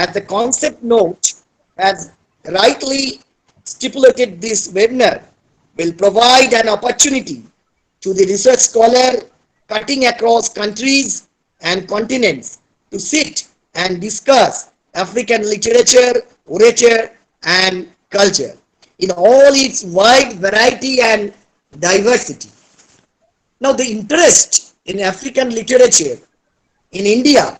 as the concept note has rightly stipulated, this webinar will provide an opportunity to the research scholar cutting across countries and continents to sit and discuss African literature, orature, and culture in all its wide variety and diversity. Now, the interest in African literature in India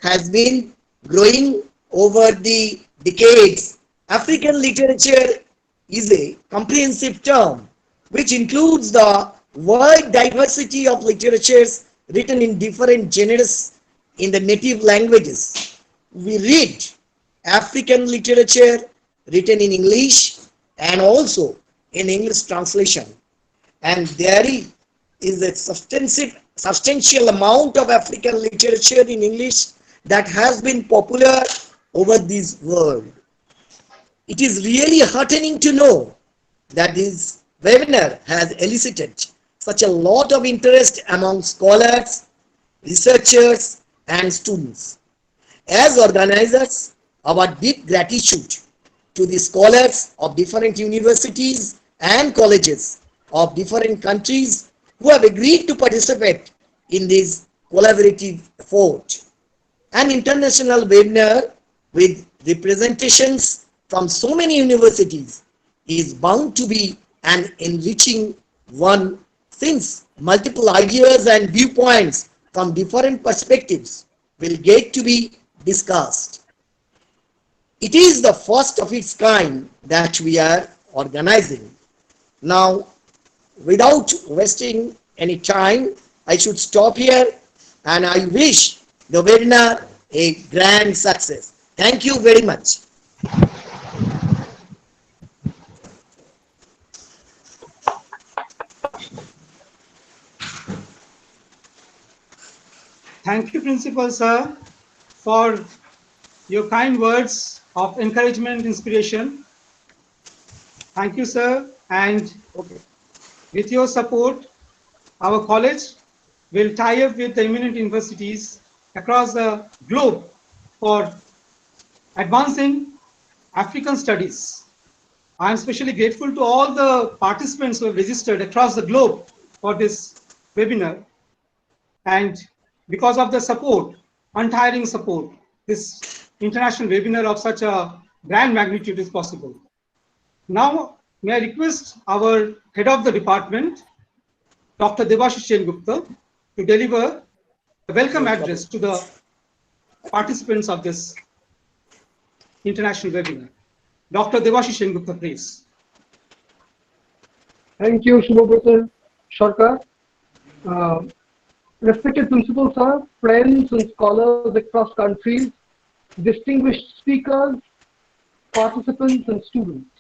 has been growing over the decades. African literature is a comprehensive term which includes the wide diversity of literatures written in different genres in the native languages. We read African literature written in English and also in English translation, and there is a substantial amount of African literature in English that has been popular over this world. It is really heartening to know that this webinar has elicited such a lot of interest among scholars, researchers, and students. As organizers, our deep gratitude to the scholars of different universities and colleges of different countries who have agreed to participate in this collaborative effort. An international webinar with representations from so many universities is bound to be an enriching one, since multiple ideas and viewpoints from different perspectives will get to be discussed. It is the first of its kind that we are organizing. Now, without wasting any time, I should stop here, and I wish the webinar a grand success. Thank you very much. Thank you, Principal Sir, for your kind words of encouragement, inspiration. Thank you, sir. And with your support, our college will tie up with the eminent universities across the globe for advancing African studies. I am especially grateful to all the participants who have registered across the globe for this webinar. And because of the support, untiring support, this international webinar of such a grand magnitude is possible. Now, may I request our head of the department, Dr. Debashish Sengupta, to deliver a welcome address to the participants of this international webinar. Dr. Debashish Sengupta, please. Thank you, Shubh, Sarkar. Respected Principal Sir, friends and scholars across countries, distinguished speakers, participants and students.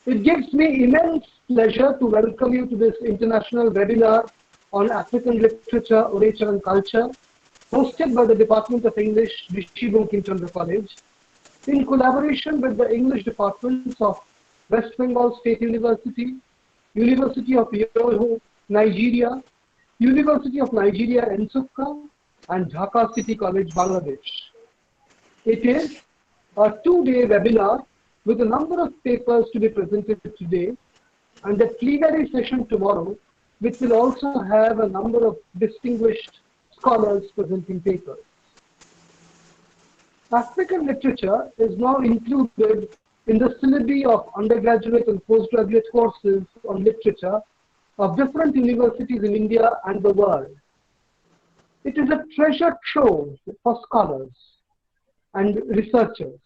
It gives me immense pleasure to welcome you to this international webinar on African literature, orature and culture, hosted by the Department of English, Rishi Bankim Chandra College, in collaboration with the English departments of West Bengal State University, University of Yoho, Nigeria, University of Nigeria, Nsukka, and Dhaka City College, Bangladesh. It is a two-day webinar with a number of papers to be presented today, and a plenary session tomorrow, which will also have a number of distinguished scholars presenting papers. African literature is now included in the syllabi of undergraduate and postgraduate courses on literature of different universities in India and the world. It is a treasure trove for scholars and researchers.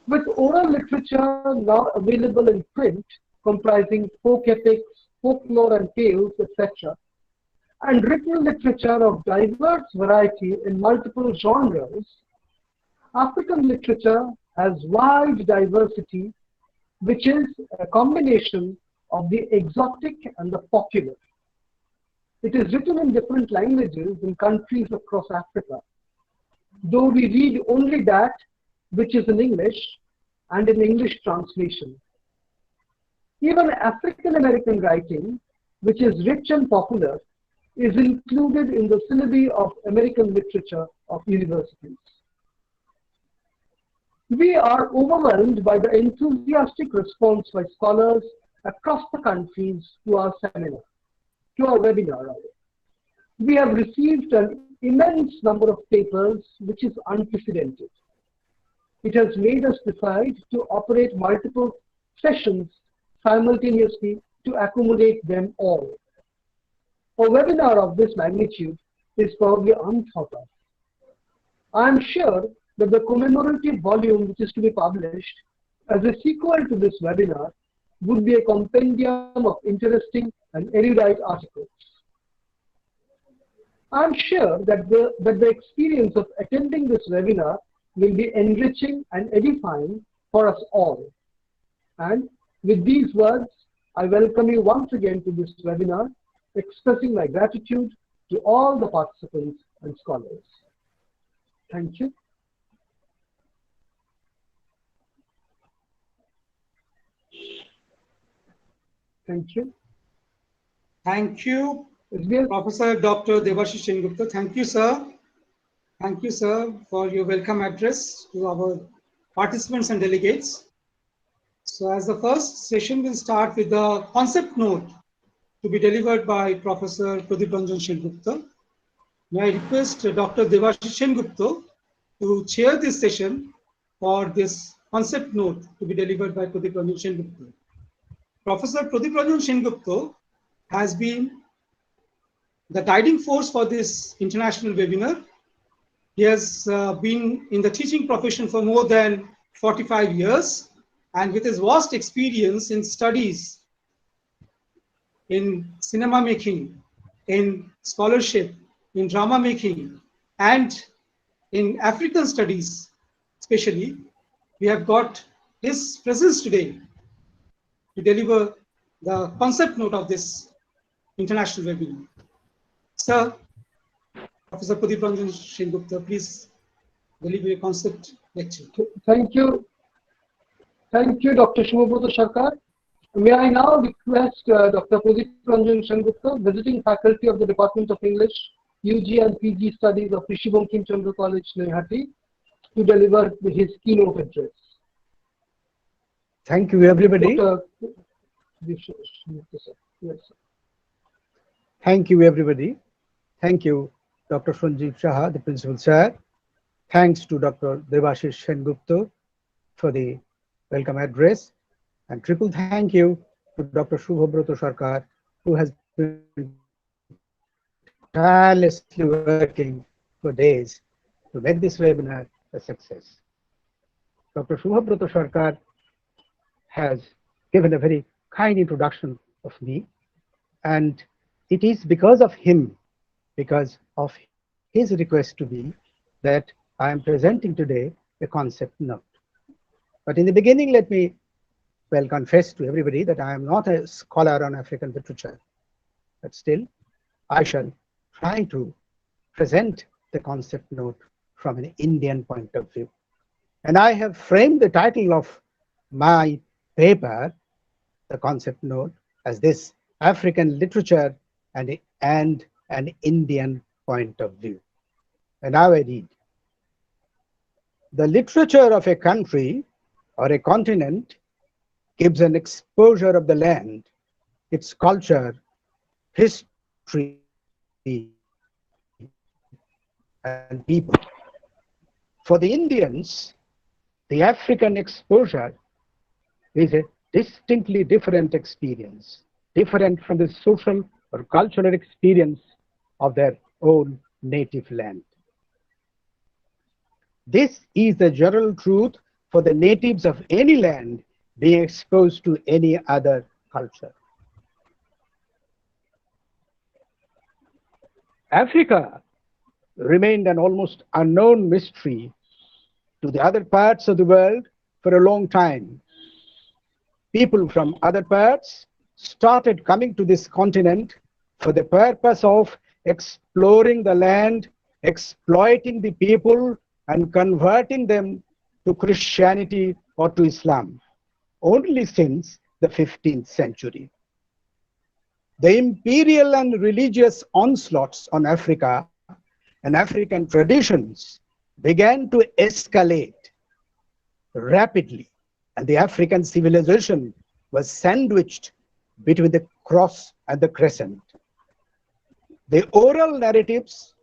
With oral literature now available in print, comprising folk epics, folklore and tales, etc., and written literature of diverse variety in multiple genres, African literature has wide diversity, which is a combination of the exotic and the popular. It is written in different languages in countries across Africa, though we read only that which is in English and in English translation. Even African American writing, which is rich and popular, is included in the syllabi of American literature of universities. We are overwhelmed by the enthusiastic response by scholars across the countries to our seminar, to our webinar. Rather. We have received an immense number of papers, which is unprecedented. It has made us decide to operate multiple sessions simultaneously to accommodate them all. A webinar of this magnitude is probably unthought of. I am sure that the commemorative volume which is to be published as a sequel to this webinar would be a compendium of interesting and erudite articles. I am sure that the experience of attending this webinar will be enriching and edifying for us all. And with these words, I welcome you once again to this webinar, expressing my gratitude to all the participants and scholars. Thank you. Thank you. Thank you, Is there Professor Dr. Debashish Sengupta. Thank you, sir. Thank you, sir, for your welcome address to our participants and delegates. So as the first session will start with the concept note to be delivered by Professor Pradip Sengupta. May I request Dr. Debashish Sengupta to chair this session for this concept note to be delivered by Pradip Sengupta. Professor Pradip Sengupta has been the guiding force for this international webinar. He has been in the teaching profession for more than 45 years, and with his vast experience in studies, in cinema making, in scholarship, in drama making, and in African studies especially, we have got his presence today to deliver the concept note of this international webinar. Sir, Professor Pradip Sengupta, please deliver a concept lecture. Thank you. Thank you, Dr. Shubh Sarkar. May I now request Dr. Pradip Sengupta, visiting faculty of the Department of English, UG and PG Studies of Rishi Bankim Chandra College, Naihati, to deliver his keynote address. Thank you, everybody. Yes, sir. Thank you, everybody. Thank you, Dr. Sanjib Saha, the principal sir. Thanks to Dr. Debashish Sengupta for the welcome address. And triple thank you to Dr. Shubh Sarkar, who has been tirelessly working for days to make this webinar a success. Dr. Shubh Sarkar has given a very kind introduction of me, and it is because of him, because of his request to me, that I am presenting today a concept note. But in the beginning, let me confess to everybody that I am not a scholar on African literature, but still I shall try to present the concept note from an Indian point of view. And I have framed the title of my paper, the concept note, as this: African literature and an Indian point of view. And now I read: the literature of a country or a continent gives an exposure of the land, its culture, history, and people. For the Indians, the African exposure is a distinctly different experience, different from the social or cultural experience of their own native land. This is the general truth for the natives of any land being exposed to any other culture. Africa remained an almost unknown mystery to the other parts of the world for a long time. People from other parts started coming to this continent for the purpose of exploring the land, exploiting the people, and converting them to Christianity or to Islam, only since the 15th century. The imperial and religious onslaughts on Africa and African traditions began to escalate rapidly, and the African civilization was sandwiched between the cross and the crescent. The oral narratives,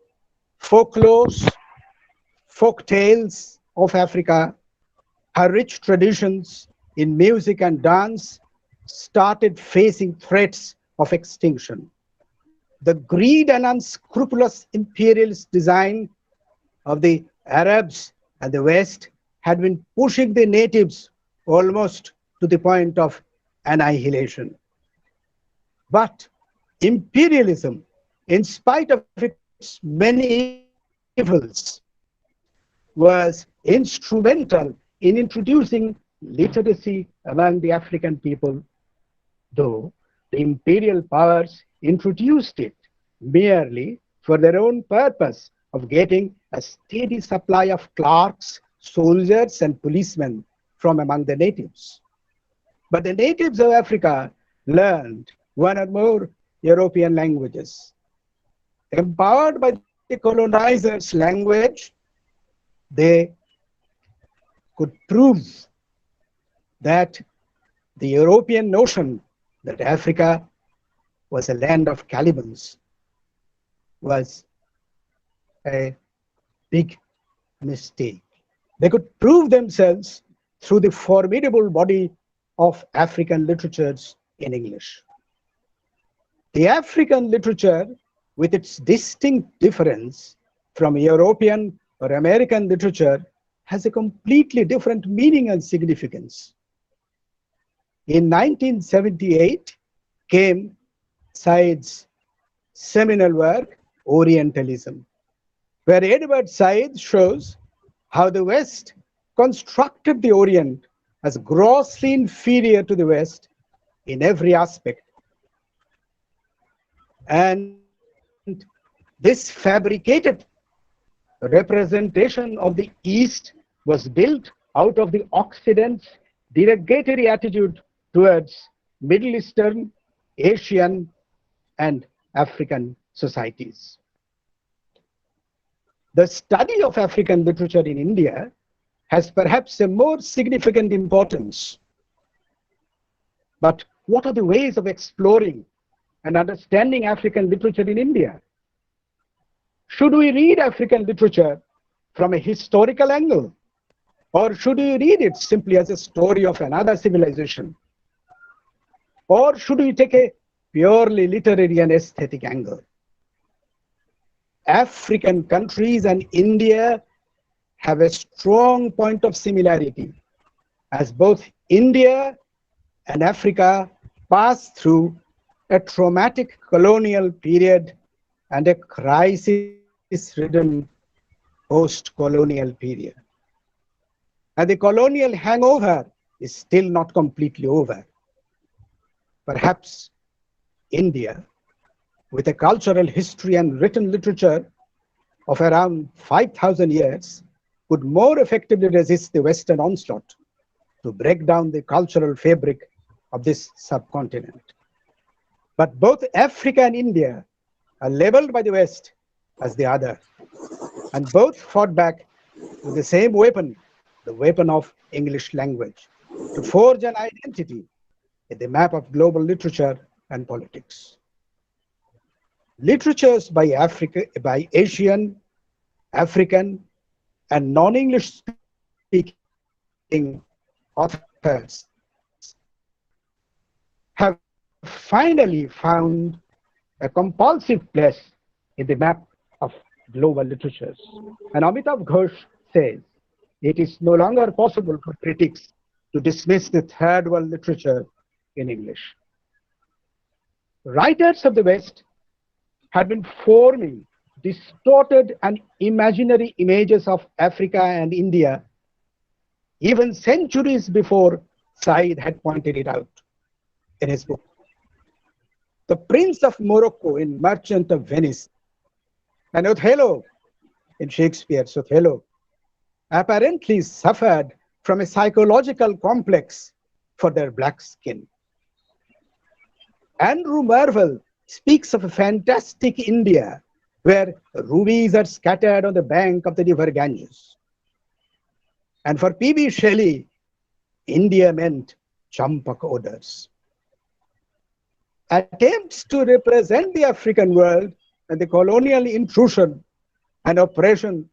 folklores, folk tales of Africa, her rich traditions in music and dance started facing threats of extinction. The greed and unscrupulous imperialist design of the Arabs and the West had been pushing the natives almost to the point of annihilation. But imperialism, in spite of its many evils, was instrumental in introducing literacy among the African people, though the imperial powers introduced it merely for their own purpose of getting a steady supply of clerks, soldiers, and policemen from among the natives. But the natives of Africa learned one or more European languages. Empowered by the colonizers' language, they could prove that the European notion that Africa was a land of Calibans was a big mistake. They could prove themselves through the formidable body of African literatures in English. The African literature, with its distinct difference from European or American literature, has a completely different meaning and significance. In 1978 came Said's seminal work, Orientalism, where Edward Said shows how the West constructed the Orient as grossly inferior to the West in every aspect. And this fabricated representation of the East was built out of the Occident's derogatory attitude towards Middle Eastern, Asian, and African societies. The study of African literature in India has perhaps a more significant importance. But what are the ways of exploring and understanding African literature in India? Should we read African literature from a historical angle? Or should we read it simply as a story of another civilization? Or should we take a purely literary and aesthetic angle? African countries and India have a strong point of similarity, as both India and Africa passed through a traumatic colonial period and a crisis-ridden post-colonial period. And the colonial hangover is still not completely over. Perhaps India, with a cultural history and written literature of around 5,000 years, could more effectively resist the Western onslaught to break down the cultural fabric of this subcontinent. But both Africa and India are labeled by the West as the other, and both fought back with the same weapon, the weapon of English language, to forge an identity in the map of global literature and politics. Literatures by Asian, African, and non-English speaking authors have finally found a compulsive place in the map of global literatures. And Amitav Ghosh says, it is no longer possible for critics to dismiss the third world literature in English. Writers of the West had been forming distorted and imaginary images of Africa and India even centuries before Said had pointed it out in his book. The Prince of Morocco in Merchant of Venice and Othello in Shakespeare's Othello apparently suffered from a psychological complex for their black skin. Andrew Marvell speaks of a fantastic India where rubies are scattered on the bank of the river Ganges. And for P.B. Shelley, India meant champak odors. Attempts to represent the African world and the colonial intrusion and oppression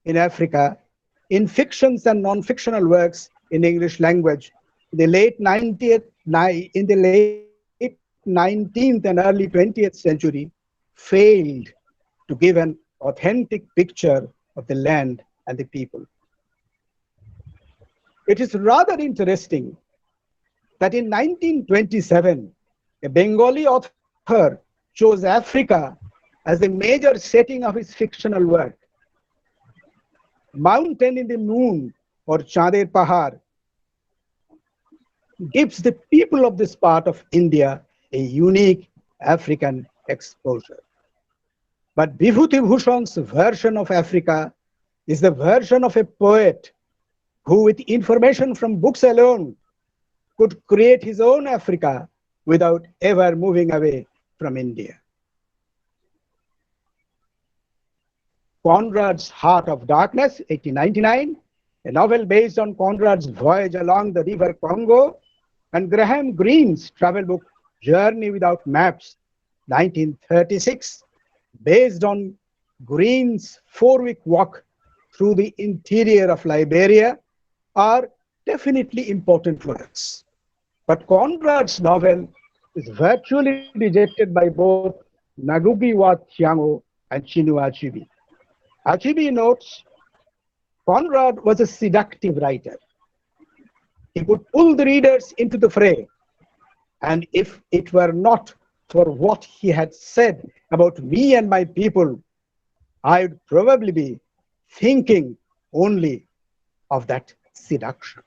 in Africa in fictions and non-fictional works in English language in the late 19th and early 20th century failed to give an authentic picture of the land and the people. It is rather interesting that in 1927, a Bengali author chose Africa as the major setting of his fictional work. Mountain in the Moon or Chander Pahar gives the people of this part of India a unique African exposure. But Vibhuti Bhushan's version of Africa is the version of a poet who, with information from books alone, could create his own Africa without ever moving away from India. Conrad's Heart of Darkness, 1899, a novel based on Conrad's voyage along the river Congo, and Graham Greene's travel book Journey Without Maps, 1936, based on Greene's 4-week walk through the interior of Liberia, are definitely important works. But Conrad's novel is virtually rejected by both Ngugi wa Thiong'o and Chinua Achebe. Achebe notes, Conrad was a seductive writer. He could pull the readers into the fray, and if it were not for what he had said about me and my people, I would probably be thinking only of that seduction.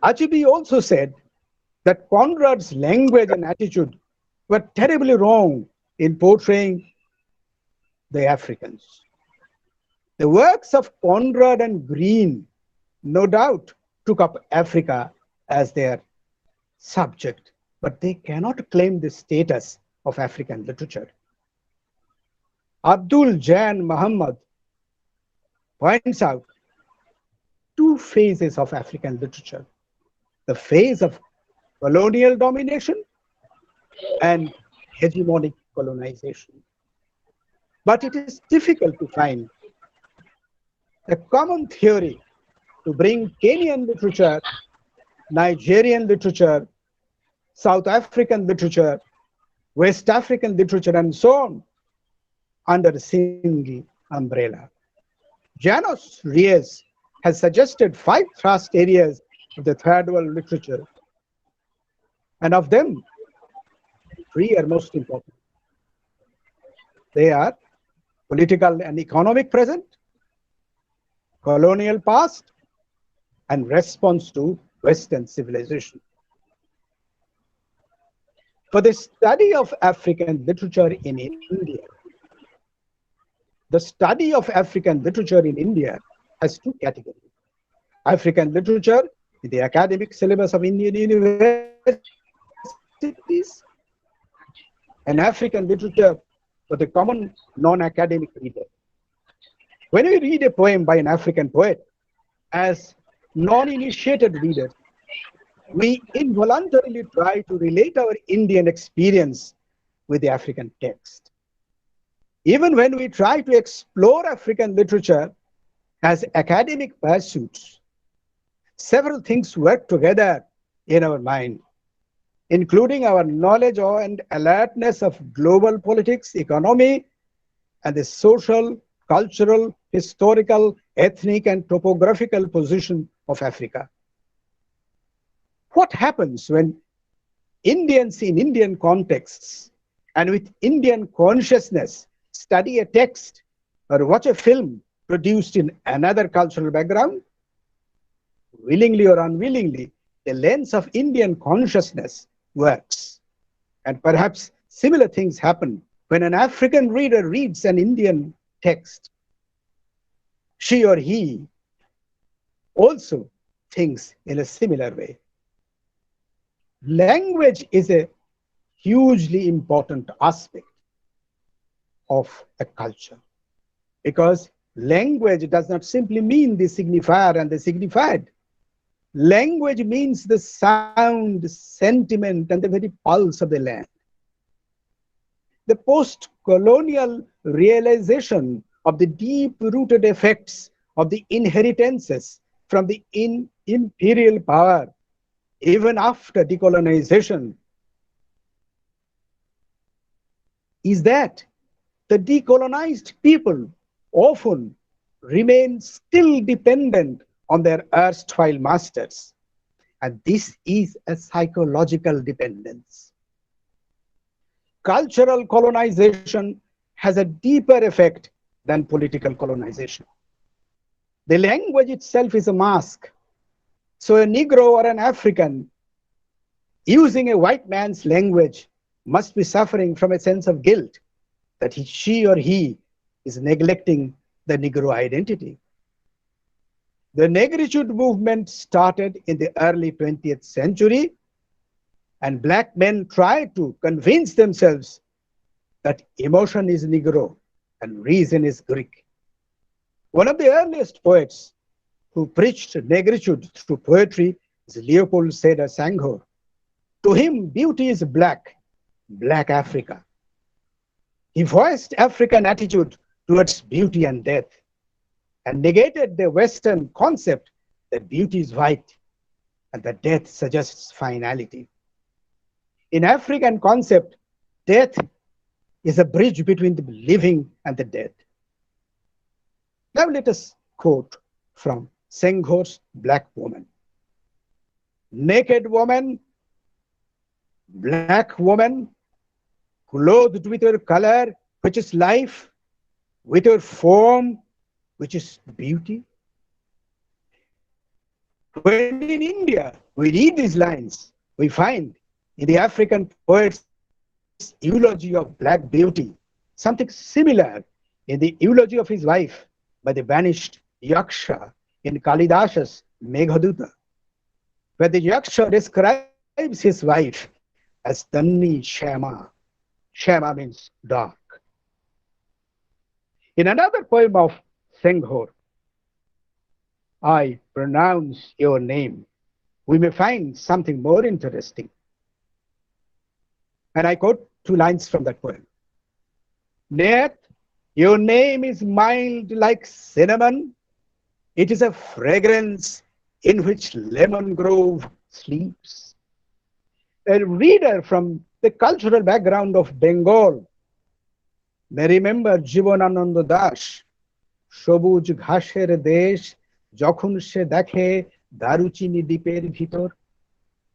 Achebe also said that Conrad's language and attitude were terribly wrong in portraying the Africans. The works of Conrad and Greene no doubt took up Africa as their subject, but they cannot claim the status of African literature. Abdul Jan Muhammad points out two phases of African literature: the phase of colonial domination and hegemonic colonization. But it is difficult to find a common theory to bring Kenyan literature, Nigerian literature, South African literature, West African literature, and so on under a single umbrella. Janos Reyes has suggested 5 thrust areas of the third world literature, and of them, 3 are most important. They are political and economic present, colonial past, and response to Western civilization. For the study of African literature in India, the study of African literature in India has 2 categories: African literature in the academic syllabus of Indian universities, and African literature for the common non-academic reader. When we read a poem by an African poet, as non-initiated readers, we involuntarily try to relate our Indian experience with the African text. Even when we try to explore African literature as academic pursuits, several things work together in our mind, including our knowledge and alertness of global politics, economy, and the social, cultural, historical, ethnic, and topographical position of Africa. What happens when Indians in Indian contexts and with Indian consciousness study a text or watch a film produced in another cultural background? Willingly or unwillingly, the lens of Indian consciousness works. And perhaps similar things happen when an African reader reads an Indian text. She or he also thinks in a similar way. Language is a hugely important aspect of a culture because language does not simply mean the signifier and the signified. Language means the sound, sentiment, and the very pulse of the land. The post-colonial realization of the deep-rooted effects of the inheritances from the imperial power, even after decolonization, is that the decolonized people often remain still dependent on their erstwhile masters. And this is a psychological dependence. Cultural colonization has a deeper effect than political colonization. The language itself is a mask. So a Negro or an African using a white man's language must be suffering from a sense of guilt that she or he is neglecting the Negro identity. The negritude movement started in the early 20th century, and black men tried to convince themselves that emotion is Negro and reason is Greek. One of the earliest poets who preached negritude through poetry is Leopold Sédar Senghor. To him, beauty is black, black Africa. He voiced African attitude towards beauty and death, and negated the Western concept that beauty is white and that death suggests finality. In African concept, death is a bridge between the living and the dead. Now let us quote from Senghor's Black Woman. Naked woman, black woman, clothed with her color, which is life, with her form, which is beauty. When in India we read these lines, we find in the African poet's eulogy of black beauty something similar in the eulogy of his wife by the vanished Yaksha in Kalidas's Meghaduta, where the Yaksha describes his wife as Tanni Shama. Shama means dark. In another poem of Senghor, I pronounce your name, we may find something more interesting. And I quote two lines from that poem. Yet your name is mild like cinnamon. It is a fragrance in which lemon grove sleeps. A reader from the cultural background of Bengal may remember Jibanananda Das, সবুজ ঘাসের দেশ যখন সে দেখে দারুচিনি দ্বীপের ভিতর,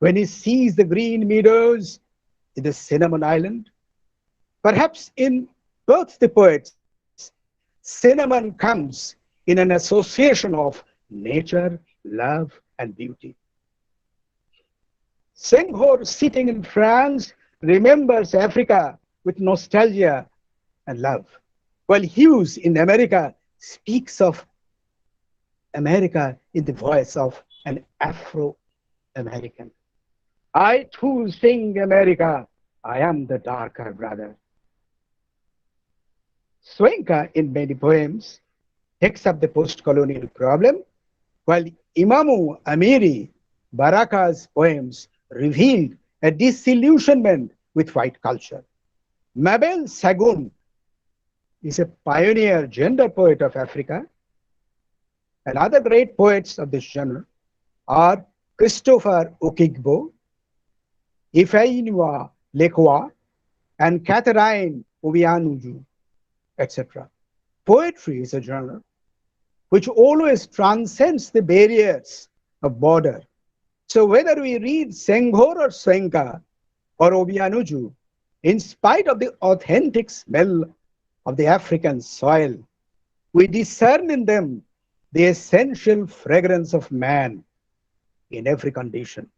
when he sees the green meadows in the cinnamon island. Perhaps in both the poets, cinnamon comes in an association of nature, love, and beauty. Senghor, sitting in France, remembers Africa with nostalgia and love, while Hughes in America speaks of America in the voice of an Afro-American. I too sing America, I am the darker brother. Swenka, in many poems, takes up the post-colonial problem, while Imamu Amiri Baraka's poems revealed a disillusionment with white culture. Mabel Sagun is a pioneer gender poet of Africa, and other great poets of this genre are Christopher Okigbo, Ifeinwa Lekwa, and Catherine Obianuju, etc. Poetry is a genre which always transcends the barriers of border. So whether we read Senghor or Swenka or Obianuju, in spite of the authentic smell of the African soil, we discern in them the essential fragrance of man in every condition.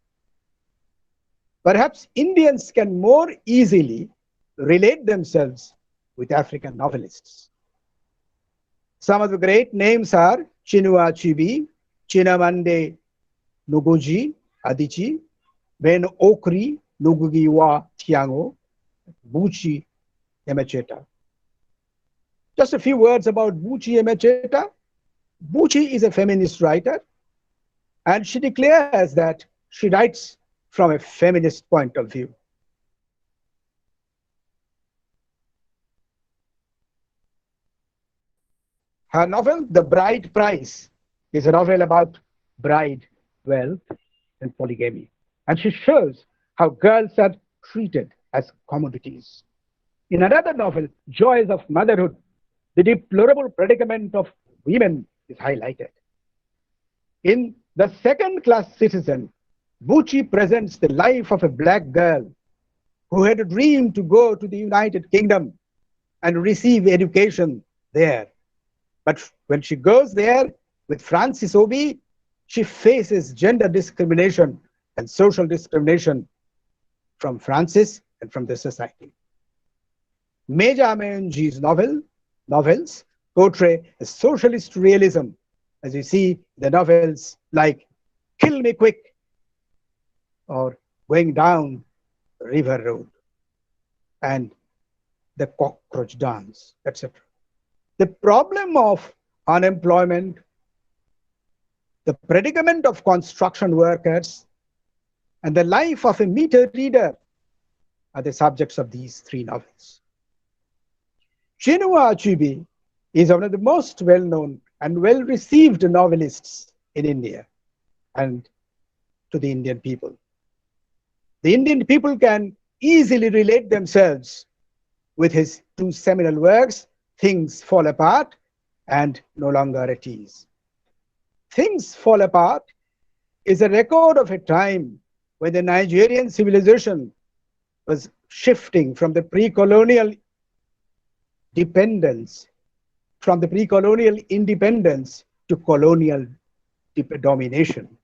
Perhaps Indians can more easily relate themselves with African novelists. Some of the great names are Chinua Achebe, Chinamande Ngozi Adichie, Ben Okri Ngugiwa Thiong'o, Buchi Emecheta. Just a few words about Buchi Emecheta. Buchi is a feminist writer, and she declares that she writes from a feminist point of view. Her novel, The Bride Price, is a novel about bride wealth and polygamy. And she shows how girls are treated as commodities. In another novel, Joys of Motherhood, the deplorable predicament of women is highlighted. In The Second Class Citizen, Buchi presents the life of a black girl who had a dream to go to the United Kingdom and receive education there. But when she goes there with Francis Obi, she faces gender discrimination and social discrimination from Francis and from the society. Meja Amayunji's novels portray a socialist realism, as you see the novels like Kill Me Quick or Going Down the River Road and The Cockroach Dance, etc. The problem of unemployment, the predicament of construction workers, and the life of a meter reader are the subjects of these three novels. Chinua Achebe is one of the most well-known and well-received novelists in India and to the Indian people. The Indian people can easily relate themselves with his two seminal works, Things Fall Apart and No Longer at Ease. Things Fall Apart is a record of a time when the Nigerian civilization was shifting from the pre-colonial independence to colonial domination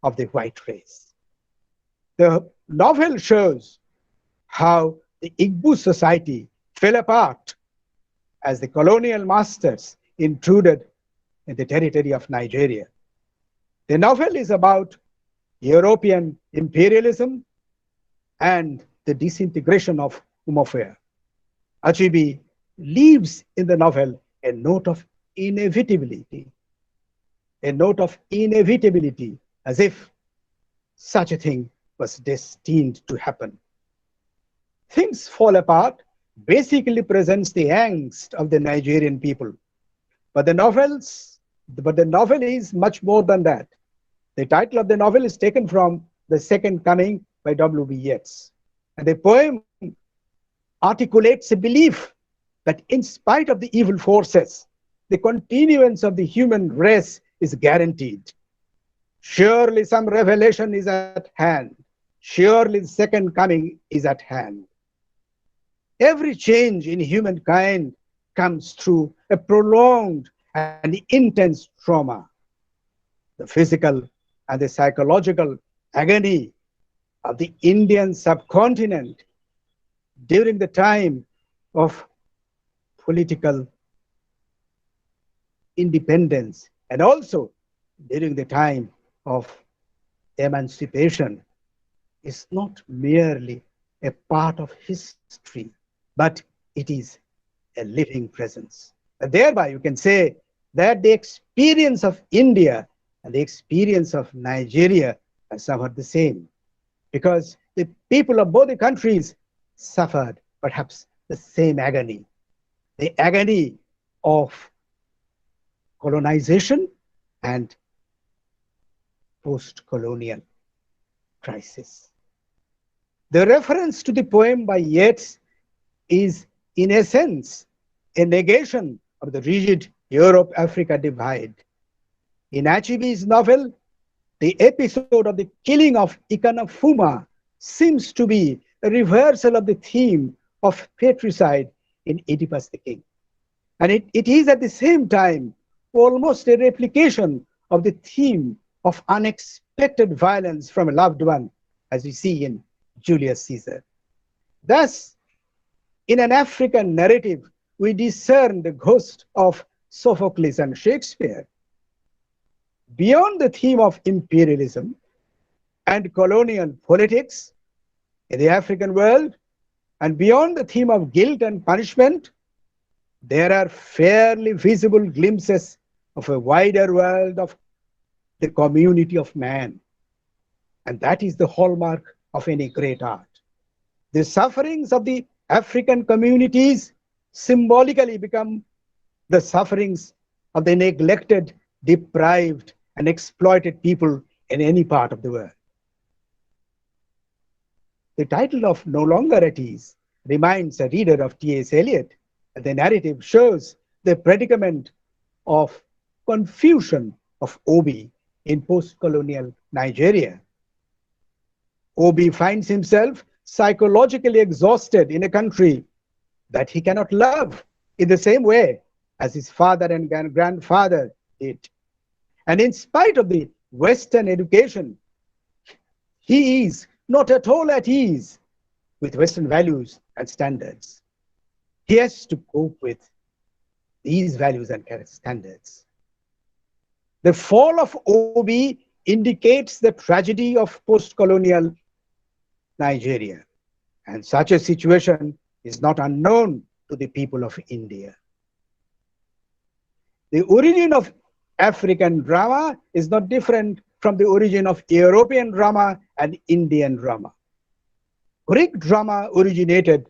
of the white race. The novel shows how the Igbo society fell apart as the colonial masters intruded in the territory of Nigeria. The novel is about European imperialism and the disintegration of Umuofia. Achebe leaves in the novel a note of inevitability, as if such a thing was destined to happen. Things Fall Apart basically presents the angst of the Nigerian people. But the novel is much more than that. The title of the novel is taken from The Second Coming by W.B. Yeats. And the poem articulates a belief that in spite of the evil forces, the continuance of the human race is guaranteed. Surely some revelation is at hand. Surely the second coming is at hand. Every change in humankind comes through a prolonged and intense trauma. The physical and the psychological agony of the Indian subcontinent during the time of political independence and also during the time of emancipation is not merely a part of history, but it is a living presence. And thereby you can say that the experience of India and the experience of Nigeria are somewhat the same, because the people of both the countries suffered perhaps the same agony, the agony of colonization and post-colonial crisis. The reference to the poem by Yeats is, in essence, a negation of the rigid Europe-Africa divide. In Achebe's novel, the episode of the killing of Ikanafuma seems to be a reversal of the theme of patricide in Oedipus the King. And it is at the same time almost a replication of the theme of unexpected violence from a loved one, as we see in Julius Caesar. Thus, in an African narrative, we discern the ghost of Sophocles and Shakespeare. Beyond the theme of imperialism and colonial politics in the African world, and beyond the theme of guilt and punishment, there are fairly visible glimpses of a wider world of the community of man. And that is the hallmark of any great art. The sufferings of the African communities symbolically become the sufferings of the neglected, deprived, and exploited people in any part of the world. The title of No Longer at Ease reminds a reader of T.S. Eliot, and the narrative shows the predicament of confusion of Obi in post-colonial Nigeria. Obi finds himself psychologically exhausted in a country that he cannot love in the same way as his father and grandfather did. And in spite of the Western education, he is not at all at ease with Western values and standards. He has to cope with these values and standards. The fall of Obi indicates the tragedy of post-colonial Nigeria, and such a situation is not unknown to the people of India. The origin of African drama is not different from the origin of European drama and Indian drama. Greek drama originated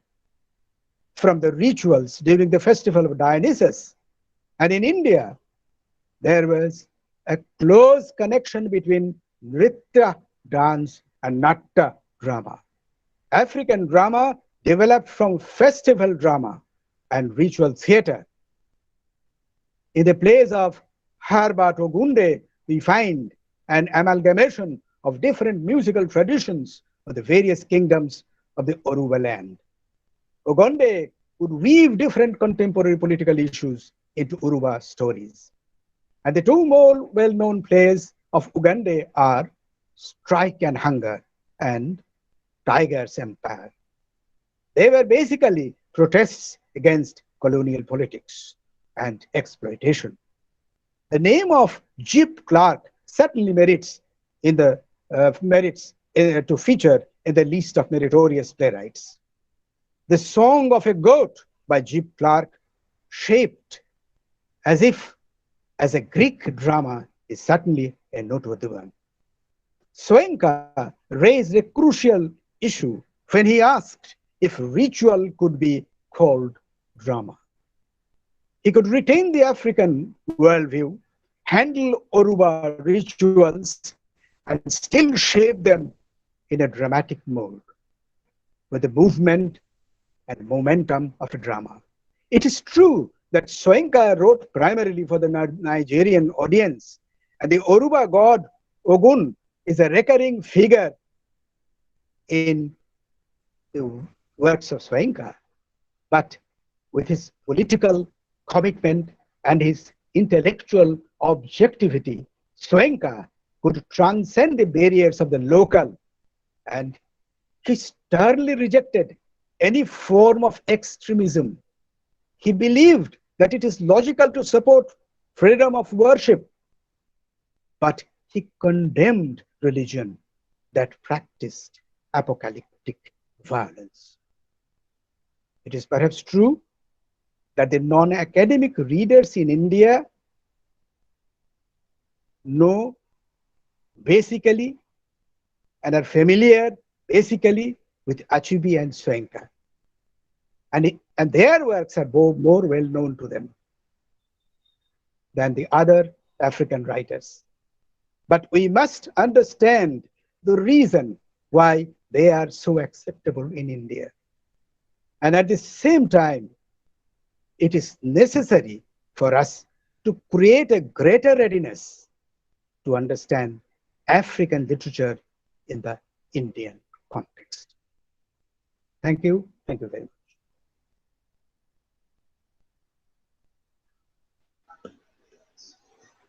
from the rituals during the festival of Dionysus, and in India, there was a close connection between Nritya dance and Natta drama. African drama developed from festival drama and ritual theatre. In the plays of Harbat Ogunde, we find an amalgamation of different musical traditions of the various kingdoms of the Oruba land. Ogunde would weave different contemporary political issues into Uruba stories. And the two more well-known plays of Ugande are Strike and Hunger and Tiger's Empire. They were basically protests against colonial politics and exploitation. The name of Jip Clark certainly merits to feature in the list of meritorious playwrights. The Song of a Goat by Jip Clark, shaped as a Greek drama, is certainly a noteworthy one. Soenka raised a crucial issue when he asked if ritual could be called drama. He could retain the African worldview, handle Oruba rituals, and still shape them in a dramatic mode with the movement and momentum of a drama. It is true that Soenka wrote primarily for the Nigerian audience, and the Oruba god Ogun is a recurring figure in the works of Soenka. But with his political commitment and his intellectual objectivity, Soenka could transcend the barriers of the local, and he sternly rejected any form of extremism. He believed that it is logical to support freedom of worship, but he condemned religion that practiced apocalyptic violence. It is perhaps true that the non-academic readers in India know basically and are familiar basically with Achubi and Soenka. And their works are more well known to them than the other African writers. But we must understand the reason why they are so acceptable in India. And at the same time, it is necessary for us to create a greater readiness to understand African literature in the Indian context. Thank you. Thank you very much.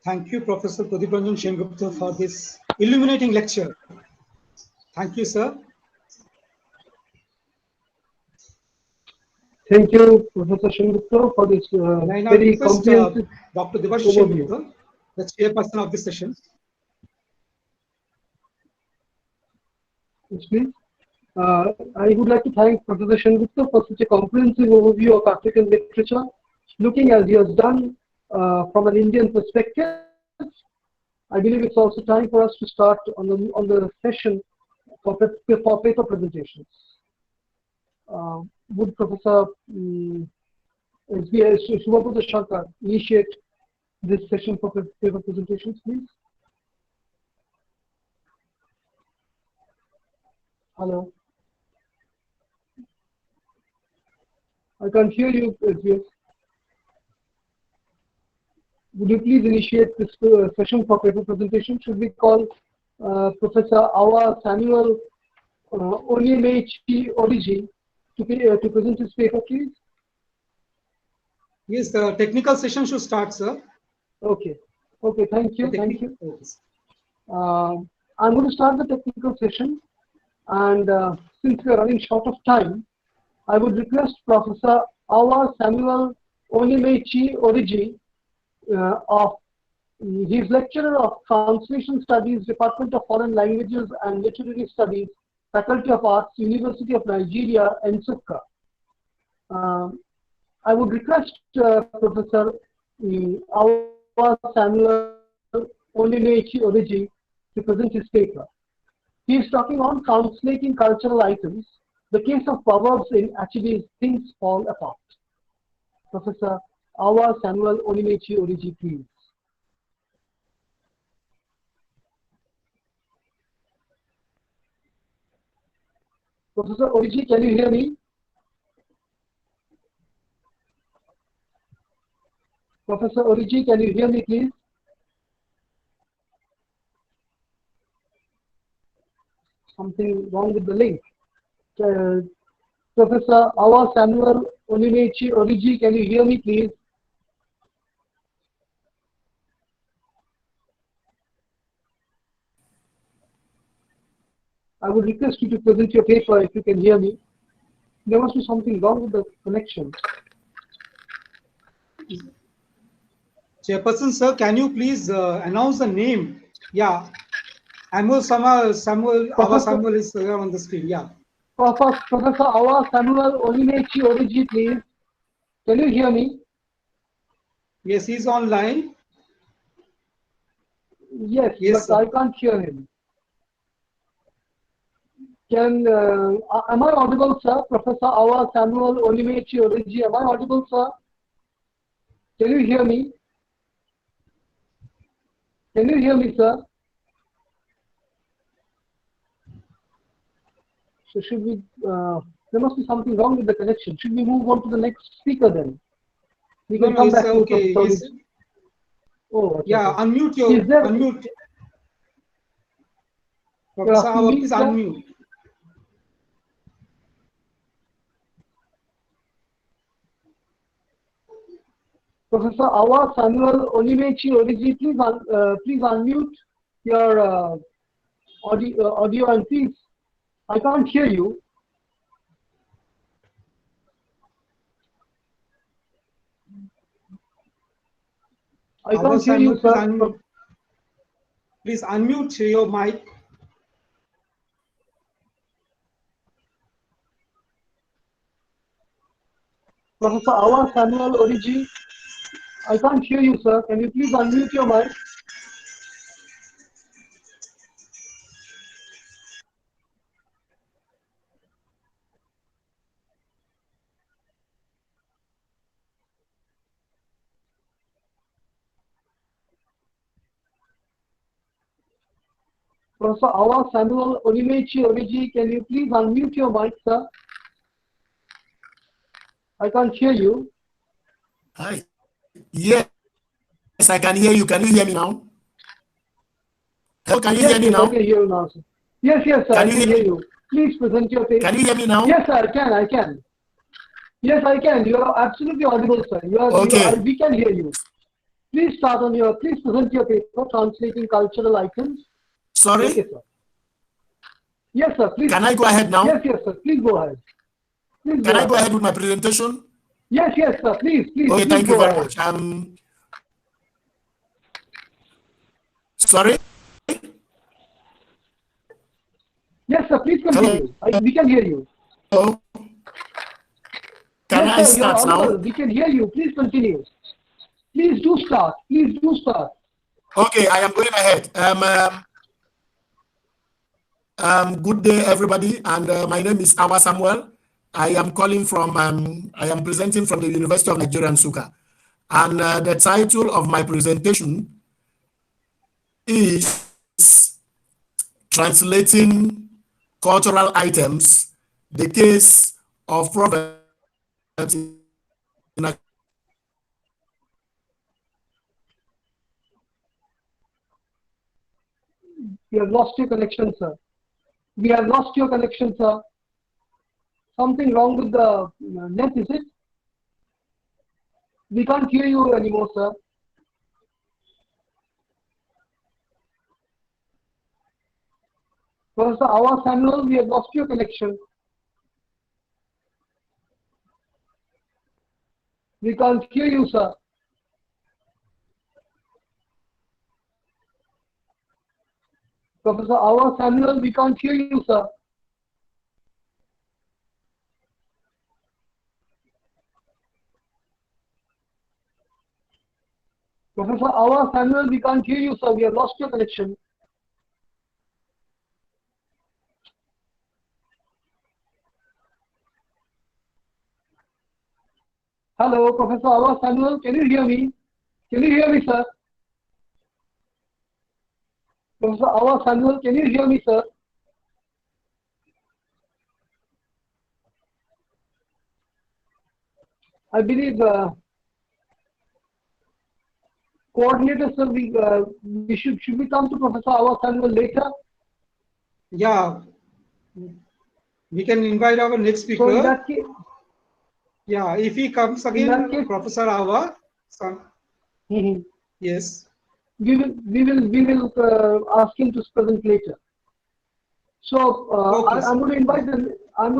Thank you, Professor Pradip Ranjan Sengupta, for this illuminating lecture. Thank you, sir. Thank you, Professor Sengupta, for this very comprehensive Dr. Debashish Sengupta, the chairperson of this session. Yes, please. I would like to thank Professor Sengupta for such a comprehensive overview of African literature, looking as he has done from an Indian perspective, I believe it's also time for us to start on the session for paper presentations. Would Professor Shubh Sarkar initiate this session for paper presentations, please? Hello. I can't hear you, SBS. Would you please initiate this session for paper presentation? Should we call Professor Awa Samuel Onyemechi Oriji to present his paper, please? Yes, the technical session should start, sir. Okay. Okay, thank you. Thank you. I'm going to start the technical session, and since we are running short of time, I would request Professor Awa Samuel Onyemechi Oriji he's lecturer of Translation Studies, Department of Foreign Languages and Literary Studies, Faculty of Arts, University of Nigeria, Nsukka. I would request Professor Awa Samuel Onyemechi Oriji to present his paper. He is talking on translating cultural items, the case of proverbs in Achibe's Things Fall Apart. Professor Awa Samuel Onyemechi Oriji, please. Professor Oriji, can you hear me? Professor Oriji, can you hear me, please? Something wrong with the link. Professor Awa Samuel Onyemechi Oriji, can you hear me, please? I would request you to present your paper if you can hear me. There must be something wrong with the connection. Chairperson, sir, can you please announce the name? Yeah, Samuel Awa Samuel is here on the screen. Yeah. Professor Awa Samuel Onyemechi Oriji, please. Can you hear me? Yes, he's online. Yes, yes, but sir. I can't hear him. Am I audible, sir? Professor Awa Samuel Onyemechi Oriji, am I audible, sir? Can you hear me? Can you hear me, sir? So should we, there must be something wrong with the connection. Should we move on to the next speaker then? We can come back to okay. Oh, okay, yeah, okay. Unmute your, unmute. Professor Awa, please unmute. Professor Awa Samuel Onyemechi Oriji, please unmute your audio and please, I can't hear you. I can't hear you, sir. Please unmute your mic. Professor Awa Samuel Oriji, I can't hear you, sir. Can you please unmute your mic? Professor Awa Samuel Onyemechi Oriji, can you please unmute your mic, sir? I can't hear you. Hi. Yes, I can hear you. Can you hear me now? Hello, can you hear me now? I can hear you now, sir. Yes, sir, I can hear you. Please present your paper. Can you hear me now? Yes, sir, I can. Yes, I can. You are absolutely audible, sir. We can hear you. Please present your paper, Translating Cultural Items. Sorry? Okay, sir. Yes, sir, please. Can I go ahead now? Yes, sir, please go ahead. Can I go ahead with my presentation? Yes, sir, please. Okay, thank you very much. Sorry? Yes, sir, please continue. We can hear you. Hello? Yes, I sir, you're start audible. now? We can hear you. Please continue. Please do start. Please do start. Okay, I am going ahead. Good day, everybody, and my name is Awa Samuel. I am calling from, I am presenting from the University of Nigeria, Nsukka. And the title of my presentation is Translating Cultural Items, the Case of Proverbs in We have lost your connection, sir. We have lost your connection, sir. Something wrong with the net, is it? We can't hear you anymore, sir. Professor Awa Samuel, we have lost your connection. We can't hear you, sir. Professor Awa Samuel, we can't hear you, sir. Professor Awa Samuel, we can't hear you, sir. We have lost your connection. Hello, Professor Awa Samuel, can you hear me? Can you hear me, sir? Professor Awa Samuel, can you hear me, sir? I believe coordinator, sir, we should we come to Professor Awa Samuel later? Yeah, we can invite our next So speaker. in that case, Yeah, if he comes again, Professor Awa. Yes. we will ask him to present later. So Okay, I'm going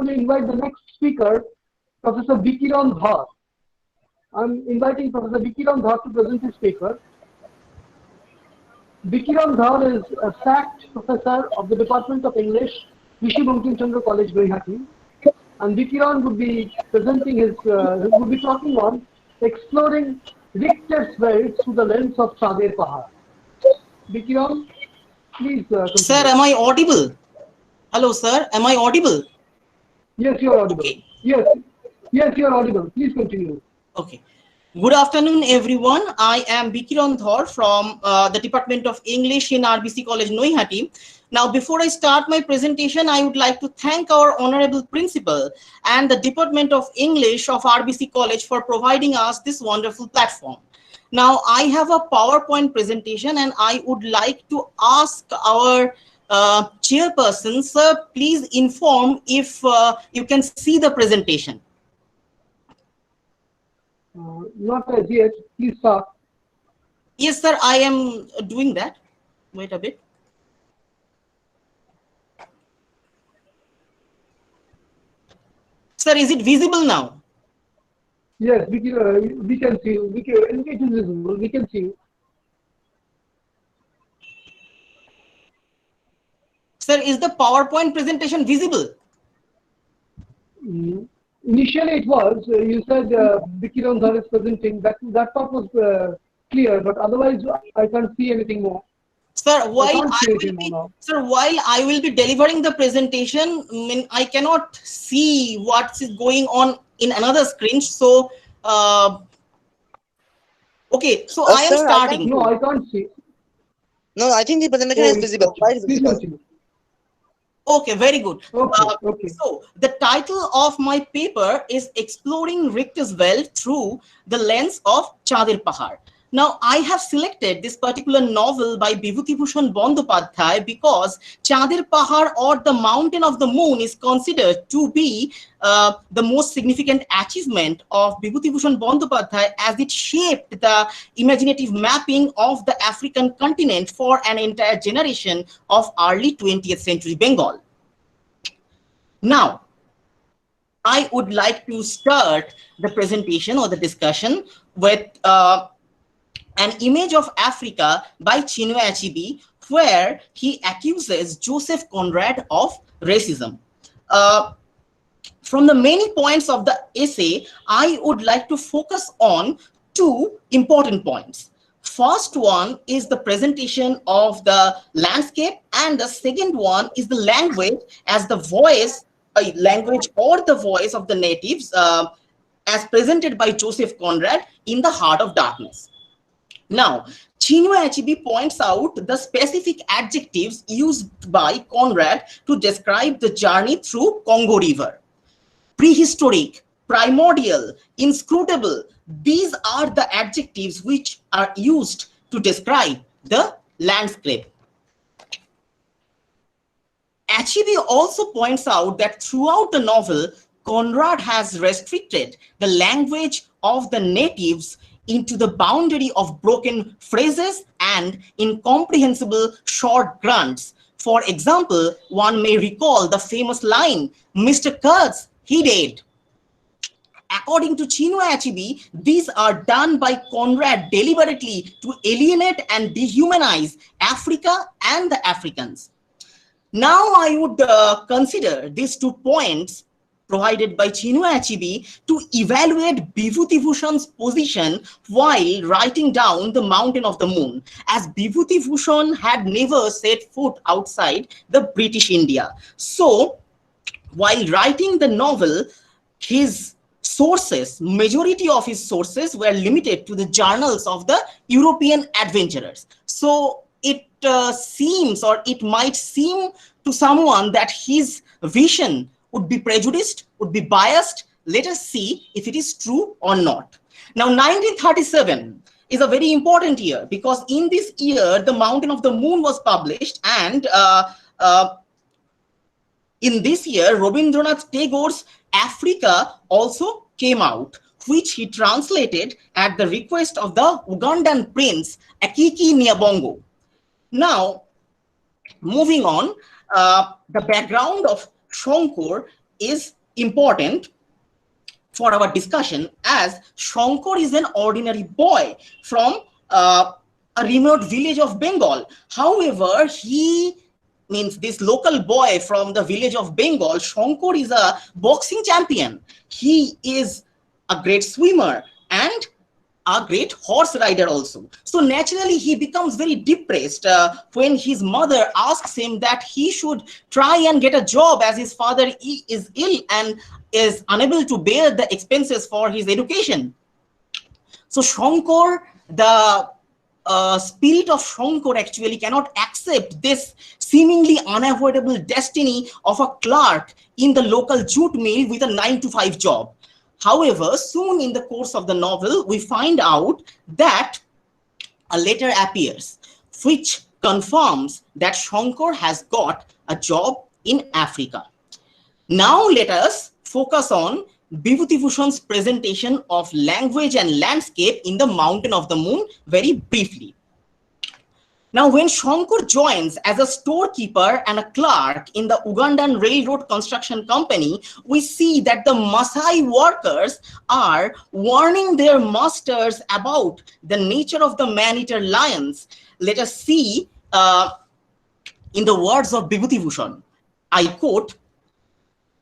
to invite the next speaker, Professor Bikiran Dhar. I'm inviting Professor Bikiran Dhar to present his paper. Bikiran Dhar is a sacked professor of the Department of English, Rishi Chandra College, Naihati. And Bikiran would be presenting his, would be talking on exploring Richter's welts through the lens of Chadir Pahar. Bikiran, please continue. Sir, am I audible? Hello, sir. Am I audible? Yes, you are audible. Okay. Yes, you are audible. Please continue. Okay. Good afternoon, everyone. I am Bikiran Dhar from the Department of English in RBC College, Naihati. Now, before I start my presentation, I would like to thank our Honorable Principal and the Department of English of RBC College for providing us this wonderful platform. Now, I have a PowerPoint presentation and I would like to ask our chairperson, sir, please inform if you can see the presentation. Not as yet. Please start. Yes, sir, I am doing that. Wait a bit. Sir, is it visible now? Yes, we can see you. It is visible. We can see you. Sir, is the PowerPoint presentation visible? Initially it was. You said Bikiran Dhar is presenting. That part was clear, but otherwise I can't see anything more. Sir, while I will be delivering the presentation, I cannot see what is going on in another screen. So, okay, so I am starting. No, I can't see. No, I think the presentation is visible. Why is visible? Okay, very good. Okay. So the title of my paper is Exploring Richter's Well Through the Lens of Chadir Pahar. Now, I have selected this particular novel by Bibhuti Bhushan Bandyopadhyay because Chadir Pahar, or the Mountain of the Moon, is considered to be the most significant achievement of Bibhuti Bhushan Bandyopadhyay, as it shaped the imaginative mapping of the African continent for an entire generation of early 20th century Bengal. Now, I would like to start the presentation or the discussion with an image of Africa by Chinua Achebe, where he accuses Joseph Conrad of racism. From the many points of the essay, I would like to focus on two important points. First one is the presentation of the landscape, and the second one is the language as the voice, language or the voice of the natives, as presented by Joseph Conrad in The Heart of Darkness. Now, Chinua Achebe points out the specific adjectives used by Conrad to describe the journey through Congo River. Prehistoric, primordial, inscrutable, these are the adjectives which are used to describe the landscape. Achebe also points out that throughout the novel, Conrad has restricted the language of the natives into the boundary of broken phrases and incomprehensible short grunts. For example, one may recall the famous line, "Mr. Kurtz, he did." According to Chinua Achebe, these are done by Conrad deliberately to alienate and dehumanize Africa and the Africans. Now I would consider these 2 points provided by Chinua Achebe to evaluate Bibhuti Bhushan's position while writing down The Mountain of the Moon, as Bibhuti Bhushan had never set foot outside the British India. So, while writing the novel, his sources, majority of his sources were limited to the journals of the European adventurers. So, it seems, or it might seem to someone, that his vision would be prejudiced, would be biased. Let us see if it is true or not. Now, 1937 is a very important year, because in this year, The Mountain of the Moon was published, and in this year, Rabindranath Tagore's Africa also came out, which he translated at the request of the Ugandan prince, Akiki Nyabongo. Now, moving on, the background of Shonkor is important for our discussion, as Shonkor is an ordinary boy from a remote village of Bengal. However, this local boy from the village of Bengal, Shonkor, is a boxing champion. He is a great swimmer and a great horse rider also. So naturally, he becomes very depressed when his mother asks him that he should try and get a job, as his father is ill and is unable to bear the expenses for his education. So Shonkor, the spirit of Shonkor actually cannot accept this seemingly unavoidable destiny of a clerk in the local jute mill with a 9-to-5 job. However, soon in the course of the novel, we find out that a letter appears which confirms that Shonkor has got a job in Africa. Now let us focus on Bibhuti Bhushan's presentation of language and landscape in The Mountain of the Moon very briefly. Now, when Shonkor joins as a storekeeper and a clerk in the Ugandan Railroad Construction Company, we see that the Maasai workers are warning their masters about the nature of the man-eater lions. Let us see in the words of Bibhuti Bhushan. I quote,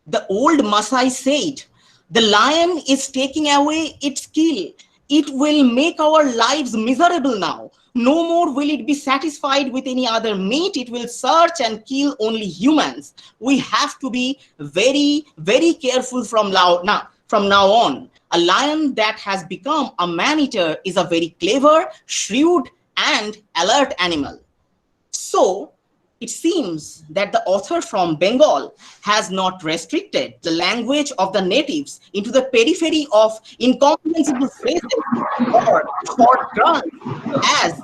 "The old Maasai said, 'The lion is taking away its kill. It will make our lives miserable now. No more will it be satisfied with any other meat. It will search and kill only humans. We have to be very, very careful from now on. A lion that has become a man-eater is a very clever, shrewd, and alert animal.'" So, it seems that the author from Bengal has not restricted the language of the natives into the periphery of incomprehensible phrases or short grunts, as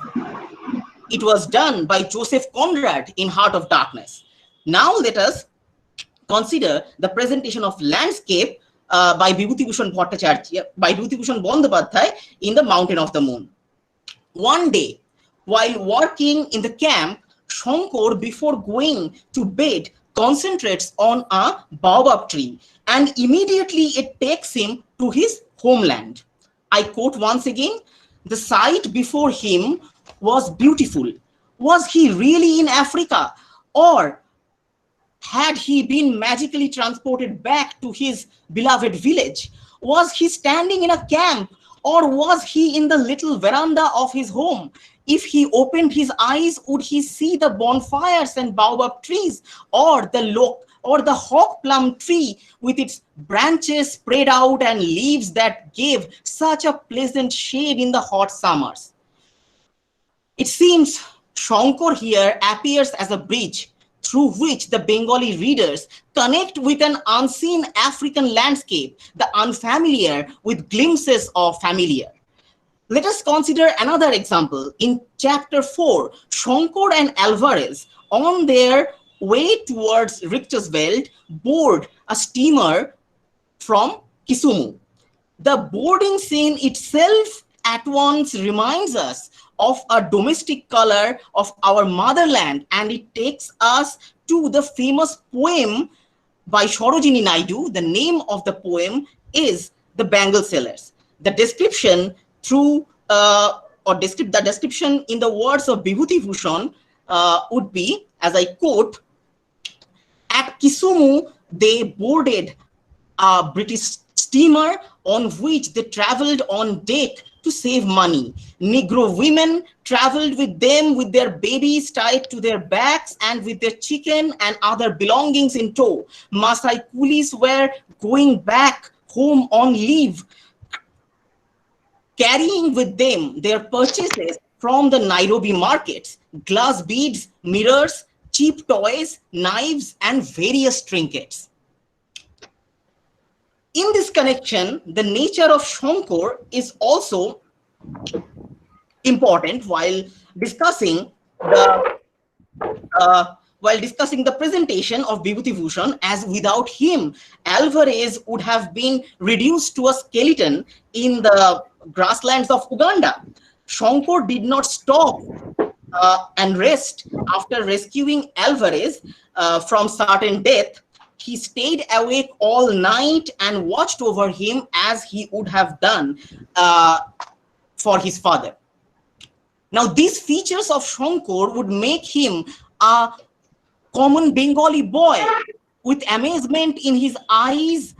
it was done by Joseph Conrad in Heart of Darkness. Now let us consider the presentation of landscape by Bibhuti Bhushan Bandyopadhyay in The Mountain of the Moon. One day, while working in the camp, Shonkor, before going to bed, concentrates on a baobab tree, and immediately it takes him to his homeland. I quote once again, "The sight before him was beautiful. Was he really in Africa? Or Had he been magically transported back to his beloved village? Was he standing in a camp, or was he in the little veranda of his home? If he opened his eyes, would he see the bonfires and baobab trees, or the hawk plum tree with its branches spread out and leaves that gave such a pleasant shade in the hot summers? It seems Shankar here appears as a bridge through which the Bengali readers connect with an unseen African landscape, the unfamiliar with glimpses of familiar. Let us consider another example. In chapter 4, Shankar and Alvarez, on their way towards Richtersveld, board a steamer from Kisumu. The boarding scene itself at once reminds us of a domestic color of our motherland, and it takes us to the famous poem by Sarojini Naidu. The name of the poem is The Bangle Sellers. The description the description in the words of Vibhuti Bhushan would be, as I quote, "At Kisumu, they boarded a British steamer on which they traveled on deck to save money. Negro women traveled with them with their babies tied to their backs and with their chicken and other belongings in tow. Masai coolies were going back home on leave, carrying with them their purchases from the Nairobi markets, glass beads, mirrors, cheap toys, knives, and various trinkets." In this connection, the nature of Shankar is also important while discussing the presentation of Vibhuti Bhushan, as without him, Alvarez would have been reduced to a skeleton in the grasslands of Uganda. Shankar did not stop and rest after rescuing Alvarez from certain death. He stayed awake all night and watched over him as he would have done for his father. Now, these features of Shankar would make him a common Bengali boy with amazement in his eyes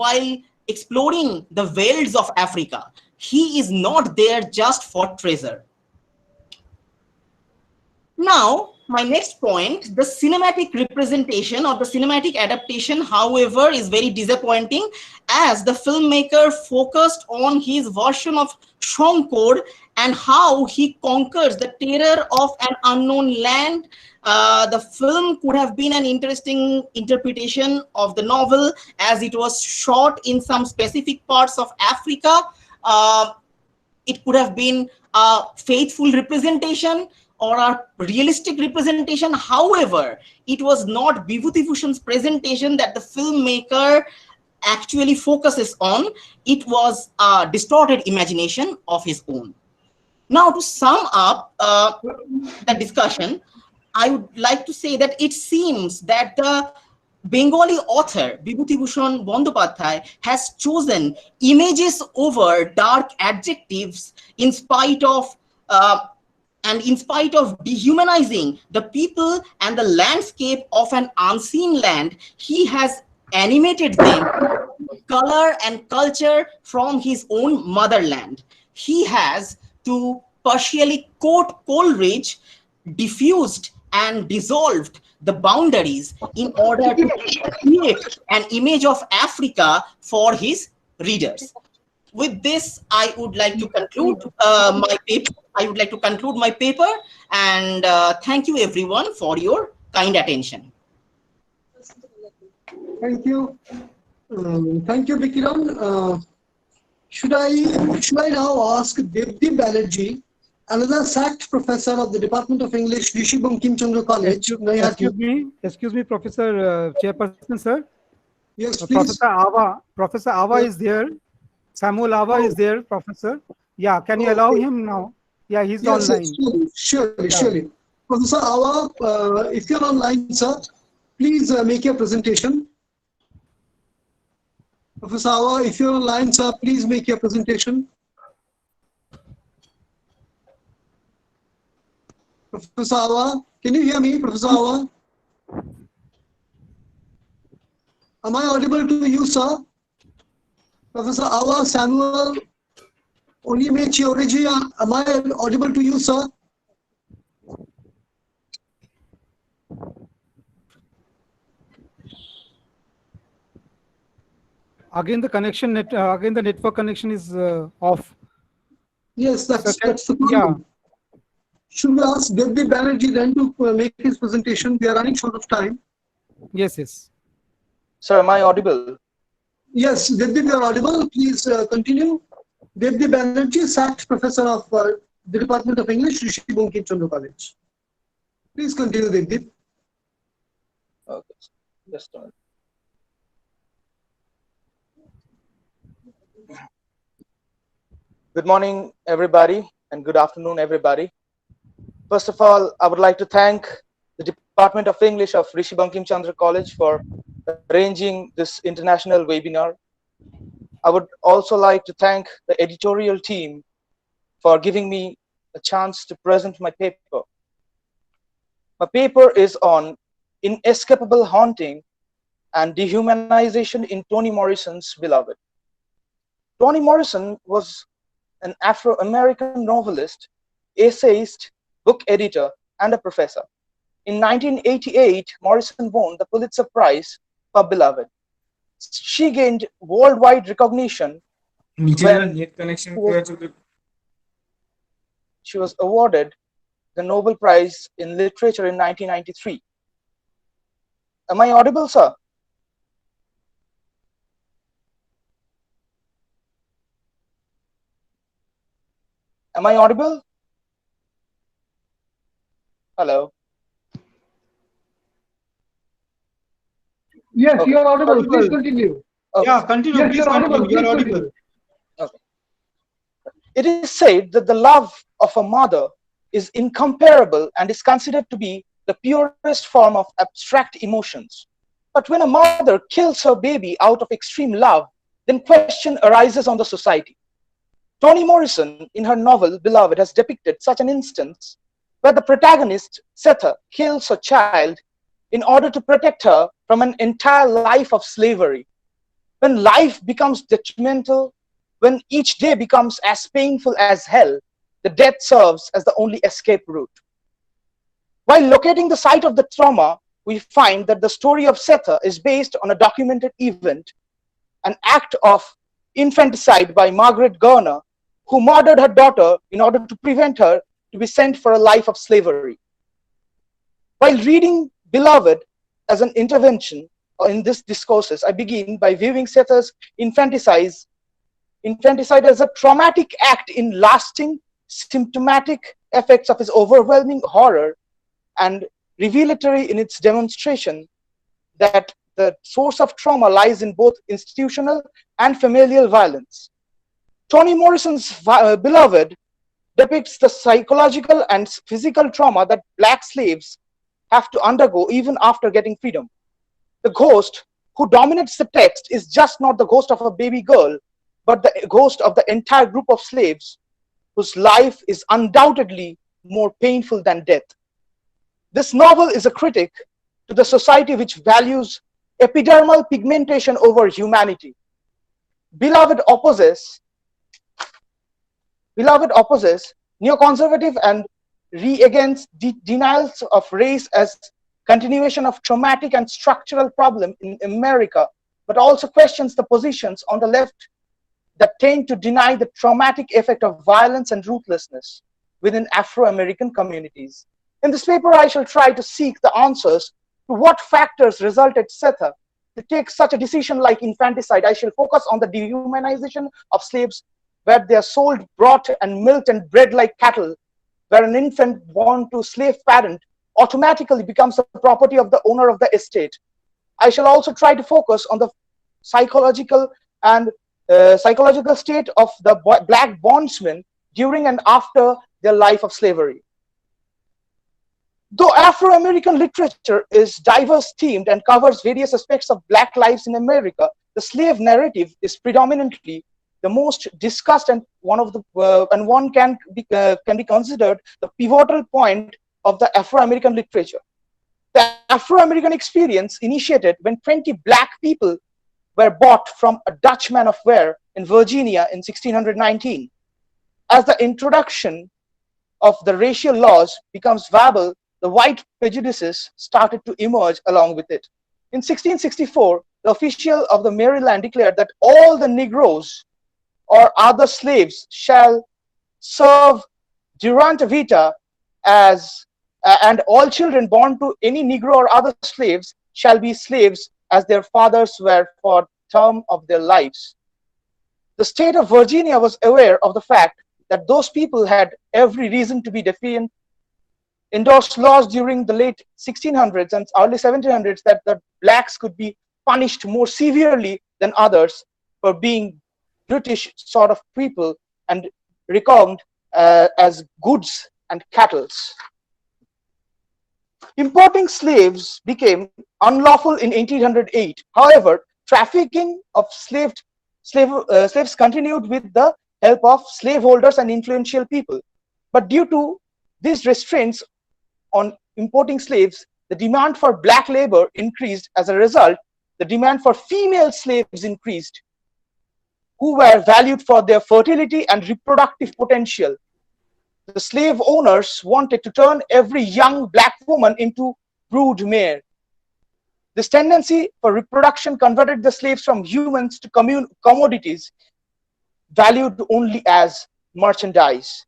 while exploring the wilds of Africa. He is not there just for treasure. Now, my next point, the cinematic representation or the cinematic adaptation, however, is very disappointing, as the filmmaker focused on his version of Shankar and how he conquers the terror of an unknown land. The film could have been an interesting interpretation of the novel, as it was shot in some specific parts of Africa. It could have been a faithful representation or a realistic representation. However, it was not Vibhuti Bhushan's presentation that the filmmaker actually focuses on. It was a distorted imagination of his own. Now, to sum up the discussion, I would like to say that it seems that the Bengali author Vibhuti Bhushan Bandyopadhyay has chosen images over dark adjectives in spite of dehumanizing the people and the landscape of an unseen land. He has animated them with color and culture from his own motherland. He has, to partially quote Coleridge, diffused and dissolved the boundaries in order to create an image of Africa for his readers. With this, I would like to conclude my paper. And thank you everyone for your kind attention. Thank you. Thank you, Vikiran. Should I now ask Dept Banerjee, another sacked professor of the Department of English, Rishi Bankim Chandra College, Naihati. Excuse me, Professor Chairperson, sir. Yes, please. Professor Ava is there. Samuel Ava is there, Professor. Yeah, can you allow him now? Yeah, he's online. Surely. Professor Ava, if you're online, sir, please make your presentation. Professor Ava, if you're online, sir, please make your presentation. Professor Ava, can you hear me, Professor Ava? Am I audible to you, sir? Professor Awa, Samuel, Onimechi, Oreji, am I audible to you, sir? Again, again the network connection is off. Yes, that's the problem. Yeah. Should we ask Dept Banerjee then to make his presentation? We are running short of time. Yes, yes. Sir, am I audible? Yes, Dept, you are audible. Please continue. Dept Banerjee, sacked professor of the Department of English, Rishi Bankim Chandra College. Please continue, Dept. Okay, just a minute. Good morning, everybody, and good afternoon, everybody. First of all, I would like to thank the Department of English of Rishi Bankim Chandra College for arranging this international webinar. I would also like to thank the editorial team for giving me a chance to present my paper. My paper is on inescapable haunting and dehumanization in Toni Morrison's Beloved. Toni Morrison was an Afro-American novelist, essayist, book editor, and a professor. In 1988, Morrison won the Pulitzer Prize for Beloved. She gained worldwide recognition when she was awarded the Nobel Prize in Literature in 1993. Am I audible, sir? Am I audible? Hello. Yes, Okay. you are audible. Please continue. Okay. Yeah, continue. Yes, Please you're audible. continue. You're Please audible. continue. Okay. It is said that the love of a mother is incomparable and is considered to be the purest form of abstract emotions. But when a mother kills her baby out of extreme love, then question arises on the society. Toni Morrison, in her novel Beloved, has depicted such an instance where the protagonist, Setha, kills her child in order to protect her from an entire life of slavery. When life becomes detrimental, when each day becomes as painful as hell, the death serves as the only escape route. While locating the site of the trauma, we find that the story of Setha is based on a documented event, an act of infanticide by Margaret Garner, who murdered her daughter in order to prevent her to be sent for a life of slavery. While reading Beloved as an intervention in this discourses, I begin by viewing Setha's infanticide as a traumatic act in lasting, symptomatic effects of his overwhelming horror and revelatory in its demonstration that the source of trauma lies in both institutional and familial violence. Toni Morrison's Beloved depicts the psychological and physical trauma that Black slaves have to undergo even after getting freedom. The ghost who dominates the text is just not the ghost of a baby girl, but the ghost of the entire group of slaves whose life is undoubtedly more painful than death. This novel is a critique to the society which values epidermal pigmentation over humanity. Beloved opposes neoconservative and against denials of race as continuation of traumatic and structural problem in America, but also questions the positions on the left that tend to deny the traumatic effect of violence and ruthlessness within Afro-American communities. In this paper, I shall try to seek the answers to what factors resulted Setha to take such a decision like infanticide. I shall focus on the dehumanization of slaves, where they are sold, brought, and milked and bred like cattle, where an infant born to a slave parent automatically becomes the property of the owner of the estate. I shall also try to focus on the psychological state of the Black bondsmen during and after their life of slavery. Though Afro-American literature is diverse themed and covers various aspects of Black lives in America, the slave narrative is predominantly the most discussed and one can be considered the pivotal point of the Afro-American literature. The Afro-American experience initiated when 20 black people were bought from a Dutch man of war in Virginia in 1619. As the introduction of the racial laws becomes viable, the white prejudices started to emerge along with it. In 1664, the official of the Maryland declared that all the Negroes or other slaves shall serve durante vita as and all children born to any Negro or other slaves shall be slaves as their fathers were for term of their lives. The state of Virginia was aware of the fact that those people had every reason to be defiant, endorsed laws during the late 1600s and early 1700s that the blacks could be punished more severely than others for being British sort of people and reckoned as goods and chattels. Importing slaves became unlawful in 1808. However, trafficking of slaves continued with the help of slaveholders and influential people. But due to these restraints on importing slaves, the demand for black labor increased. As a result, the demand for female slaves increased, who were valued for their fertility and reproductive potential. The slave owners wanted to turn every young black woman into broodmare. This tendency for reproduction converted the slaves from humans to commodities valued only as merchandise.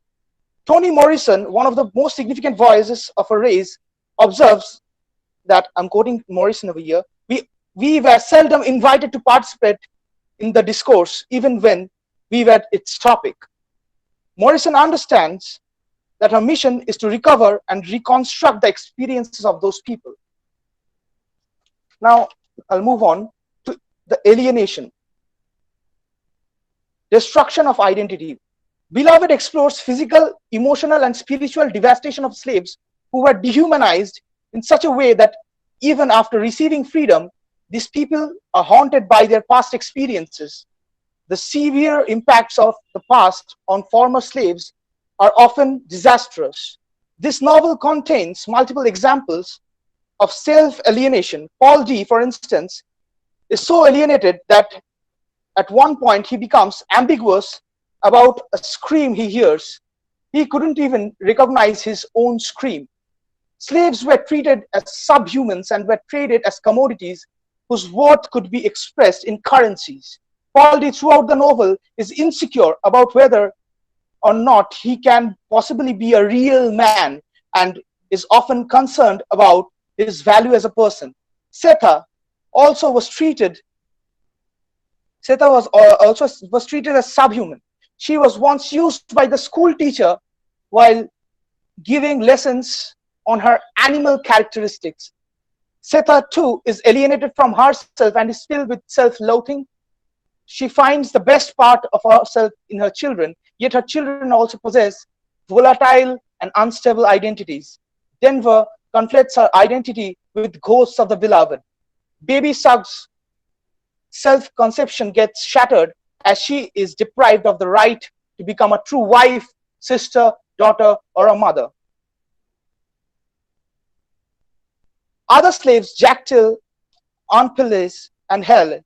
Toni Morrison, one of the most significant voices of a race, observes that, I'm quoting Morrison over here, we were seldom invited to participate in the discourse, even when we were its topic. Morrison understands that her mission is to recover and reconstruct the experiences of those people. Now, I'll move on to the alienation. Destruction of identity. Beloved explores physical, emotional, and spiritual devastation of slaves who were dehumanized in such a way that even after receiving freedom, these people are haunted by their past experiences. The severe impacts of the past on former slaves are often disastrous. This novel contains multiple examples of self-alienation. Paul D, for instance, is so alienated that at one point he becomes ambiguous about a scream he hears. He couldn't even recognize his own scream. Slaves were treated as subhumans and were traded as commodities whose worth could be expressed in currencies. Paul D, throughout the novel, is insecure about whether or not he can possibly be a real man and is often concerned about his value as a person. Saha also was treated as subhuman. She was once used by the school teacher while giving lessons on her animal characteristics. Saha too is alienated from herself and is filled with self-loathing. She finds the best part of herself in her children, yet her children also possess volatile and unstable identities. Denver conflates her identity with ghosts of the beloved. Baby Sug's self-conception gets shattered as she is deprived of the right to become a true wife, sister, daughter, or a mother. Other slaves, Jactil, Anpeles, and Hell,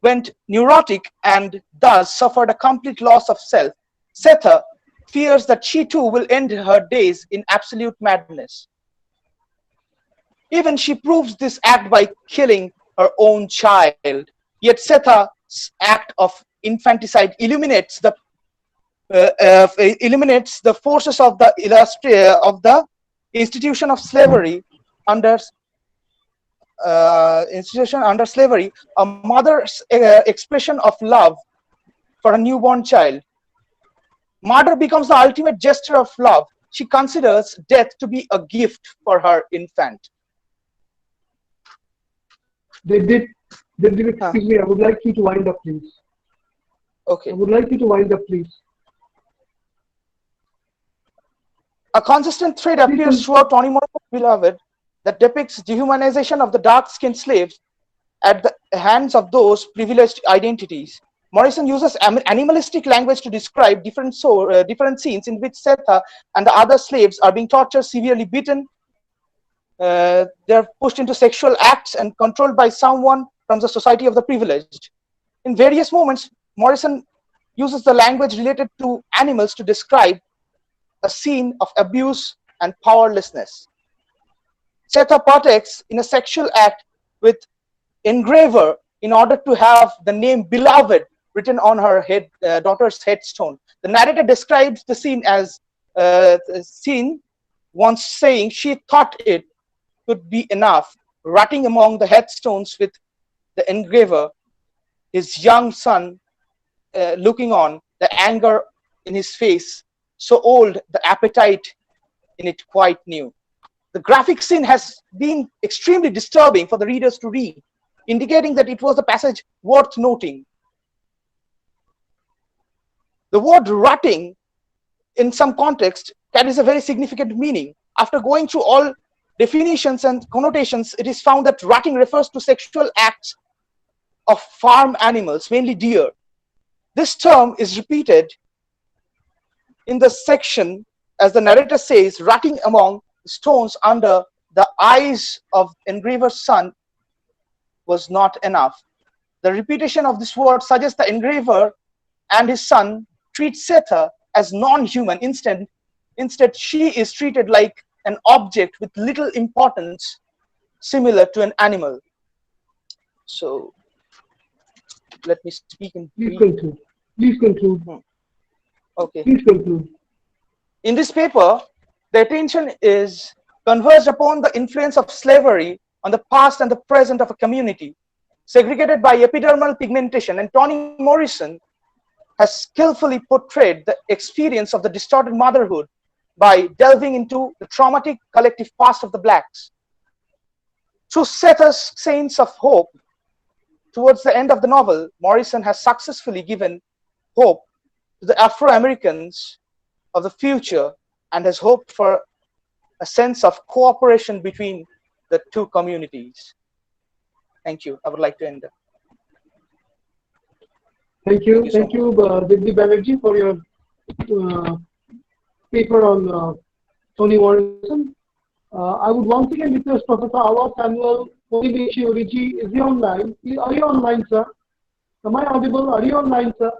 went neurotic and thus suffered a complete loss of self. Saha fears that she too will end her days in absolute madness. Even she proves this act by killing her own child. Yet Saha's act of infanticide illuminates the forces of the institution of slavery under slavery, a mother's expression of love for a newborn child. Murder becomes the ultimate gesture of love. She considers death to be a gift for her infant. Excuse me, I would like you to wind up, please. Okay. I would like you to wind up, please. A consistent thread appears throughout Toni Morrison's Beloved that depicts dehumanization of the dark-skinned slaves at the hands of those privileged identities. Morrison uses animalistic language to describe different scenes in which Saha and the other slaves are being tortured, severely beaten, they're pushed into sexual acts and controlled by someone from the society of the privileged. In various moments, Morrison uses the language related to animals to describe a scene of abuse and powerlessness. Setha partakes in a sexual act with engraver in order to have the name beloved written on her daughter's headstone. The narrator describes the scene as a scene once saying she thought it could be enough, rotting among the headstones with the engraver, his young son looking on, the anger in his face, so old, the appetite in it quite new. The graphic scene has been extremely disturbing for the readers to read, indicating that it was a passage worth noting. The word rotting, in some context, carries a very significant meaning. After going through all definitions and connotations, it is found that rotting refers to sexual acts of farm animals, mainly deer. This term is repeated in the section, as the narrator says, rotting among stones under the eyes of engraver's son was not enough. The repetition of this word suggests the engraver and his son treat Setha as non-human. Instead, she is treated like an object with little importance, similar to an animal. So, let me speak in brief. Please conclude. Okay. Please conclude. In this paper, the attention is converged upon the influence of slavery on the past and the present of a community, segregated by epidermal pigmentation, and Toni Morrison has skillfully portrayed the experience of the distorted motherhood by delving into the traumatic collective past of the blacks. Through Setha's Saints of Hope, towards the end of the novel, Morrison has successfully given hope to the Afro-Americans of the future and has hoped for a sense of cooperation between the two communities. Thank you. I would like to end there. Thank you, Dept Banerjee, for your paper on Toni Morrison. I would once again request Professor Awa Samuel Oriji. Is he online? Are you online, sir? Am I audible? Are you online, sir?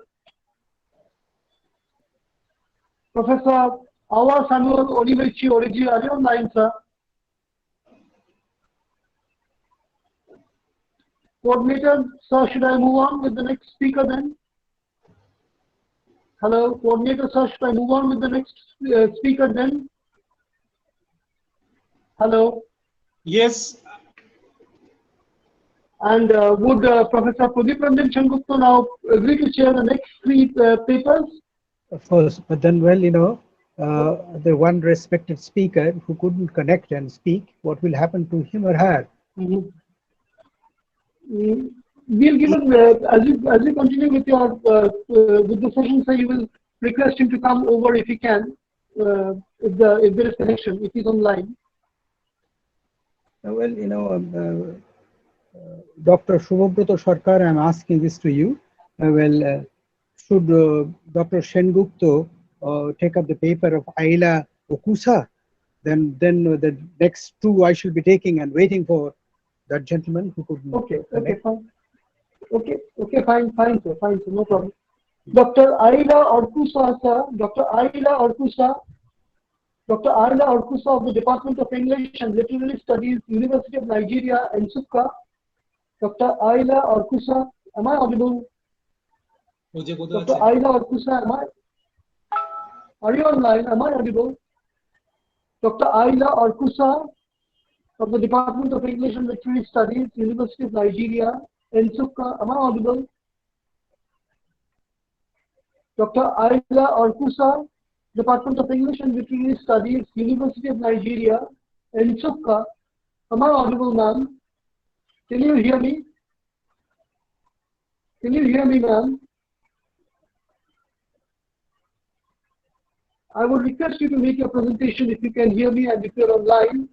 Professor Awa Samuel Oriji, are you online, sir? Coordinator, sir, should I move on with the next speaker then? Hello, coordinator, sir, should I move on with the next speaker then? Hello? Yes. And would Professor Pradip Ranjan Sengupta now agree to share the next three papers? Of course, but then, well, the one respected speaker who couldn't connect and speak, what will happen to him or her? Mm-hmm. We'll give him, as you continue with your with the session, so you will request him to come over if he can, if there is connection, if he's online. Well, Dr. Shubh Sarkar, I'm asking this to you. Should Dr. Sengupta take up the paper of Aila Okusa? Then the next two I shall be taking and waiting for that gentleman who could. Okay, fine. Fine, sir, no problem. Dr. Aila Orkusa, sir. Dr. Aila Orkusa of the Department of English and Literary Studies, University of Nigeria, Nsukka. Dr. Aila Orkusa, am I audible? Dr. Aila Orkusa, are you online? Am I audible? Dr. Aila Orkusa of the Department of English and Literary Studies, University of Nigeria, Nsukka, am I audible? Dr. Aila Orkusa, Department of English and Literary Studies, University of Nigeria, Nsukka, am I audible, ma'am? Can you hear me? Can you hear me, ma'am? I would request you to make your presentation if you can hear me and if you're online.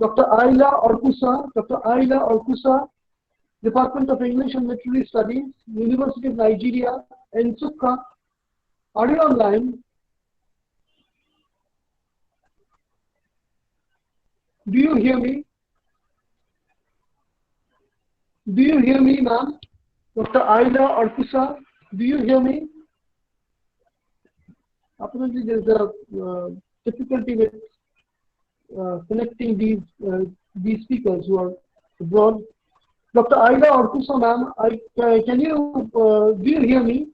Dr. Aila Orkusa, Department of English and Literary Studies, University of Nigeria, Nsukka, are you online? Do you hear me? Do you hear me, ma'am? Dr. Aida Arkusa, do you hear me? Apparently, there's a difficulty with connecting these speakers who are abroad. Dr. Aida Arkusa, ma'am, can you do you hear me?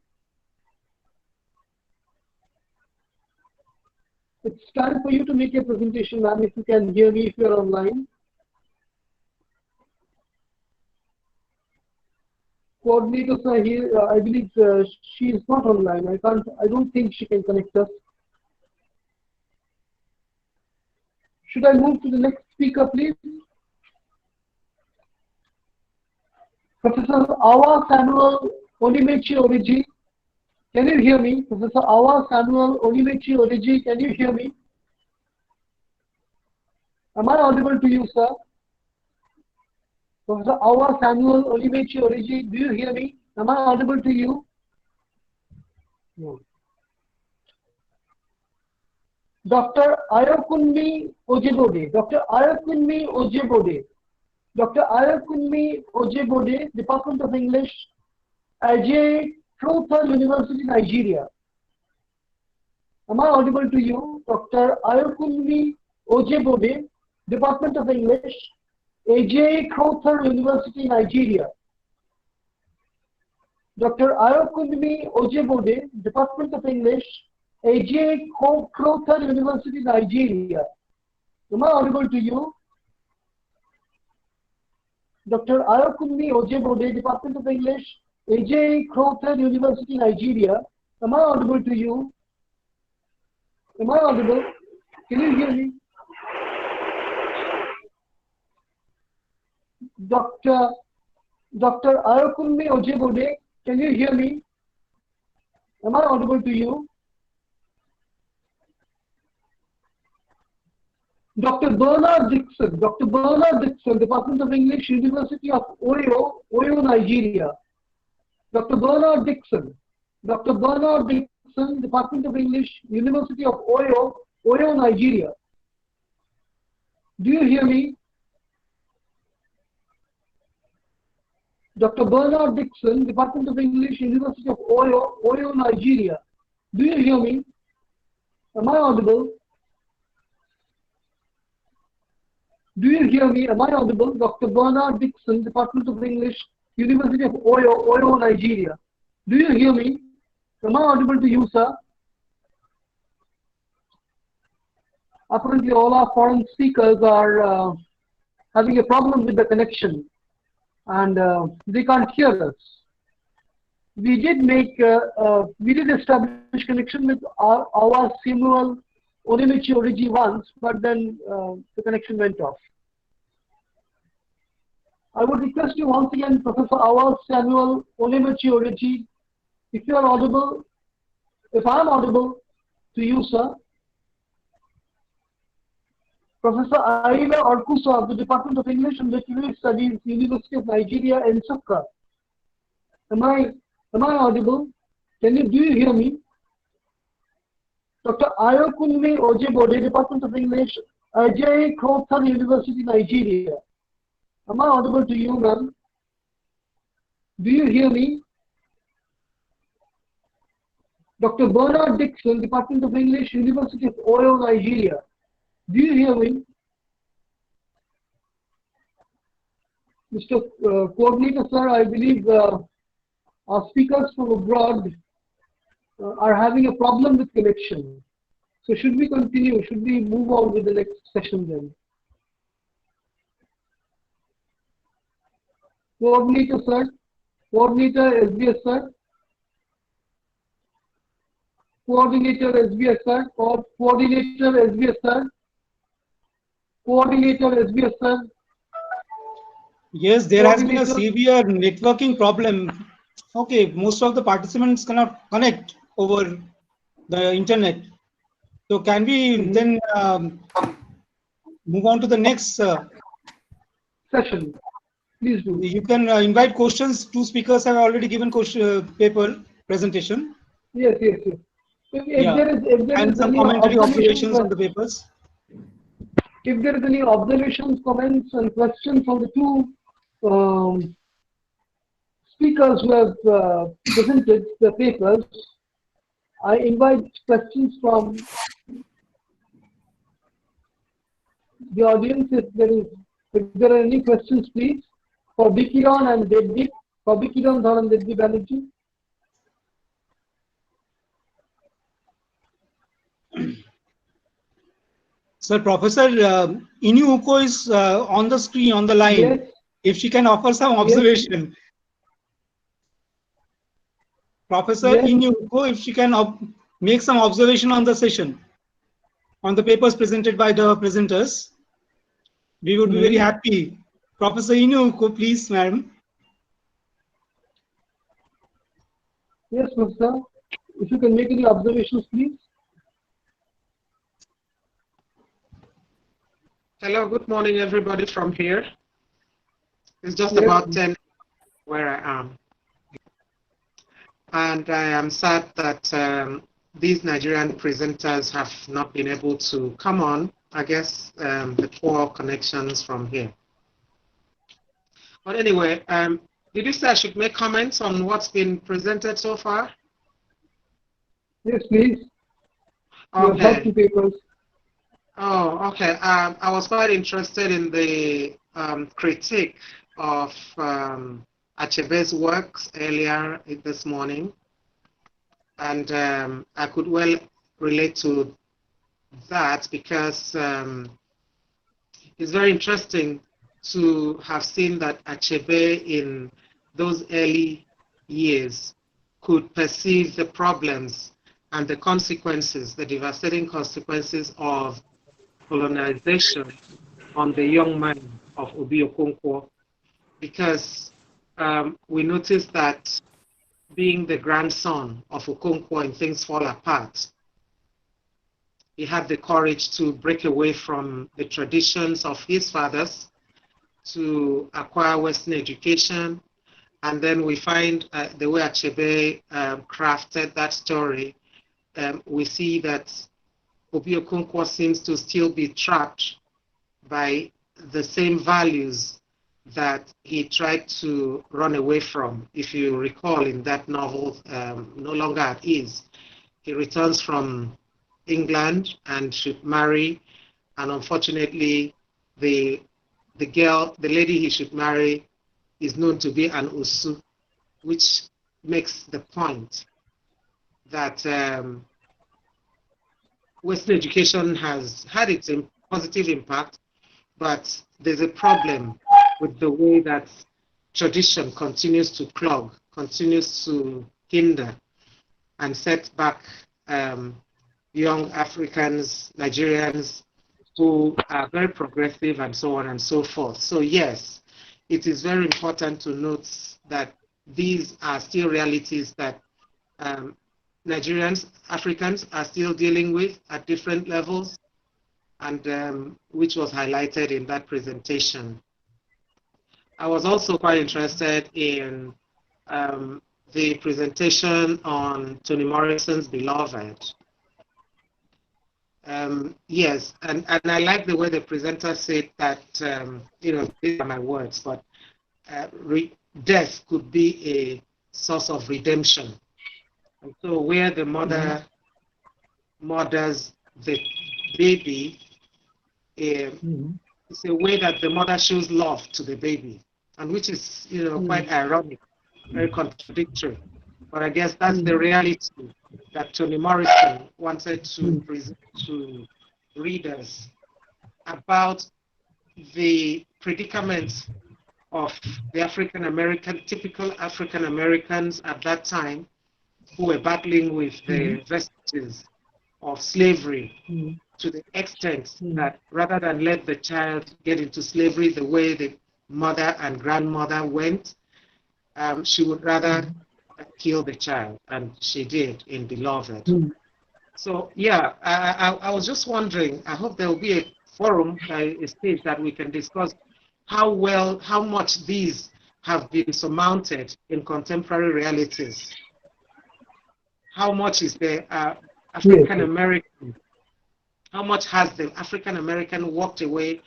It's time for you to make a presentation, ma'am. If you can hear me, if you are online. Coordinators are here. I believe she is not online. I don't think she can connect us. Should I move to the next speaker, please? Professor Awa Samuel Onimechi Oriji. Can you hear me? Professor Awa Samuel Onimechi Oriji, can you hear me? Am I audible to you, sir? Professor Awa Samuel Onimechi Oriji, do you hear me? Am I audible to you? No. Dr. Ayokunmi Ojebode. Dr. Ayokunmi Ojebode. Dr. Ayokunmi Ojebode, Department of English, Ajay Crowther University, Nigeria. Am I audible to you? Dr. Ayokunmi Ojebode, Department of English, AJ Crowther University, Nigeria. Dr. Ayokunmi Ojebode, Department of English, AJ Crowther University, Nigeria. Am I audible to you? Dr. Ayokunmi Ojebode, Department of English, AJ Crowther University, Nigeria. Am I audible to you? Am I audible? Can you hear me? Dr. Ayokunmi Ojebode, can you hear me? Am I audible to you? Dr. Bernard Dixon, Department of English, University of Oyo, Nigeria. Dr. Bernard Dixon, Department of English, University of Oyo, Nigeria. Do you hear me? Dr. Bernard Dixon, Department of English, University of Oyo, Nigeria. Do you hear me? Am I audible? Do you hear me? Am I audible? Dr. Bernard Dixon, Department of English, University of Oyo, Nigeria. Do you hear me? Am I audible to you, sir? Apparently, all our foreign speakers are having a problem with the connection, and they can't hear us. We did establish connection with our Samuel Onimechi Oriji once, but then the connection went off. I would request you once again, Professor Awa Samuel Onimechi Oriji, if you are audible, if I am audible to you, sir. Professor Aida Arkusa of the Department of English and Literary Studies, University of Nigeria, Nsukka. Am I audible? Do you hear me? Dr. Ayokunmi Ojebode, Department of English, Ajay Crowther University, Nigeria. Am I audible to you, ma'am? Do you hear me? Dr. Bernard Dixon, Department of English, University of Oyo, Nigeria. Do you hear me? Mr. Coordinator, sir, I believe our speakers from abroad are having a problem with connection. So should we continue? Should we move on with the next session then? Coordinator, sir. Coordinator, SBS, sir. Coordinator, SBS, sir. Coordinator, SBS, sir. Coordinator, SBS, sir. Yes, there has been a severe networking problem. Okay, most of the participants cannot connect over the internet. So can we then move on to the next session? Please do. You can invite questions. Two speakers have already given paper presentation. Yes. If there is and some commentary observations on the papers. If there is any observations, comments, and questions from the two speakers who have presented the papers, I invite questions from the audience. If there are any questions, please, for Bikiran and Dept, for Bikiran Dharan Dept Banerjee. Sir, Professor Inaugural is on the screen, on the line. Yes. If she can offer some observation. Yes. Professor Inaugural, if she can make some observation on the session, on the papers presented by the presenters, we would be very happy. Professor Inaugural, please, madam. Yes, Professor. If you can make any observations, please. Hello, good morning, everybody from here. It's just about 10 where I am. And I am sad that these Nigerian presenters have not been able to come on. I guess the poor connections from here. But anyway, did you say I should make comments on what's been presented so far? Yes, please. Okay. Papers. Oh, okay. I was quite interested in the critique of Achebe's works earlier this morning, and I could well relate to that because it's very interesting to have seen that Achebe in those early years could perceive the problems and the consequences, the devastating consequences of colonization on the young man of Obi Okonkwo, because we noticed that being the grandson of Okonkwo and Things Fall Apart, he had the courage to break away from the traditions of his fathers to acquire Western education. And then we find the way Achebe crafted that story, we see that Obi Okonkwo seems to still be trapped by the same values that he tried to run away from. If you recall in that novel, No Longer at Ease, he returns from England and should marry, and unfortunately the lady he should marry is known to be an Usu, which makes the point that Western education has had its positive impact, but there's a problem with the way that tradition continues to clog, continues to hinder and set back young Africans, Nigerians who are very progressive and so on and so forth. So yes, it is very important to note that these are still realities that Nigerians, Africans are still dealing with at different levels, and which was highlighted in that presentation. I was also quite interested in the presentation on Toni Morrison's Beloved. Yes, and I like the way the presenter said that, these are my words, but death could be a source of redemption. And so where the mother murders the baby, it's a way that the mother shows love to the baby, and which is, quite ironic, very contradictory. But I guess that's the reality that Toni Morrison wanted to present to readers about the predicament of the typical African Americans at that time, who were battling with the vestiges of slavery to the extent that rather than let the child get into slavery the way the mother and grandmother went, she would rather kill the child, and she did in Beloved. So yeah, I was just wondering, I hope there will be a forum, a stage that we can discuss how much these have been surmounted in contemporary realities. How much is the African American How much has the African American walked away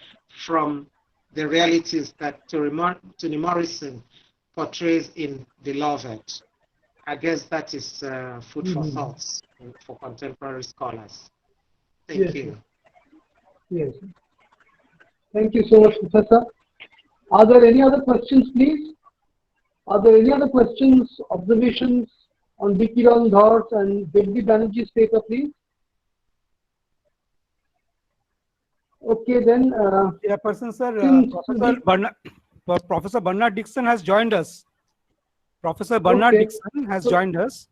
from the realities that Toni Morrison portrays in Beloved? I guess that is food for thoughts for contemporary scholars. Thank you. Yes. Thank you so much, Professor. Are there any other questions, please? Are there any other questions, observations on Bikiran Dhars and Dept Banerjee's paper, please? Okay, then. Yeah, person, sir. Professor Bernard Dixon has joined us. Professor Bernard Dixon has joined us.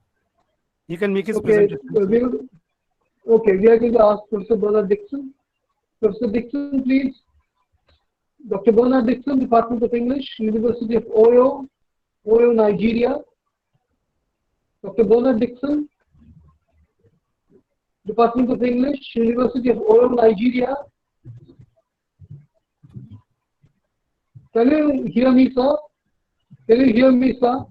He can make his presentation. Okay, we are going to ask Professor Bernard Dixon. Professor Dixon, please. Dr. Bernard Dixon, Department of English, University of Oyo, Nigeria. Dr. Bernard Dixon, Department of English, University of Oyo, Nigeria. Can you hear me, sir? Can you hear me, sir?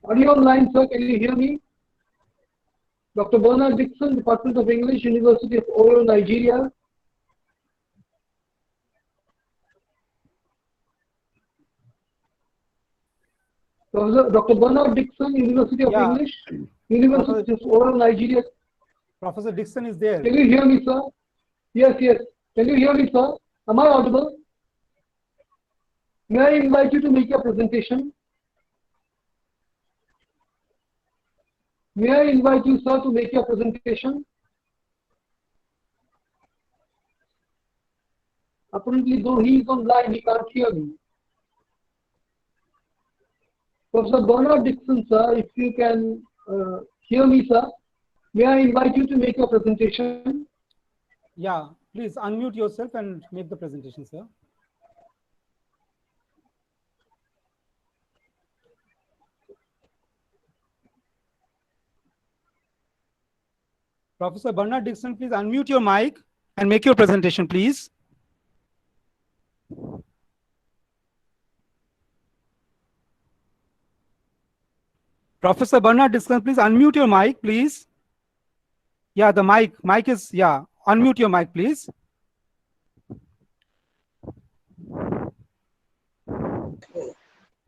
Are you online, sir? Can you hear me? Dr. Bernard Dixon, Department of English, University of Oyo, Nigeria. Dr. Bernard Dixon, University of English, University of Oyo, Nigeria. Professor Dixon is there. Can you hear me, sir? Yes, yes. Can you hear me, sir? Am I audible? May I invite you to make your presentation? May I invite you, sir, to make your presentation? Apparently, though he is online, he can't hear me. Professor Bernard Dixon, sir, if you can hear me, sir, may I invite you to make your presentation? Yeah, please unmute yourself and make the presentation, sir. Professor Bernard Dixon, please unmute your mic and make your presentation, please. Professor Bernard Dixon, please unmute your mic, please. Yeah, the mic is, yeah, unmute your mic, please.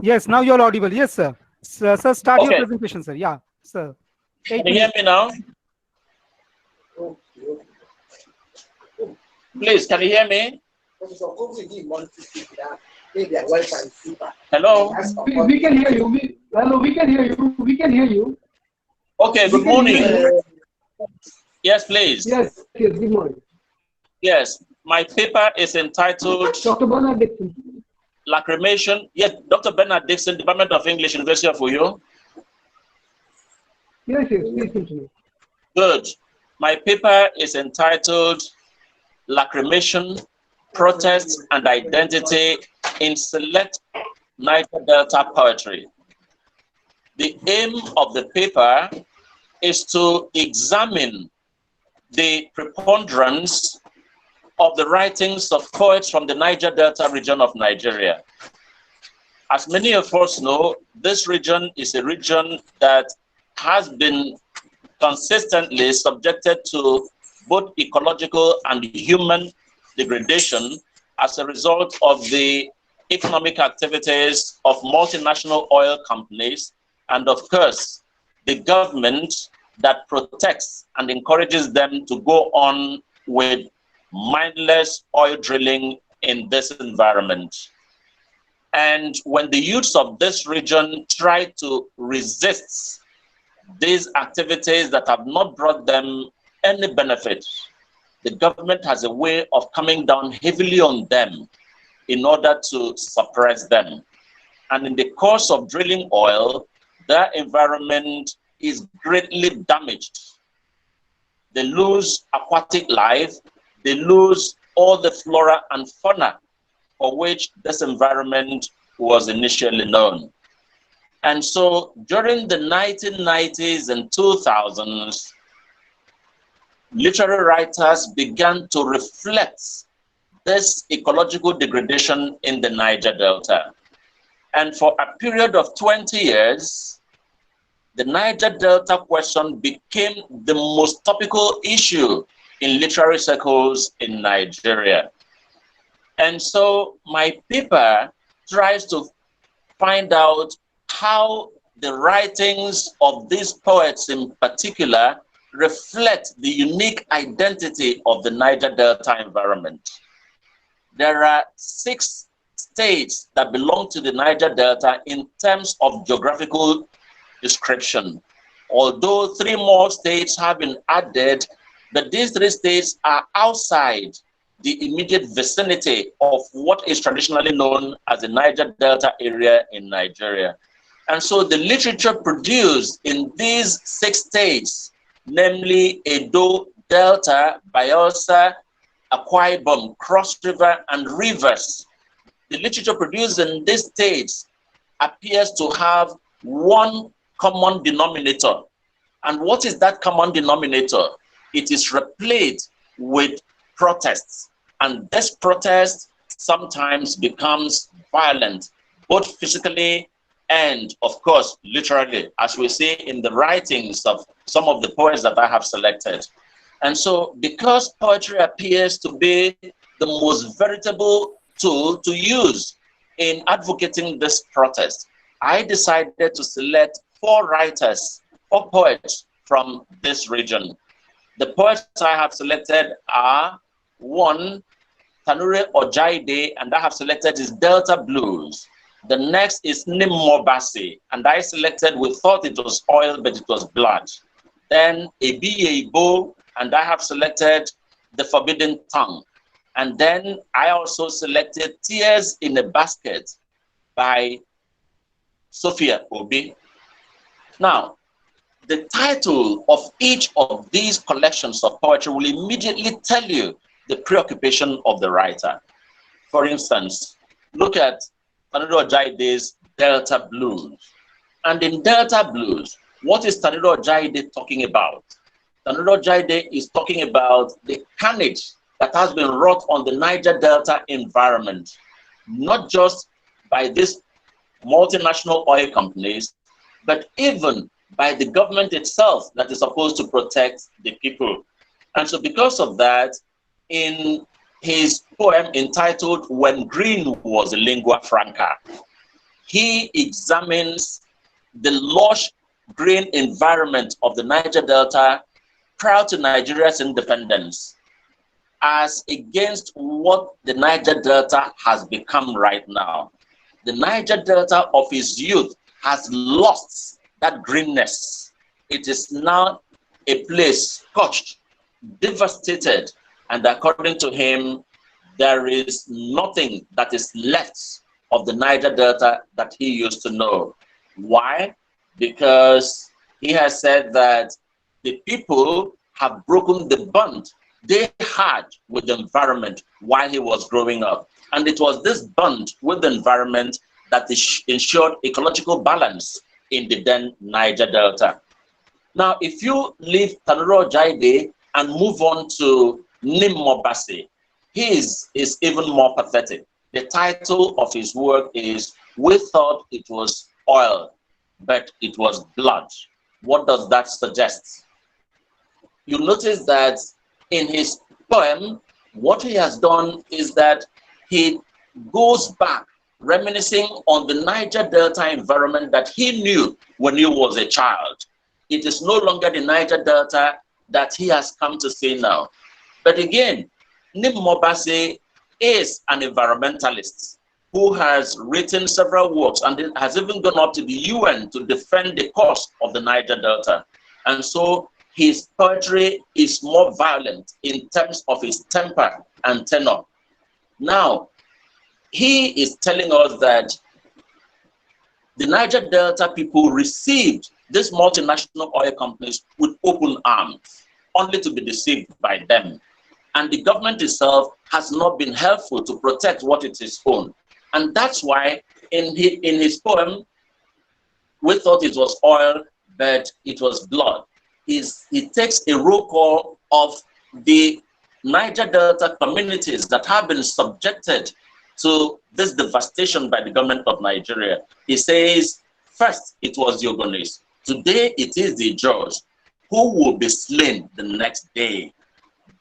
Yes, now you're audible. Yes, sir. Sir, start your presentation, sir. Yeah, sir. Can you hear me now? Please, can you hear me? Hello? We can hear you. Hello, we can hear you. We can hear you. Okay, good morning. Yes, please. Yes, yes, good morning. Yes, my paper is entitled Dr. Bernard Dixon. Lacrimation. Yes, Dr. Bernard Dixon, Department of English, University of Oyo. Yes, yes, please continue. Good. My paper is entitled Lacrimation, Protest and Identity in Select Niger Delta Poetry. The aim of the paper is to examine the preponderance of the writings of poets from the Niger Delta region of Nigeria. As many of us know, this region is a region that has been consistently subjected to both ecological and human degradation as a result of the economic activities of multinational oil companies and, of course, the government that protects and encourages them to go on with mindless oil drilling in this environment. And when the youths of this region try to resist these activities that have not brought them any benefit, the government has a way of coming down heavily on them in order to suppress them. And in the course of drilling oil, their environment is greatly damaged. They lose aquatic life, they lose all the flora and fauna for which this environment was initially known. And so during the 1990s and 2000s, literary writers began to reflect this ecological degradation in the Niger Delta. And for a period of 20 years, the Niger Delta question became the most topical issue in literary circles in Nigeria. And so my paper tries to find out how the writings of these poets in particular reflect the unique identity of the Niger Delta environment. There are 6 states that belong to the Niger Delta in terms of geographical description. Although 3 more states have been added, but these 3 states are outside the immediate vicinity of what is traditionally known as the Niger Delta area in Nigeria. And so the literature produced in these 6 states, namely Edo, Delta, Bayelsa, Akwa Ibom, Cross River, and Rivers, the literature produced in these states appears to have one common denominator. And what is that common denominator? It is replete with protests. And this protest sometimes becomes violent, both physically and, of course, literally, as we see in the writings of some of the poets that I have selected. And so, because poetry appears to be the most veritable tool to use in advocating this protest, I decided to select 4 writers, 4 poets from this region. The poets I have selected are 1, Tanure Ojaide, and I have selected his Delta Blues. The next is Nimmobasi, and I selected, we thought it was oil, but it was blood. Then Ebiyebo, and I have selected The Forbidden Tongue. And then I also selected Tears in a Basket by Sophia Obi. Now, the title of each of these collections of poetry will immediately tell you the preoccupation of the writer. For instance, look at Tanure Ojaide's Delta Blues. And in Delta Blues, what is Tanure Ojaide talking about? Tanure Ojaide is talking about the carnage that has been wrought on the Niger Delta environment, not just by these multinational oil companies, but even by the government itself that is supposed to protect the people. And so because of that, in his poem entitled When Green Was a Lingua Franca, he examines the lush green environment of the Niger Delta prior to Nigeria's independence as against what the Niger Delta has become right now. The Niger Delta of his youth has lost that greenness. It is now a place scorched, devastated, and according to him, there is nothing that is left of the Niger Delta that he used to know. Why? Because he has said that the people have broken the bond they had with the environment while he was growing up. And it was this bond with the environment that ensured ecological balance in the then Niger Delta. Now, if you leave Tanure Ojaide and move on to Nimmobasi, his is even more pathetic. The title of his work is We Thought It Was Oil, but It Was Blood. What does that suggest? You notice that in his poem, what he has done is that he goes back, reminiscing on the Niger Delta environment that he knew when he was a child. It is no longer the Niger Delta that he has come to see now. But again, Nimmobasi is an environmentalist who has written several works and has even gone up to the UN to defend the cause of the Niger Delta. And so his poetry is more violent in terms of his temper and tenor. Now, he is telling us that the Niger Delta people received these multinational oil companies with open arms, only to be deceived by them. And the government itself has not been helpful to protect what it is own. And that's why in his poem, We Thought It Was Oil, but It Was Blood, he takes a roll call of the Niger Delta communities that have been subjected to this devastation by the government of Nigeria. He says, first, it was the Organised. Today it is the judge. Who will be slain the next day?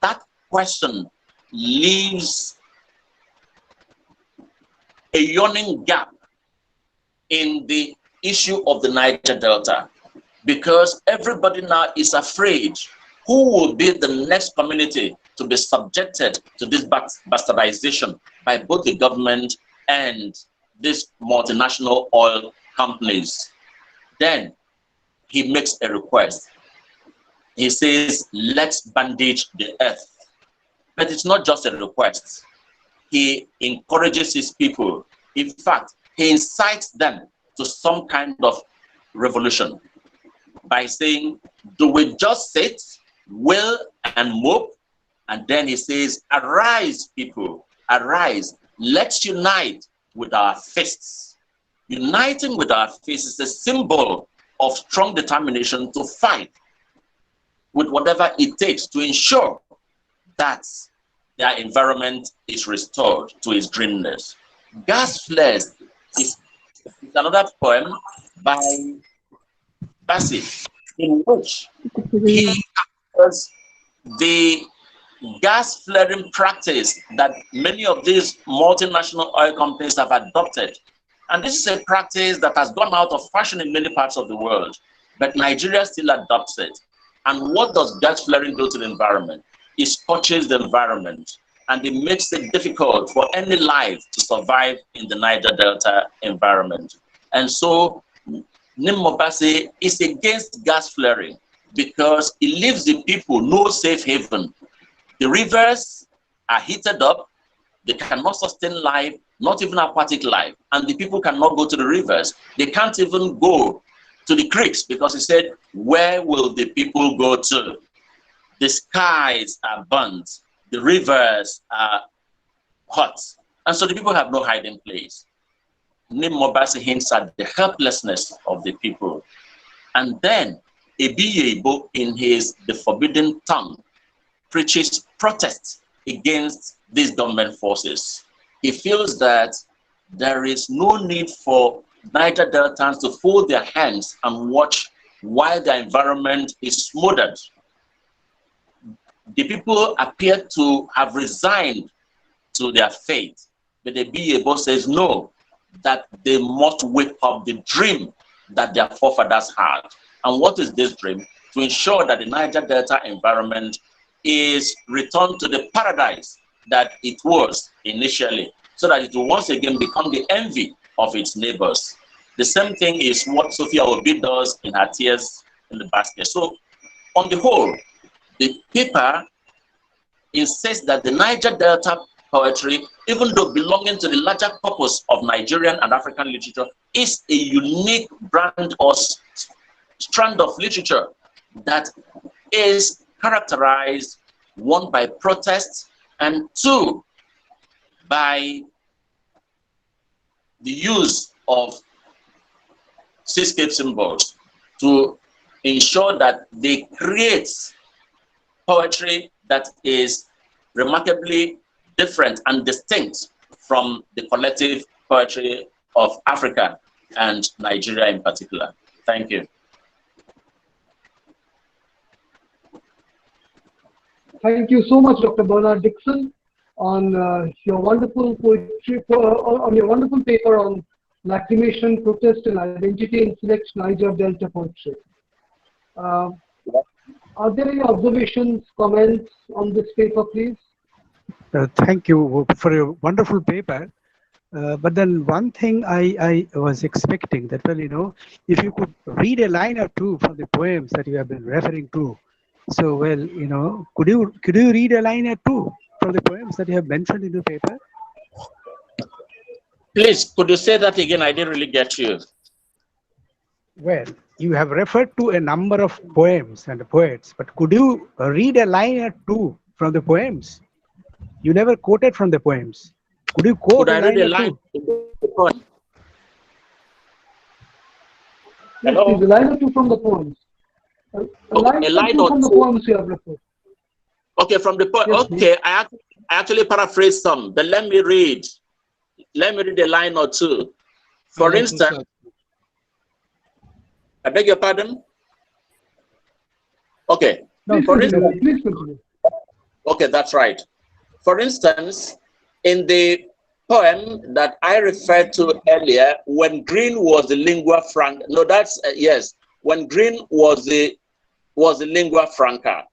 That question leaves a yawning gap in the issue of the Niger Delta, because everybody now is afraid who will be the next community to be subjected to this bastardization by both the government and these multinational oil companies. Then he makes a request. He says, let's bandage the earth. But it's not just a request. He encourages his people. In fact, he incites them to some kind of revolution by saying, do we just sit, wail, and mope? And then he says, arise, people, arise. Let's unite with our fists. Uniting with our fists is a symbol of strong determination to fight with whatever it takes to ensure that their environment is restored to its greenness. Gas flares is another poem by Bassett, in which he covers the gas flaring practice that many of these multinational oil companies have adopted. And this is a practice that has gone out of fashion in many parts of the world, but Nigeria still adopts it. And what does gas flaring do to the environment? It scorches the environment, and it makes it difficult for any life to survive in the Niger Delta environment. And so Nimmobase is against gas flaring because it leaves the people no safe haven. The rivers are heated up, they cannot sustain life, not even aquatic life, and the people cannot go to the rivers. They can't even go to the creeks because he said, where will the people go to? The skies are burnt, the rivers are hot, and so the people have no hiding place. Nimmobase hints at the helplessness of the people. And then Ebiyebo, in his The Forbidden Tongue, preaches protest against these government forces. He feels that there is no need for Niger Deltans to fold their hands and watch while the environment is smothered. The people appear to have resigned to their fate, but the Ebiyebo says no, that they must wake up the dream that their forefathers had. And what is this dream? To ensure that the Niger Delta environment is returned to the paradise that it was initially, so that it will once again become the envy of its neighbors. The same thing is what Sophia Obi does in her Tears in the Basket. So on the whole, the paper insists that the Niger Delta poetry, even though belonging to the larger corpus of Nigerian and African literature, is a unique brand or strand of literature that is characterized, one, by protest, and two, by the use of seascape symbols to ensure that they create poetry that is remarkably different and distinct from the collective poetry of Africa and Nigeria in particular. Thank you. Thank you so much, Dr. Bernard Dixon, on your wonderful poetry, on your wonderful paper on lacrimation, protest, and identity in select Niger Delta poetry. Are there any observations, comments on this paper, please? Thank you for your wonderful paper. But then one thing I was expecting that, well, you know, if you could read a line or two from the poems that you have been referring to. So, well, you know, could you read a line or two from the poems that you have mentioned in the paper? Please, could you say that again? I didn't really get you. Well, you have referred to a number of poems and poets, but could you read a line or two from the poems? You never quoted from the poems. Could you quote Could I read a line in the poem? Yes, please, a line or two from the poems. A line or two from the poems you have referred. Okay, from the poem. Yes, okay, I actually paraphrased some, but let me read a line or two. For instance, I beg your pardon? Okay. Please continue. Please continue. Okay, that's right. For instance, in the poem that I referred to earlier, when green was the lingua franca, no, that's, yes, when green was the lingua franca.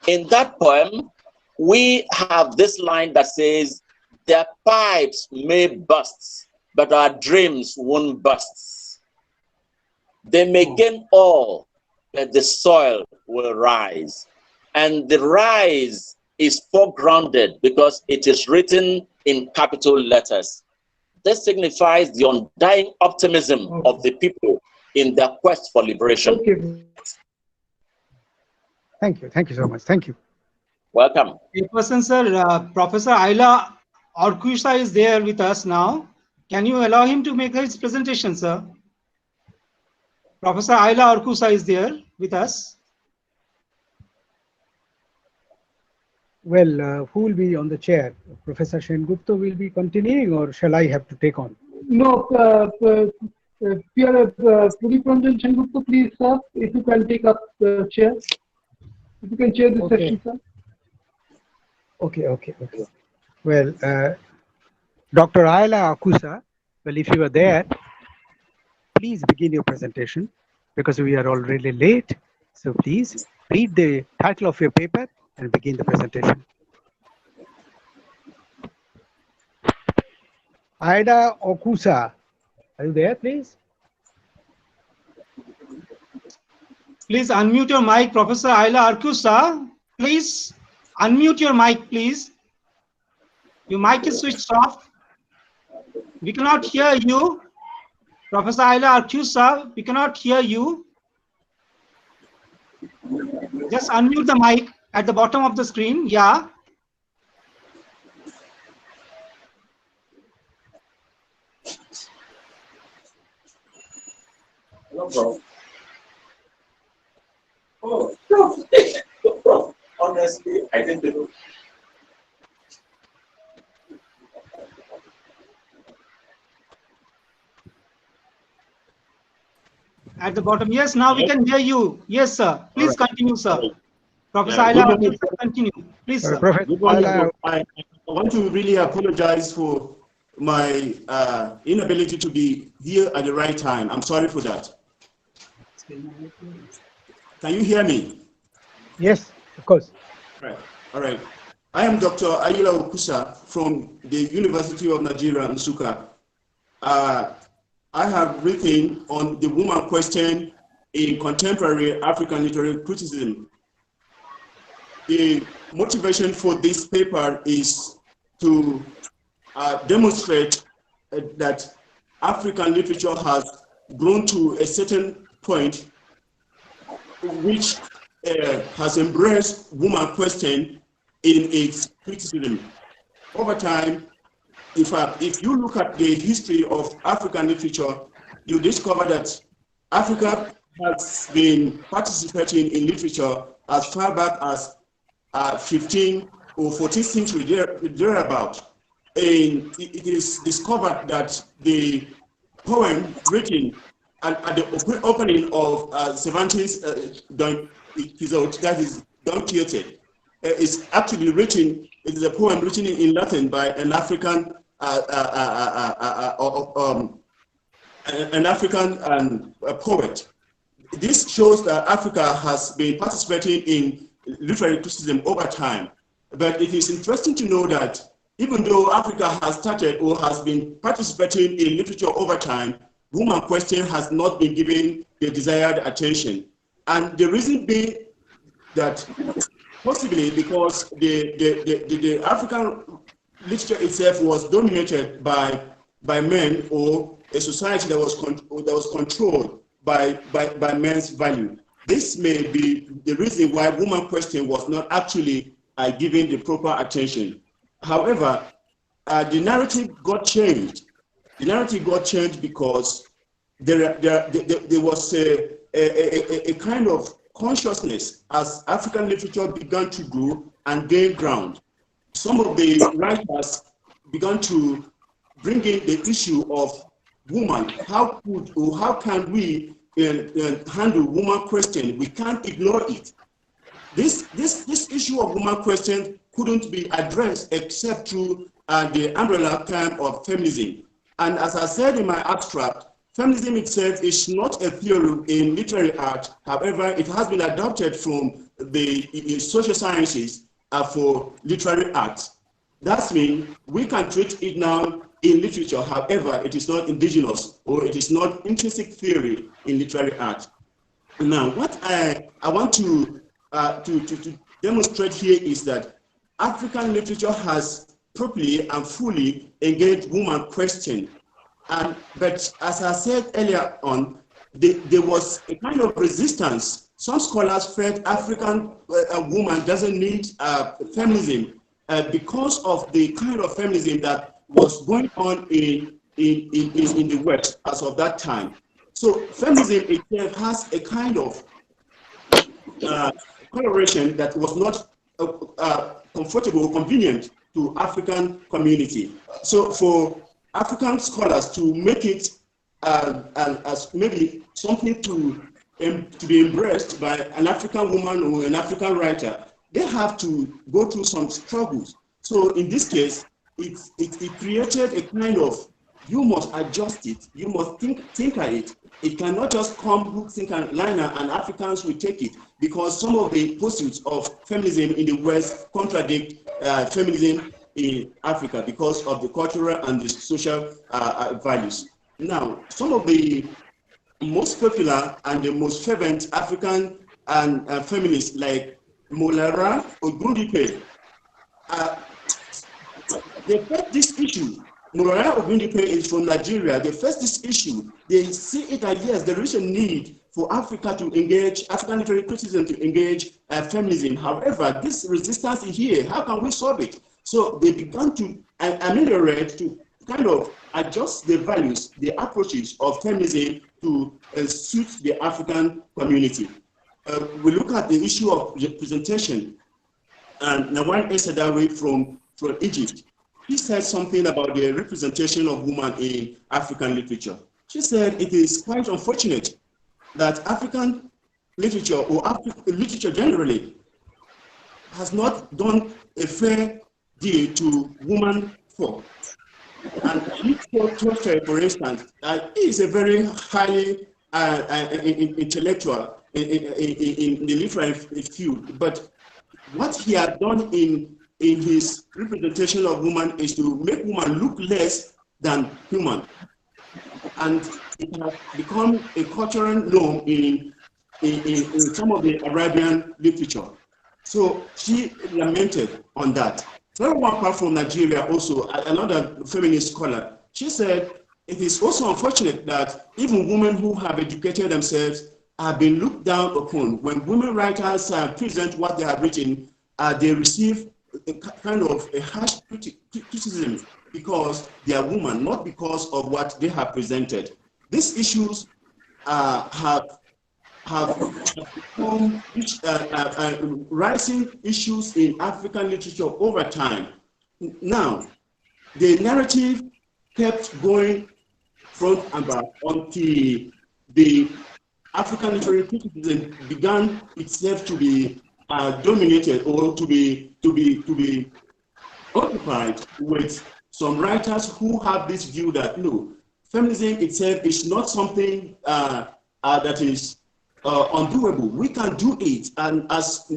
In that poem, we have this line that says, their pipes may burst, but our dreams won't burst. They may gain all, but the soil will rise. And the rise is foregrounded because it is written in capital letters. This signifies the undying optimism of the people in their quest for liberation. Okay. Thank you. Thank you so much. Thank you. Welcome. Person, sir, Professor Ayla Orkusa is there with us now. Can you allow him to make his presentation, sir? Professor Ayla Orkusa is there with us. Well, who will be on the chair? Professor Sengupta will be continuing, or shall I have to take on? No, Pradip Ranjan Sengupta, please, sir, if you can take up the chair. If you can chair this session, sir. Okay. Well, Dr. Ayla Akusa, well, if you are there, please begin your presentation because we are already late. So please read the title of your paper and begin the presentation. Ayla Okusa, are you there, please? Please unmute your mic, Professor Ayla Orkusa. Please unmute your mic, please. Your mic is switched off. We cannot hear you. Professor Ayla Orkusa, we cannot hear you. Just unmute the mic at the bottom of the screen. Yeah. No problem. Oh, no. Honestly, I didn't know. At the bottom. Yes, now we can hear you. Yes, sir. Please continue, sir. Professor Ayla, continue. Please, sir. I want to really apologize for my inability to be here at the right time. I'm sorry for that. Can you hear me? Yes, of course. Right. All right. I am Dr. Ayla Okusa from the University of Nigeria, Nsukka. I have written on the woman question in contemporary African literary criticism. The motivation for this paper is to demonstrate that African literature has grown to a certain point which has embraced woman question in its criticism. Over time, if you look at the history of African literature, you discover that Africa has been participating in literature as far back as 15th or 14th century, thereabout. And it is discovered that the poem written at the opening of Cervantes' Don Quixote, that is Don Quixote, is actually written. It is a poem written in Latin by an African poet. This shows that Africa has been participating in literary criticism over time. But it is interesting to know that even though Africa has started or has been participating in literature over time, woman question has not been given the desired attention. And the reason being that possibly because the African literature itself was dominated by men, or a society that was controlled by men's value. This may be the reason why woman question was not actually given the proper attention. However, the narrative got changed. The narrative got changed because there was a kind of consciousness as African literature began to grow and gain ground. Some of the writers began to bring in the issue of woman. How can we handle woman question, we can't ignore it. This issue of woman question couldn't be addressed except through the umbrella term of feminism. And as I said in my abstract, feminism itself is not a theory in literary art. However, it has been adopted from the social sciences for literary art. That means we can treat it now in literature. However, it is not indigenous or it is not intrinsic theory in literary art. Now, what I want to demonstrate here is that African literature has properly and fully engaged woman question. But as I said earlier on, there was a kind of resistance. Some scholars felt African woman doesn't need feminism because of the kind of feminism that was going on in the West as of that time. So feminism itself has a kind of coloration that was not comfortable or convenient to African community. So for African scholars to make it as maybe something to be embraced by an African woman or an African writer, they have to go through some struggles. So in this case, it created a kind of, you must adjust it, you must think at it. It cannot just come hook, think, and liner, and Africans will take it, because some of the pursuits of feminism in the West contradict feminism in Africa because of the cultural and the social values. Now, some of the most popular and the most fervent African and feminists like Molara Ogundipe, they felt this issue. Molara Ogundipe is from Nigeria. They face this issue. They see it as, yes, there is a need for Africa to engage, African literary criticism to engage feminism. However, this resistance is here. How can we solve it? So they began to ameliorate, to kind of adjust the values, the approaches of feminism to suit the African community. We look at the issue of representation, and Nawal Esadawi from Egypt, he said something about the representation of women in African literature. She said it is quite unfortunate that African literature or literature generally has not done a fair deal to women folk. And Tolstoy, for instance, is a very highly intellectual in the literary field, but what he had done in his representation of woman is to make woman look less than human. And it has become a cultural norm in some of the Arabian literature. So she lamented on that. One from Nigeria, also another feminist scholar, she said it is also unfortunate that even women who have educated themselves have been looked down upon. When women writers present what they have written, they receive a kind of a harsh criticism because they are women, not because of what they have presented. These issues have become rising issues in African literature over time. Now, the narrative kept going front and back until the African literary criticism began itself to be dominated or to be occupied with some writers who have this view that no, feminism itself is not something that is undoable. We can do it, and as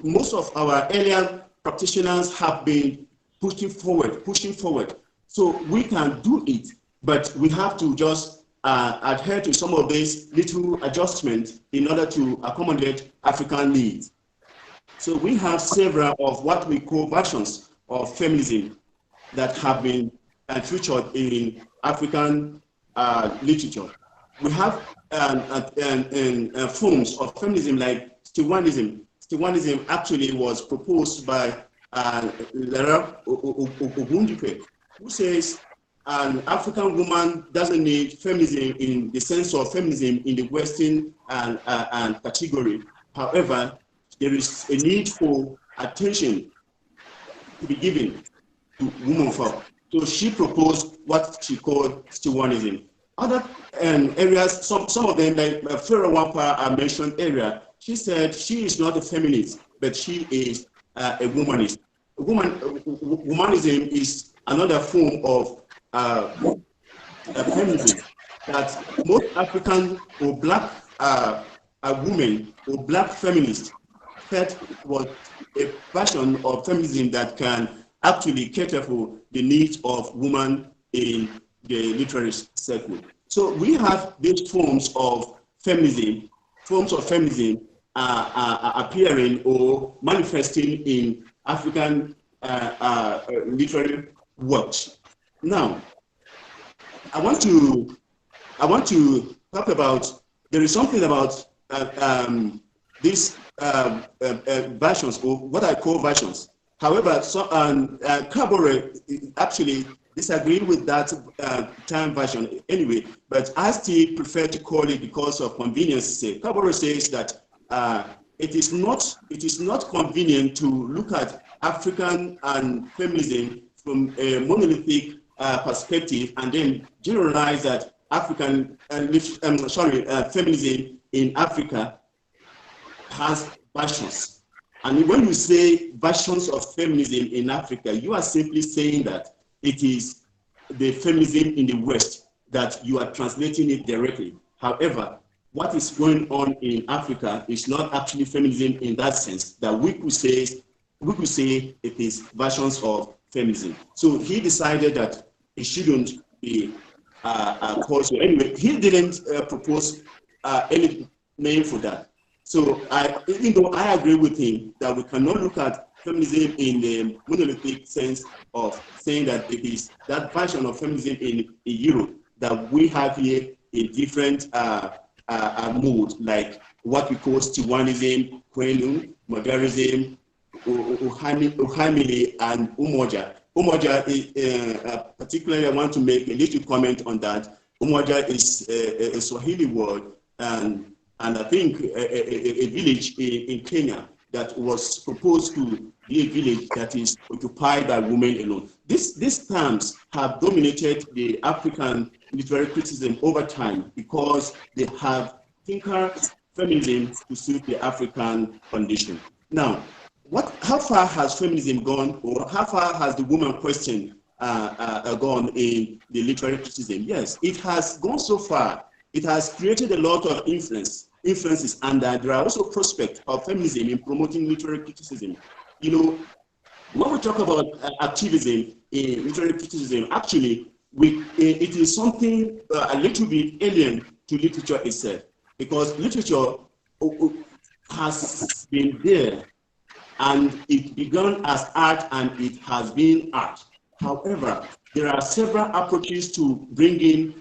most of our earlier practitioners have been pushing forward, so we can do it, but we have to just adhere to some of these little adjustments in order to accommodate African needs. So we have several of what we call versions of feminism that have been featured in African literature. We have forms of feminism like Stiwanism. Stiwanism actually was proposed by Lara Ogundipe, who says an African woman doesn't need feminism in the sense of feminism in the Western category. However, there is a need for attention to be given to women folk. So she proposed what she called Stiwanism. Other areas, some of them, like Farah Wampa, I mentioned earlier, she said she is not a feminist, but she is a womanist. Womanism is another form of feminism that most African or black women or black feminists felt was a version of feminism that can actually cater for the needs of women in the literary circle. So we have these forms of feminism appearing or manifesting in African literary works. Now, I want to talk about, there is something about these versions, or what I call versions. However, Cabaret actually disagree with that term version anyway, but I still prefer to call it, because of convenience sake. Cabaret says that it is not convenient to look at African and feminism from a monolithic perspective and then generalize that feminism in Africa has versions. And when you say versions of feminism in Africa, you are simply saying that it is the feminism in the West, that you are translating it directly. However, what is going on in Africa is not actually feminism in that sense, that we could say it is versions of feminism. So he decided that it shouldn't be called so. Anyway, he didn't propose any name for that. So even though I agree with him that we cannot look at feminism in the monolithic sense of saying that it is that version of feminism in Europe, that we have here a different mode, like what we call Stiwanism, Kwenu, Modernism, Uhamili, and Umoja. Umoja is, particularly I want to make a little comment on that. Umoja is a Swahili word, and I think a village in Kenya that was proposed to be a village that is occupied by women alone. These terms have dominated the African literary criticism over time because they have thinker feminism to suit the African condition. Now, how far has feminism gone, or how far has the woman question gone in the literary criticism? Yes, it has gone so far. It has created a lot of influences, and there are also prospects of feminism in promoting literary criticism. You know, when we talk about activism in literary criticism, actually, it is something a little bit alien to literature itself, because literature has been there, and it began as art, and it has been art. However, there are several approaches to bringing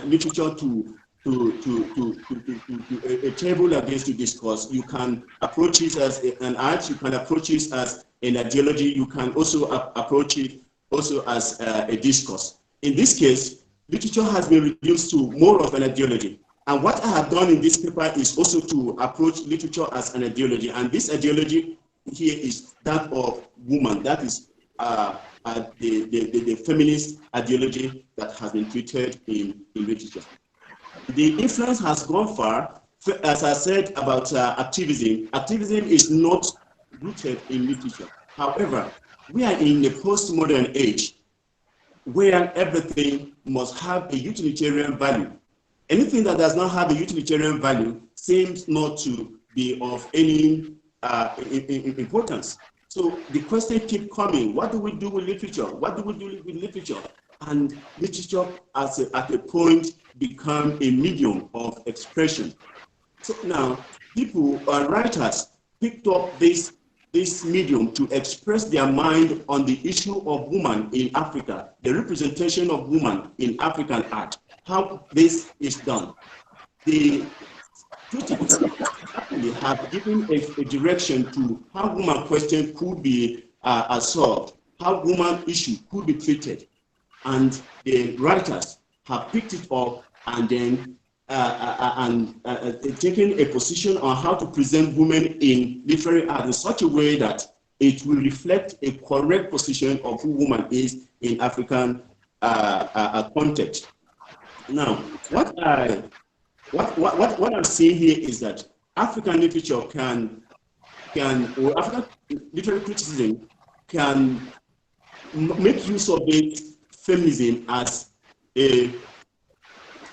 literature to a table against the discourse. You can approach it as an art, you can approach it as an ideology, you can also approach it also as a discourse. In this case, literature has been reduced to more of an ideology. And what I have done in this paper is also to approach literature as an ideology. And this ideology here is that of woman. That is the feminist ideology that has been treated in literature. The influence has gone far. As I said about activism, activism is not rooted in literature. However, we are in a postmodern age where everything must have a utilitarian value. Anything that does not have a utilitarian value seems not to be of any importance. So the question keeps coming: what do we do with literature? What do we do with literature? And literature at a point become a medium of expression. So now people, writers, picked up this medium to express their mind on the issue of woman in Africa, the representation of woman in African art, how this is done. The critics actually have given a direction to how woman question could be solved, how woman issue could be treated. And the writers have picked it up and then taken a position on how to present women in literary art in such a way that it will reflect a correct position of who woman is in African context. Now, what I'm saying here is that African literature or African literary criticism can make use of the feminism as a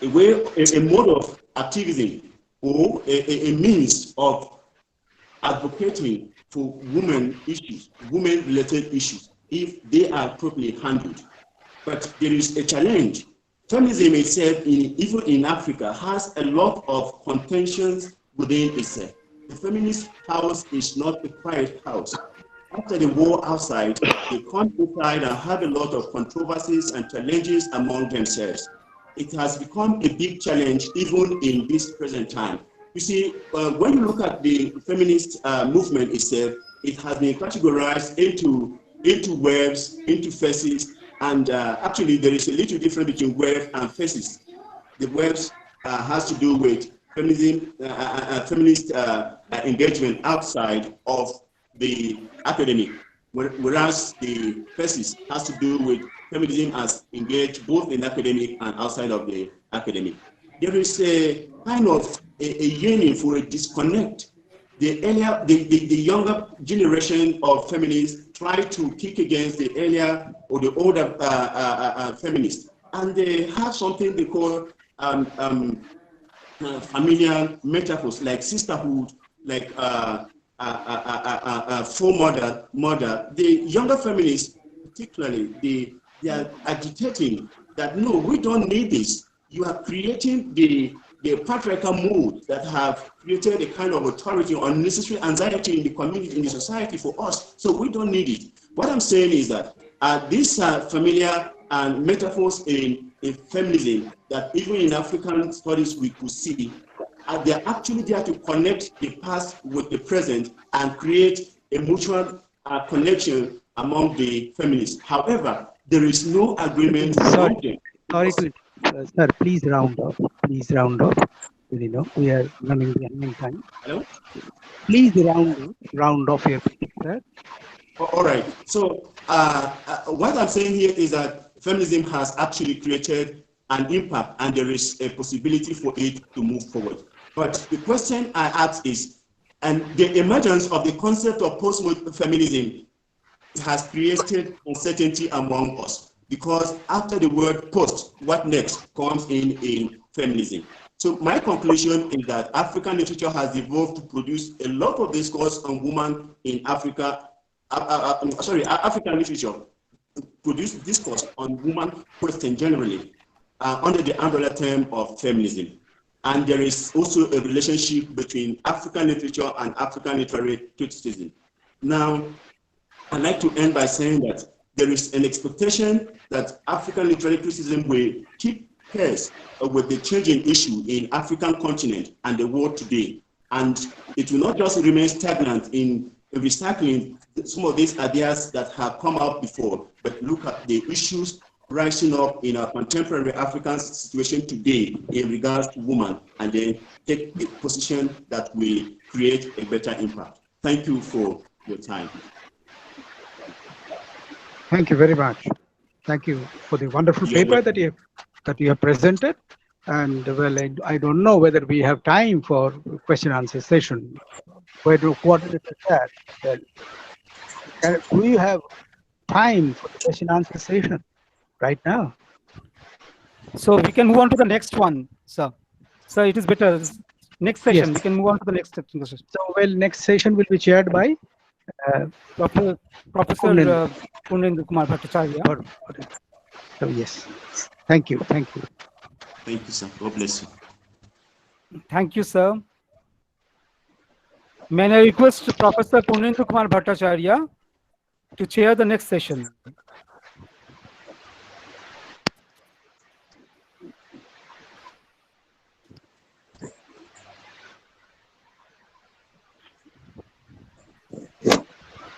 mode of activism or a means of advocating for women-related issues, if they are properly handled. But there is a challenge. Feminism itself, even in Africa, has a lot of contentions within itself. The feminist house is not a quiet house. After the war outside, they come inside and have a lot of controversies and challenges among themselves. It has become a big challenge even in this present time. You see, when you look at the feminist movement itself, it has been categorized into waves, into phases, and actually there is a little difference between wave and phases. The waves has to do with feminism, feminist engagement outside of the academic, whereas the phases has to do with feminism as engaged both in academic and outside of the academic. There is a kind of a yearning for a disconnect. The younger generation of feminists try to kick against the earlier or the older feminists, and they have something they call familiar metaphors like sisterhood, like mother. The younger feminists, particularly, they are agitating that no, we don't need this. You are creating the patriarchal mood that have created a kind of authority or unnecessary anxiety in the community, in the society for us. So we don't need it. What I'm saying is that these are familiar and metaphors in feminism that even in African studies we could see. They're actually there to connect the past with the present and create a mutual connection among the feminists. However, there is no agreement among them. Sorry to sir, please round up. Please round up. You know, we are running behind time. Hello? Please round off your piece, sir. All right. So what I'm saying here is that feminism has actually created an impact, and there is a possibility for it to move forward. But the question I ask is, and the emergence of the concept of post-feminism has created uncertainty among us, because after the word post, what next comes in feminism. So my conclusion is that African literature has evolved to produce a lot of discourse on women in Africa. African literature produce discourse on women question generally under the umbrella term of feminism. And there is also a relationship between African literature and African literary criticism. Now, I'd like to end by saying that there is an expectation that African literary criticism will keep pace with the changing issue in African continent and the world today. And it will not just remain stagnant in recycling some of these ideas that have come out before, but look at the issues rising up in our contemporary African situation today in regards to women, and then take a position that will create a better impact. Thank you for your time. Thank you very much. Thank you for the wonderful paper that you have presented. And well, I don't know whether we have time for question answer session. What is that? Well, do we have time for the question answer session right now? So we can move on to the next one, sir. So it is better. Next session, Yes. we can move on to the next session. So, well, next session will be chaired by Professor Purnendra Kumar Bhattacharya. So, yes. Thank you. Thank you. Thank you, sir. God bless you. Thank you, sir. May I request Professor Purnendra Kumar Bhattacharya to chair the next session.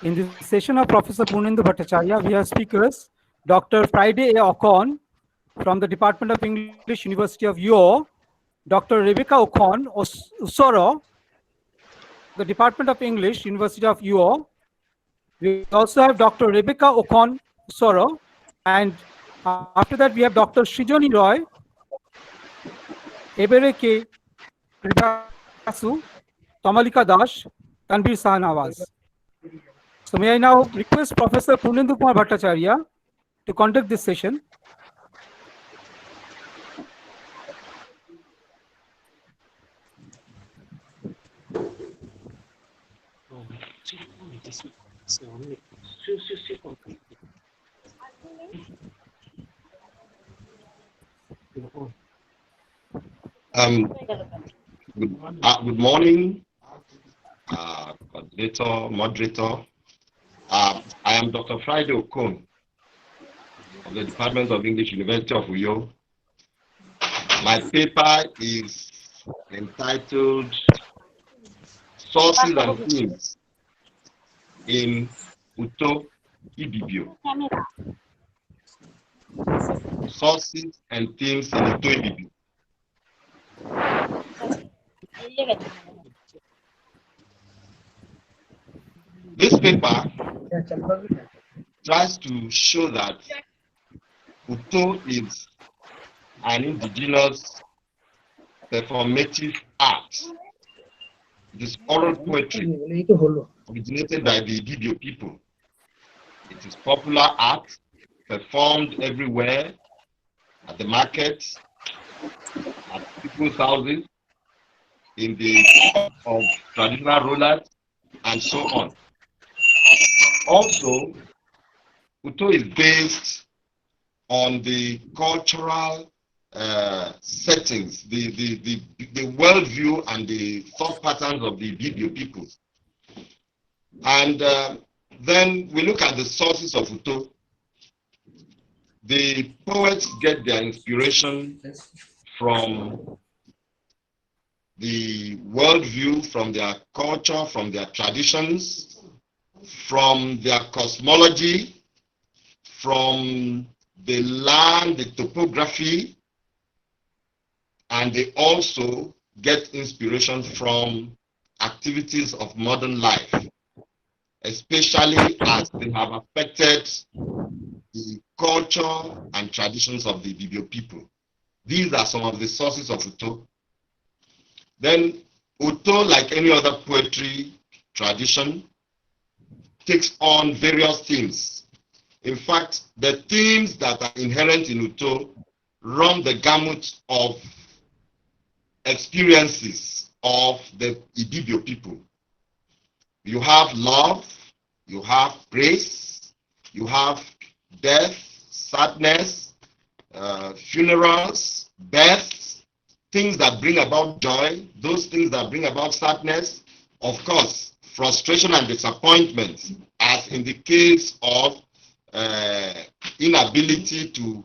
In this session of Professor Purnendra Bhattacharya, we have speakers Dr. Friday A. Okon from the Department of English, University of UO, Dr. Rebecca Okon Usoro, the Department of English, University of UO. We also have Dr. Rebecca Okon Usoro, and after that we have Dr. Srijoni Roy Ebereke Kribasu, Tamalika Dash, Tanvir Sahanawaz. So may I now request Professor Purnendu Kumar Bhattacharya to conduct this session. Good morning, coordinator, moderator. I am Dr. Friday Okon of the Department of English, University of Uyo. My paper is entitled Sources and Themes in Uto Ibibio. Sources and Themes in Uto Ibibio. This paper tries to show that Uto is an indigenous performative art. It is oral poetry originated by the Ibibio people. It is popular art performed everywhere, at the markets, at people's houses, in the of traditional rulers, and so on. Also, Uto is based on the cultural settings, the worldview and the thought patterns of the Ibibio people. And then we look at the sources of Uto. The poets get their inspiration from the worldview, from their culture, from their traditions, from their cosmology, from the land, the topography, and they also get inspiration from activities of modern life, especially as they have affected the culture and traditions of the Ibibio people. These are some of the sources of Uto. Then Uto, like any other poetry tradition, takes on various themes. In fact, the themes that are inherent in Uto run the gamut of experiences of the Ibibio people. You have love, you have praise, you have death, sadness, funerals, births, things that bring about joy, those things that bring about sadness, of course, frustration and disappointment, as in the case of inability to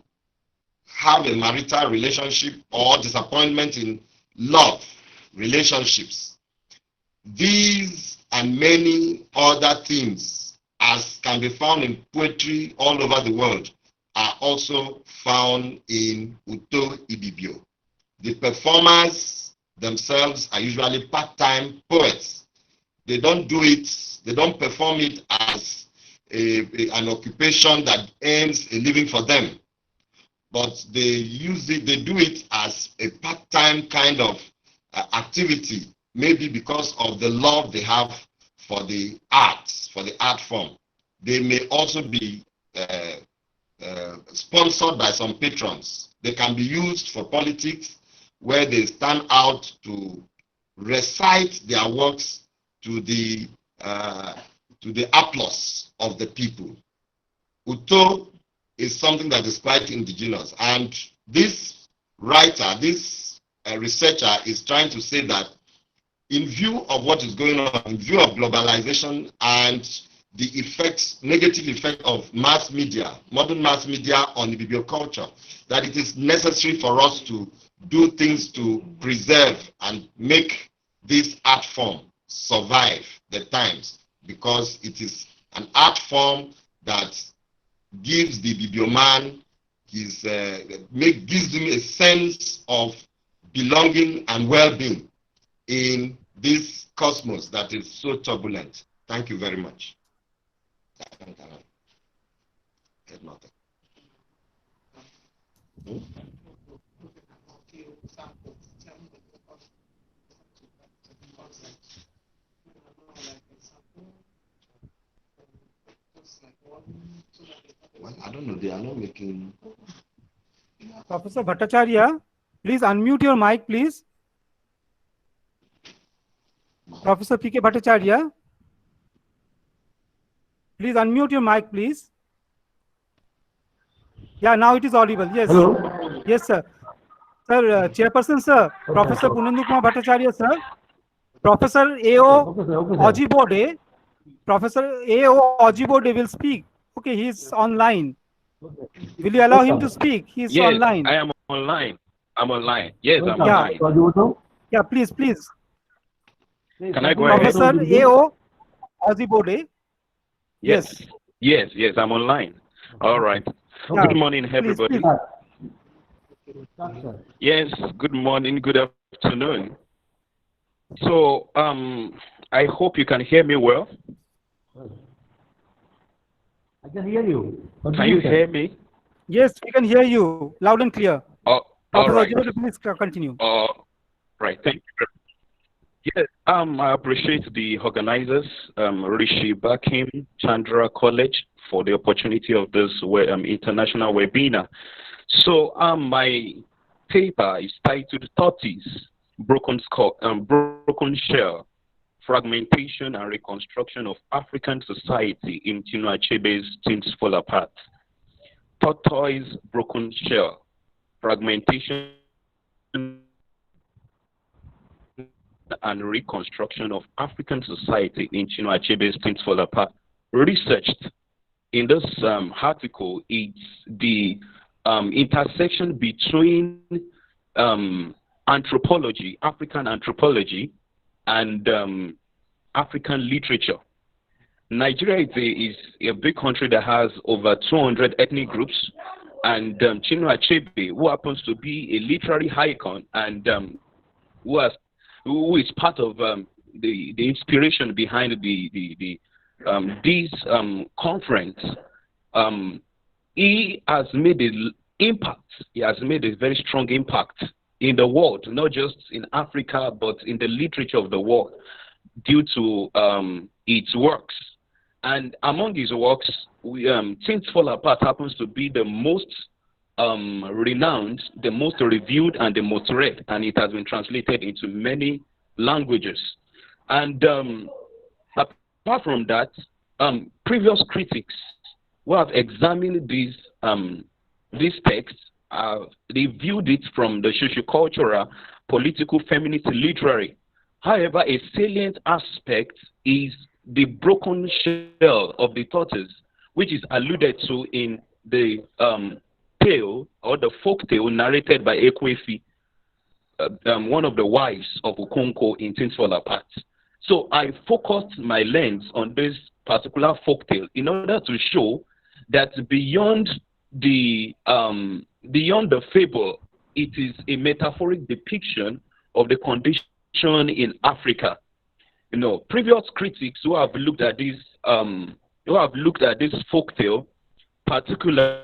have a marital relationship or disappointment in love relationships. These and many other themes, as can be found in poetry all over the world, are also found in Uto Ibibio. The performers themselves are usually part-time poets. They don't do it, they don't perform it as an occupation that earns a living for them, but they use it, they do it as a part-time kind of activity, maybe because of the love they have for the arts, for the art form. They may also be sponsored by some patrons. They can be used for politics, where they stand out to recite their works to the applause of the people. Uto is something that is quite indigenous, and this writer, this researcher is trying to say that in view of what is going on, in view of globalization and the effects, negative effect of mass media, modern mass media on Ibibio culture, that it is necessary for us to do things to preserve and make this art form survive the times, because it is an art form that gives the Ibibio man his gives him a sense of belonging and well-being in this cosmos that is so turbulent. Thank you very much. Well, I don't know. They are not making. Professor Bhattacharya, please unmute your mic, please. Professor P.K. Bhattacharya, please unmute your mic, please. Yeah, now it is audible. Yes. Hello. Yes, sir. Sir, Chairperson, sir. Professor Punendu Kumar Bhattacharya, sir. Professor A.O. Ojibode. Professor A.O. Ojibode will speak. Okay, he's online. Will you allow him to speak? He's Yes, online. I am online. I'm online. Yes, I'm online. Yeah, please. Can I go ahead? Professor A.O. Ojibode. Yes, I'm online. All right. Yeah, Good morning, everybody. Yes, good morning, good afternoon. So, I hope you can hear me well. I can hear you. Can you hear me? Yes, we can hear you loud and clear. Oh, all Professor right. Ojibode, please continue. Right. Thank you. Yes, I appreciate the organizers, Rishi, Bankim, Chandra College, for the opportunity of this international webinar. So, my paper is titled "30s: Broken Shell, Fragmentation and Reconstruction of African Society in Chinua Achebe's Things Fall Apart." Tortoise, broken shell, fragmentation and reconstruction of African society in Chinua Achebe's Things Fall Apart. Researched in this article, it's the intersection between anthropology, African anthropology, and African literature. Nigeria is a big country that has over 200 ethnic groups, and Chinua Achebe, who happens to be a literary icon and who is part of the inspiration behind this conference, he has made an impact. He has made a very strong impact in the world, not just in Africa, but in the literature of the world, due to its works. And among his works, Things Fall Apart happens to be the most renowned, the most reviewed, and the most read, and it has been translated into many languages. And apart from that, previous critics who have examined these texts, they viewed it from the sociocultural, political, feminist, literary. However, a salient aspect is the broken shell of the tortoise, which is alluded to in the tale or the folk tale narrated by Ekwefi, one of the wives of Okonkwo in Things Fall Apart. So I focused my lens on this particular folk tale in order to show that beyond the fable, it is a metaphoric depiction of the condition in Africa. You know, previous critics who have looked at this folktale, particularly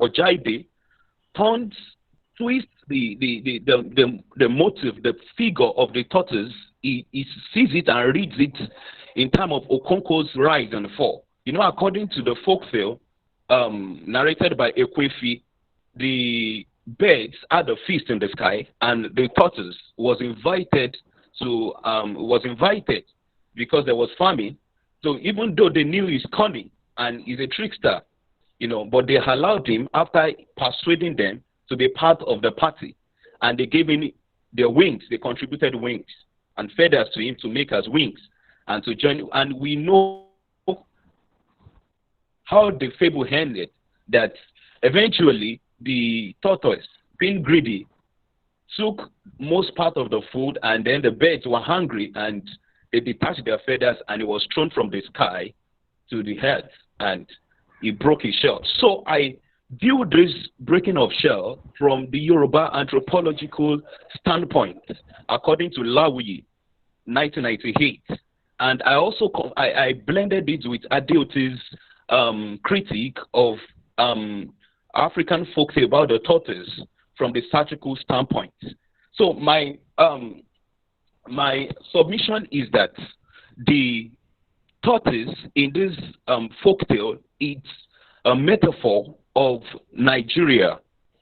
Ojaibe, twist the motive, the figure of the tortoise. He sees it and reads it in terms of Okonkwo's rise and fall. You know, according to the folktale narrated by Ekwefi, the birds had a feast in the sky, and the tortoise was invited because there was famine. So even though they knew he's cunning and he's a trickster, you know, but they allowed him, after persuading them, to be part of the party, and they gave him their wings. They contributed wings and feathers to him to make as wings and to join. And we know how the fable ended, that eventually the tortoise, being greedy, took most part of the food, and then the birds were hungry and they detached their feathers, and it was thrown from the sky to the earth, and he broke his shell. So I view this breaking of shell from the Yoruba anthropological standpoint, according to Lawuyi, 1998. And I also I blended it with Adeoti's critique of African folktale about the tortoise from the satirical standpoint. So my submission is that the tortoise in this folktale is a metaphor of Nigeria,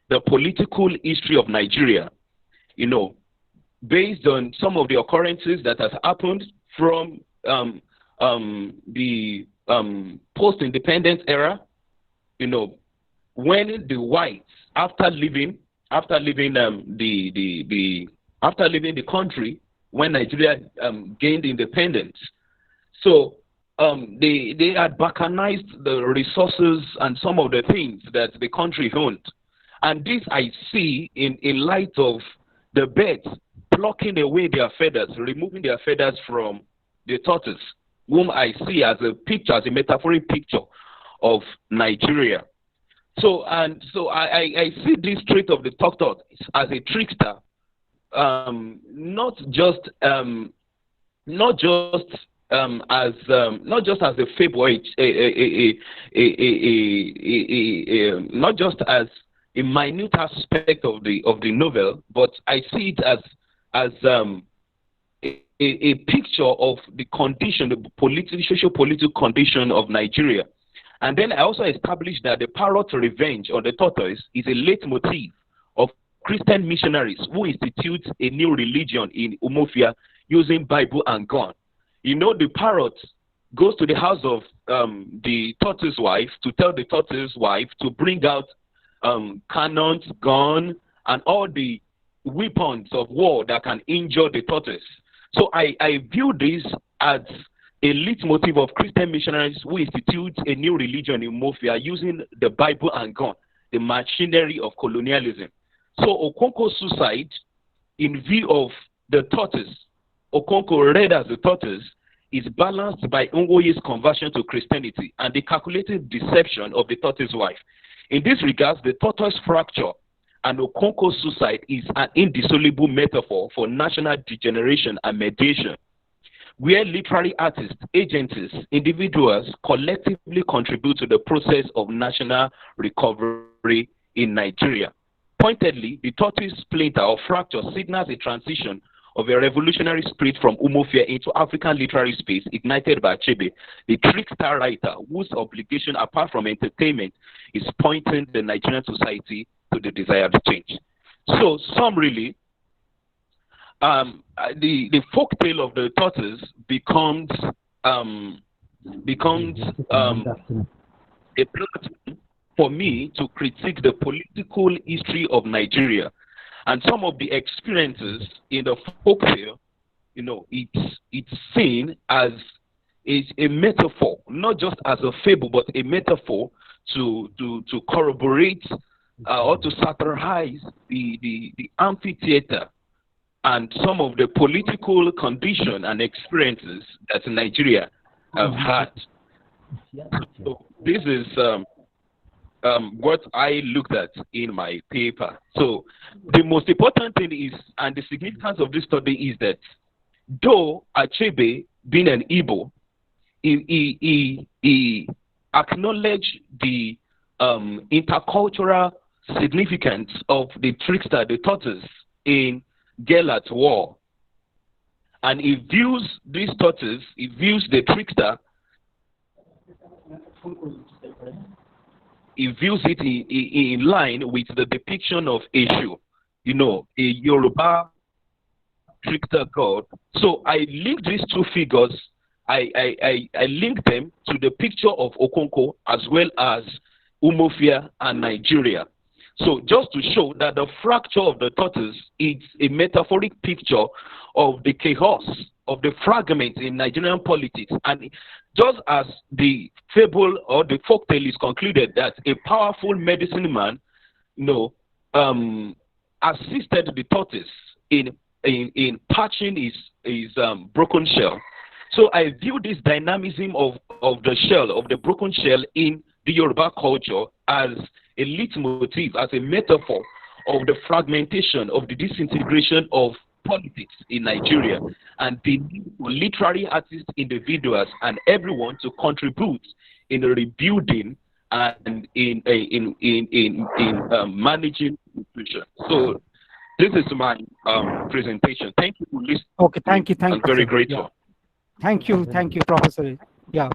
the political history of Nigeria, you know, based on some of the occurrences that has happened from the post-independence era, you know, when the whites, after leaving the country, when Nigeria gained independence, so they had balkanized the resources and some of the things that the country owned. And this I see in light of the birds plucking away their feathers, removing their feathers from the tortoise, whom I see as a picture, as a metaphoric picture of Nigeria. So I see this trait of the tortoise as a trickster, not just as a fable, not just as a minute aspect of the novel, but I see it as a picture of the condition, the socio-political condition of Nigeria. And then I also established that the parrot revenge on the tortoise is a leitmotif of Christian missionaries who institute a new religion in Umuofia using Bible and gun. You know, the parrot goes to the house of the tortoise wife to tell the tortoise wife to bring out cannons, gun, and all the weapons of war that can injure the tortoise. So I view this as a leitmotif of Christian missionaries who institute a new religion in Umuofia using the Bible and gun, the machinery of colonialism. So Okonko's suicide, in view of the tortoise, Okonko read as the tortoise, is balanced by Onwoye's conversion to Christianity and the calculated deception of the tortoise wife. In this regard, the tortoise fracture and Okonko's suicide is an indissoluble metaphor for national degeneration and mediation, where literary artists, agencies, individuals collectively contribute to the process of national recovery in Nigeria. Pointedly, the tortoise splinter or fracture signals a transition of a revolutionary spirit from Umuofia into African literary space ignited by Achebe, the trickster writer whose obligation, apart from entertainment, is pointing the Nigerian society to the desired change. So, summarily, the folk tale of the tortoise becomes a platform for me to critique the political history of Nigeria. And some of the experiences in the folk tale, you know, it's seen as a metaphor, not just as a fable, but a metaphor to corroborate or to satirize the amphitheater and some of the political condition and experiences that Nigeria have had. So this is what I looked at in my paper. So the most important thing is, and the significance of this study is that though Achebe, being an Igbo, he acknowledged the intercultural significance of the trickster, the tortoise, in Gelat's war. And he views this tortoise, he views the trickster, he views it in line with the depiction of Eshu, you know, a Yoruba trickster god. So I linked these two figures, I linked them to the picture of Okonko as well as Umuofia and Nigeria. So just to show that the fracture of the tortoise is a metaphoric picture of the chaos, of the fragments in Nigerian politics. And just as the fable or the folktale is concluded that a powerful medicine man, you know, assisted the tortoise in patching his broken shell. So I view this dynamism of the shell, of the broken shell in the Yoruba culture as a leitmotif, as a metaphor of the fragmentation, of the disintegration of politics in Nigeria, and the need for literary artists, individuals, and everyone to contribute in rebuilding and in managing nutrition. So this is my presentation. Thank you for listening. Okay, thank you, I'm very grateful. Yeah. Thank you, Professor. Yeah.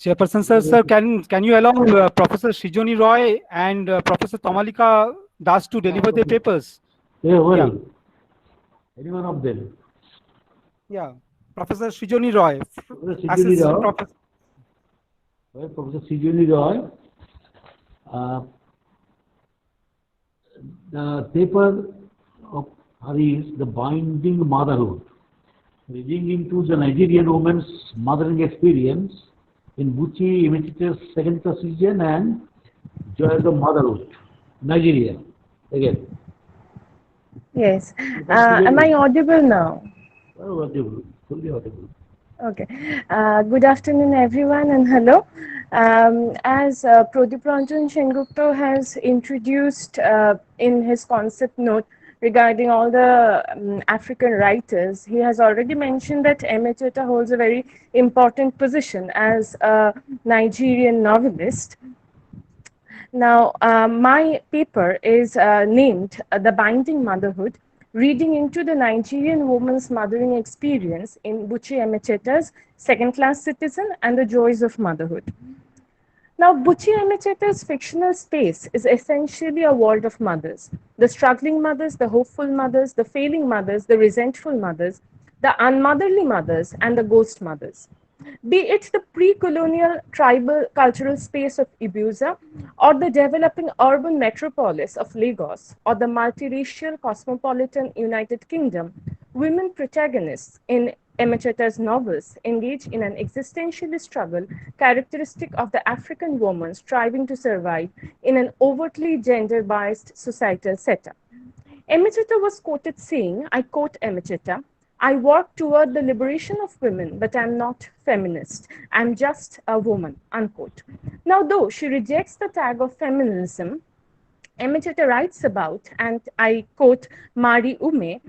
Chairperson, sir, can you allow Professor Srijoni Roy and Professor Tamalika Das to deliver their papers? Yeah, well, Yeah. any one of them. Yeah. Professor Srijoni Roy. Professor Srijoni Assistant Roy. Professor. Well, Professor Srijoni Roy. The paper of her is The Binding Motherhood, reading into the Nigerian woman's mothering experience in Buchi Emechicha's second class citizen and Joys of Motherhood, Nigeria. Again. Yes. Am I audible now? Oh, audible, fully audible. Okay. Good afternoon, everyone, and hello. As Pradip Ranjan Sengupta has introduced in his concept note regarding all the African writers, he has already mentioned that Emecheta holds a very important position as a Nigerian novelist. Now, my paper is named The Binding Motherhood, reading into the Nigerian woman's mothering experience in Buchi Emecheta's Second Class Citizen and the Joys of Motherhood. Now, Buchi Emecheta's fictional space is essentially a world of mothers. The struggling mothers, the hopeful mothers, the failing mothers, the resentful mothers, the unmotherly mothers, and the ghost mothers. Be it the pre-colonial tribal cultural space of Ibuza, or the developing urban metropolis of Lagos, or the multiracial cosmopolitan United Kingdom, women protagonists in Emecheta's novels engage in an existentialist struggle characteristic of the African woman striving to survive in an overtly gender-biased societal setup. Emecheta was quoted saying, I quote Emecheta, I work toward the liberation of women, but I'm not feminist. I'm just a woman, unquote. Now, though she rejects the tag of feminism, Emecheta writes about, and I quote Mari Ume,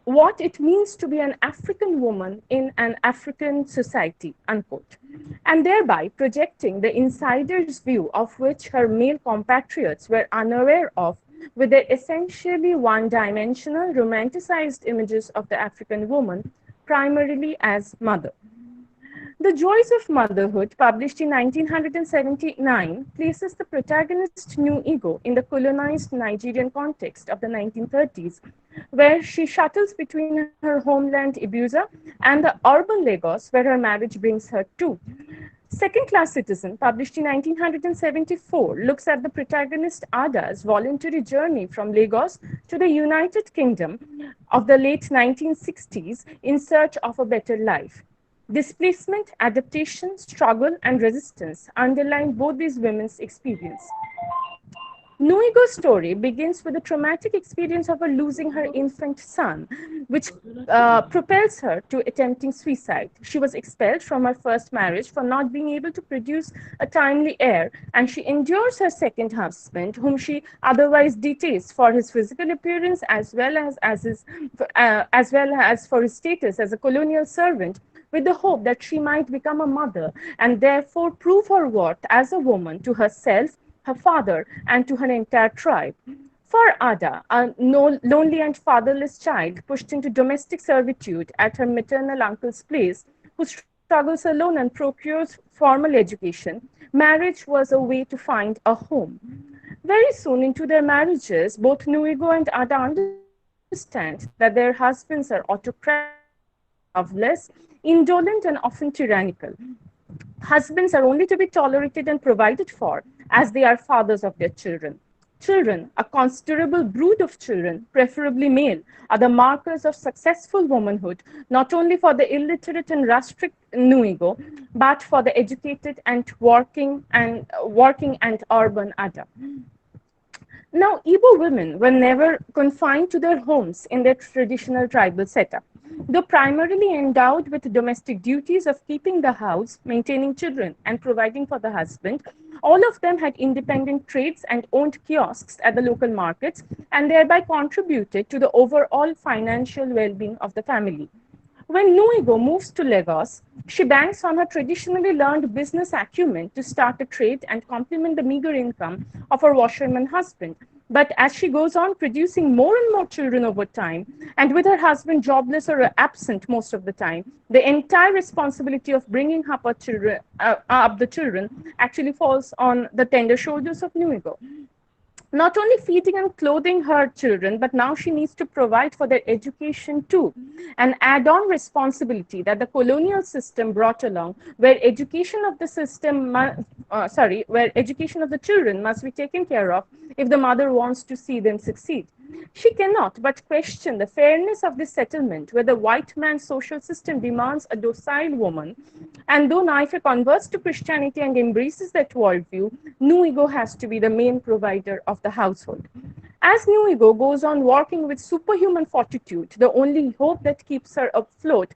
what it means to be an African woman in an African society, unquote, and thereby projecting the insider's view of which her male compatriots were unaware of with their essentially one-dimensional romanticized images of the African woman, primarily as mother. The Joys of Motherhood, published in 1979, places the protagonist New Ego in the colonized Nigerian context of the 1930s, where she shuttles between her homeland Ibuza and the urban Lagos, where her marriage brings her to. Second Class Citizen, published in 1974, looks at the protagonist Ada's voluntary journey from Lagos to the United Kingdom of the late 1960s in search of a better life. Displacement, adaptation, struggle, and resistance underline both these women's experience. Nuigo's story begins with the traumatic experience of her losing her infant son, which propels her to attempting suicide. She was expelled from her first marriage for not being able to produce a timely heir, and she endures her second husband, whom she otherwise detests for his physical appearance as well as for his status as a colonial servant, with the hope that she might become a mother and therefore prove her worth as a woman to herself, her father, and to her entire tribe. For Ada, a lonely and fatherless child pushed into domestic servitude at her maternal uncle's place, who struggles alone and procures formal education, marriage was a way to find a home. Very soon into their marriages, both Nuigo and Ada understand that their husbands are autocratic, loveless, indolent, and often tyrannical. Husbands are only to be tolerated and provided for as they are fathers of their children. Children, a considerable brood of children, preferably male, are the markers of successful womanhood, not only for the illiterate and rustic Nuigo, but for the educated and working and urban Ada. Now, Igbo women were never confined to their homes in their traditional tribal setup. Though primarily endowed with domestic duties of keeping the house, maintaining children, and providing for the husband, all of them had independent trades and owned kiosks at the local markets, and thereby contributed to the overall financial well-being of the family. When Nuigo moves to Lagos, she banks on her traditionally learned business acumen to start a trade and complement the meager income of her washerman husband. But as she goes on producing more and more children over time, and with her husband jobless or absent most of the time, the entire responsibility of bringing up the children actually falls on the tender shoulders of Nuigo. Not only feeding and clothing her children, but now she needs to provide for their education too. An add-on responsibility that the colonial system brought along, where education of the where education of the children must be taken care of if the mother wants to see them succeed. She cannot but question the fairness of this settlement, where the white man's social system demands a docile woman. And though Naife converts to Christianity and embraces that worldview, Nuigo has to be the main provider of the household. As Nuigo goes on working with superhuman fortitude, the only hope that keeps her afloat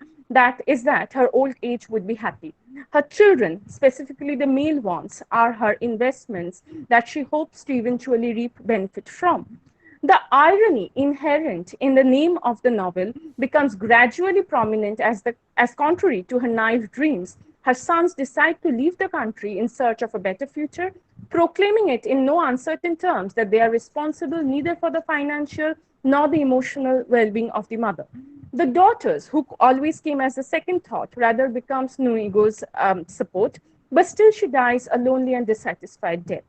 is that her old age would be happy. Her children, specifically the male ones, are her investments that she hopes to eventually reap benefit from. The irony inherent in the name of the novel becomes gradually prominent as contrary to her naive dreams, her sons decide to leave the country in search of a better future, proclaiming it in no uncertain terms that they are responsible neither for the financial nor the emotional well-being of the mother. The daughters, who always came as a second thought, rather becomes Nuigo's support, but still she dies a lonely and dissatisfied death.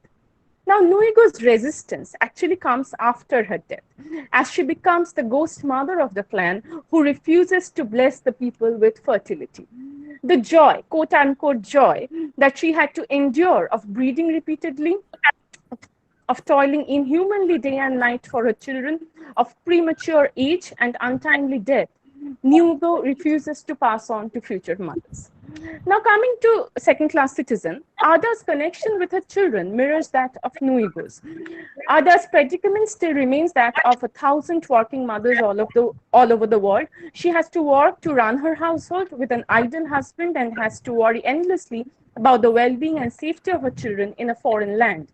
Now, Nuigo's resistance actually comes after her death, as she becomes the ghost mother of the clan who refuses to bless the people with fertility. The joy, quote unquote joy, that she had to endure of breeding repeatedly, of toiling inhumanly day and night for her children, of premature age and untimely death, Nuigo refuses to pass on to future mothers. Now, coming to second-class citizen, Ada's connection with her children mirrors that of Nuigo's. Ada's predicament still remains that of 1,000 working mothers all over the world. She has to work to run her household with an idle husband and has to worry endlessly about the well-being and safety of her children in a foreign land.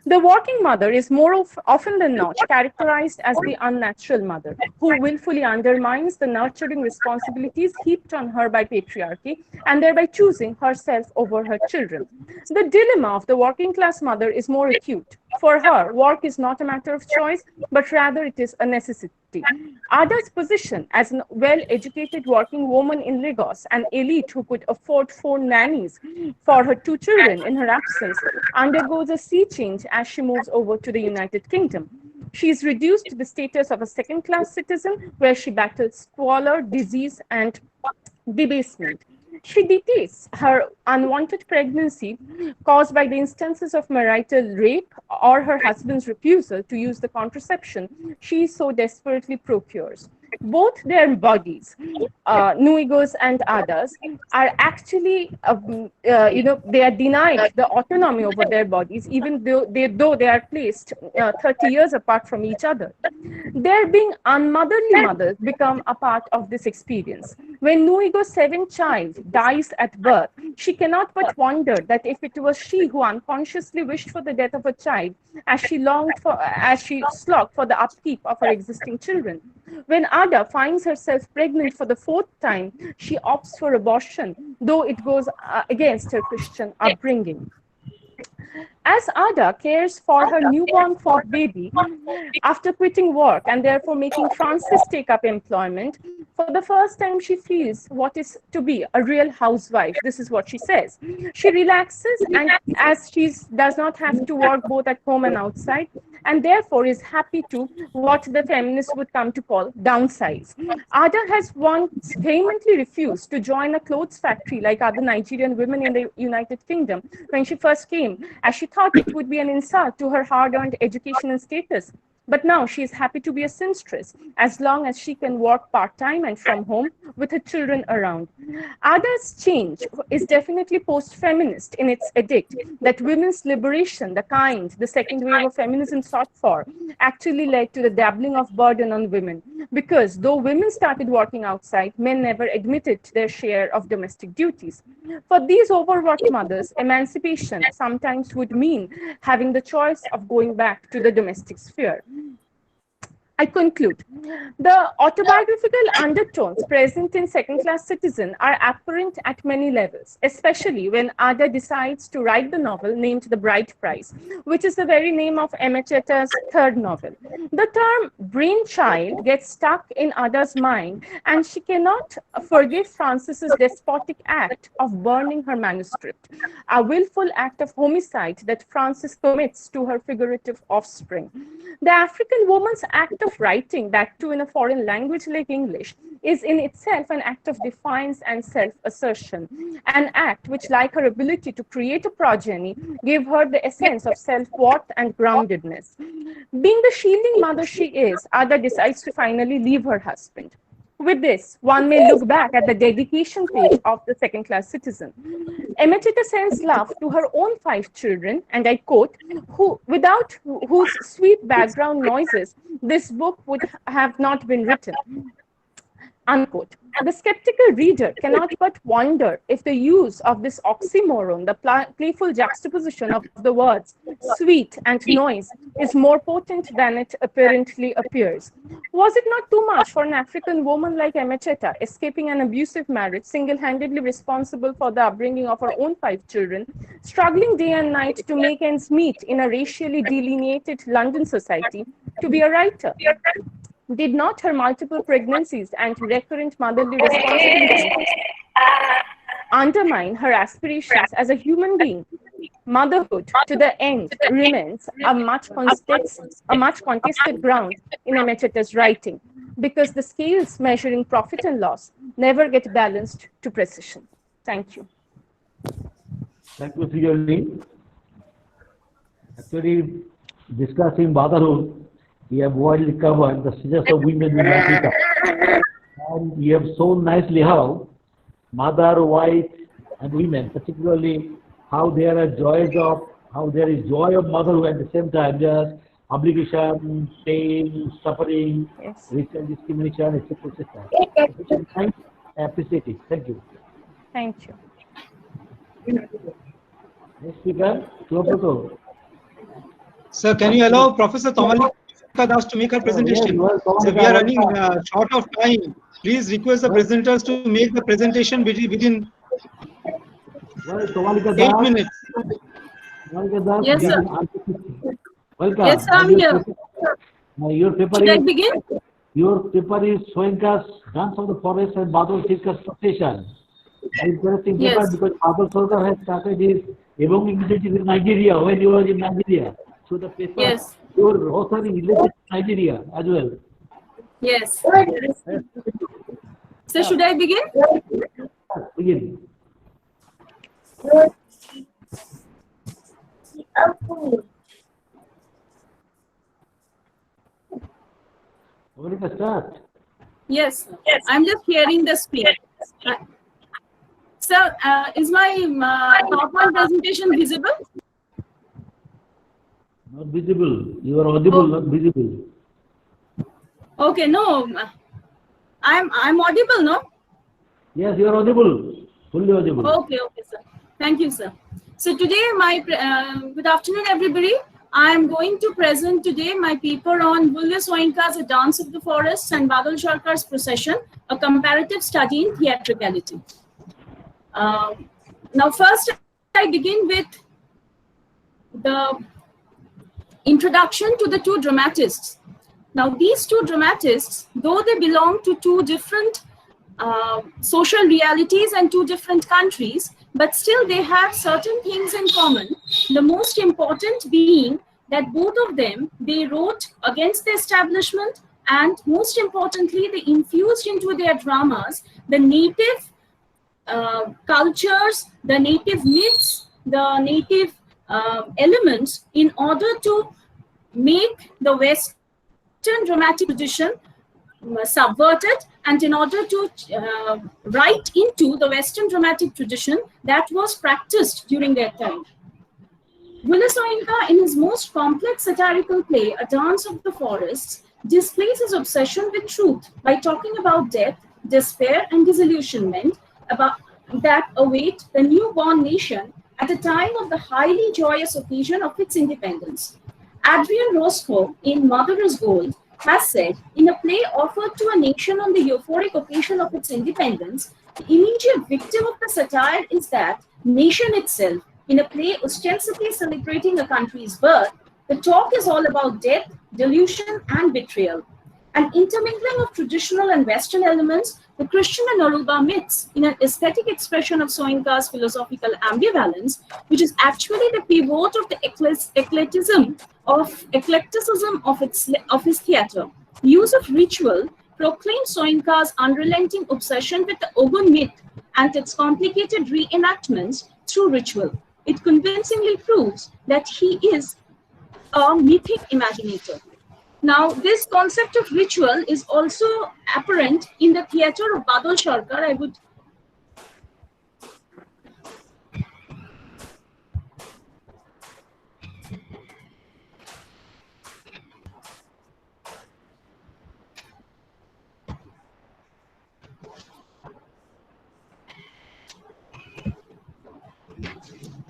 The working mother is more often than not characterized as the unnatural mother, who willfully undermines the nurturing responsibilities heaped on her by patriarchy and thereby choosing herself over her children. The dilemma of the working class mother is more acute. For her, work is not a matter of choice, but rather it is a necessity. Ada's position as a well-educated working woman in Lagos, an elite who could afford 4 nannies for her 2 children in her absence, undergoes a sea change as she moves over to the United Kingdom. She is reduced to the status of a second-class citizen, where she battles squalor, disease, and debasement. She detests her unwanted pregnancy caused by the instances of marital rape or her husband's refusal to use the contraception she so desperately procures. Both their bodies, Nuigo's and Ada's, are actually, they are denied the autonomy over their bodies, even though they are placed 30 years apart from each other. Their being unmotherly mothers become a part of this experience. When Nuigo's 7th child dies at birth, she cannot but wonder that if it was she who unconsciously wished for the death of a child, as she slogged for the upkeep of her existing children. When Ada finds herself pregnant for the 4th time, she opts for abortion, though it goes against her Christian upbringing. As Ada cares for her newborn 4th baby, after quitting work and therefore making Francis take up employment, for the first time she feels what is to be a real housewife. This is what she says. She relaxes, and as she does not have to work both at home and outside, and therefore is happy to what the feminists would come to call downsize. Ada has once vehemently refused to join a clothes factory like other Nigerian women in the United Kingdom when she first came, as she thought it would be an insult to her hard-earned education and status. But now she is happy to be a seamstress as long as she can work part-time and from home with her children around. Ada's change is definitely post-feminist in its edict that women's liberation, the kind the second wave of feminism sought for, actually led to the dabbling of burden on women. Because though women started working outside, men never admitted their share of domestic duties. For these overworked mothers, emancipation sometimes would mean having the choice of going back to the domestic sphere. I conclude. The autobiographical undertones present in Second Class Citizen are apparent at many levels, especially when Ada decides to write the novel named The Bride Price, which is the very name of Emecheta's third novel. The term brainchild gets stuck in Ada's mind, and she cannot forgive Francis's despotic act of burning her manuscript, a willful act of homicide that Francis commits to her figurative offspring. The African woman's act of writing, that too in a foreign language like English, is in itself an act of defiance and self-assertion, an act which, like her ability to create a progeny, gave her the essence of self-worth and groundedness. Being the shielding mother she is, Ada decides to finally leave her husband. With this, one may look back at the dedication page of the Second Class Citizen. Emecheta sends love to her own 5 children, and I quote, without whose sweet background noises this book would have not been written. Unquote. The skeptical reader cannot but wonder if the use of this oxymoron, the playful juxtaposition of the words sweet and noise, is more potent than it apparently appears. Was it not too much for an African woman like Emecheta, escaping an abusive marriage, single-handedly responsible for the upbringing of her own 5 children, struggling day and night to make ends meet in a racially delineated London society, to be a writer? Did not her multiple pregnancies and recurrent motherly responsibilities undermine her aspirations as a human being? Motherhood to the end remains a much contested ground in Emecheta's writing, because the scales measuring profit and loss never get balanced to precision. Thank you. Thank you, Sujali. Actually, discussing motherhood, we have widely covered the status of women in Africa. And we have shown nicely how mother, wife, and women, particularly how there are how there is joy of motherhood at the same time, just obligation, pain, suffering, racial discrimination, etc. etc. I appreciate it. Thank you. Thank you. Next speaker, Shubh. Sir, can you allow Professor Tomalika Das to make her presentation? So we are running short of time. Please request the presenters to make the presentation within 8 minutes. Yes, sir. Welcome. Yes, sir, I'm here. Your paper Should I begin? Your paper is showing us Dance of the Forest and Badal Sarkar's succession. Interesting paper, Yes. because Badal Sarkar has started his Ebong initiative in Nigeria when he was in Nigeria. So the paper, Yes. your author is related to Nigeria as well. Yes. So should I begin? Begin. Start. Yes. I'm just hearing the screen. Sir, is my PowerPoint presentation visible? Not visible. You are audible, not visible. Okay, no. I'm audible, no? Yes, you are audible. Fully audible. Okay, sir. Thank you, sir. So today, good afternoon, everybody. I am going to present today my paper on Julius Soyinka's A Dance of the Forests and Badal Sarkar's Procession, a comparative study in theatricality. Now, first, I begin with the introduction to the 2 dramatists. Now, these 2 dramatists, though they belong to 2 different social realities and 2 different countries, but still they have certain things in common. The most important being that both of them, they wrote against the establishment, and most importantly, they infused into their dramas the native cultures, the native myths, the native elements in order to make the Western dramatic tradition subverted, and in order to write into the Western dramatic tradition that was practiced during their time. Julius Soyinka, in his most complex satirical play, A Dance of the Forests, displays his obsession with truth by talking about death, despair, and disillusionment about that await the newborn nation at a time of the highly joyous occasion of its independence. Adrian Roscoe, in Mother is Gold, has said, in a play offered to a nation on the euphoric occasion of its independence, the immediate victim of the satire is that nation itself. In a play ostensibly celebrating a country's birth, the talk is all about death, delusion, and betrayal. An intermingling of traditional and Western elements, the Christian and Yoruba myths, in an aesthetic expression of Soyinka's philosophical ambivalence, which is actually the pivot of the eclecticism of his theatre. The use of ritual proclaims Soyinka's unrelenting obsession with the Ogun myth and its complicated reenactments through ritual. It convincingly proves that he is a mythic imaginator. Now, this concept of ritual is also apparent in the theatre of Badal Sarkar. I would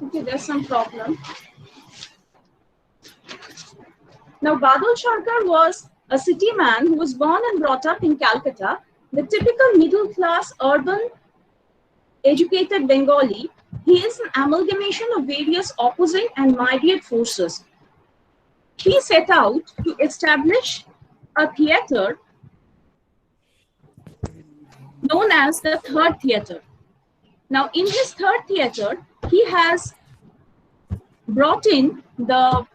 okay, there's some problem. Now, Badal Sarkar was a city man who was born and brought up in Calcutta, the typical middle-class, urban, educated Bengali. He is an amalgamation of various opposing and myriad forces. He set out to establish a theatre known as the Third Theatre. Now, in his Third Theatre, he has brought in the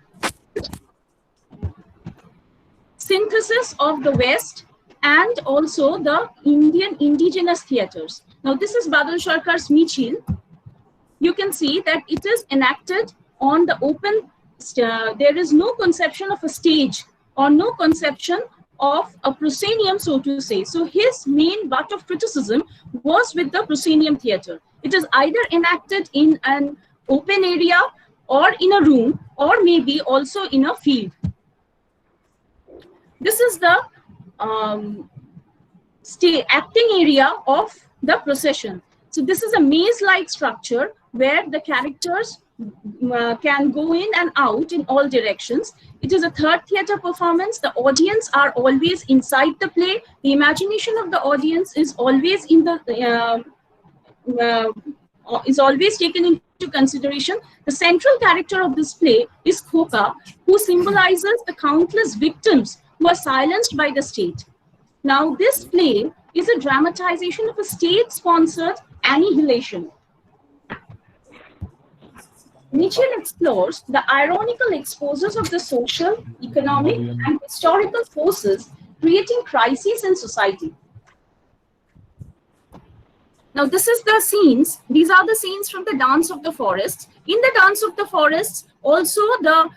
synthesis of the West and also the Indian indigenous theatres. Now, this is Badal Sarkar's Michil. You can see that it is enacted on the open, there is no conception of a stage or no conception of a proscenium, so to say. So his main butt of criticism was with the proscenium theatre. It is either enacted in an open area or in a room or maybe also in a field. This is the acting area of the procession. So this is a maze-like structure where the characters can go in and out in all directions. It is a third theatre performance. The audience are always inside the play. The imagination of the audience is always in the is always taken into consideration. The central character of this play is Khoka, who symbolizes the countless victims who are silenced by the state. Now, this play is a dramatization of a state-sponsored annihilation. Michel explores the ironical exposures of the social, economic, and historical forces creating crises in society. Now, this is the scenes. These are the scenes from the Dance of the Forests. In the Dance of the Forests, also the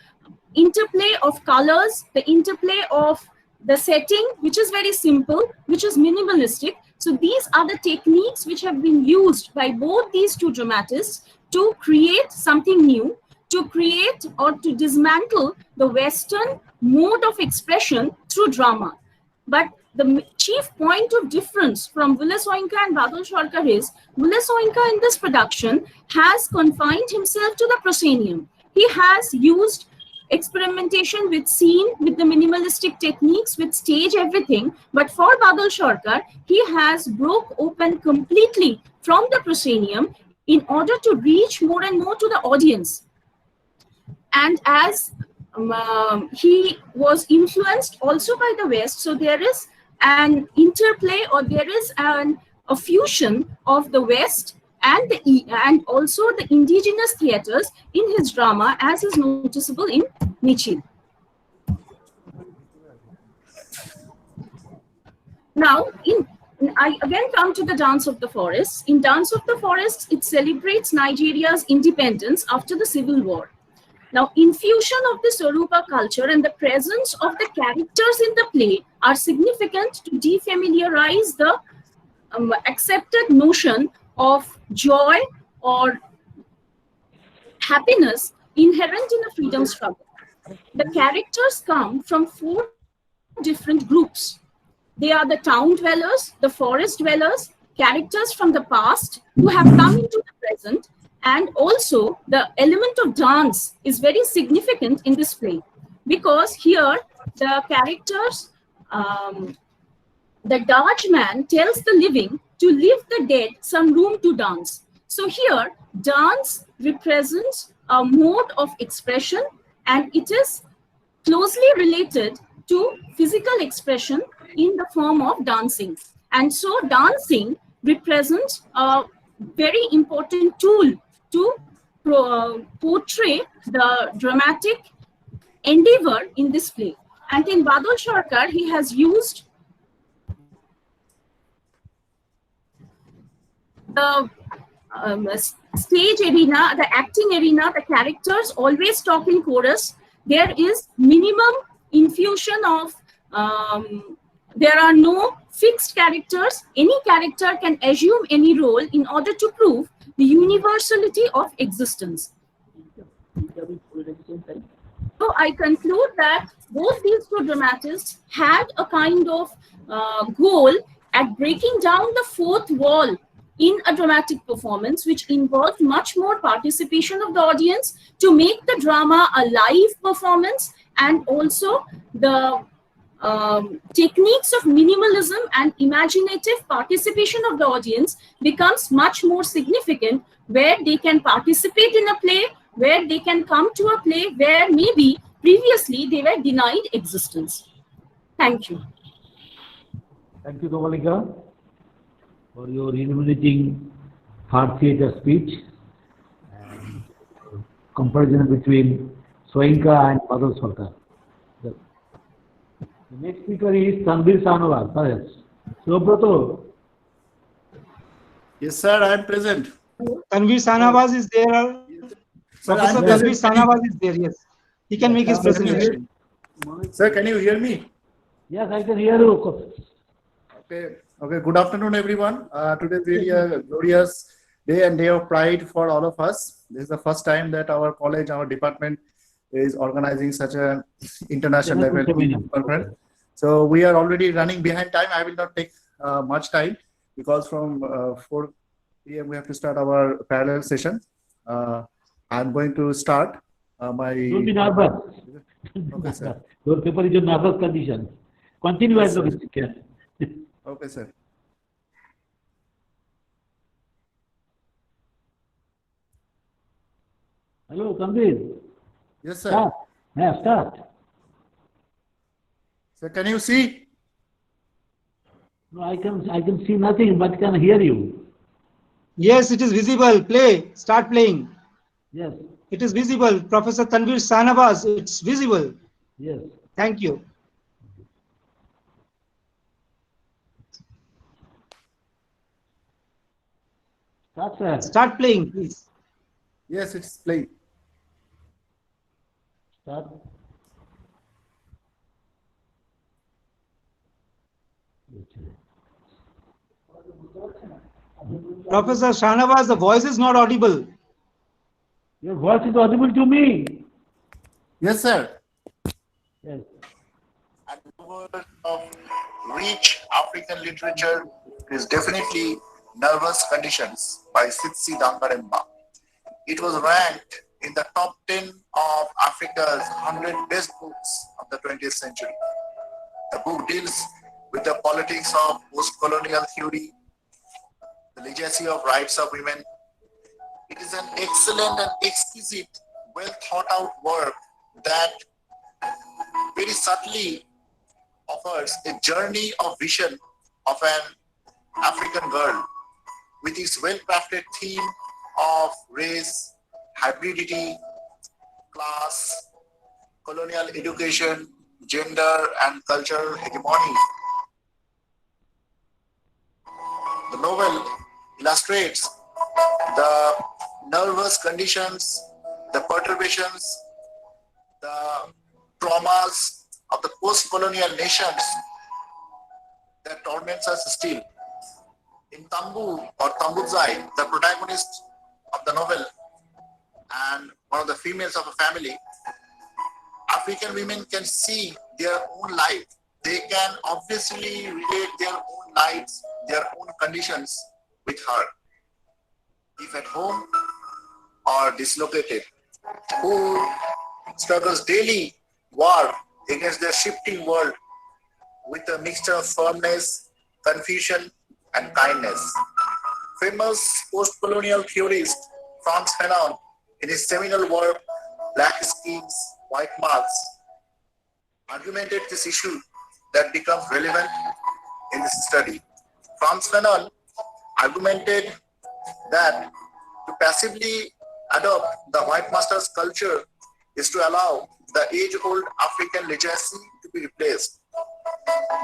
interplay of colors, the interplay of the setting, which is very simple, which is minimalistic. So these are the techniques which have been used by both these two dramatists to create something new, to create or to dismantle the Western mode of expression through drama. But the chief point of difference from Wille Soyinka and Badal Sarkar is Wille Soyinka in this production has confined himself to the proscenium. He has used experimentation with scene, with the minimalistic techniques, with stage, everything. But for Badal Sarkar, he has broke open completely from the proscenium in order to reach more and more to the audience. And as he was influenced also by the West, so there is an interplay, or there is a fusion of the West and also the indigenous theatres in his drama, as is noticeable in Michil. Now, I again come to the Dance of the Forests. In Dance of the Forests, it celebrates Nigeria's independence after the Civil War. Now, infusion of the Yoruba culture and the presence of the characters in the play are significant to defamiliarize the accepted notion of joy or happiness inherent in a freedom struggle. The characters come from 4 different groups. They are the town dwellers, the forest dwellers, characters from the past who have come into the present, and also the element of dance is very significant in this play, because here the characters the Dutch man tells the living to leave the dead some room to dance. So here, dance represents a mode of expression, and it is closely related to physical expression in the form of dancing. And so dancing represents a very important tool to portray the dramatic endeavor in this play. And in Badal Sarkar, he has used the stage arena, the acting arena, the characters always talk in chorus. There is minimum infusion of, there are no fixed characters. Any character can assume any role in order to prove the universality of existence. So I conclude that both these two dramatists had a kind of goal at breaking down the fourth wall in a dramatic performance, which involved much more participation of the audience to make the drama a live performance, and also the techniques of minimalism and imaginative participation of the audience becomes much more significant, where they can participate in a play, where they can come to a play where maybe previously they were denied existence. Thank you. Thank you, Komalika, for your illuminating art theatre speech and comparison between Soinka and Badal Sarkar. The next speaker is Tanvir Sanawaz. Subhrato. Yes, sir, I am present. Tanvir Sanawaz is there. Sir, Professor Tanvir Sanawaz is there, yes. He can make his presentation. Sir, can you hear me? Yes, I can hear you. Okay. Okay. Good afternoon, everyone. Today is really a glorious day and day of pride for all of us. This is the first time that our college, our department is organizing such an international level conference. So we are already running behind time. I will not take much time because from 4 p.m. we have to start our parallel session. I'm going to start my... Don't be nervous. Okay, sir. Your paper is a nervous condition. Continue as long as you can. Okay, sir. Hello, Tanvir. Yes, sir. Start. Yeah, start. Sir, can you see? No, I can see nothing, but can hear you. Yes, it is visible. Play. Start playing. Yes. It is visible. Professor Tanvir Sanawaz, it's visible. Yes. Thank you. Start, sir. Start playing, please. Yes, it's playing. Start. Professor Sanawaz, the voice is not audible. Your voice is audible to me. Yes, sir. Yes. And the word of rich African literature is definitely Nervous Conditions by Sitsi Dangaremba. It was ranked in the top 10 of Africa's 100 best books of the 20th century. The book deals with the politics of post-colonial theory, the legacy of rights of women. It is an excellent and exquisite, well thought out work that very subtly offers a journey of vision of an African girl with its well-crafted theme of race, hybridity, class, colonial education, gender, and cultural hegemony. The novel illustrates the nervous conditions, the perturbations, the traumas of the post-colonial nations that torments us still. In Tambu or Tambudzai, the protagonist of the novel and one of the females of a family, African women can see their own life. They can obviously relate their own lives, their own conditions with her. If at home or dislocated, who struggles daily war against their shifting world with a mixture of firmness, confusion, and kindness. Famous post-colonial theorist Frantz Fanon, in his seminal work Black Schemes, White Marks, argumented this issue that becomes relevant in this study. Frantz Fanon argumented that to passively adopt the white master's culture is to allow the age-old African legacy to be replaced.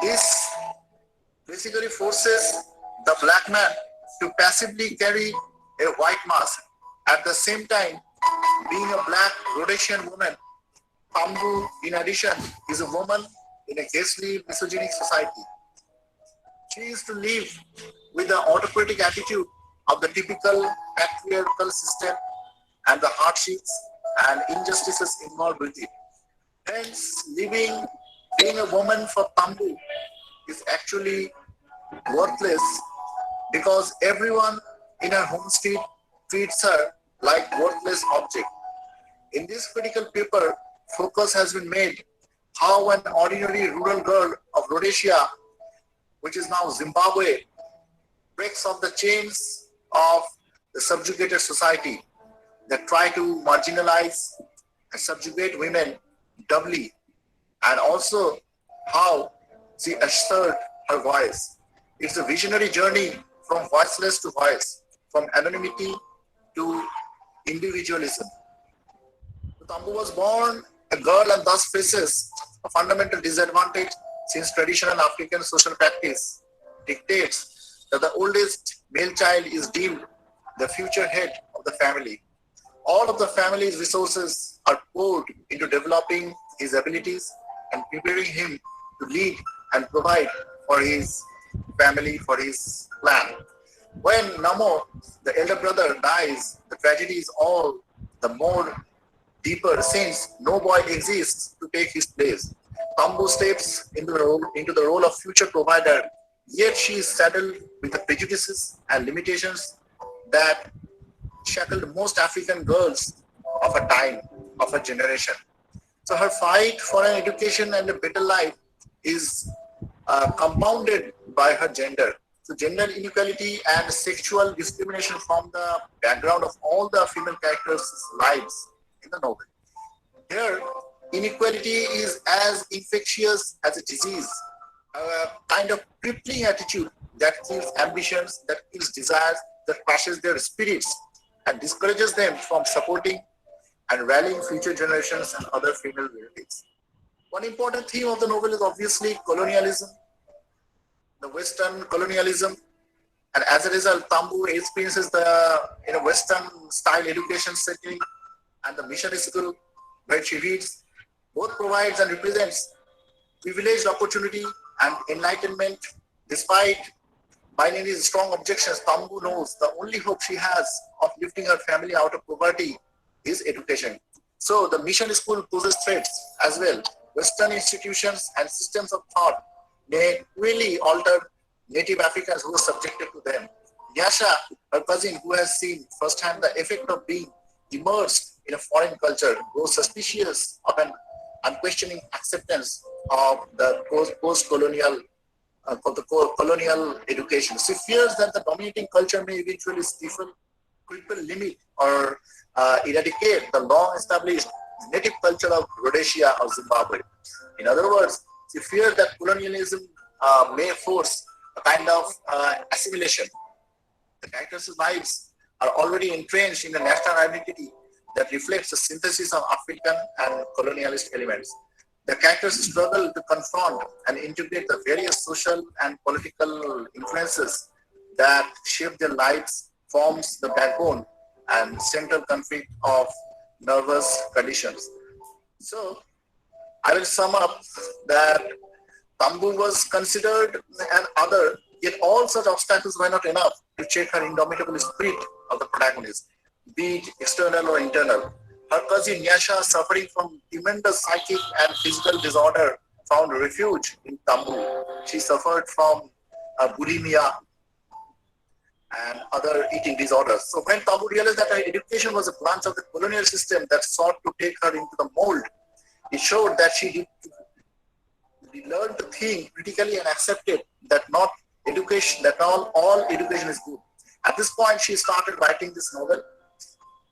This basically forces the black man to passively carry a white mask. At the same time, being a black Rhodesian woman, Tambu, in addition, is a woman in a ghastly misogynic society. She is to live with the autocratic attitude of the typical patriarchal system and the hardships and injustices involved with it. Hence, being a woman for Tambu is actually worthless because everyone in her home state treats her like worthless object. In this critical paper, focus has been made how an ordinary rural girl of Rhodesia, which is now Zimbabwe, breaks off the chains of the subjugated society that try to marginalize and subjugate women doubly, and also how she asserts her voice. It's a visionary journey from voiceless to voice, from anonymity to individualism. Tambu was born a girl and thus faces a fundamental disadvantage since traditional African social practice dictates that the oldest male child is deemed the future head of the family. All of the family's resources are poured into developing his abilities and preparing him to lead and provide for his family, for his clan. When Namo, the elder brother, dies, the tragedy is all the more deeper since no boy exists to take his place. Tambu steps into the role of future provider, yet she is saddled with the prejudices and limitations that shackled most African girls of a time, of a generation. So her fight for an education and a better life is compounded by her gender. So gender inequality and sexual discrimination form the background of all the female characters' lives in the novel. Here, inequality is as infectious as a disease, a kind of crippling attitude that kills ambitions, that kills desires, that crushes their spirits and discourages them from supporting and rallying future generations and other female relatives. One important theme of the novel is obviously colonialism, the Western colonialism, and as a result, Tambu experiences the Western style education setting and the missionary school where she reads. Both provides and represents privileged opportunity and enlightenment. Despite Binari's strong objections, Tambu knows the only hope she has of lifting her family out of poverty is education. So the mission school poses threats as well. Western institutions and systems of thought may really alter native Africans who are subjected to them. Nyasha, her cousin who has seen firsthand the effect of being immersed in a foreign culture, grows suspicious of an unquestioning acceptance of the post-colonial colonial education. She fears that the dominating culture may eventually stifle, cripple, limit, or eradicate the long-established native culture of Rhodesia or Zimbabwe. In other words, she fears that colonialism may force a kind of assimilation. The characters' lives are already entrenched in a national identity that reflects the synthesis of African and colonialist elements. The characters struggle to confront and integrate the various social and political influences that shape their lives, forms the backbone and central conflict of nervous conditions. So, I will sum up that Tambu was considered an other, yet all such obstacles were not enough to check her indomitable spirit of the protagonist, be it external or internal. Her cousin Nyasha, suffering from tremendous psychic and physical disorder, found refuge in Tambu. She suffered from bulimia and other eating disorders. So when Tambu realized that her education was a branch of the colonial system that sought to take her into the mold, it showed that she we learn to think critically and accept it that not education, that all education is good. At this point, she started writing this novel,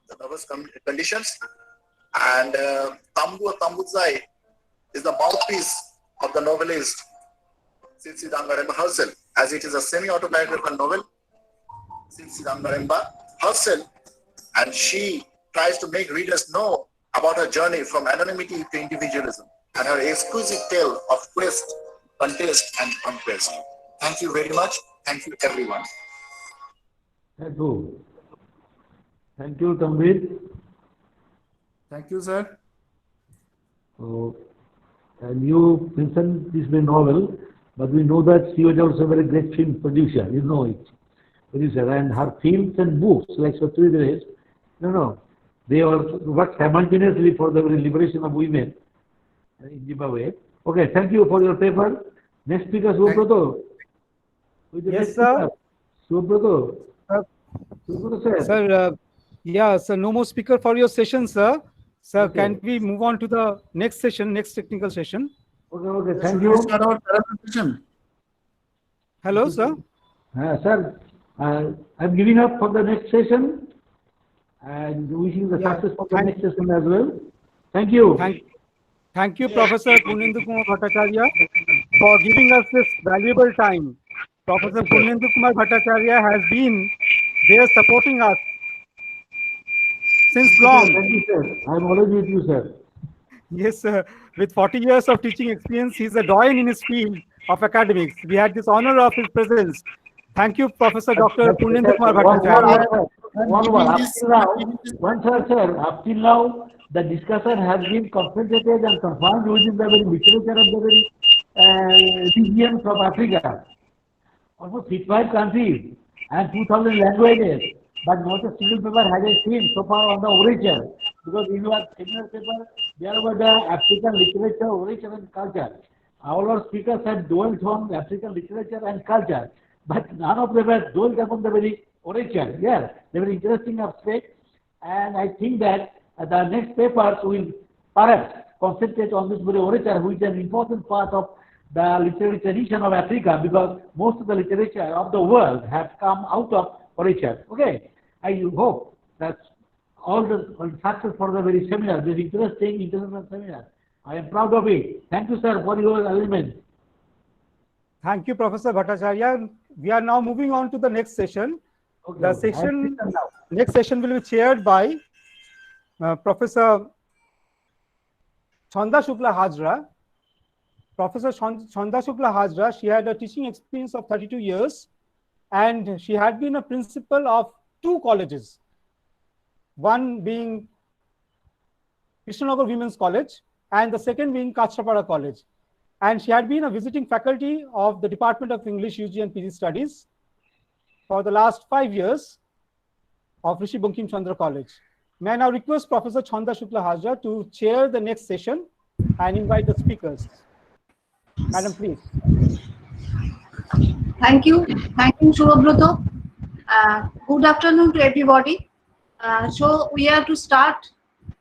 The Nervous Conditions, and Tambu or Tambudzai is the mouthpiece of the novelist Sitsi Dangaremba herself, as it is a semi-autobiographical novel. Sitsi Dangaremba herself, and she tries to make readers know about her journey from anonymity to individualism and her exquisite tale of quest, contest, and conquest. Thank you very much. Thank you, everyone. Thank you. Thank you, Tanvir. Thank you, sir. So, and you mentioned this novel, but we know that she was also a very great film producer. You know it, producer, and her films and books like Satri Deves, they work simultaneously for the liberation of women in Zimbabwe. Okay, thank you for your paper. Next speaker, Subroto. Yes, sir. Subroto. Sir, yeah, sir, no more speaker for your session, sir. Sir, okay. Can we move on to the next session, next technical session? Okay, thank you. Hello, sir. Sir, I'm giving up for the next session and wishing the success for the next session as well. Thank you. Thank you, Professor Purnendu Kumar Bhattacharya, for giving us this valuable time. Professor Purnendu Kumar Bhattacharya has been there supporting us since long. Thank you, sir. I'm always with you, sir. Yes, sir. With 40 years of teaching experience, he's a doyen in his field of academics. We had this honor of his presence. Thank you, Professor Dr. Purnendu Kumar Bhattacharya. Up till now, the discussion has been concentrated and confined within the very literature of the very regions of Africa. Almost 55 countries and 2,000 languages, but not a single paper has I seen so far on the orature. Because in your seminar paper, there was the African literature, orature and culture. All our speakers have dwelt on African literature and culture, but none of them have dwelt upon the very orature. Yes, they were interesting aspects, and I think that the next papers will perhaps concentrate on this very orature, which is an important part of the literary tradition of Africa, because most of the literature of the world have come out of orature. Okay, I hope that all the success for the very seminar, this interesting international seminar. I am proud of it. Thank you, sir, for your arrangement. Thank you, Professor Bhattacharya. We are now moving on to the next session. Okay, the next session will be chaired by Professor Chanda Shukla Hajra. Professor Chanda Shukla Hajra, she had a teaching experience of 32 years and she had been a principal of 2 colleges, one being Krishnanagar Women's College and the second being Kachrapada College. And she had been a visiting faculty of the Department of English, UG and PG Studies for the last 5 years of Rishi Bankim Chandra College. May I now request Professor Chanda Shukla Hajra to chair the next session and invite the speakers. Madam, please. Thank you. Thank you, Shubh. Good afternoon to everybody. So we are to start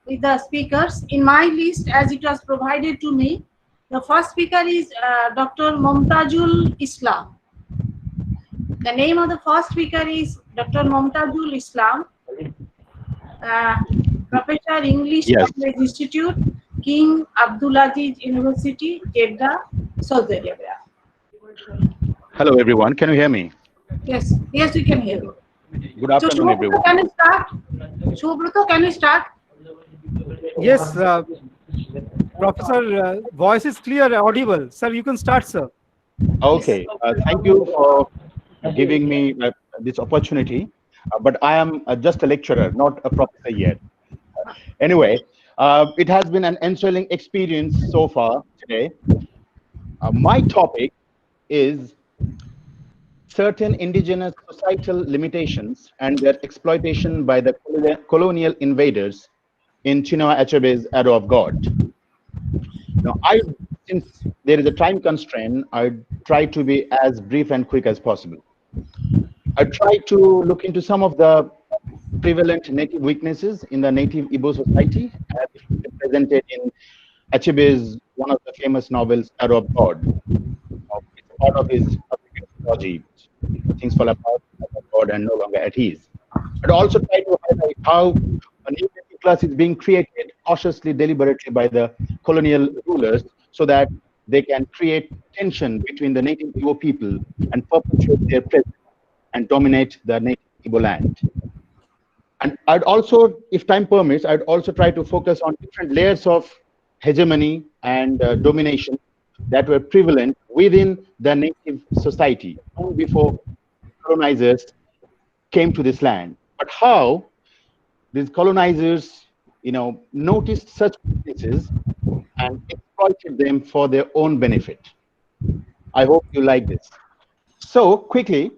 with the speakers. In my list, as it was provided to me, the first speaker is Dr. Momtajul Islam. The name of the first speaker is Dr. Momtajul Islam, Professor English College Institute, King Abdulaziz University, Jeddah, Saudi Arabia. Hello everyone, can you hear me? Yes, yes, we can hear you. Good afternoon, everyone. Can you start? Shubh, can you start? Yes, Professor, voice is clear, audible. Sir, you can start, sir. Okay, thank you for giving me this opportunity, but I am just a lecturer, not a professor yet. Anyway, it has been an enthralling experience so far today. My topic is certain indigenous societal limitations and their exploitation by the colonial invaders in Chinua Achebe's Arrow of God. Now, since there is a time constraint, I try to be as brief and quick as possible. I try to look into some of the prevalent native weaknesses in the native Igbo society as presented in Achebe's one of the famous novels, Arrow of God. It's part of his trilogy, Things Fall Apart, Arrow of God, and No Longer at Ease. But also try to highlight how a new middle class is being created cautiously, deliberately by the colonial rulers so that they can create tension between the native Igbo people and perpetuate their presence and dominate the native Igbo land. And I'd also, if time permits, I'd also try to focus on different layers of hegemony and domination that were prevalent within the native society long before colonizers came to this land. But how these colonizers, noticed such weaknesses and exploited them for their own benefit. I hope you like this. So quickly,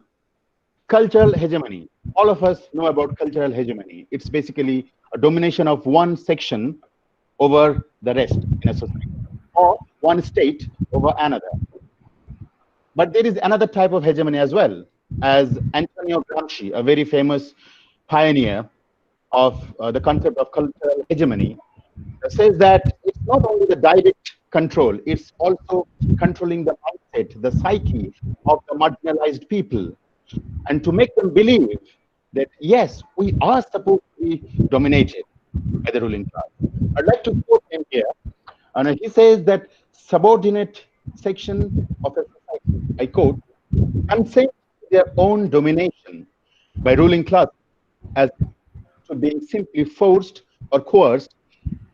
cultural hegemony. All of us know about cultural hegemony. It's basically a domination of one section over the rest in a society, or one state over another. But there is another type of hegemony as well, as Antonio Gramsci, a very famous pioneer of the concept of cultural hegemony, says that it's not only the direct control, it's also controlling the mindset, the psyche of the marginalized people, and to make them believe that, yes, we are supposed to be dominated by the ruling class. I'd like to quote him here. And he says that subordinate section of a society, I quote, consent to their own domination by ruling class as to being simply forced or coerced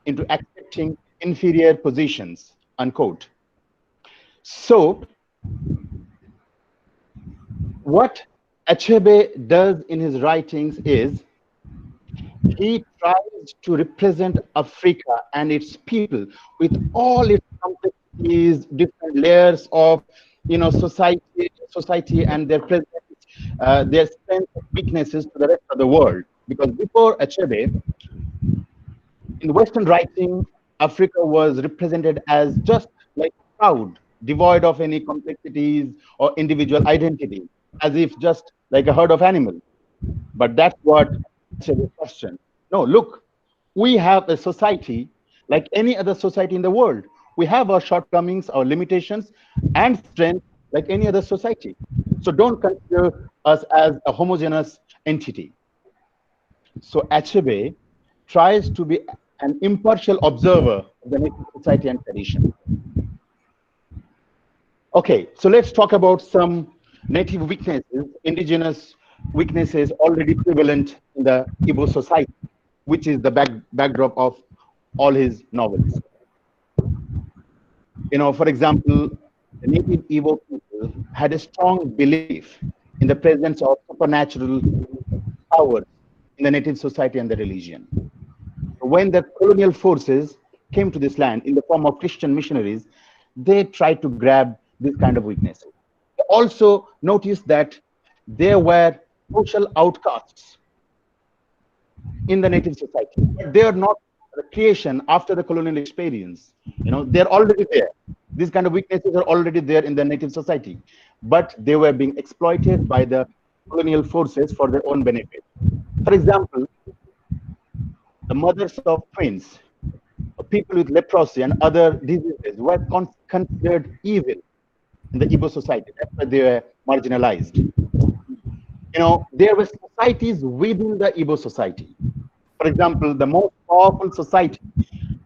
into accepting inferior positions, unquote. So, what Achebe does in his writings is he tries to represent Africa and its people with all its complexities, different layers of society and their presence, their strengths and weaknesses to the rest of the world. Because before Achebe, in Western writing, Africa was represented as just like a crowd, devoid of any complexities or individual identity, as if just like a herd of animals. But that's what Achebe questioned. No, look, we have a society like any other society in the world. We have our shortcomings, our limitations, and strengths like any other society. So don't consider us as a homogeneous entity. So Achebe tries to be an impartial observer of the native society and tradition. Okay, so let's talk about some native weaknesses, indigenous weaknesses already prevalent in the Igbo society, which is the backdrop of all his novels. For example, the native Igbo people had a strong belief in the presence of supernatural powers in the native society and the religion. When the colonial forces came to this land in the form of Christian missionaries, they tried to grab this kind of weaknesses. They also noticed that there were social outcasts in the native society, but they are not a creation after the colonial experience. They're already there. These kind of weaknesses are already there in the native society, but they were being exploited by the colonial forces for their own benefit. For example, the mothers of twins, people with leprosy and other diseases were considered evil in the Igbo society. That's why they were marginalized. There were societies within the Igbo society. For example, the most powerful society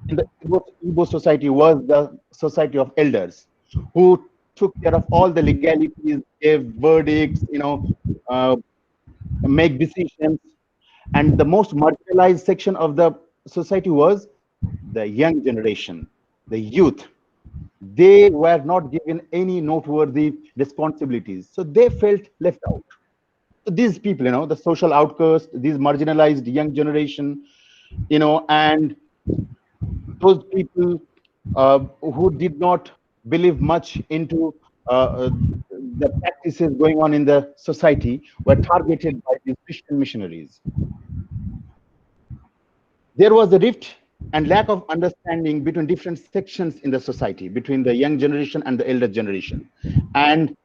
in the Igbo society was the society of elders, who took care of all the legalities, gave verdicts, make decisions. And the most marginalized section of the society was the young generation, the youth. They were not given any noteworthy responsibilities, so they felt left out. So these people, the social outcasts, these marginalized young generation, and those people who did not believe much into the practices going on in the society were targeted by these Christian missionaries. There was a rift and lack of understanding between different sections in the society, between the young generation and the elder generation. And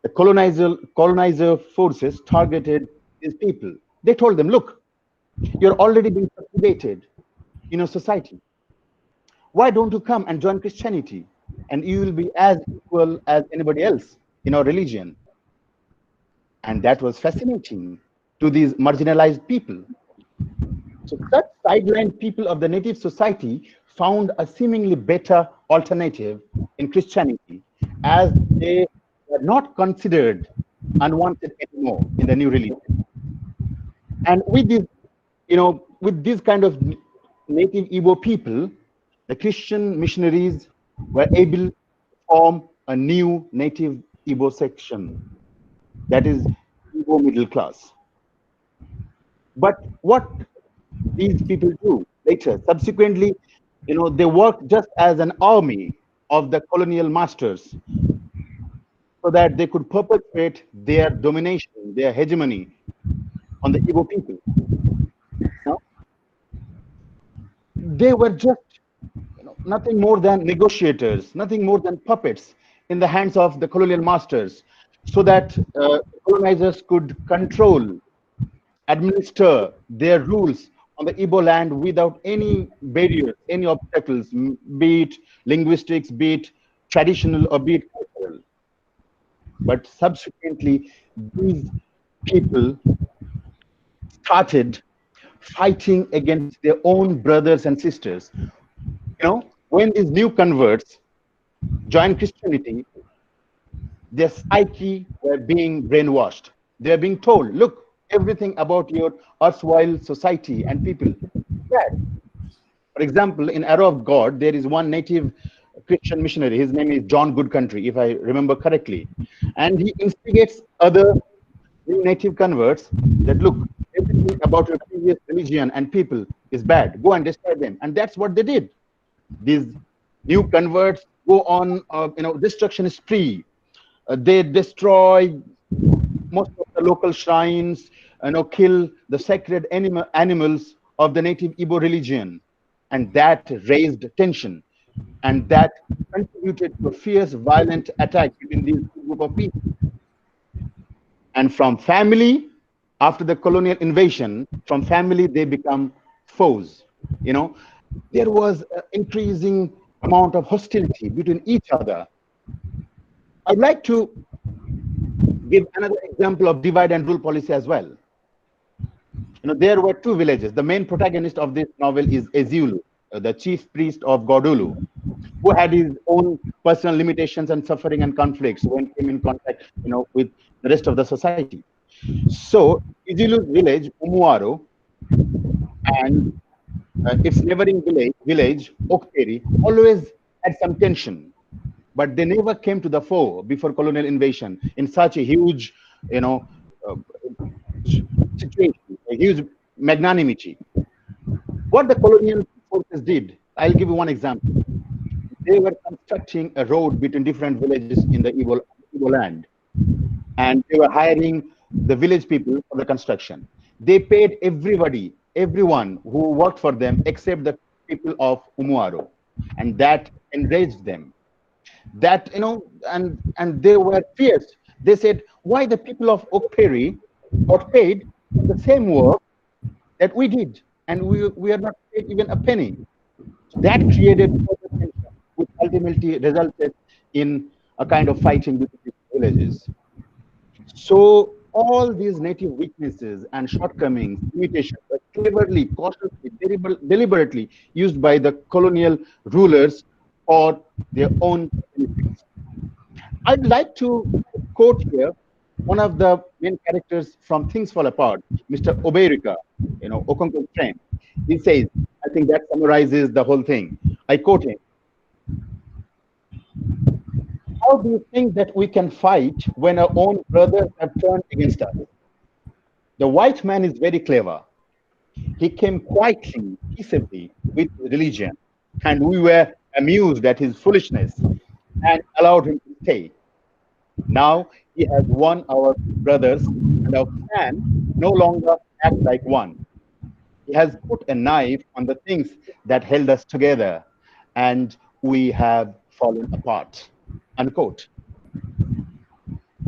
the colonizer forces targeted these people. They told them, look, you're already being subjugated in a society. why don't you come and join Christianity? And you will be as equal as anybody else in our religion. And that was fascinating to these marginalized people. So such sidelined people of the native society found a seemingly better alternative in Christianity, as they were not considered unwanted anymore in the new religion. And with this, with this kind of native Igbo people, the Christian missionaries were able to form a new native Igbo section, that is Igbo middle class. But what these people do later, subsequently, they worked just as an army of the colonial masters so that they could perpetuate their domination, their hegemony on the Igbo people. They were just nothing more than negotiators, nothing more than puppets in the hands of the colonial masters, so that colonizers could control, administer their rules on the Igbo land without any barriers, any obstacles, be it linguistics, be it traditional, or be it cultural. But subsequently, these people started fighting against their own brothers and sisters. When these new converts joined Christianity, their psyche were being brainwashed. They are being told, look, everything about your erstwhile society and people is bad. For example, in Arrow of God, there is one native Christian missionary. His name is John Goodcountry, if I remember correctly. And he instigates other native converts that, look, everything about your previous religion and people is bad. Go and destroy them. And that's what they did. These new converts go on, destruction spree. They destroy most of the local shrines, kill the sacred animals of the native Igbo religion. And that raised tension. And that contributed to a fierce, violent attack between these two groups of people. And from family, after the colonial invasion, from family, they become foes. There was an increasing amount of hostility between each other. I'd like to give another example of divide and rule policy as well. There were two villages. The main protagonist of this novel is Eziulu, the chief priest of Godulu, who had his own personal limitations and suffering and conflicts when he came in contact, with the rest of the society. So Eziulu's village, Umuaro, and its neighboring village, Okteri, always had some tension, but they never came to the fore before colonial invasion in such a huge, situation, a huge magnanimity. What the colonial forces did, I'll give you one example. They were constructing a road between different villages in the Igbo land, and they were hiring the village people for the construction. They paid everyone who worked for them except the people of Umuaro, and that enraged them. That, and they were fierce. They said, why the people of Okperi got paid for the same work that we did, and we are not paid even a penny. That created further tension, which ultimately resulted in a kind of fighting between the villages. So all these native weaknesses and shortcomings, limitations, were cleverly, cautiously, deliberately used by the colonial rulers for their own benefits. I'd like to quote here one of the main characters from Things Fall Apart, Mr. Oberika, Okonkwo's friend. He says, I think that summarizes the whole thing. I quote him. How do you think that we can fight when our own brothers have turned against us? The white man is very clever. He came quietly, peaceably with religion, and we were amused at his foolishness and allowed him to stay. Now he has won our brothers, and our clan no longer act like one. He has put a knife on the things that held us together, and we have fallen apart. Unquote.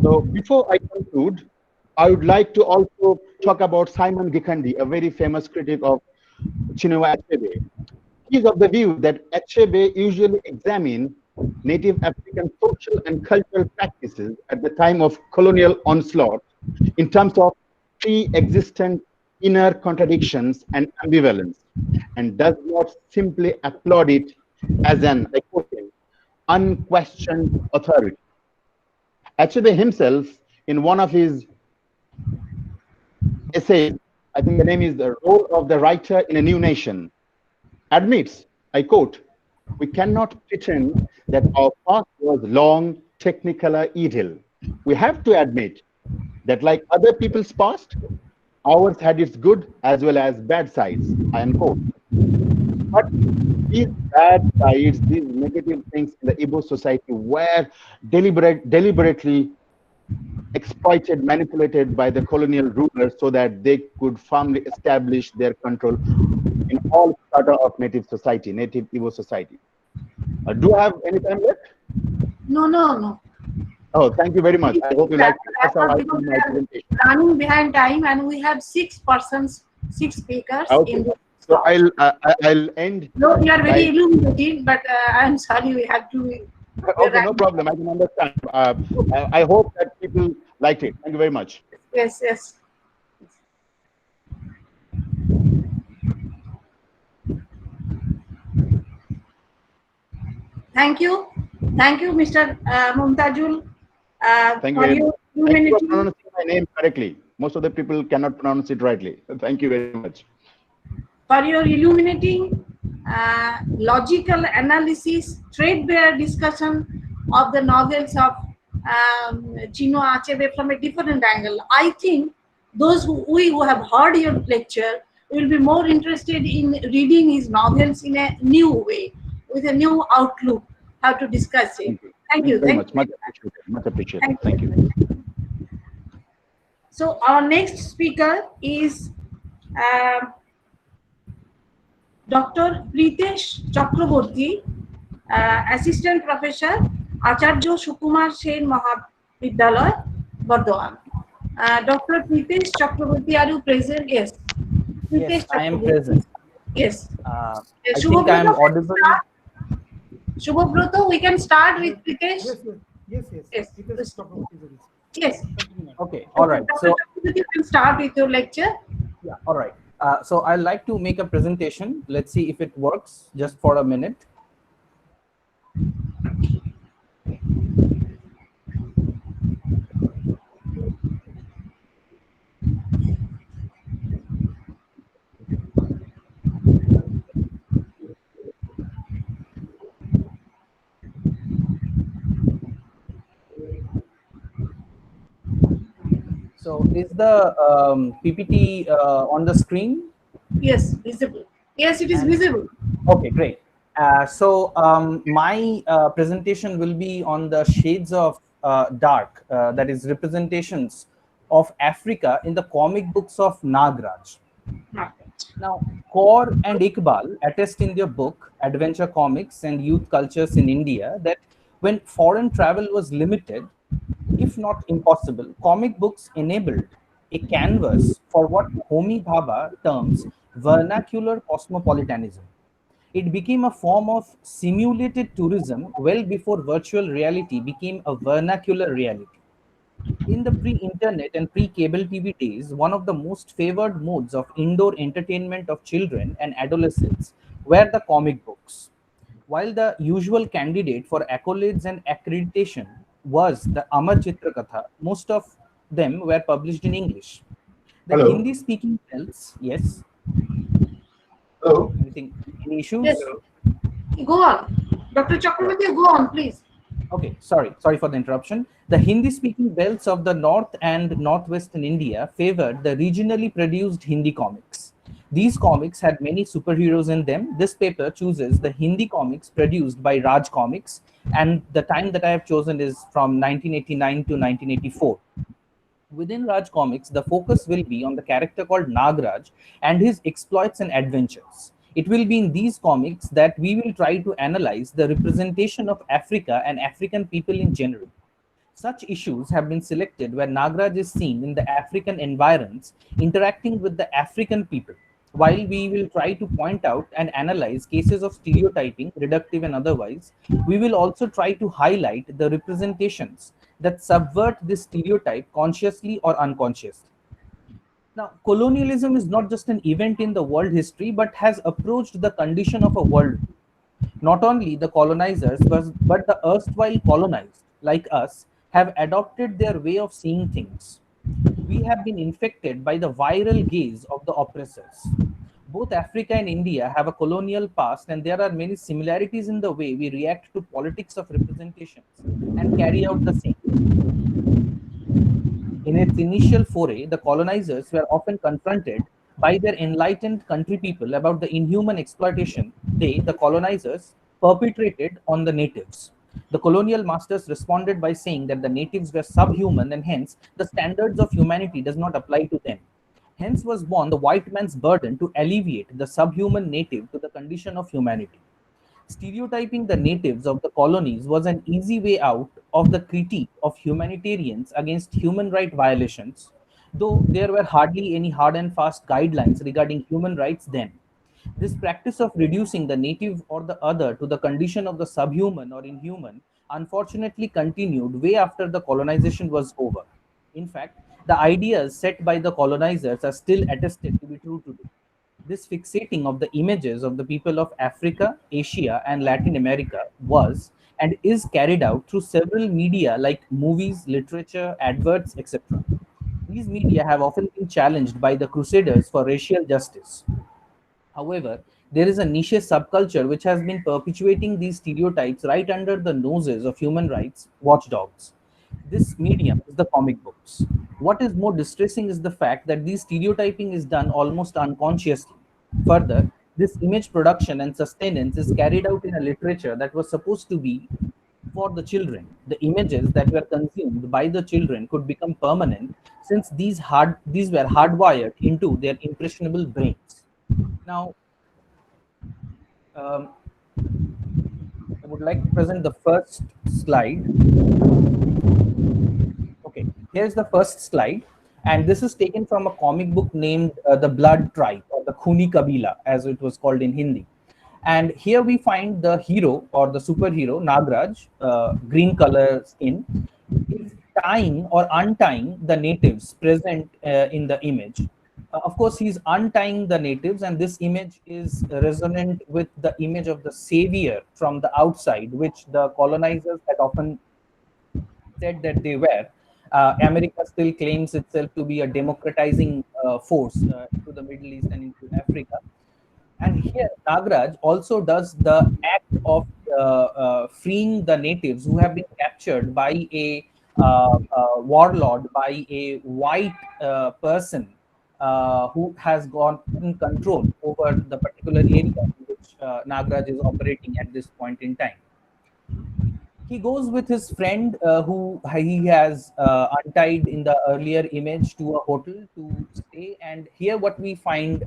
So before I conclude, I would like to also talk about Simon Gikandi, a very famous critic of Chinua Achebe. He is of the view that Achebe usually examined native African social and cultural practices at the time of colonial onslaught in terms of pre-existent inner contradictions and ambivalence, and does not simply applaud it as an, I quote him, unquestioned authority. Achebe himself, in one of his essays, I think the name is The Role of the Writer in a New Nation, admits, I quote, "We cannot pretend that our past was long, technicolor idyll. We have to admit that like other people's past, ours had its good as well as bad sides," I unquote. But these bad sides, these negative things in the Igbo society were deliberately exploited, manipulated by the colonial rulers so that they could firmly establish their control in all strata of native society, native Igbo society. Do I have any time left? No. Oh, thank you very much. I hope you like it. That's how I do my presentation. Running behind time, and we have 6 speakers. Okay. So I'll end. No, you are very illuminating, but I'm sorry, we have to. Okay, no problem. I can understand. I hope that people liked it. Thank you very much. Yes. Thank you, Mr. Mumtajul. Thank you very much. Thank you for pronouncing my name correctly. Most of the people cannot pronounce it rightly. Thank you very much. For your illuminating, logical analysis, threadbare discussion of the novels of Chinua Achebe from a different angle. I think those who have heard your lecture will be more interested in reading his novels in a new way, with a new outlook, how to discuss it. Thank you very much. Much appreciated. Much appreciated. Thank you. So our next speaker is Dr. Pritesh Chakraborty, Assistant Professor, Acharya Sukumar Sen Mahavidyalaya, Bardhaman. Dr. Pritesh Chakraborty, are you present? Yes. Yes, I am present. Yes. I think I am audible. Shubh, we can start with Pritesh. Yes. Okay, all right. So you can start with your lecture. Yeah, all right. So I'd like to make a presentation. Let's see if it works just for a minute. So is the PPT on the screen? Yes, visible. Yes, it is visible. Okay, great. My presentation will be on the shades of dark, that is representations of Africa in the comic books of Nagraj. Now, Kaur and Iqbal attest in their book, Adventure Comics and Youth Cultures in India, that when foreign travel was limited, if not impossible, comic books enabled a canvas for what Homi Bhabha terms vernacular cosmopolitanism. It became a form of simulated tourism well before virtual reality became a vernacular reality. In the pre-internet and pre-cable TV days, one of the most favored modes of indoor entertainment of children and adolescents were the comic books. While the usual candidate for accolades and accreditation was the Amar Chitra Katha, most of them were published in English. The Hindi-speaking belts, yes. Hello. Any issues? Yes. Go on. Dr. Chakraborty, go on, please. Okay, sorry for the interruption. The Hindi-speaking belts of the North and Northwestern India favored the regionally produced Hindi comics. These comics had many superheroes in them. This paper chooses the Hindi comics produced by Raj Comics, and the time that I have chosen is from 1989 to 1984. Within Raj Comics, the focus will be on the character called Nagraj and his exploits and adventures. It will be in these comics that we will try to analyze the representation of Africa and African people in general. Such issues have been selected where Nagraj is seen in the African environs interacting with the African people. While we will try to point out and analyze cases of stereotyping, reductive and otherwise, we will also try to highlight the representations that subvert this stereotype consciously or unconsciously. Now, colonialism is not just an event in the world history, but has approached the condition of a world. Not only the colonizers, but the erstwhile colonized, like us, have adopted their way of seeing things. We have been infected by the viral gaze of the oppressors. Both Africa and India have a colonial past, and there are many similarities in the way we react to politics of representations and carry out the same. In its initial foray, the colonizers were often confronted by their enlightened country people about the inhuman exploitation they, the colonizers, perpetrated on the natives. The colonial masters responded by saying that the natives were subhuman and hence the standards of humanity does not apply to them. Hence was born the white man's burden to alleviate the subhuman native to the condition of humanity. Stereotyping the natives of the colonies was an easy way out of the critique of humanitarians against human right violations, though there were hardly any hard and fast guidelines regarding human rights then. This practice of reducing the native or the other to the condition of the subhuman or inhuman unfortunately continued way after the colonization was over. In fact, the ideas set by the colonizers are still attested to be true today. This fixating of the images of the people of Africa, Asia, and Latin America was and is carried out through several media like movies, literature, adverts, etc. These media have often been challenged by the crusaders for racial justice. However, there is a niche subculture which has been perpetuating these stereotypes right under the noses of human rights watchdogs. This medium is the comic books. What is more distressing is the fact that this stereotyping is done almost unconsciously. Further, this image production and sustenance is carried out in a literature that was supposed to be for the children. The images that were consumed by the children could become permanent since these were hardwired into their impressionable brains. Now, I would like to present the first slide. Okay, here's the first slide, and this is taken from a comic book named The Blood Tribe, or the Khuni Kabila, as it was called in Hindi. And here we find the hero or the superhero, Nagraj, green color skin, is tying or untying the natives present in the image. Of course, he's untying the natives, and this image is resonant with the image of the savior from the outside, which the colonizers had often said that they were. America still claims itself to be a democratizing force into the Middle East and into Africa. And here, Nagraj also does the act of freeing the natives who have been captured by a warlord, by a white person who has gotten control over the particular area in which Nagraj is operating at this point in time. He goes with his friend who he has untied in the earlier image to a hotel to stay. And here what we find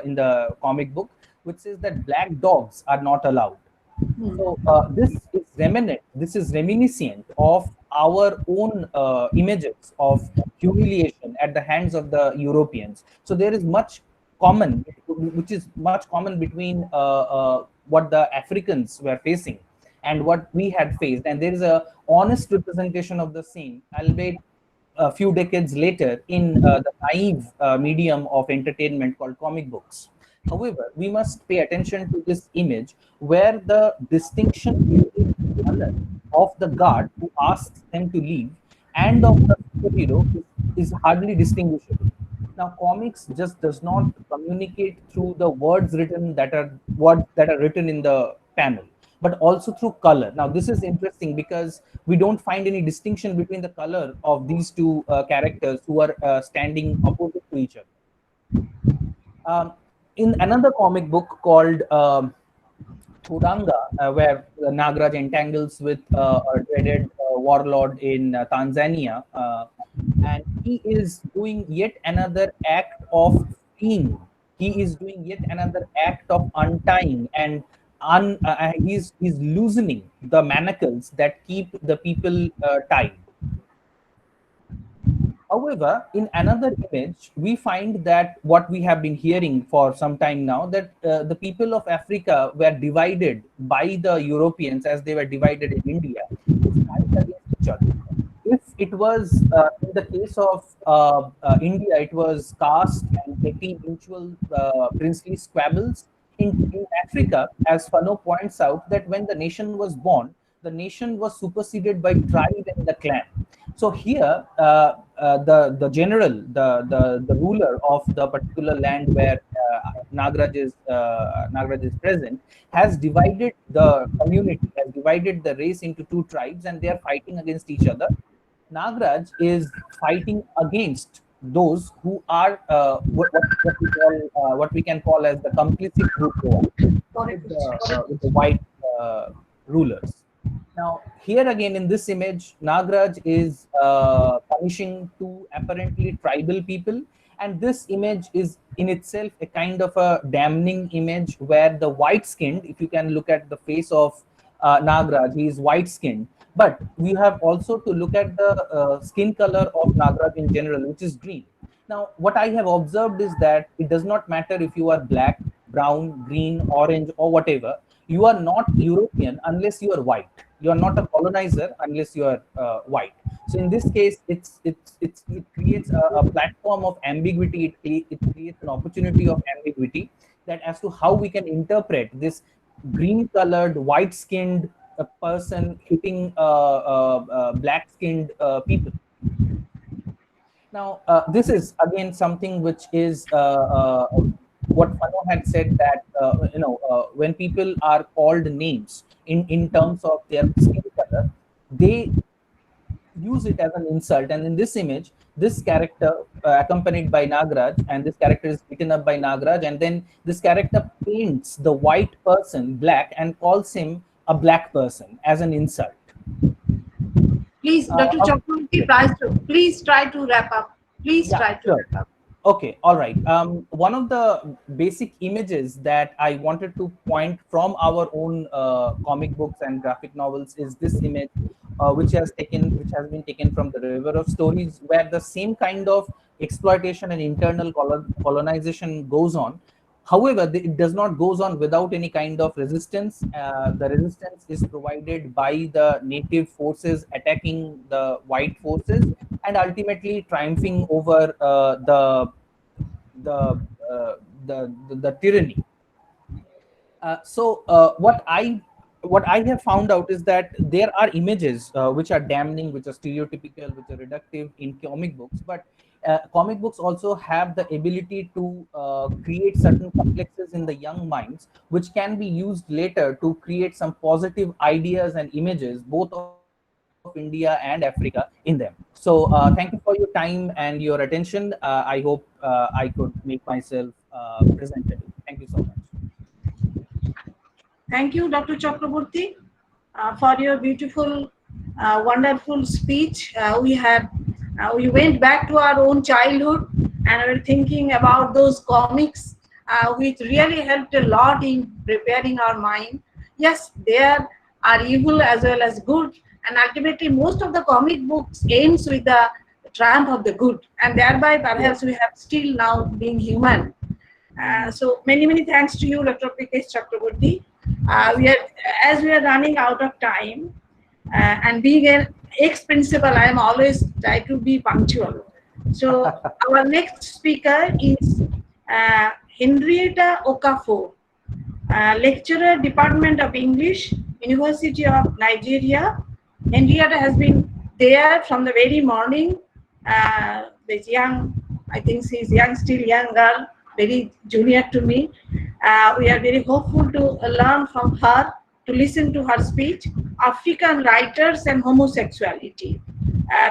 in the comic book, which says that black dogs are not allowed. So this is reminiscent of our own images of humiliation at the hands of the Europeans. So there is much common, which is much common between what the Africans were facing and what we had faced, and there is a honest representation of the same, albeit a few decades later, in the naive medium of entertainment called comic books. However, we must pay attention to this image where the distinction between the color of the guard who asks them to leave and of the superhero is hardly distinguishable. Now, comics just does not communicate through the words that are written in the panel, but also through color. Now, this is interesting because we don't find any distinction between the color of these two characters who are standing opposite to each other. In another comic book called Thuranga, where Nagraj entangles with a dreaded warlord in Tanzania, and he is doing yet another act of freeing. He is doing yet another act of untying and he's loosening the manacles that keep the people tied. However, in another image, we find that what we have been hearing for some time now, that the people of Africa were divided by the Europeans as they were divided in India to fight against each other. If it was in the case of India, it was caste and petty mutual princely squabbles. In Africa, as Fano points out, that when the nation was born, the nation was superseded by tribe and the clan. So here, the general, the ruler of the particular land where Nagraj is present, has divided the community, has divided the race into two tribes, and they are fighting against each other. Nagraj is fighting against those who are what we can call as the complicit group with the white rulers. Now, here again in this image, Nagraj is punishing two apparently tribal people, and this image is in itself a kind of a damning image where the white-skinned, if you can look at the face of Nagraj, he is white-skinned, but we have also to look at the skin color of Nagraj in general, which is green. Now, what I have observed is that it does not matter if you are black, brown, green, orange, or whatever. You are not European unless you are white. You are not a colonizer unless you are white. So in this case, it creates a platform of ambiguity. It creates an opportunity of ambiguity, that as to how we can interpret this green-colored, white-skinned person hitting black-skinned people. Now, this is again something which is what Fano had said, that when people are called names in terms of their skin color, they use it as an insult. And in this image, this character accompanied by Nagraj, and this character is beaten up by Nagraj, and then this character paints the white person black and calls him a black person as an insult. Please, Dr. Chakraborty, please try to wrap up. Please try to wrap up. Okay, all right. One of the basic images that I wanted to point from our own comic books and graphic novels is this image, which has been taken from the River of Stories, where the same kind of exploitation and internal colonization goes on. However, it does not goes on without any kind of resistance. The resistance is provided by the native forces attacking the white forces, and ultimately triumphing over the tyranny. So what I have found out is that there are images which are damning, which are stereotypical, which are reductive in comic books, but comic books also have the ability to create certain complexes in the young minds, which can be used later to create some positive ideas and images, both of India and Africa in them. So thank you for your time and your attention. I hope I could make myself presentable. Thank you so much. Thank you, Dr. Chakraborty, for your beautiful, wonderful speech. We went back to our own childhood and we were thinking about those comics, which really helped a lot in preparing our mind. Yes, there are evil as well as good, and ultimately most of the comic books ends with the triumph of the good, and thereby perhaps we have still now being human. So many thanks to you, Dr. Prakash Chakraborty. As we are running out of time, and being an ex-principal, I am always try to be punctual. So our next speaker is Henrietta Okafor, lecturer, Department of English, University of Nigeria. Henrietta has been there from the very morning. This young, I think she's young, still young girl, very junior to me. We are very hopeful to learn from her, to listen to her speech. African writers and homosexuality.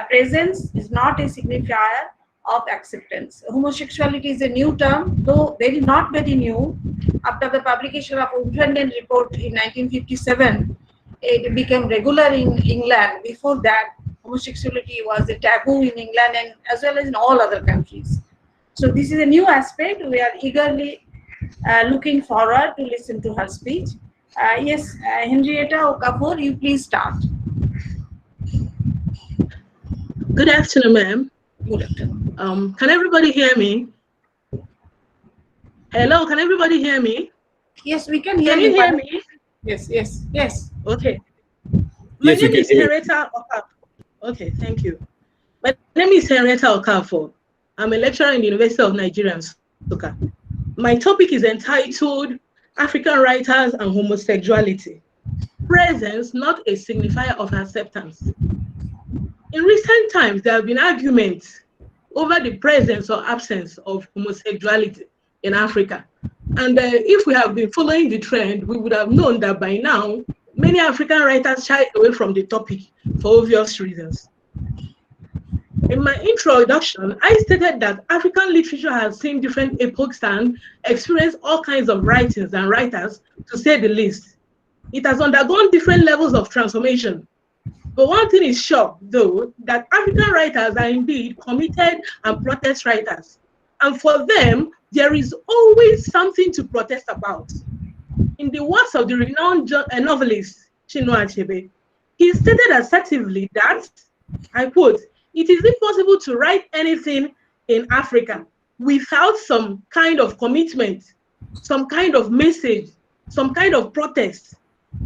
Presence is not a signifier of acceptance. Homosexuality is a new term, though not very new. After the publication of Independent Report in 1957, it became regular in England. Before that, homosexuality was a taboo in England and as well as in all other countries. So this is a new aspect. We are eagerly looking forward to listen to her speech. Yes, Henrietta Okafor, you please start. Good afternoon, ma'am. Can everybody hear me? Hello, can everybody hear me? Yes, we can hear Can you. you hear me? Yes. Okay. My Yes, we name can is hear you. Henrietta Okafor. Okay, thank you. My name is Henrietta Okafor. I'm a lecturer in the University of Nigeria, Nsukka. My topic is entitled African Writers and Homosexuality. Presence, not a signifier of acceptance. In recent times, there have been arguments over the presence or absence of homosexuality in Africa. And if we have been following the trend, we would have known that by now, many African writers shy away from the topic for obvious reasons. In my introduction, I stated that African literature has seen different epochs and experienced all kinds of writings and writers, to say the least. It has undergone different levels of transformation. But one thing is sure, though, that African writers are indeed committed and protest writers. And for them, there is always something to protest about. In the words of the renowned novelist Chinua Achebe, he stated assertively that, I quote, "It is impossible to write anything in Africa without some kind of commitment, some kind of message, some kind of protest.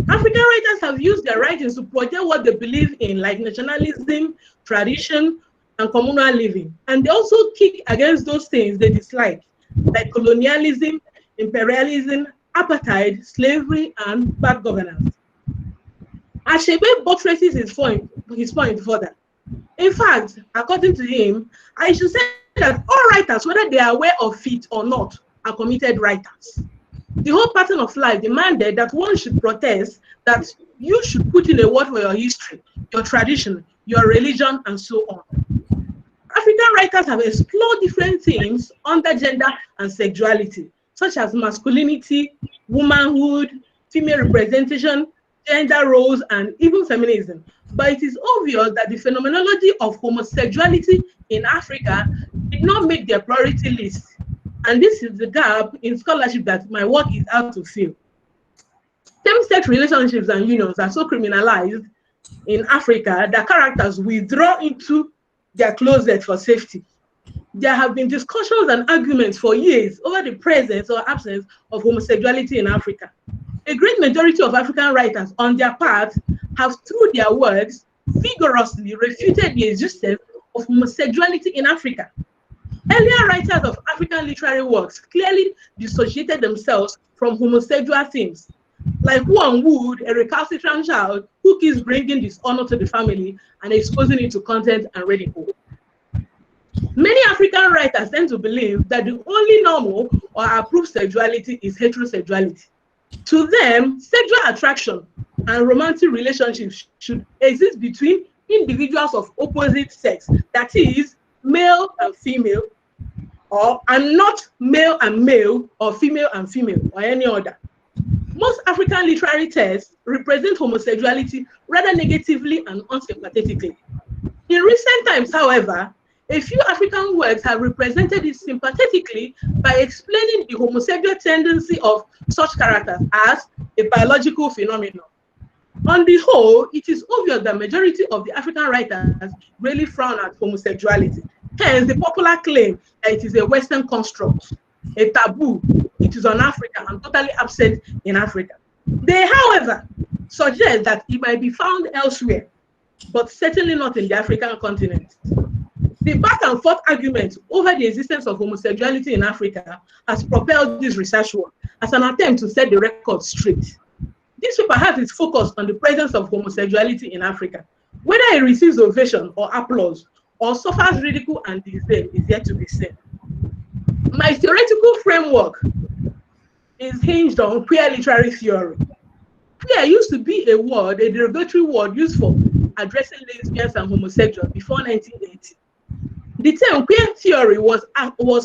African writers have used their writings to project what they believe in, like nationalism, tradition, and communal living. And they also kick against those things they dislike, like colonialism, imperialism, apartheid, slavery, and bad governance." Achebe buttresses his point further. In fact, according to him, I should say that all writers, whether they are aware of it or not, are committed writers. The whole pattern of life demanded that one should protest, that you should put in a word for your history, your tradition, your religion, and so on. African writers have explored different themes under gender and sexuality, such as masculinity, womanhood, female representation, gender roles, and even feminism. But it is obvious that the phenomenology of homosexuality in Africa did not make their priority list. And this is the gap in scholarship that my work is out to fill. Same-sex relationships and unions are so criminalized in Africa that characters withdraw into their closet for safety. There have been discussions and arguments for years over the presence or absence of homosexuality in Africa. A great majority of African writers, on their part, have, through their works, vigorously refuted the existence of homosexuality in Africa. Earlier writers of African literary works clearly dissociated themselves from homosexual themes, like Wang Wood, a recalcitrant child who keeps bringing dishonor to the family and exposing it to content and ridicule. Many African writers tend to believe that the only normal or approved sexuality is heterosexuality. To them, sexual attraction and romantic relationships should exist between individuals of opposite sex, that is, male and female, and not male and male, or female and female, or any other. Most African literary texts represent homosexuality rather negatively and unsympathetically. In recent times, however, a few African works have represented it sympathetically by explaining the homosexual tendency of such characters as a biological phenomenon. On the whole, it is obvious that the majority of the African writers really frown at homosexuality. Hence, the popular claim that it is a Western construct, a taboo, it is un-African and totally absent in Africa. They, however, suggest that it might be found elsewhere, but certainly not in the African continent. The back and forth argument over the existence of homosexuality in Africa has propelled this research work as an attempt to set the record straight. This paper has its focus on the presence of homosexuality in Africa. Whether it receives ovation or applause or suffers ridicule and disdain is yet to be seen. My theoretical framework is hinged on queer literary theory. Queer used to be a word, a derogatory word used for addressing lesbians and homosexuals before 1980. The term queer theory was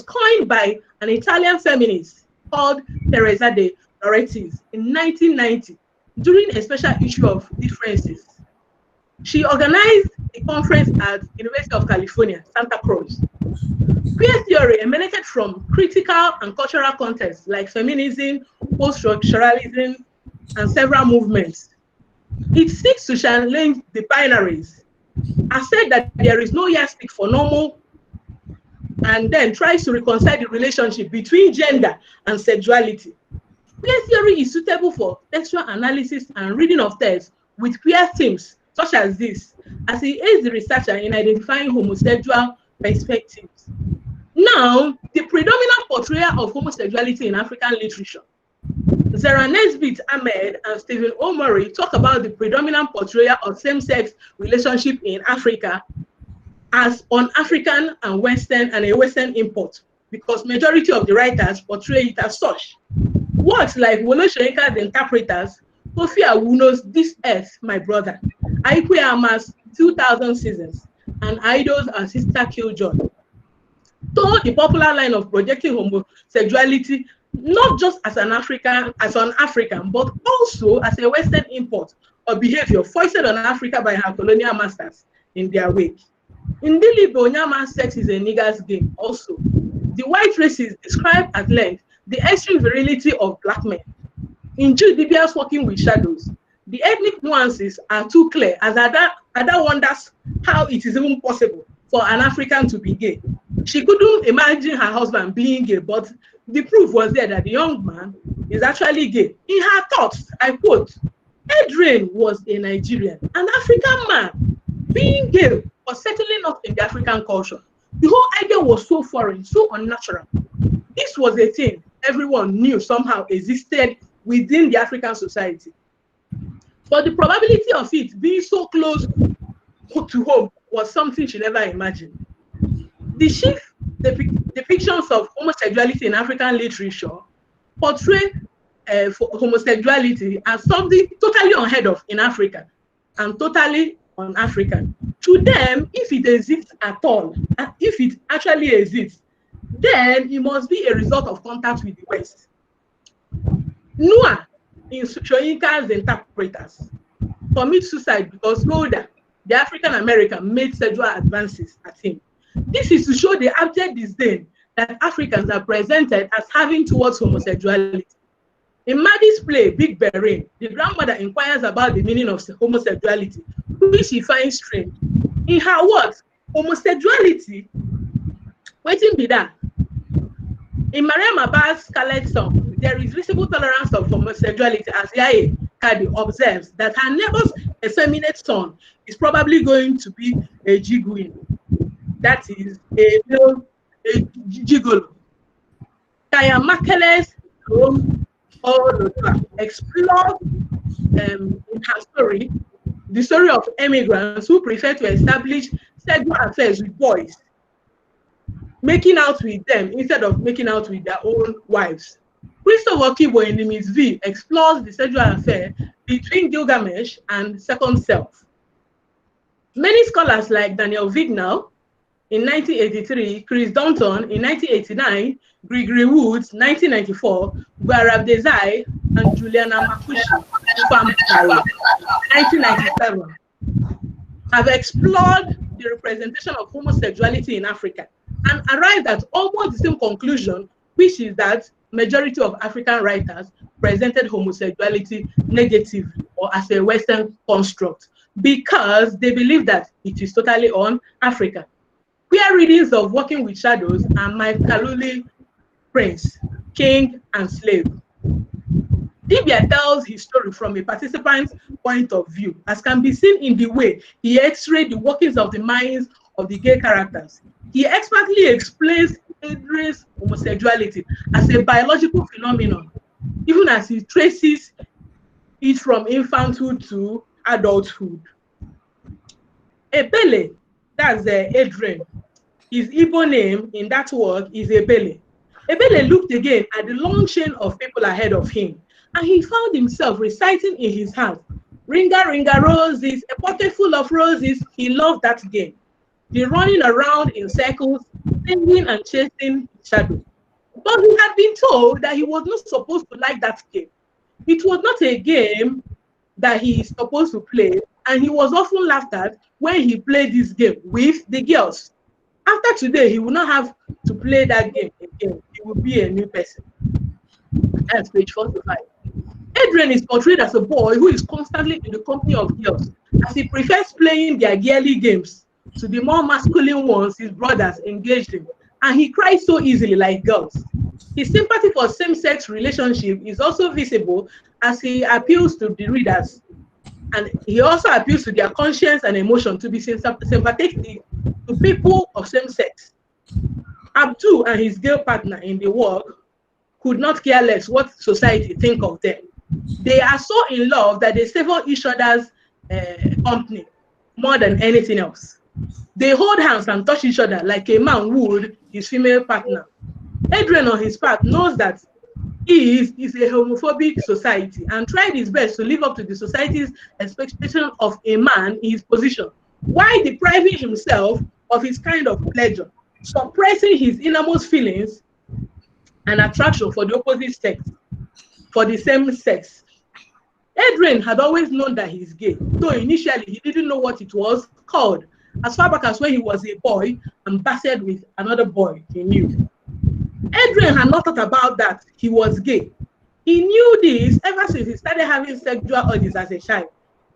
coined by an Italian feminist called Teresa de Lauretis in 1990 during a special issue of Differences. She organized a conference at University of California, Santa Cruz. Queer theory emanated from critical and cultural contexts like feminism, post-structuralism, and several movements. It seeks to challenge the binaries, asserts that there is no yardstick for normal and then tries to reconcile the relationship between gender and sexuality. Queer theory is suitable for textual analysis and reading of texts with queer themes such as this, as it aids the researcher in identifying homosexual perspectives. Now, the predominant portrayal of homosexuality in African literature. Zara Nesbitt Ahmed and Stephen O'Murray talk about the predominant portrayal of same-sex relationship in Africa as un-African and Western and a Western import, because majority of the writers portray it as such. Works like Wole Soyinka's Interpreters, Kofi Awuno's This Earth, My Brother, Aikwe Ama's 2000 Seasons, and Ido's and Sister Killjoy told the popular line of projecting homosexuality not just as an African, but also as a Western import or behavior foisted on Africa by her colonial masters in their wake. In Dili Bonyama, sex is a nigger's game. Also, the white races describe at length the extreme virility of black men. In Jude Dibia's Working with Shadows, the ethnic nuances are too clear as Ada wonders how it is even possible for an African to be gay. She couldn't imagine her husband being gay, but the proof was there that the young man is actually gay. In her thoughts, I quote, Adrian was a Nigerian, an African man. Being gay was certainly not in the African culture. The whole idea was so foreign, so unnatural. This was a thing everyone knew somehow existed within the African society. But the probability of it being so close to home was something she never imagined. The chief depictions of homosexuality in African literature portray homosexuality as something totally unheard of in Africa and totally un-African. To them, if it exists at all, and if it actually exists, then it must be a result of contact with the West. Noah, in Soyinka's Interpreters, commits suicide because Rhoda, the African American, made sexual advances at him. This is to show the abject disdain that Africans are presented as having towards homosexuality. In Maddie's play, Big Berlin, the grandmother inquires about the meaning of homosexuality, which she finds strange. In her words, homosexuality, waiting be that. In Mariam Abbas' Scarlet Song, there is visible tolerance of homosexuality as Yaye Kadi observes that her neighbor's effeminate son is probably going to be a jiguin. That is a gigolo. Kaya Makele's explores in her story the story of immigrants who prefer to establish sexual affairs with boys, making out with them instead of making out with their own wives. Christopher Kibo in the Miss V explores the sexual affair between Gilgamesh and Second Self. Many scholars like Daniel Vignal in 1983, Chris Danton in 1989, Gregory Woods 1994, Guarab Desai and Juliana Makushi 1997 have explored the representation of homosexuality in Africa and arrived at almost the same conclusion, which is that majority of African writers presented homosexuality negatively or as a Western construct because they believe that it is totally un-African. Queer readings of Working with Shadows and Mike Kaluli, Prince, King, and Slave. Dibia tells his story from a participant's point of view, as can be seen in the way he x-rayed the workings of the minds of the gay characters. He expertly explains Adrian's homosexuality as a biological phenomenon, even as he traces it from infanthood to adulthood. Ebele, that's Adrian. His Igbo name in that work is Ebele. Ebele looked again at the long chain of people ahead of him, and he found himself reciting in his heart, Ringa Ringa Roses, a pocket full of roses. He loved that game. The running around in circles, singing and chasing shadow. But he had been told that he was not supposed to like that game. It was not a game that he is supposed to play, and he was often laughed at when he played this game with the girls. After today, he will not have to play that game again. He will be a new person. That's page 45. Adrian is portrayed as a boy who is constantly in the company of girls, as he prefers playing their girly games to the more masculine ones his brothers engaged in, and he cries so easily like girls. His sympathy for same-sex relationship is also visible as he appeals to the readers, and he also appeals to their conscience and emotion to be sympathetic to people of same sex. Abdul and his girl partner in the work could not care less what society think of them. They are so in love that they savor each other's company more than anything else. They hold hands and touch each other like a man would his female partner. Adrian on his part knows that he is a homophobic society and tried his best to live up to the society's expectation of a man in his position, while depriving himself of his kind of pleasure, suppressing his innermost feelings and attraction for the opposite sex, for the same sex. Adrian had always known that he's gay, though initially he didn't know what it was called, as far back as when he was a boy and battled with another boy he knew. Adrian had not thought about that he was gay. He knew this ever since he started having sexual urges as a child.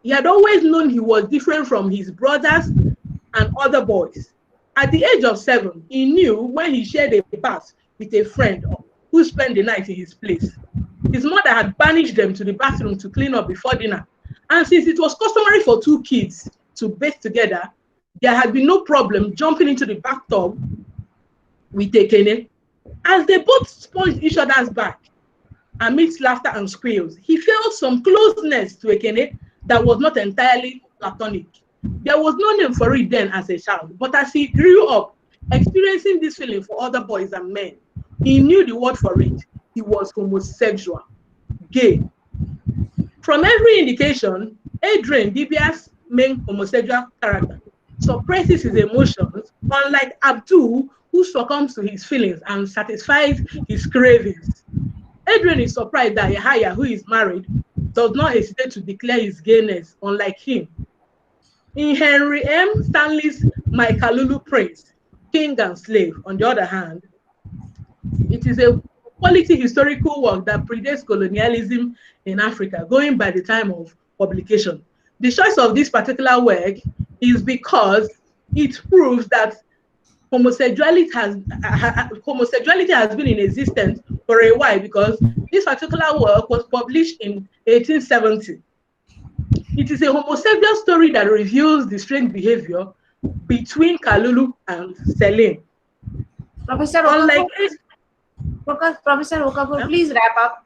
He had always known he was different from his brothers and other boys. At the age of 7, he knew when he shared a bath with a friend who spent the night in his place. His mother had banished them to the bathroom to clean up before dinner. And since it was customary for 2 kids to bathe together, there had been no problem jumping into the bathtub with a kene. As they both sponged each other's back amidst laughter and squeals, he felt some closeness to Ekene that was not entirely platonic. There was no name for it then as a child, but as he grew up, experiencing this feeling for other boys and men, he knew the word for it. He was homosexual, gay. From every indication, Adrian, Dibia's main homosexual character, suppresses his emotions, unlike Abdul, who succumbs to his feelings and satisfies his cravings. Adrian is surprised that Yahya, who is married, does not hesitate to declare his gayness, unlike him. In Henry M. Stanley's My Kalulu Prince, King and Slave, on the other hand, it is a quality historical work that predates colonialism in Africa, going by the time of publication. The choice of this particular work is because it proves that homosexuality has been in existence for a while, because this particular work was published in 1870. It is a homosexual story that reveals the strange behavior between Kalulu and Selim. Professor Okafor, please wrap up.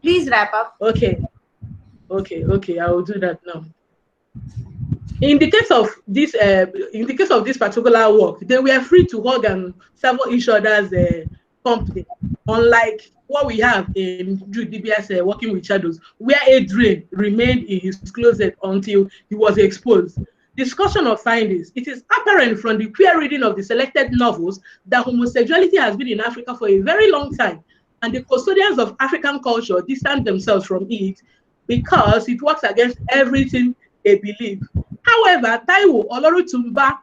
Please wrap up. Okay, I will do that now. In the case of this particular work, they were free to hug and serve each other's company, unlike what we have in Jude Dibia's Working with Shadows, where Adrian remained in his closet until he was exposed. Discussion of findings. It is apparent from the queer reading of the selected novels that homosexuality has been in Africa for a very long time, and the custodians of African culture distance themselves from it because it works against everything they believe. However, Taiwo Olorutumba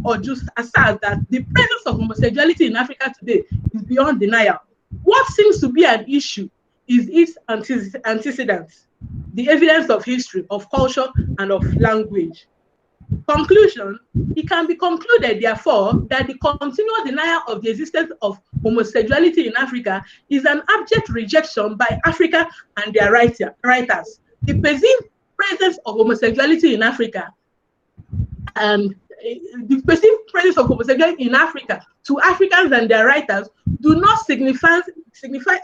or just asserts that the presence of homosexuality in Africa today is beyond denial. What seems to be an issue is its antecedents, the evidence of history, of culture, and of language. Conclusion: it can be concluded, therefore, that the continual denial of the existence of homosexuality in Africa is an abject rejection by Africa and their writers. The perceived presence of homosexuality in Africa and the perceived presence of homosexuality in Africa to Africans and their writers do not signify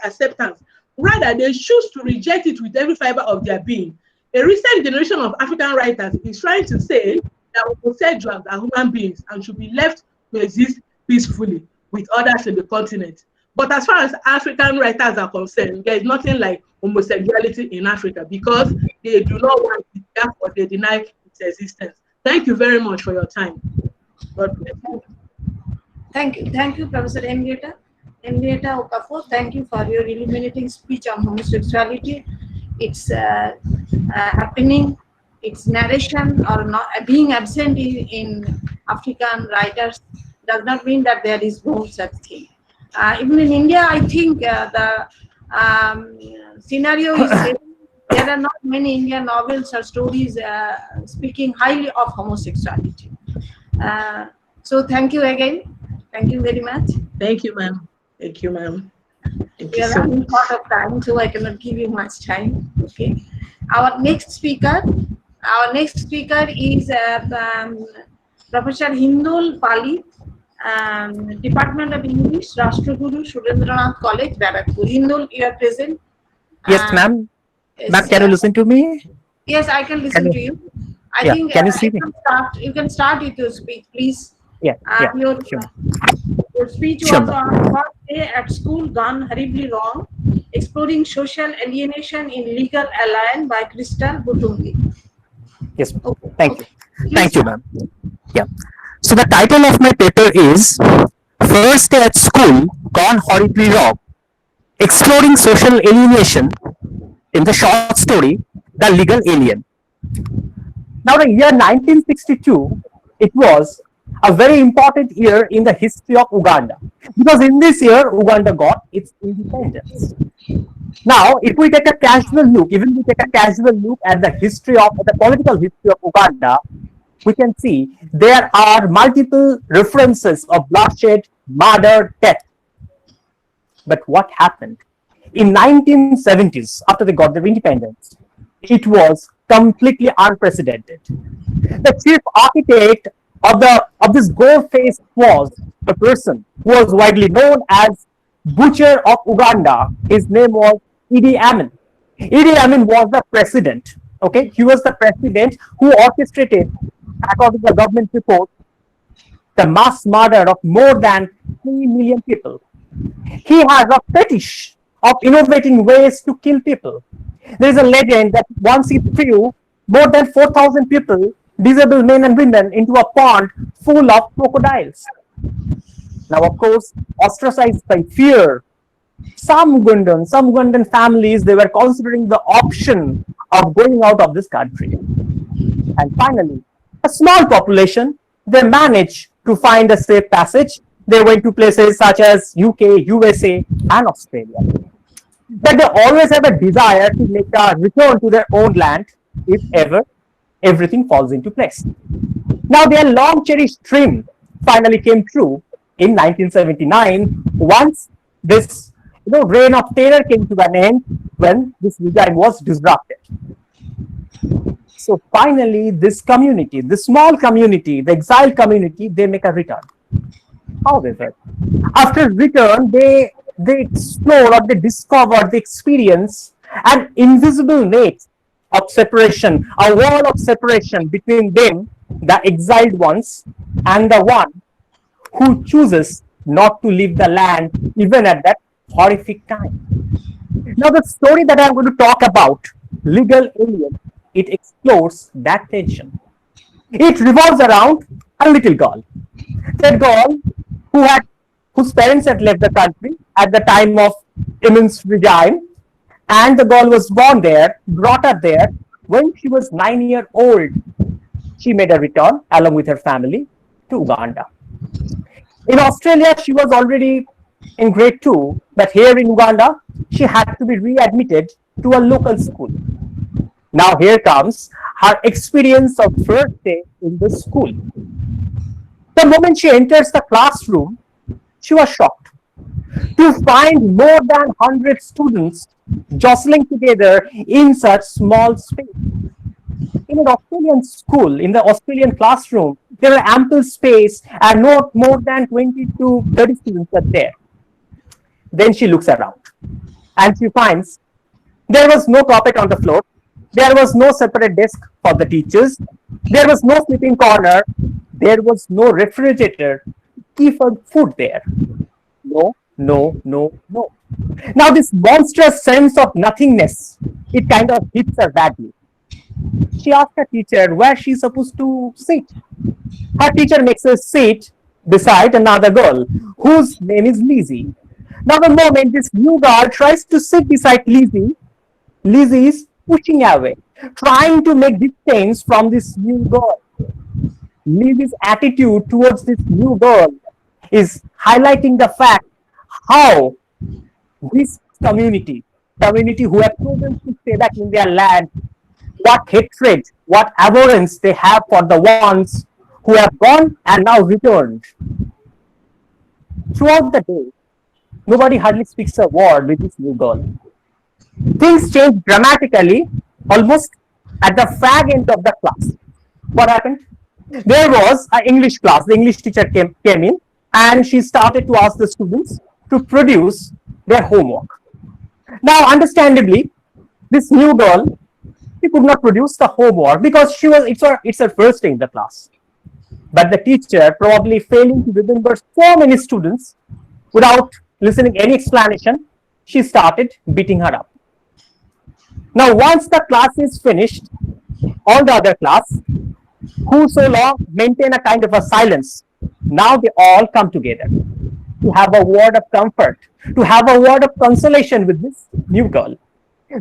acceptance. Rather, they choose to reject it with every fiber of their being. A recent generation of African writers is trying to say that homosexuals are human beings and should be left to exist peacefully with others in the continent. But as far as African writers are concerned, there is nothing like homosexuality in Africa because they do not want it, therefore they deny its existence. Thank you very much for your time. God bless you. Thank you, Professor Henrietta Okafor. Thank you for your illuminating speech on homosexuality. Its happening, its narration, or not being absent in African writers does not mean that there is no such thing. Even in India, I think the scenario is there are not many Indian novels or stories speaking highly of homosexuality. So thank you again. Thank you very much. Thank you, ma'am. Thank you, ma'am. Thank We you are so running much. out of time, so I cannot give you much time. Okay. Our next speaker, is Professor Hindul Pali, Department of English, Rashtraguru Surendranath College, Barakpur. Hindul, you are present. Yes, ma'am. Ma'am, Yes, can you listen to me? yes, I can Can listen you, to you. I yeah, think can you see me? you can start with your speech, please. Yeah, yeah, sure. Your speech Sure, was ma'am. on first day at school gone horribly wrong, exploring social alienation in legal alliance by Crystal Butungi. Yes, thank you. Please Thank you, start. ma'am. Yeah. So the title of my paper is First Day at School Gone Horribly Wrong, Exploring Social Alienation in the short story, The Legal Alien. Now, the year 1962, it was a very important year in the history of Uganda because in this year, Uganda got its independence. Now, if we take a casual look, even we take a casual look at the history of the political history of Uganda, we can see there are multiple references of bloodshed, murder, death. But what happened? In 1970s, after they got their independence, it was completely unprecedented. The chief architect of this gold face was a person who was widely known as Butcher of Uganda. His name was Idi Amin. Idi Amin was the president. Okay, he was the president who orchestrated, according to the government report, the mass murder of more than 3 million people. He has a fetish of innovating ways to kill people. There is a legend that once he threw more than 4,000 people, disabled men and women, into a pond full of crocodiles. Now, of course, ostracized by fear, some Ugandan families, they were considering the option of going out of this country. And finally, a small population, they managed to find a safe passage. They went to places such as UK, USA, and Australia. But they always have a desire to make a return to their own land if ever everything falls into place. Now, their long cherished dream finally came true in 1979 once this reign of terror came to an end when this regime was disrupted. So finally, this community, this small community, the exiled community, they make a return. However, after return, they explore or they discover, they experience an invisible net of separation, a wall of separation between them, the exiled ones, and the one who chooses not to leave the land even at that horrific time. Now, the story that I'm going to talk about, Legal Alien, it explores that tension. It revolves around a little girl. That girl whose parents had left the country at the time of immense regime, and the girl was born there, brought up there. When she was 9 years old, she made a return along with her family to Uganda. In Australia, she was already in grade 2, but here in Uganda, she had to be readmitted to a local school. Now here comes her experience of first day in the school. The moment she enters the classroom, she was shocked to find more than 100 students jostling together in such small space. In an Australian school, in the Australian classroom, there are ample space and not more than 20 to 30 students are there. Then she looks around and she finds there was no carpet on the floor. There was no separate desk for the teachers. There was no sleeping corner. There was no refrigerator to keep food there. No, no, no, no. Now this monstrous sense of nothingness, it kind of hits her badly. She asked her teacher where she's supposed to sit. Her teacher makes her sit beside another girl whose name is Lizzie. Now the moment this new girl tries to sit beside Lizzie, Lizzie is pushing away, trying to make distance from this new girl. Lizzie's attitude towards this new girl is highlighting the fact how this community who have chosen to stay back in their land, what hatred, what abhorrence they have for the ones who have gone and now returned. Throughout the day, nobody hardly speaks a word with this new girl. Things changed dramatically almost at the fag end of the class. What happened? There was an English class. The English teacher came in and she started to ask the students to produce their homework. Now, understandably, this new girl, she could not produce the homework because it's her first day in the class. But the teacher, probably failing to remember so many students without listening any explanation, she started beating her up. Now, once the class is finished, all the other class, who so long maintain a kind of a silence, now they all come together to have a word of comfort, to have a word of consolation with this new girl.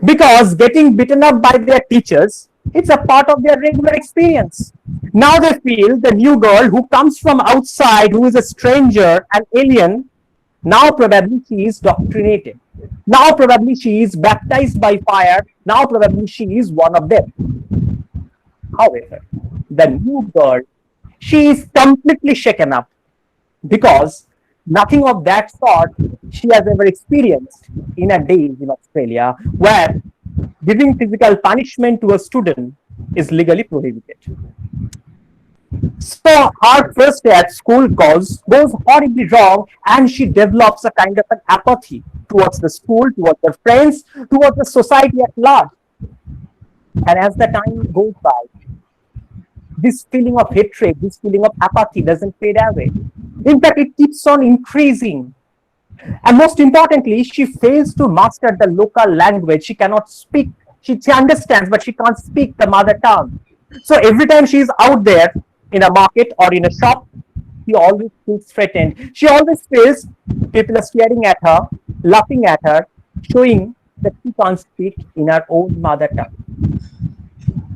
Because getting beaten up by their teachers, it's a part of their regular experience. Now they feel the new girl who comes from outside, who is a stranger, an alien, now probably she is doctrinated. Now probably she is baptized by fire. Now probably she is one of them. However, the new girl, she is completely shaken up because nothing of that sort she has ever experienced in her days in Australia, where giving physical punishment to a student is legally prohibited. So her first day at school goes horribly wrong, and she develops a kind of an apathy towards the school, towards her friends, towards the society at large. And as the time goes by, this feeling of hatred, this feeling of apathy doesn't fade away. In fact, it keeps on increasing. And most importantly, she fails to master the local language. She cannot speak. She understands, but she can't speak the mother tongue. So every time she is out there in a market or in a shop, she always feels threatened. She always feels people are staring at her, laughing at her, showing that she can't speak in her own mother tongue.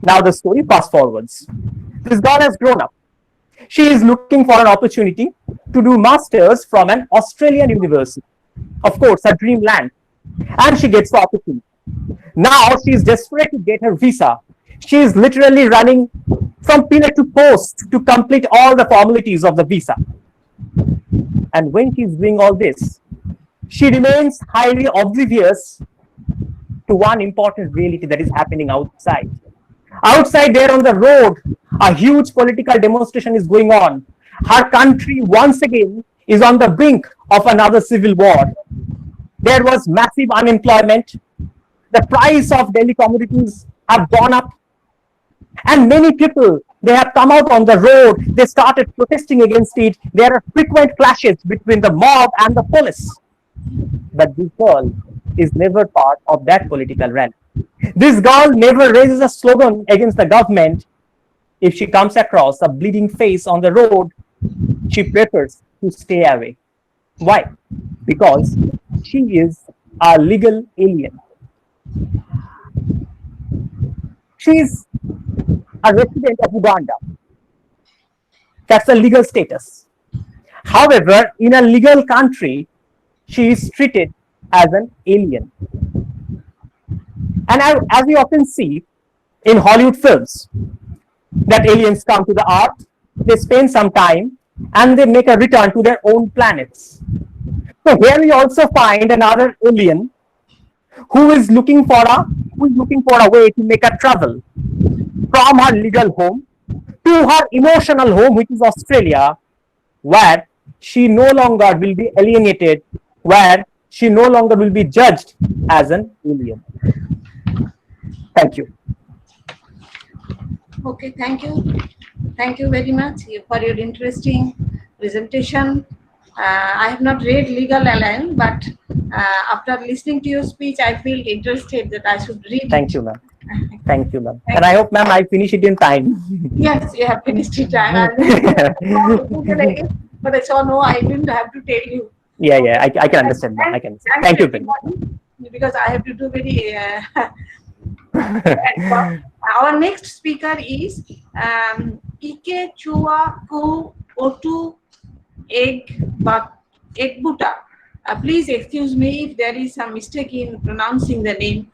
Now the story fast forwards. This girl has grown up. She is looking for an opportunity to do masters from an Australian university. Of course, her dreamland. And she gets the opportunity. Now she is desperate to get her visa. She is literally running from pillar to post to complete all the formalities of the visa. And when she is doing all this, she remains highly oblivious to one important reality that is happening outside. Outside there on the road, a huge political demonstration is going on. Her country once again is on the brink of another civil war. There was massive unemployment. The price of daily commodities have gone up. And many people, they have come out on the road. They started protesting against it. There are frequent clashes between the mob and the police. But this girl is never part of that political rally. This girl never raises a slogan against the government. If she comes across a bleeding face on the road, she prefers to stay away. Why? Because she is a legal alien. She is a resident of Uganda. That's a legal status. However, in a legal country, she is treated as an alien. And as we often see in Hollywood films, that aliens come to the earth, they spend some time, and they make a return to their own planets. So here we also find another alien who is looking for a way to make a travel from her legal home to her emotional home, which is Australia, where she no longer will be alienated, where she no longer will be judged as an alien. Thank you. Okay, thank you. Thank you very much for your interesting presentation. I have not read Legal Alien, but after listening to your speech, I feel interested that I should read Thank it. you, ma'am. Thank you, ma'am. And I hope, ma'am, I finish it in time. Yes, you have finished it. But I saw no, I didn't have to tell you. Yeah, I can understand, ma'am. I can understand. Thank you, very much. Because I have to do very. Our next speaker is Ike Chua Ku Otu Egbuta. Please excuse me if there is some mistake in pronouncing the name.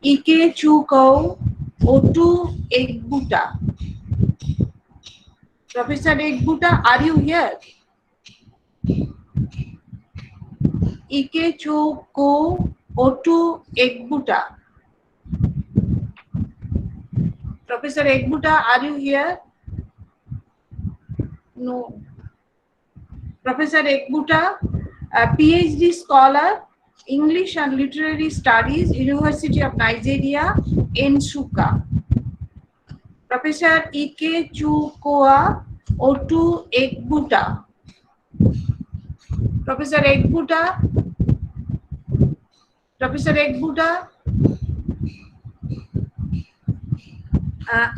Ike Chuko Otu Egbuta. Professor Egbuta, are you here? Ikechuku Otu Egbuta. Professor Egbuta, are you here? No. Professor Egbuta, a PhD scholar, English and Literary Studies, University of Nigeria, Nsukka. Professor Ikechukwu Otu Egbuta. Professor Egbuta. Professor Egbuta.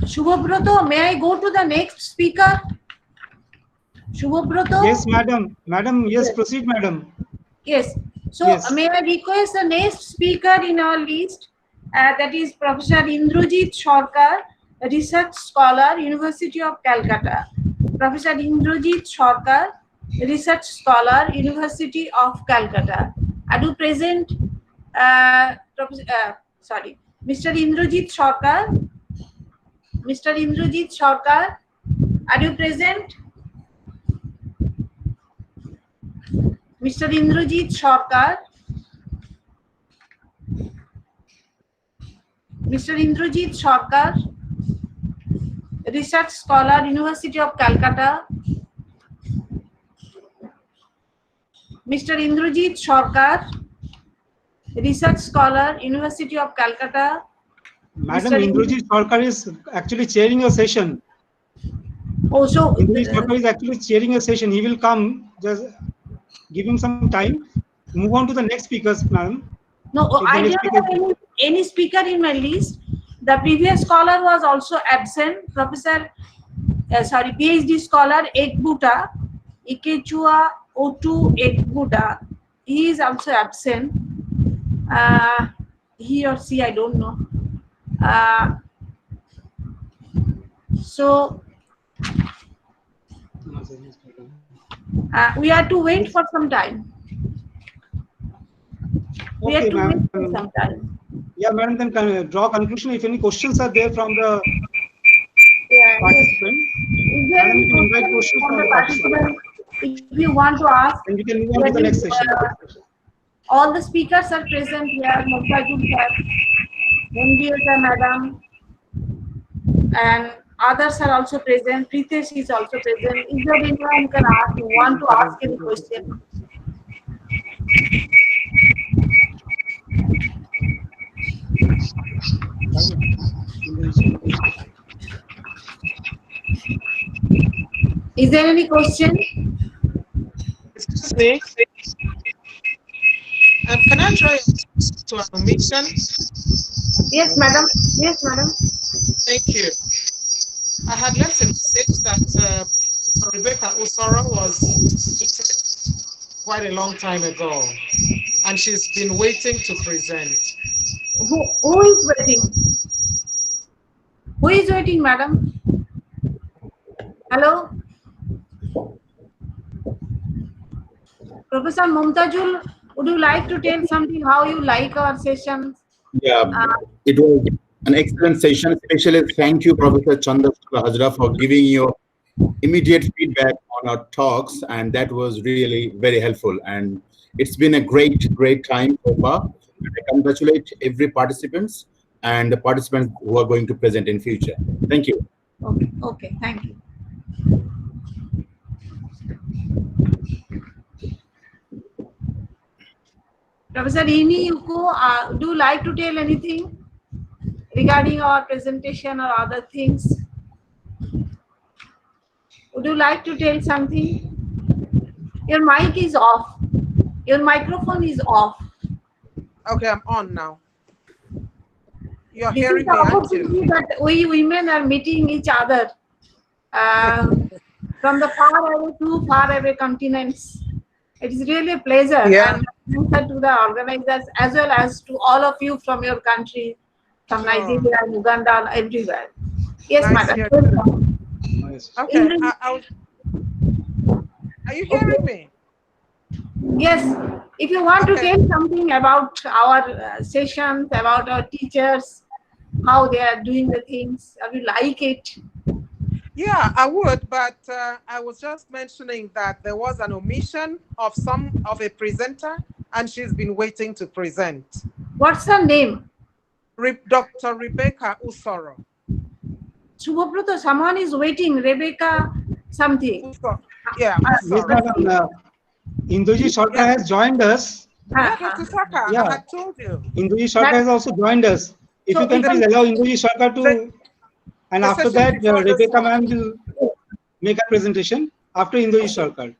Shubh, may I go to the next speaker? Shubh? Yes, madam. Madam, yes, proceed, madam. Yes. So, Yes. may I request the next speaker in our list? That is Professor Indrajit Sarkar, a research scholar, University of Calcutta. Professor Indrajit Sarkar, research scholar, University of Calcutta. I do present, sorry, Mr. Indrajit Sarkar. Mr. Indrajit Sarkar, are you present? Mr. Indrajit Sarkar. Mr. Indrajit Sarkar, research scholar, University of Calcutta. Mr. Indrajit Sarkar, research scholar, University of Calcutta. Madam, Indrajit Sarkar is actually chairing a session. Oh, so Indrajit Sarkar is actually chairing a session. He will come. Just give him some time. Move on to the next speakers, madam. No, I don't have any speaker in my list. The previous scholar was also absent. Professor, sorry, PhD scholar Egbuta, Ikechua Otu Egbuta. He is also absent. He or she, I don't know. So we have to wait for some time. We have Okay, to wait ma'am. for some time. Yeah, madam, then can draw conclusion. If any questions are there from the Yeah, participant, is there madam, any you can invite question questions from from the the participant. participant? If you want to ask, And we can move on to the next session. all the speakers are present here. Moktajul sir, Mundiyata madam, and others are also present. Pritesh is also present. Is there anyone you can ask? You want to ask any question? Is there any question? Excuse me. Can I try to a mission? Yes, madam. Yes, madam. Thank you. I had left a message that Rebecca Usoro was quite a long time ago, and she's been waiting to present. Who is waiting? Who is waiting, madam? Hello? Professor Mumtajul, would you like to tell something how you like our sessions? Yeah, it was an excellent session. Especially thank you, Professor Chandra for giving your immediate feedback on our talks, and that was really very helpful. And it's been a great time so far. I congratulate every participants and the participants who are going to present in future. Thank you. Okay, thank you. Professor Ini Yuko, do you like to tell anything regarding our presentation or other things? Would you like to tell something? Your mic is off. Your microphone is off. Okay, I'm on now. You're This hearing is the me, aren't you? opportunity that we women are meeting each other from the far away to far away continents. It is really a pleasure. Yeah. And thanks to the organizers as well as to all of you from your country, from Nigeria, Uganda, everywhere. Yes, Nice madam. Okay, are you hearing me? Yes, if you want to tell something about our sessions, about our teachers, how they are doing the things, I will like it. Yeah, I would, but I was just mentioning that there was an omission of a presenter and she's been waiting to present. What's her name? Dr. Rebecca Usoro. Shubh, someone is waiting. Rebecca something. Yeah, Yes, madam. Induji Sarkar has joined us. Yeah, Dr. Sarkar, Yeah. I had told you. Induji Sarkar has also joined us. If So you can please allow Induji Sarkar to, and the after session that, is on this Rebecca one. ma'am will make a presentation after Induji Sarkar.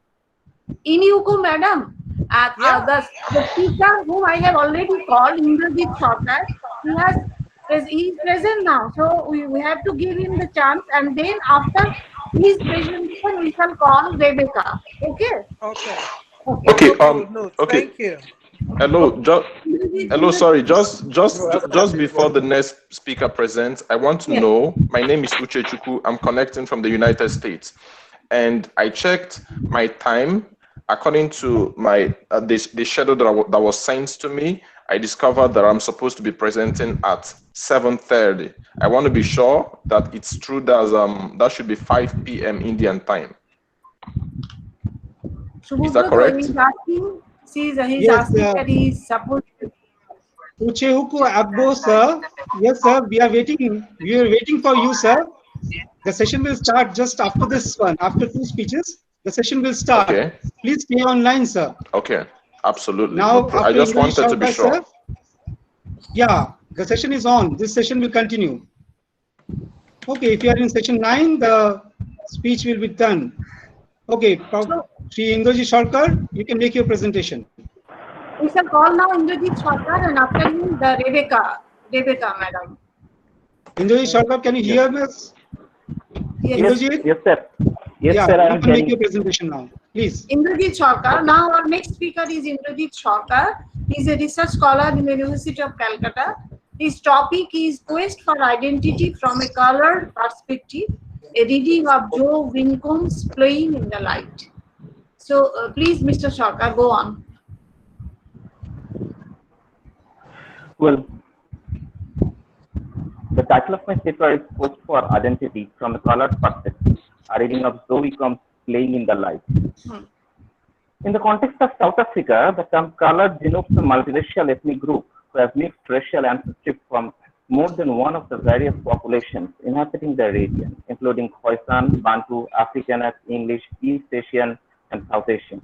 Inuku, madam. The speaker whom I have already called, Indrajit Sarkar, he is present now. So we have to give him the chance, and then after his presentation, we shall call Rebecca. Okay? Okay. Okay. Okay. Thank you. Hello. Hello. Sorry. Just before the next speaker presents, I want to know. My name is Uche Chukwu. I'm connecting from the United States, and I checked my time according to my the schedule that was sent to me. I discovered that I'm supposed to be presenting at 7:30. I want to be sure that it's true that that should be 5 p.m. Indian time. Is that correct? He's asking, he's asking that he's supposed to. Uchehuku Abbo, sir. Yes, sir. We are waiting. We are waiting for you, sir. The session will start just after this one. After 2 speeches, the session will start. Okay. Please stay online, sir. Okay. Absolutely. Now, I just wanted to be sure. Sir, yeah, the session is on. This session will continue. Okay, if you are in session 9, the speech will be done. Okay, Shri Indrajit Sarkar, you can make your presentation. We shall call now Indrajit Sarkar, and after him the Rebecca, madam. Indrajit Sarkar, can you hear us? Yes. Indrajit? Yes, sir. Yes, yeah, sir. You can make your presentation now, please. Indrajit Sarkar. Now our next speaker is Indrajit Sarkar. He is a research scholar in the University of Calcutta. His topic is Quest for Identity from a Colored Perspective, a reading of Joe Wincombe's Playing in the Light. So please, Mr. Sarkar, go on. Well, the title of my paper is Quest for Identity from a Colored Perspective, a reading of Joe Wincombe's Playing in the Light. In the context of South Africa, the term colored denotes a multiracial ethnic group who have mixed racial ancestry from more than one of the various populations inhabiting the region, including Khoisan, Bantu, Afrikaner, English, East Asian, and South Asian.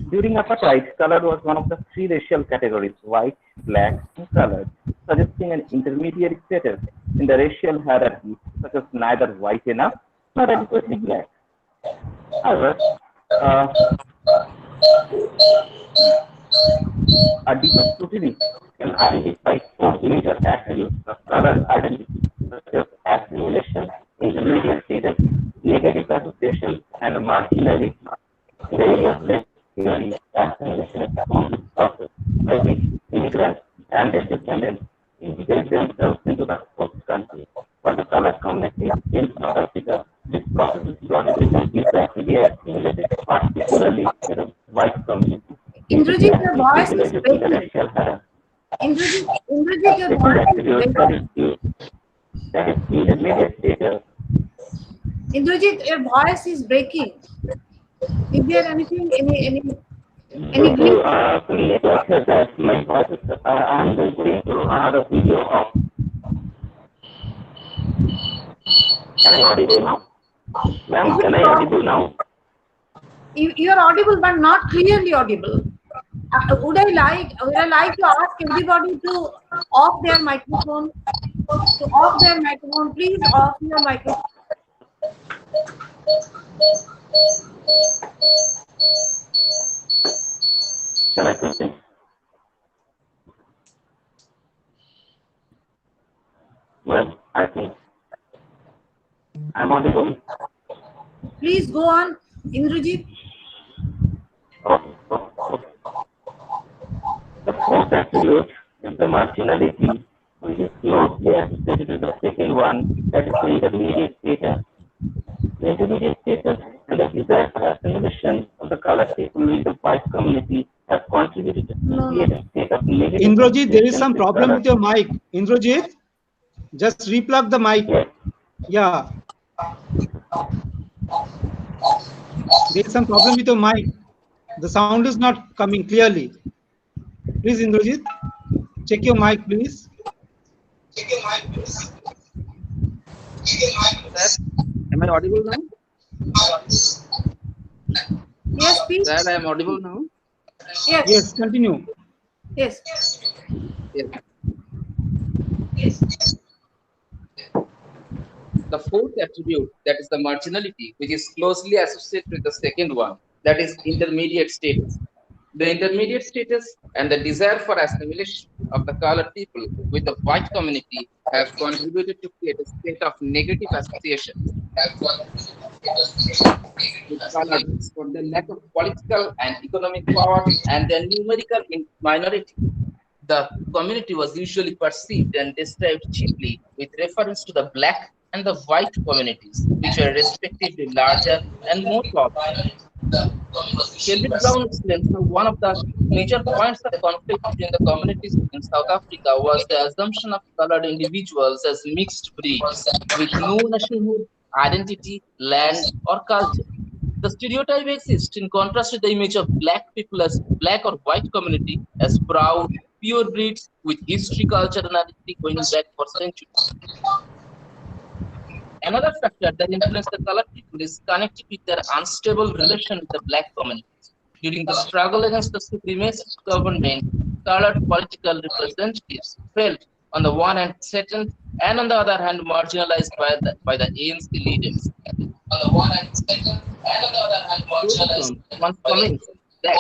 During apartheid, colored was one of the 3 racial categories, white, black, and colored, suggesting an intermediary status in the racial hierarchy, such as neither white enough nor adequately black. However, a deeper scrutiny can identify 4 major attributes of colored identity, such as assimilation, intermediate status, negative association, and marginality. The area of less clearly assimilation is a complex process by which immigrants and their descendants integrate themselves into the host country. For the colored community in South Africa, this process is broadly exactly assimilated, particularly in the white community. Indrajit, your voice is breaking. Indrajit, your voice is breaking. Indrajit, your voice is breaking. Is there anything, any glitch? My voice is, I'm going to another video of. Can I audible now? Ma'am, can I audible now? You are audible, but not clearly audible. Would I like to ask everybody to off their microphone? To off their microphone, please off your microphone. Shall I proceed? Well, I think I'm audible. Please go on, Indrajit. The fourth attribute is the marginality, which is closely associated with the second one, that is the intermediate status. The intermediate status and the desire for assimilation of the colored people in the white community have contributed to create a state of negative. Indrajit, there is some problem with your mic. Indrajit, just replug the mic. Yeah. There is some problem with your mic. The sound is not coming clearly. Please, Indrajit, check your mic, please. Am I audible now? Yes, please. Sir, I am audible now? Yes. Yes, continue. Yes. Yes. The fourth attribute, that is the marginality, which is closely associated with the second one, that is intermediate status. The intermediate status and the desire for assimilation of the colored people with the white community have contributed to create a state of negative association with colored for the lack of political and economic power and their numerical minority. The community was usually perceived and described chiefly with reference to the black and the white communities, which were respectively larger and more powerful. Kelvin Brown explains how one of the major points of conflict between the communities in South Africa was the assumption of colored individuals as mixed breeds with no nationhood, identity, land, or culture. The stereotype exists in contrast to the image of black people as black or white community as proud, pure breeds with history, culture, and identity going back for centuries. Another factor that influenced the colored people is connected with their unstable relation with the black communities. During the struggle against the supremacist government, colored political representatives felt on the one hand threatened and on the other hand marginalized by the ANC leaders. On the one hand threatened and on the other hand marginalized. One comments that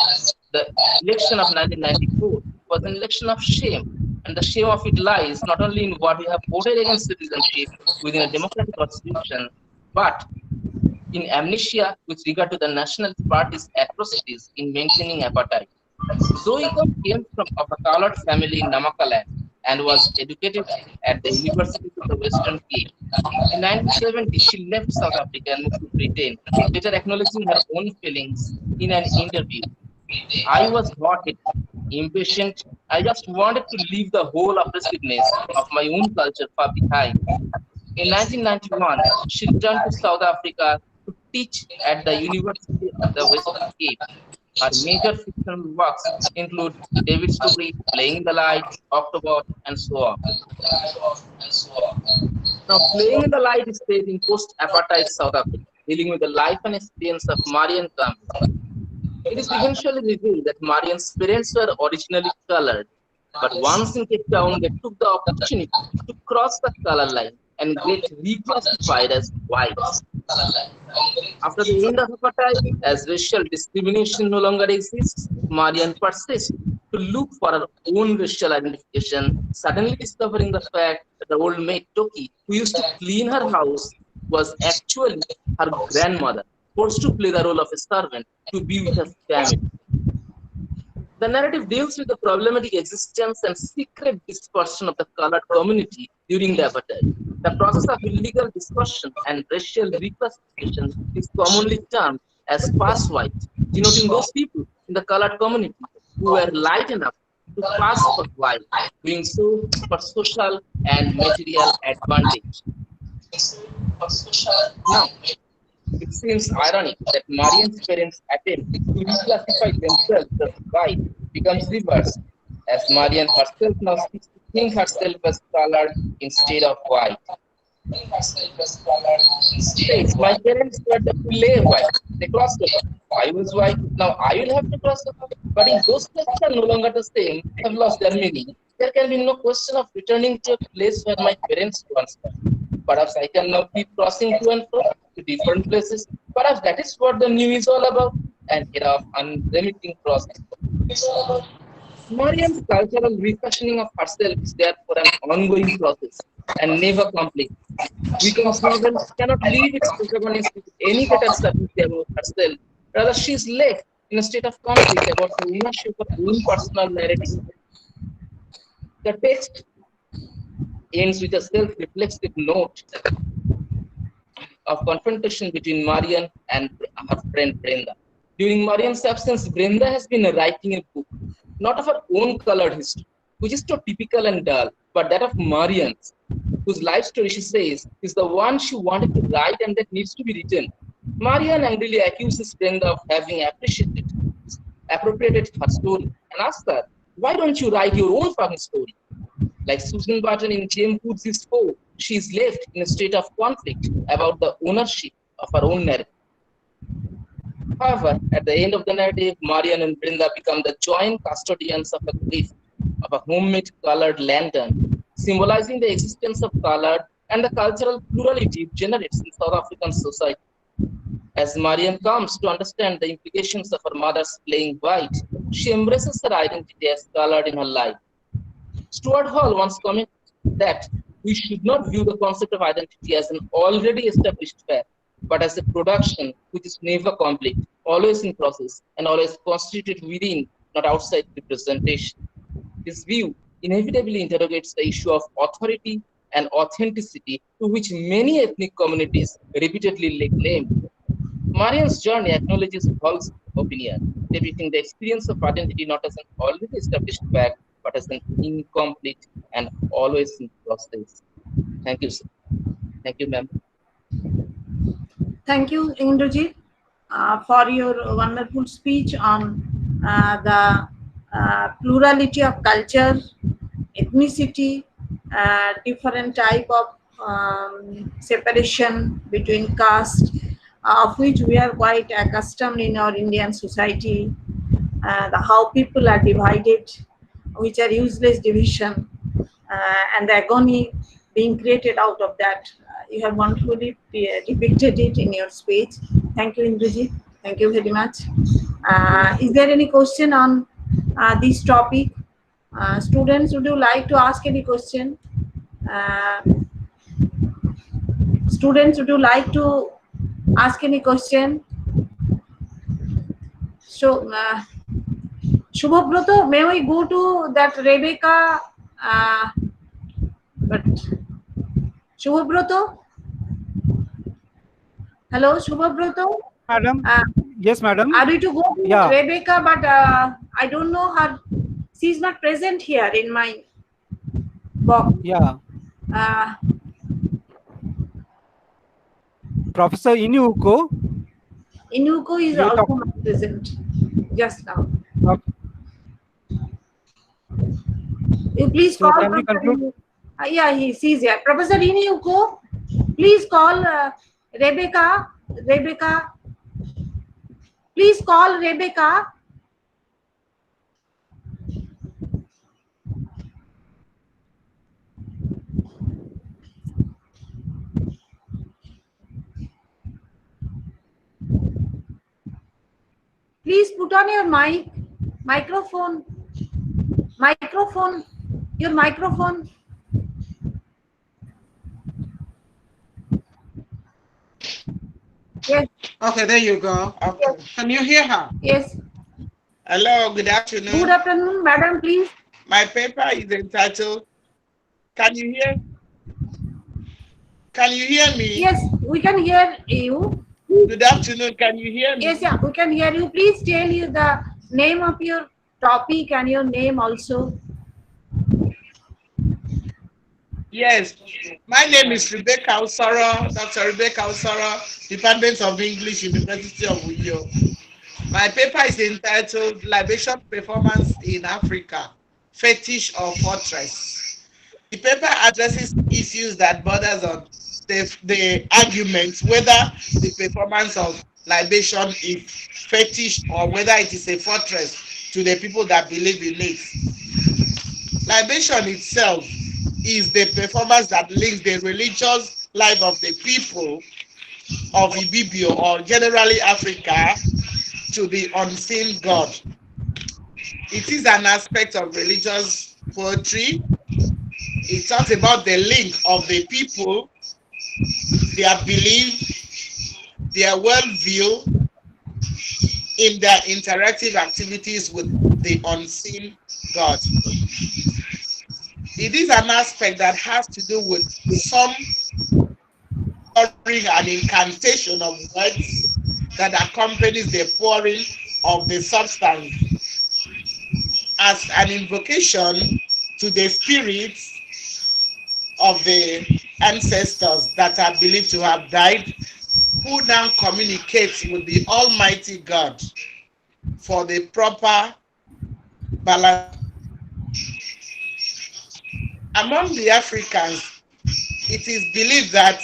the election of 1994 was an election of shame, and the shame of it lies not only in what we have voted against citizenship within a democratic constitution, but in amnesia with regard to the National Party's atrocities in maintaining apartheid. Zoe came from of a colored family in Namaqualand and was educated at the University of the Western Cape. In 1970, she left South Africa and moved to Britain, later acknowledging her own feelings in an interview. I was hot-headed, impatient. I just wanted to leave the whole oppressiveness of my own culture far behind. In 1991, she returned to South Africa to teach at the University of the Western Cape. Her major fictional works include David's Story, Playing in the Light, October, and so on. Now, Playing in the Light is set in post-apartheid South Africa, dealing with the life and experience of Marian Campbell. It is eventually revealed that Marian's parents were originally colored, but once in Cape Town, they took the opportunity to cross the color line and get reclassified as whites. After the end of apartheid, as racial discrimination no longer exists, Marian persists to look for her own racial identification, suddenly discovering the fact that the old maid Toki, who used to clean her house, was actually her grandmother, forced to play the role of a servant to be with her family. The narrative deals with the problematic existence and secret dispersion of the colored community during the apartheid. The process of illegal dispersion and racial reclassification is commonly termed as pass white, denoting those people in the colored community who were light enough to pass for white, doing so for social and material advantage. Now, it seems ironic that Marian's parents' attempt to reclassify themselves as white becomes reversed, as Marian herself now seeks to think herself as colored instead of white. Says, my parents were the play white. They crossed over. I was white. Now I will have to cross over. But if those places are no longer the same, have lost their meaning, there can be no question of returning to a place where my parents once were. Perhaps I can now keep crossing to and fro to different places. Perhaps that is what the new is all about, an era of unremitting crossing. Marian's cultural refashioning of herself is therefore an ongoing process and never complete. Wickham's novel cannot leave its protagonist with any better certainty about herself. Rather, she is left in a state of conflict about her ownership of her own personal narrative. The text ends with a self-reflexive note of confrontation between Marian and her friend Brenda. During Marian's absence, Brenda has been writing a book, not of her own colored history, which is so typical and dull, but that of Marian's, whose life story, she says, is the one she wanted to write and that needs to be written. Marian angrily accuses Brenda of having appropriated her story and asks her Why don't you write your own fucking story? Like Susan Barton in James Woods' Poe, she is left in a state of conflict about the ownership of her own narrative. However, at the end of the narrative, Marian and Brinda become the joint custodians of a gift of a homemade colored lantern, symbolizing the existence of color and the cultural plurality it generates in South African society. As Marian comes to understand the implications of her mother's playing white, she embraces her identity as colored in her life. Stuart Hall once commented that we should not view the concept of identity as an already established fact, but as a production which is never complete, always in process, and always constituted within, not outside representation. This view inevitably interrogates the issue of authority and authenticity to which many ethnic communities repeatedly lay claim. Marian's journey acknowledges Hall's opinion, depicting the experience of identity not as an already established fact, but as an incomplete and always in process. Thank you, sir. Thank you, ma'am. Thank you, Indrajit, for your wonderful speech on the plurality of culture, ethnicity, different type of separation between caste, of which we are quite accustomed in our Indian society, how people are divided, which are useless division, and the agony being created out of that. You have wonderfully depicted it in your speech. Thank you, Indrajit. Thank you very much. Is there any question on this topic? Students, would you like to ask any question? Students, would you like to ask any question? So, Shubhabrata, may we go to that Rebecca? But Shubhabrata? Hello, Shubhabrata? Madam? Yes, madam. Are we to go to Yeah. Rebecca? But I don't know her. She's not present here in my box. Yeah. Uh, Professor Inuko. Inuko is You're also not present just now. Okay. You please So call. can we conclude? Yeah, she's here. Professor Inuko, please call Rebecca. Rebecca. Please call Rebecca. Please put on your microphone, your microphone. Yes. Okay, there you go. Okay. Can you hear her? Yes. Hello, good afternoon. Good afternoon, madam, please. My paper is entitled, Can you hear? Can you hear me? Yes, we can hear you. Good afternoon, can you hear me? Yes, yeah, we can hear you. Please tell you the name of your topic and your name also. Yes, my name is Rebecca Osoro, Dr. Rebecca Osoro, Department of English, University of Uyo. My paper is entitled Libation Performance in Africa, Fetish or Fortress. The paper addresses issues that borders on the arguments whether the performance of libation is fetish or whether it is a fortress to the people that believe in it. Libation itself is the performance that links the religious life of the people of Ibibio or generally Africa to the unseen God. It is an aspect of religious poetry. It talks about the link of the people, their belief, their worldview in their interactive activities with the unseen God. It is an aspect that has to do with some pouring and incantation of words that accompanies the pouring of the substance as an invocation to the spirits of the ancestors that are believed to have died, who now communicate with the Almighty God for the proper balance among the Africans, it is believed that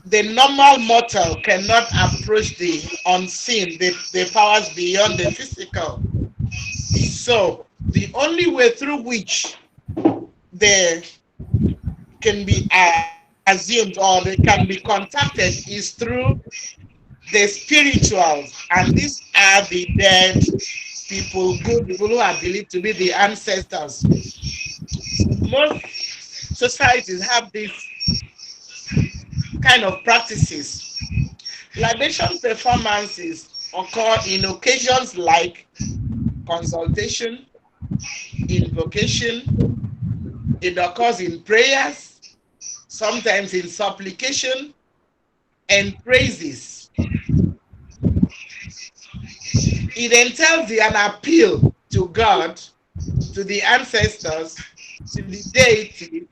the normal mortal cannot approach the unseen, the powers beyond the physical. So the only way through which they can be assumed or they can be contacted is through the spirituals, and these are the dead people, good people who are believed to be the ancestors. Most societies have these kind of practices. Libation performances occur in occasions like consultation, invocation. It occurs in prayers, sometimes in supplication and praises. It entails an appeal to God, to the ancestors, to the deity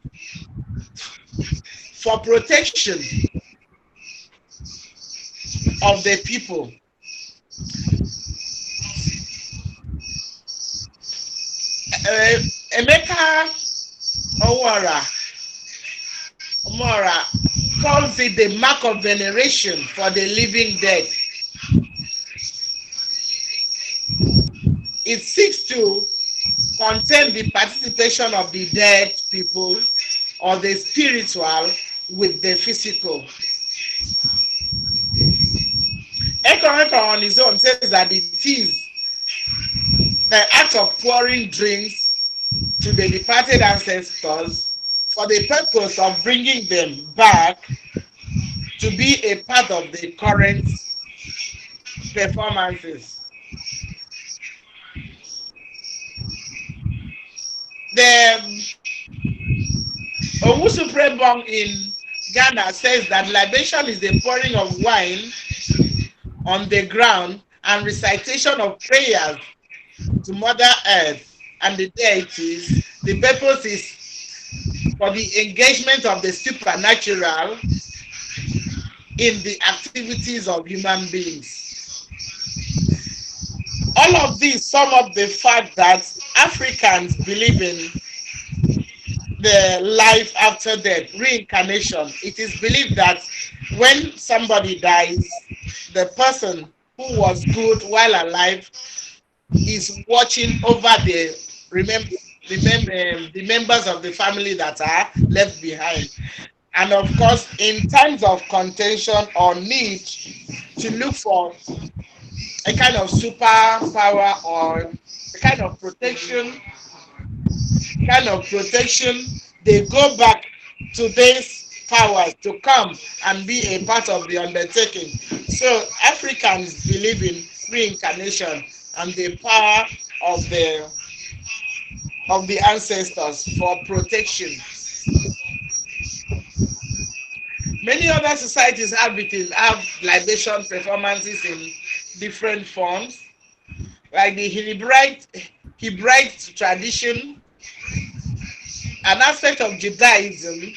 for protection of the people. Emeka Omora calls it the mark of veneration for the living dead. It seeks to contain the participation of the dead people or the spiritual with the physical. Ekoreka on his own says that it is the act of pouring drinks to the departed ancestors for the purpose of bringing them back to be a part of the current performances. The Owusu Prebong in Ghana says that libation is the pouring of wine on the ground and recitation of prayers to Mother Earth and the deities. The purpose is for the engagement of the supernatural in the activities of human beings. All of these sum up the fact that Africans believe in the life after death, reincarnation. It is believed that when somebody dies, the person who was good while alive is watching over the members of the family that are left behind. And of course, in times of contention or need to look for a kind of superpower or a kind of protection, they go back to these powers to come and be a part of the undertaking. So Africans believe in reincarnation and the power of the ancestors for protection. Many other societies have libation performances in different forms, like the Hebraic tradition. An aspect of Judaism,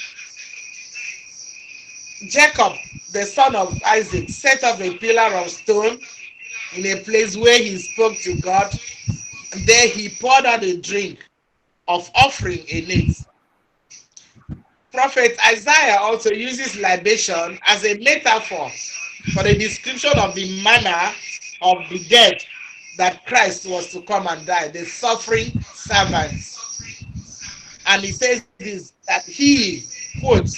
Jacob, the son of Isaac, set up a pillar of stone in a place where he spoke to God, and there he poured out a drink of offering in it. Prophet Isaiah also uses libation as a metaphor for the description of the manner of the dead that Christ was to come and die, the suffering servants. And he says this, that he, quotes,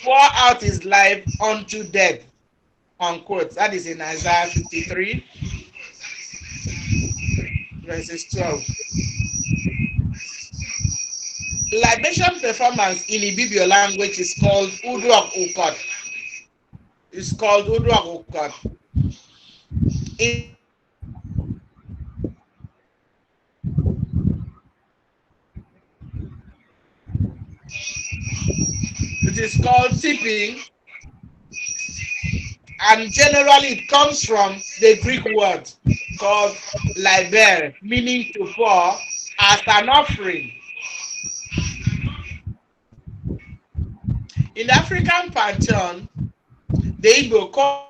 pour out his life unto death, unquote. That is in Isaiah 53, verses 12. Libation performance in Ibibio language is called Uduak Ukot. It's called Uduak Ukot. It is called tipping, and generally it comes from the Greek word called liber, meaning to pour as an offering. In the African pantheon, the Igbo call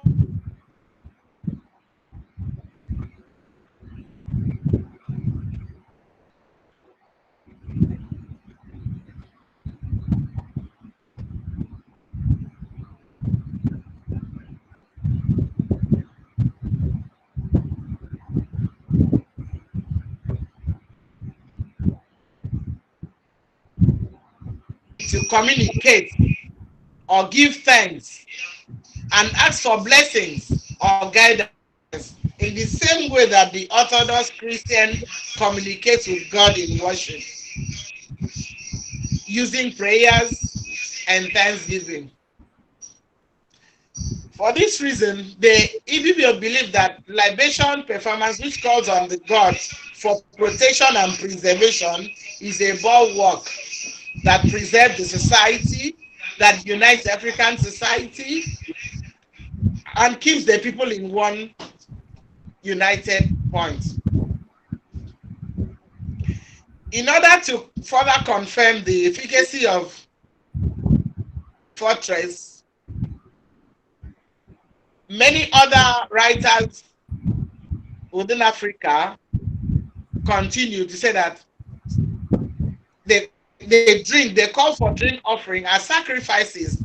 to communicate or give thanks and ask for blessings or guidance in the same way that the Orthodox Christian communicates with God in worship, using prayers and thanksgiving. For this reason, the Ibibio believe that libation performance, which calls on the gods for protection and preservation, is a bulwark that preserves the society, that unites African society, and keeps the people in one united point. In order to further confirm the efficacy of fortress, many other writers within Africa continue to say that they call for drink offering as sacrifices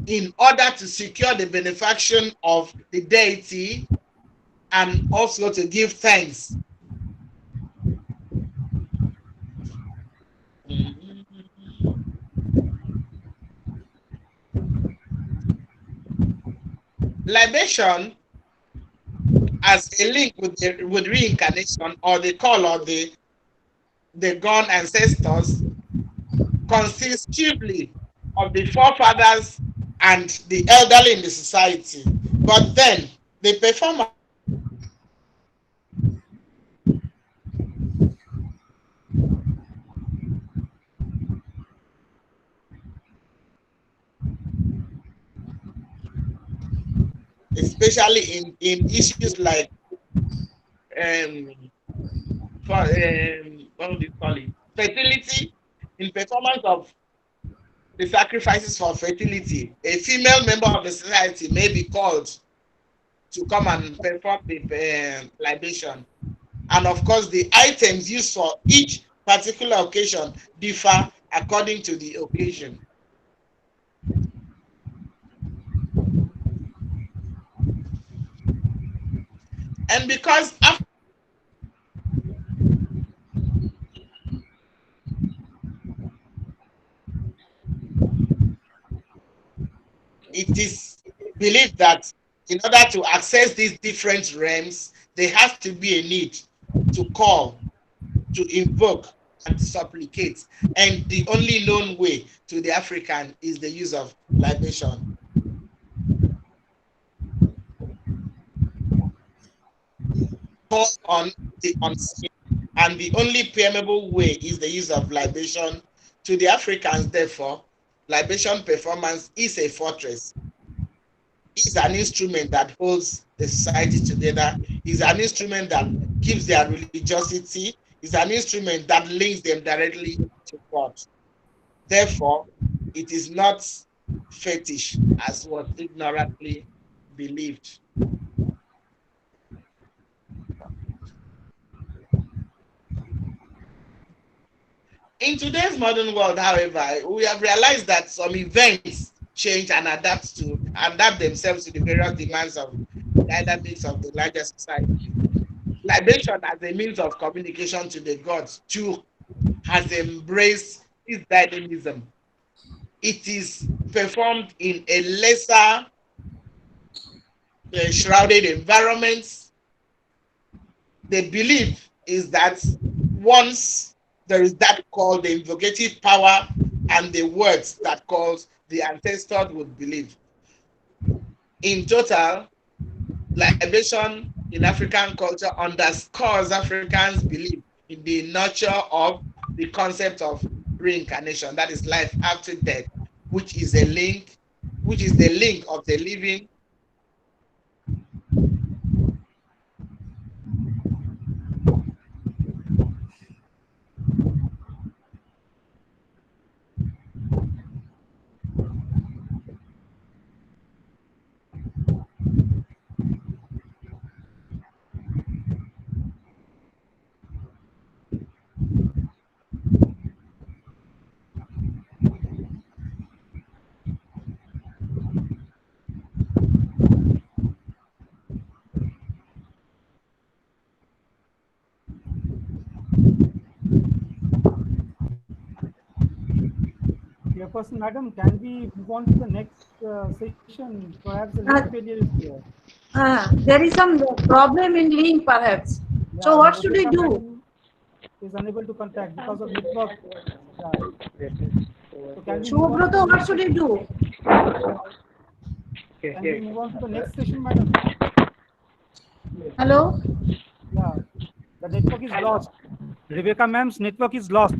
in order to secure the benefaction of the deity and also to give thanks. Libation as a link with reincarnation or the call of the gone ancestors consists chiefly of the forefathers and the elderly in the society. But then the performer especially in issues like what do you call it? Fertility, in performance of the sacrifices for fertility, a female member of the society may be called to come and perform the libation. And of course, the items used for each particular occasion differ according to the occasion. And because it is believed that in order to access these different realms, there has to be a need to call, to invoke, and to supplicate. And the only known way to the African is the use of libation. Call on the unseen, and the only permeable way is the use of libation. To the Africans, therefore, libation performance is a fortress. Is an instrument that holds the society together, is an instrument that keeps their religiosity, is an instrument that links them directly to God. Therefore, it is not fetish as was ignorantly believed. In today's modern world, however, we have realized that some events change and adapt themselves to the various demands of the dynamics of the larger society. Libation as a means of communication to the gods too has embraced this dynamism. It is performed in a lesser shrouded environment. The belief is that once there is that called the invocative power and the words that calls the ancestors would believe. In total, libation in African culture underscores Africans' belief in the nurture of the concept of reincarnation, that is life after death, which is the link of the living Chairperson, madam, can we move on to the next session? Perhaps the link failure is there. There is some problem in link, perhaps. Yeah, So what should we Rebecca do? madam is unable to contact because of network. Yeah. So can we move on to Shubh, what should we do? Can we move on to the next session, madam? Hello? Yeah, the network is lost. Rebecca ma'am's network is lost.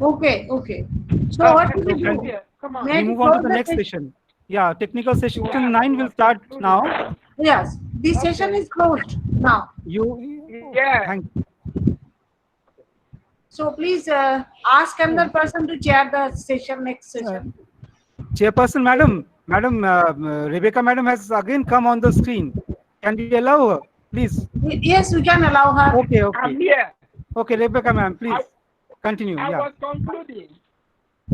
Okay, okay. So what should we Can do? we move on to the next session? Yeah, technical session 9 will start now. Yes, this session is closed now. Thank So please ask another person to chair the session, next session. Chairperson, madam, Rebecca madam has again come on the screen. Can we allow her, please? Yes, we can allow her. Okay, okay. I'm here. Okay, Rebecca ma'am, please continue. I Yeah. was concluding.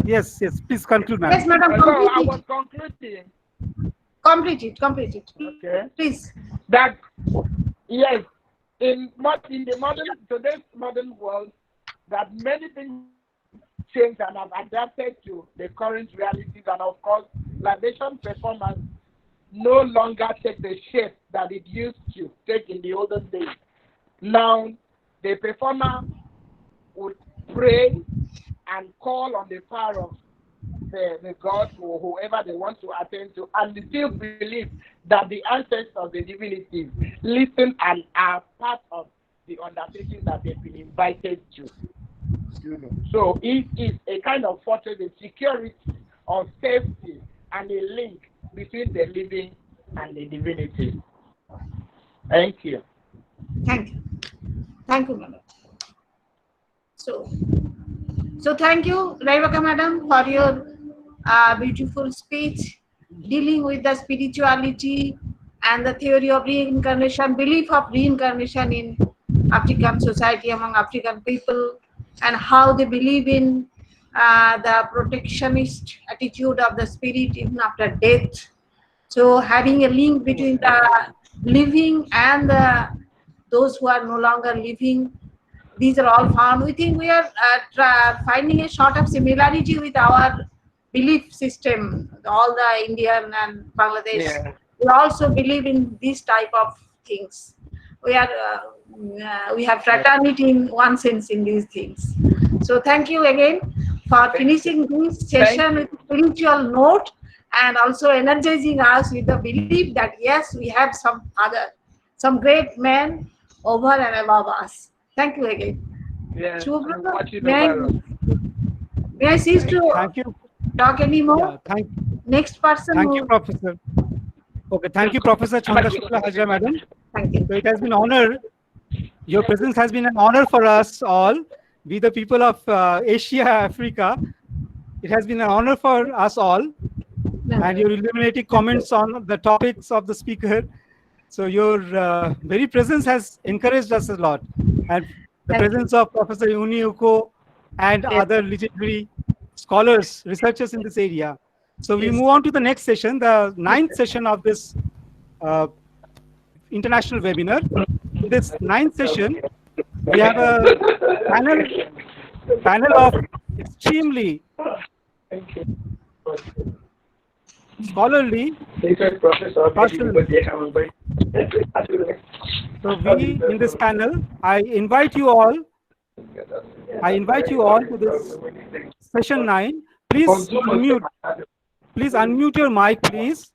Yes, please conclude, madam. Yes, madam, So I complete was it. concluding Complete it. Okay. Please. That yes, in the modern today's modern world, that many things change and have adapted to the current realities, and of course, libation performance no longer take the shape that it used to take in the olden days. Now, the performer would pray and call on the power of the God or whoever they want to attend to, and they still believe that the ancestors, the divinities, listen and are part of the undertaking that they've been invited to. So it is a kind of fortress, a security of safety and a link between the living and the divinity. Thank you. Thank you. Thank you, madam. So thank you, Rebecca madam, for your beautiful speech dealing with the spirituality and the theory of reincarnation, belief of reincarnation in African society among African people, and how they believe in the protectionist attitude of the spirit even after death. So having a link between the living and those who are no longer living, these are all found. We think we are finding a sort of similarity with our belief system, all the Indian and Bangladesh. Yeah. We also believe in this type of things. We have fraternity in one sense in these things. So thank you again for finishing this session with a spiritual note and also energizing us with the belief that yes, we have some great men over and above us. Thank you again. Yeah, Shubh, may I cease to Thank you. talk anymore? Yeah, Next person. Thank you, Professor. Okay, thank you, Professor Chandra Hajra, madam. Thank you. So it has been an honor. Your presence has been an honor for us all. We, the people of Asia, Africa, it has been an honor for us all. And your illuminating comments on the topics of the speaker. So your very presence has encouraged us a lot. And the presence of Professor Uniuko and other legendary scholars, researchers in this area. So we move on to the next session, the 9th session of this international webinar. In this 9th session, we have a panel of extremely scholarly person. So we in this panel, I invite you all to this session 9. Please unmute your mic, please,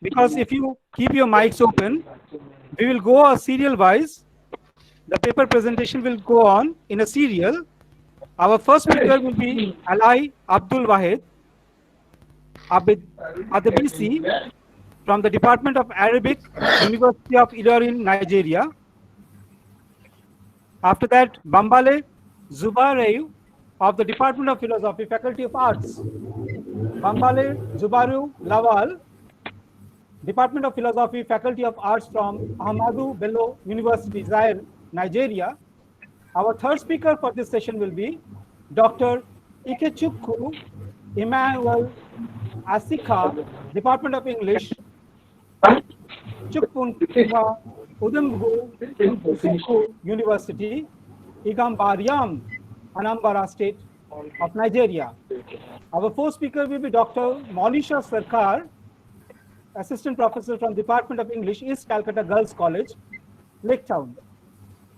because if you keep your mics open, we will go a serial wise. The paper presentation will go on in a serial. Our first speaker will be Alai Abdul Wahid Adebisi from the Department of Arabic, University of Ilorin, Nigeria. After that, Bambale Zubareu of the Department of Philosophy, Faculty of Arts. Bambale Zubaru Lawal, Department of Philosophy, Faculty of Arts from Ahmadu Bello University, Zaire, Nigeria. Our third speaker for this session will be Dr. Ikechukwu Emmanuel Asika, Department of English, Chukpunka Udumgu University, Igambariam, Anambra State, of Nigeria. Our fourth speaker will be Dr. Monisha Sarkar, Assistant Professor from Department of English, East Calcutta Girls College, Lake Town.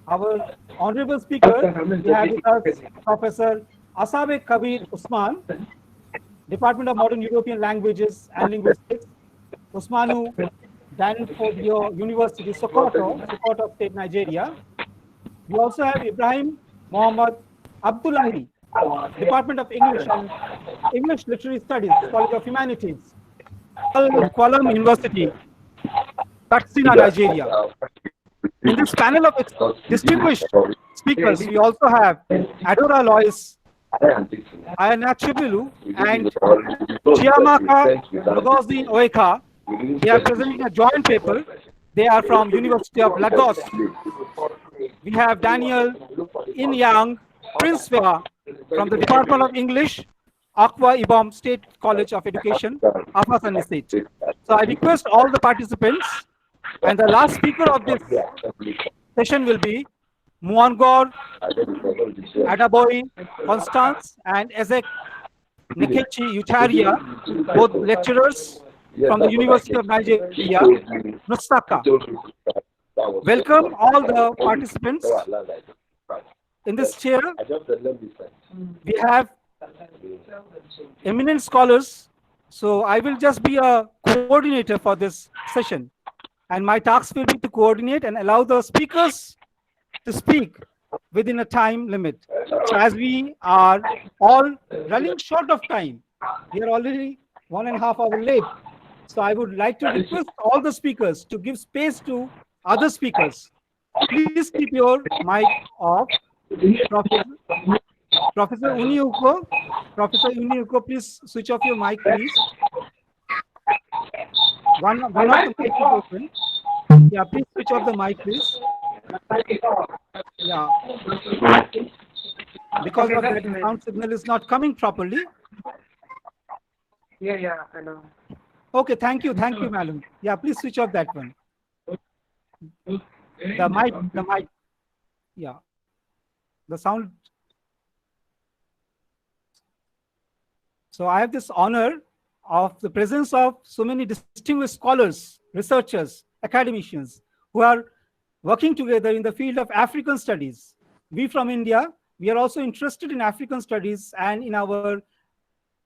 Our honorable speaker, we have with us Professor Asabe Kabir Usman, Department of Modern European Languages and Linguistics, Usmanu Danfodio University, Sokoto State, Nigeria. We also have Ibrahim Mohammad Abdullahi, Department of English and English Literary Studies, College of Humanities, Kuala University, Katsina, Nigeria. In this panel of distinguished speakers, we also have Adora Lois, Ayanachibilu, and Chiamaka Ngozi Oeka. They are presenting a joint paper. They are from University of Lagos. We have Daniel Inyang Princevilla from the Department of English, Akwa Ibom State College of Education, Afasani State. So I request all the participants, and the last speaker of this session will be Muangor Adaboy Constance and Ezek Nikechi Utaria, both lecturers from the University of Nigeria, Nsukka. Welcome all the participants. In this chair, we have eminent scholars. So I will just be a coordinator for this session. And my task will be to coordinate and allow the speakers to speak within a time limit. So as we are all running short of time, we are already 1.5 hours late. So I would like to request all the speakers to give space to other speakers. Please keep your mic off. Professor Uniuko, please switch off your mic, please. One of the mic is open. Yeah, please switch off the mic, please. Yeah. Because of that, the sound signal is not coming properly. Yeah, I know. Okay, thank you, madam. Yeah, please switch off that one. The mic. Yeah. The sound. So I have this honor of the presence of so many distinguished scholars, researchers, academicians who are working together in the field of African studies. We from India, we are also interested in African studies, and in our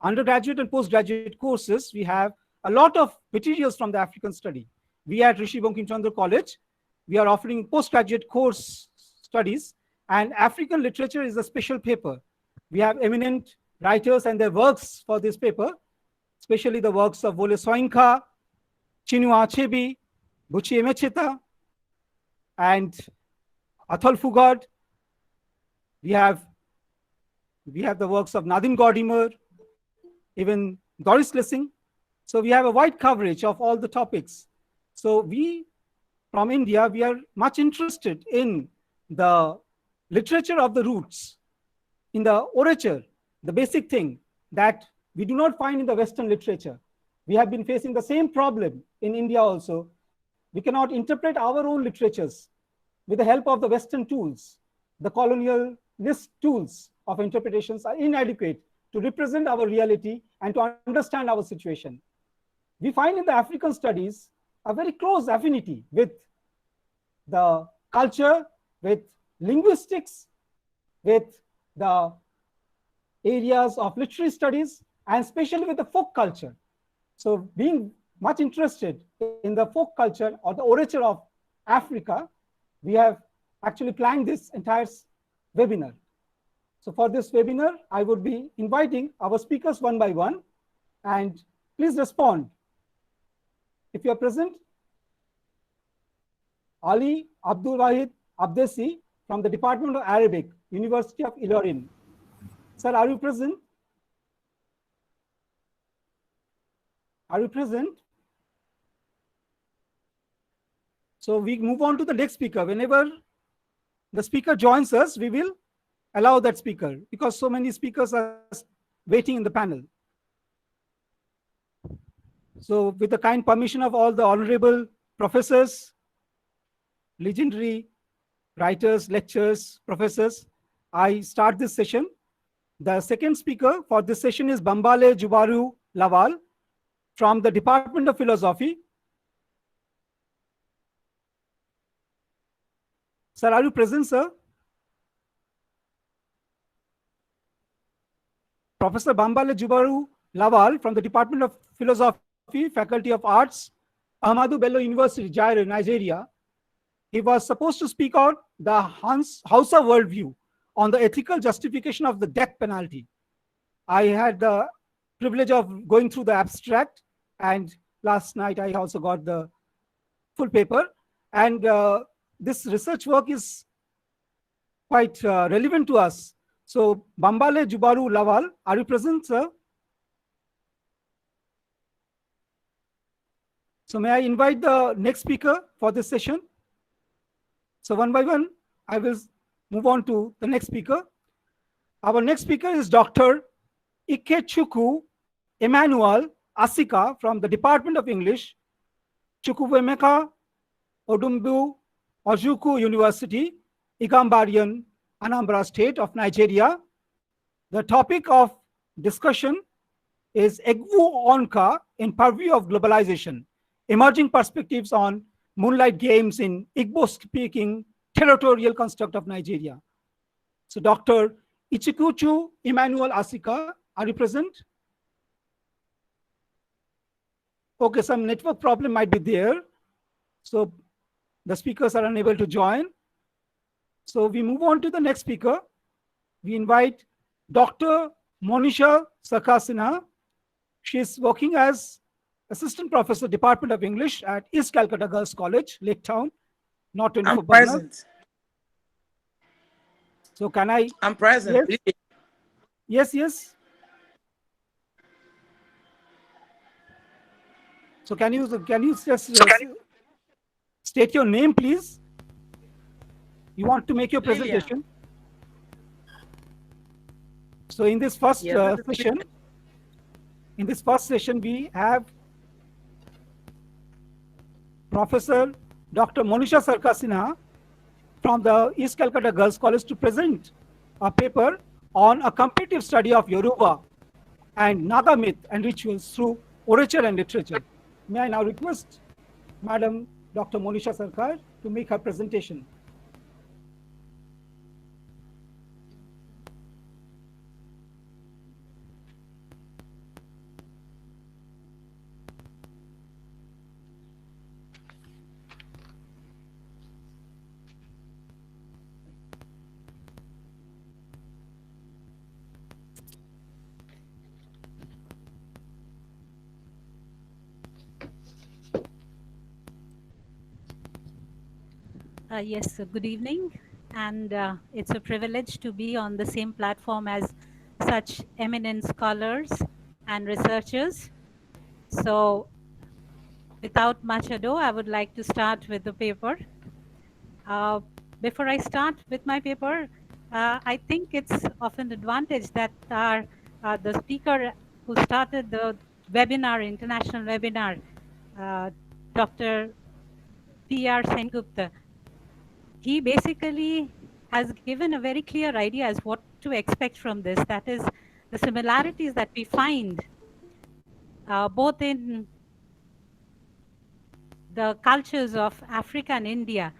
undergraduate and postgraduate courses, we have a lot of materials from the African study. We at Rishi Bankim Chandra College, we are offering postgraduate course studies, and African literature is a special paper. We have eminent writers and their works for this paper, especially the works of Wole Soyinka, Chinua Achebe, Buchi Emecheta, and Athol Fugard. We have the works of Nadine Gordimer, even Doris Lessing. So we have a wide coverage of all the topics. So we, from India, we are much interested in the literature of the roots, in the orature, the basic thing that we do not find in the Western literature. We have been facing the same problem in India also. We cannot interpret our own literatures with the help of the Western tools. The colonialist tools of interpretations are inadequate to represent our reality and to understand our situation. We find in the African studies a very close affinity with the culture, with linguistics, with the areas of literary studies, and especially with the folk culture. So being much interested in the folk culture or the orature of Africa, we have actually planned this entire webinar. So for this webinar, I would be inviting our speakers one by one, and please respond. If you are present, Ali Abdul Wahid Abdesi from the Department of Arabic, University of Ilorin. Sir, are you present? Are you present? So we move on to the next speaker. Whenever the speaker joins us, we will allow that speaker because so many speakers are waiting in the panel. So with the kind permission of all the honorable professors, legendary writers, lecturers, professors, I start this session. The second speaker for this session is Bambale Jubaru Lawal from the Department of Philosophy. Sir, are you present, sir? Professor Bambale Jubaru Lawal from the Department of Philosophy, Faculty of Arts, Ahmadu Bello University, Jairo, Nigeria. He was supposed to speak on the Hausa worldview on the ethical justification of the death penalty. I had the privilege of going through the abstract, and last night I also got the full paper. And this research work is quite relevant to us. So, Bambale Jubaru Lawal, are you present, sir? So, may I invite the next speaker for this session? So, one by one, I will move on to the next speaker. Our next speaker is Dr. Ikechukwu Emmanuel Asika from the Department of English, Chukwuemeka Odumbu Ojukwu University, Igambarian, Anambra State of Nigeria. The topic of discussion is Egwu Onka in Purview of Globalization, Emerging Perspectives on Moonlight Games in Igbo-speaking Territorial Construct of Nigeria. So Dr. Ichikuchu Emmanuel Asika, are you present? Okay, some network problem might be there. So the speakers are unable to join. So we move on to the next speaker. We invite Dr. Monisha Sarkar. She is working as Assistant Professor, Department of English at East Calcutta Girls College, Lake Town, North 24 I'm present. So can I? I'm present. Yes, yes. Yes. So can you just state your name, please? You want to make your presentation? So in this first session, we have Professor Dr. Monisha Sarkar from the East Calcutta Girls College to present a paper on a comparative study of Yoruba and Naga myth and rituals through orature and literature. May I now request Madam Dr. Monisha Sarkar to make her presentation. Yes, good evening, and it's a privilege to be on the same platform as such eminent scholars and researchers. So without much ado, I would like to start with the paper. Before I start with my paper, I think it's of an advantage that the speaker who started the webinar, international webinar, Dr. P.R. Sengupta, he basically has given a very clear idea as what to expect from this. That is the similarities that we find both in the cultures of Africa and India.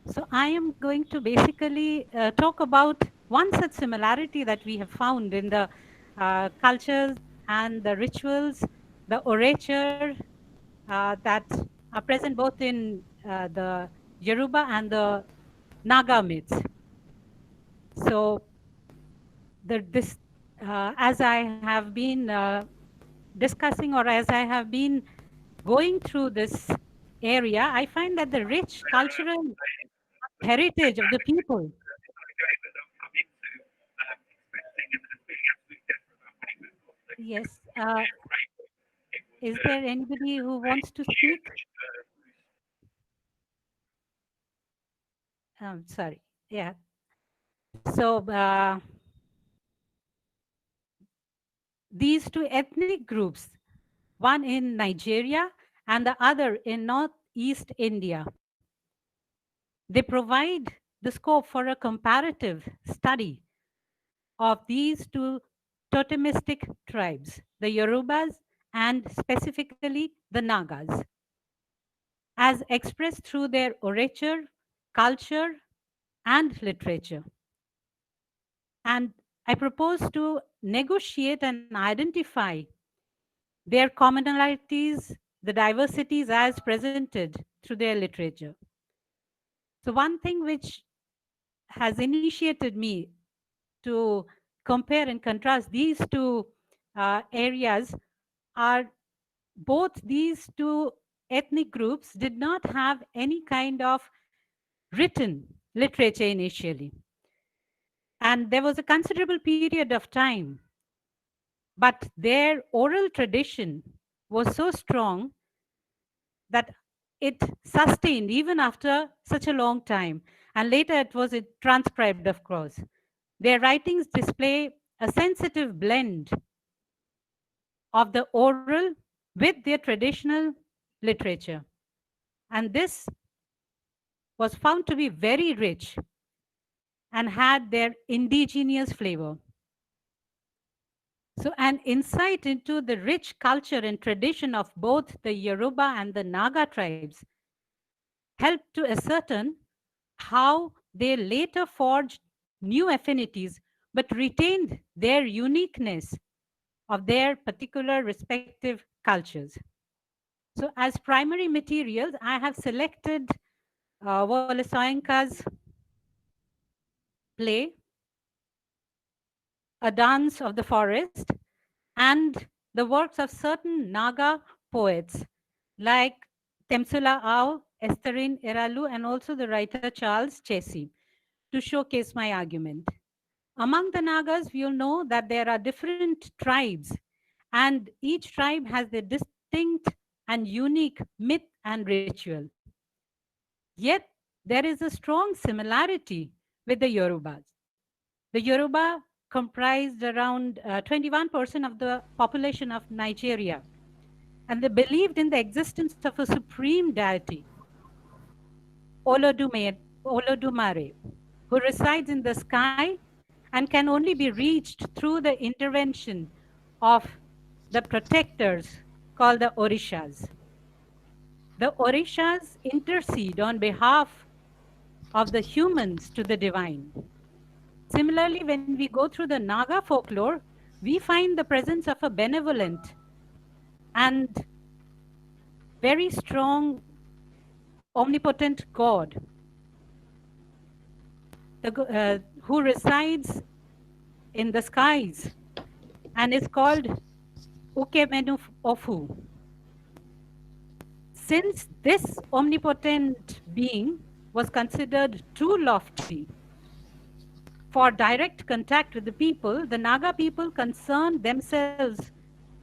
So I am going to basically talk about one such similarity that we have found in the cultures and the rituals, the orature that are present both in the Yoruba and the Naga myths. So as I have been discussing, or as I have been going through this area, I find that the rich cultural heritage of the people Yes. Is there anybody who wants to speak? Sorry. Yeah. So these two ethnic groups, one in Nigeria and the other in Northeast India, they provide the scope for a comparative study of these two totemistic tribes, the Yorubas and specifically the Nagas, as expressed through their orature, culture, and literature. And I propose to negotiate and identify their commonalities, the diversities as presented through their literature. So one thing which has initiated me to compare and contrast these two areas are both these two ethnic groups did not have any kind of written literature initially. And there was a considerable period of time, but their oral tradition was so strong that it sustained even after such a long time. And later it was transcribed, of course. Their writings display a sensitive blend of the oral with their traditional literature. And this was found to be very rich and had their indigenous flavor. So an insight into the rich culture and tradition of both the Yoruba and the Naga tribes helped to ascertain how they later forged new affinities but retained their uniqueness of their particular respective cultures. So as primary materials, I have selected Wole Soyinka's play, A Dance of the Forest, and the works of certain Naga poets like Temsula Au, Esterin Eralu, and also the writer Charles Chesi to showcase my argument. Among the Nagas, we all know that there are different tribes, and each tribe has their distinct and unique myth and ritual. Yet, there is a strong similarity with the Yorubas. The Yoruba comprised around 21% of the population of Nigeria, and they believed in the existence of a supreme deity, Olodumare, who resides in the sky and can only be reached through the intervention of the protectors called the Orishas. The Orishas intercede on behalf of the humans to the divine. Similarly, when we go through the Naga folklore, we find the presence of a benevolent and very strong, omnipotent God who resides in the skies and is called Ukemenu Ofu. Since this omnipotent being was considered too lofty for direct contact with the people, the Naga people concerned themselves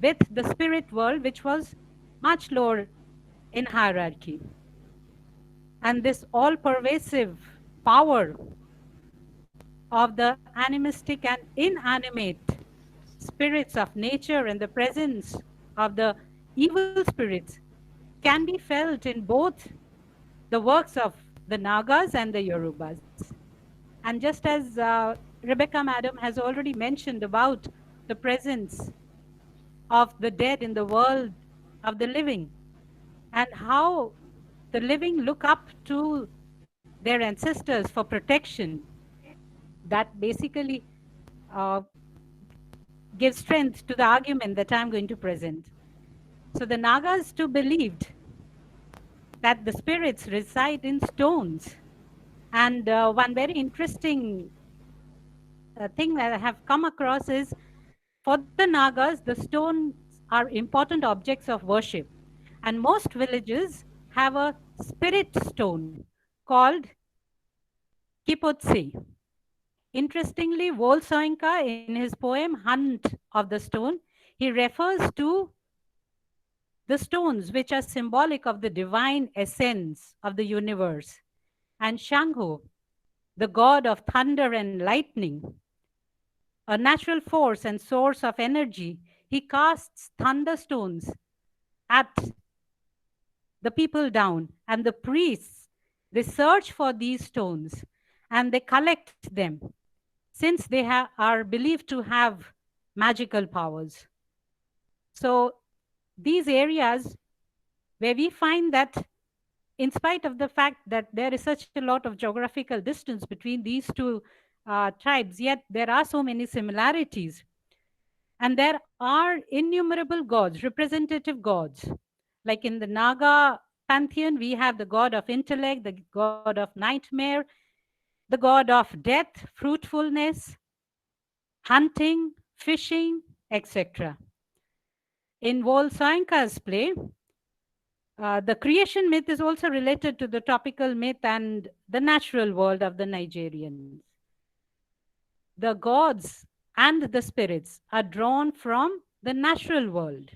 with the spirit world, which was much lower in hierarchy. And this all-pervasive power of the animistic and inanimate spirits of nature and the presence of the evil spirits can be felt in both the works of the Nagas and the Yorubas. And just as Rebecca Madam has already mentioned about the presence of the dead in the world of the living and how the living look up to their ancestors for protection, that basically gives strength to the argument that I'm going to present. So the Nagas too believed that the spirits reside in stones. And one very interesting thing that I have come across is for the Nagas, the stones are important objects of worship. And most villages have a spirit stone called Kipotse. Interestingly, Wole Soyinka, in his poem Hunt of the Stone, he refers to the stones which are symbolic of the divine essence of the universe. And Shangho, the god of thunder and lightning, a natural force and source of energy, he casts thunderstones at the people down, and the priests, they search for these stones and they collect them, since they are believed to have magical powers. So these areas where we find that in spite of the fact that there is such a lot of geographical distance between these two tribes, yet there are so many similarities. And there are innumerable gods, representative gods. Like in the Naga pantheon, we have the god of intellect, the god of nightmare, the god of death, fruitfulness, hunting, fishing, etc. In Volsoinka's play, the creation myth is also related to the topical myth and the natural world of the Nigerians. The gods and the spirits are drawn from the natural world,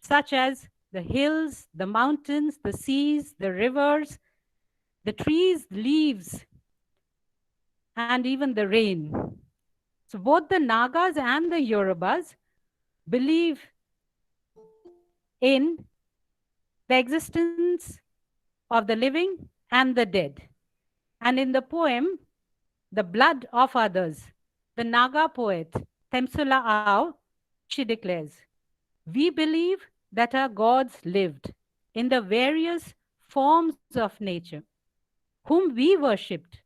such as the hills, the mountains, the seas, the rivers, the trees, leaves, and even the rain. So both the Nagas and the Yorubas believe in the existence of the living and the dead. And in the poem, The Blood of Others, the Naga poet Temsula Ao, she declares, "We believe that our gods lived in the various forms of nature, whom we worshipped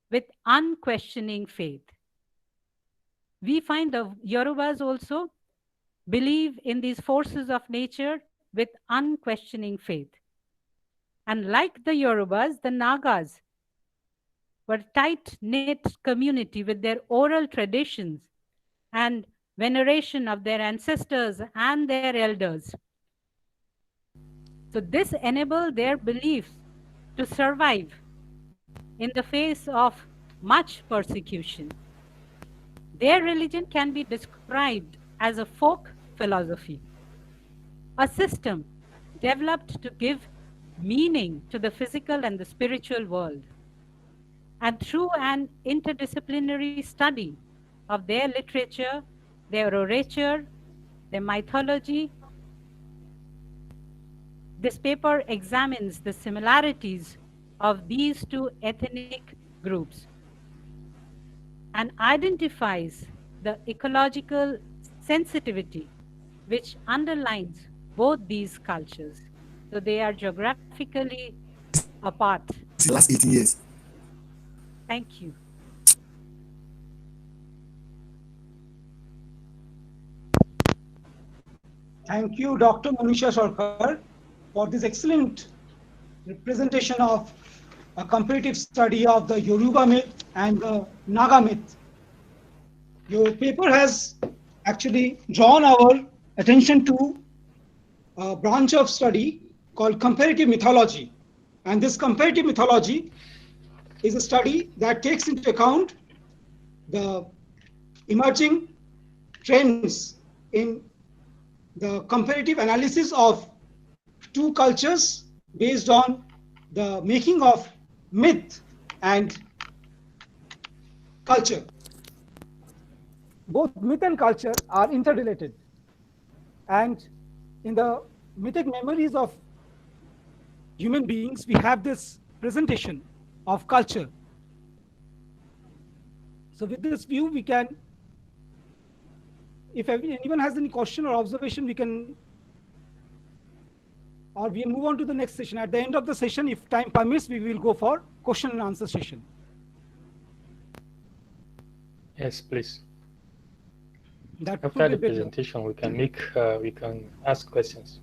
with unquestioning faith." We find the Yorubas also believe in these forces of nature with unquestioning faith. And like the Yorubas, the Nagas were a tight-knit community with their oral traditions and veneration of their ancestors and their elders. So this enabled their beliefs to survive in the face of much persecution. Their religion can be described as a folk philosophy, a system developed to give meaning to the physical and the spiritual world. And through an interdisciplinary study of their literature, their orature, their mythology, this paper examines the similarities of these two ethnic groups and identifies the ecological sensitivity which underlines both these cultures. So they are geographically apart. The last 18 years. Thank you. Thank you, Dr. Manisha Sarkar, for this excellent representation of a comparative study of the Yoruba myth and the Naga myth. Your paper has actually drawn our attention to a branch of study called comparative mythology. And this comparative mythology is a study that takes into account the emerging trends in the comparative analysis of two cultures based on the making of myth and culture. Both myth and culture are interrelated. And in the mythic memories of human beings, we have this presentation of culture. So with this view, we can, if anyone has any question or observation, we can, or we move on to the next session. At the end of the session, if time permits, we will go for question and answer session. Yes, please. That After the presentation, we can ask questions.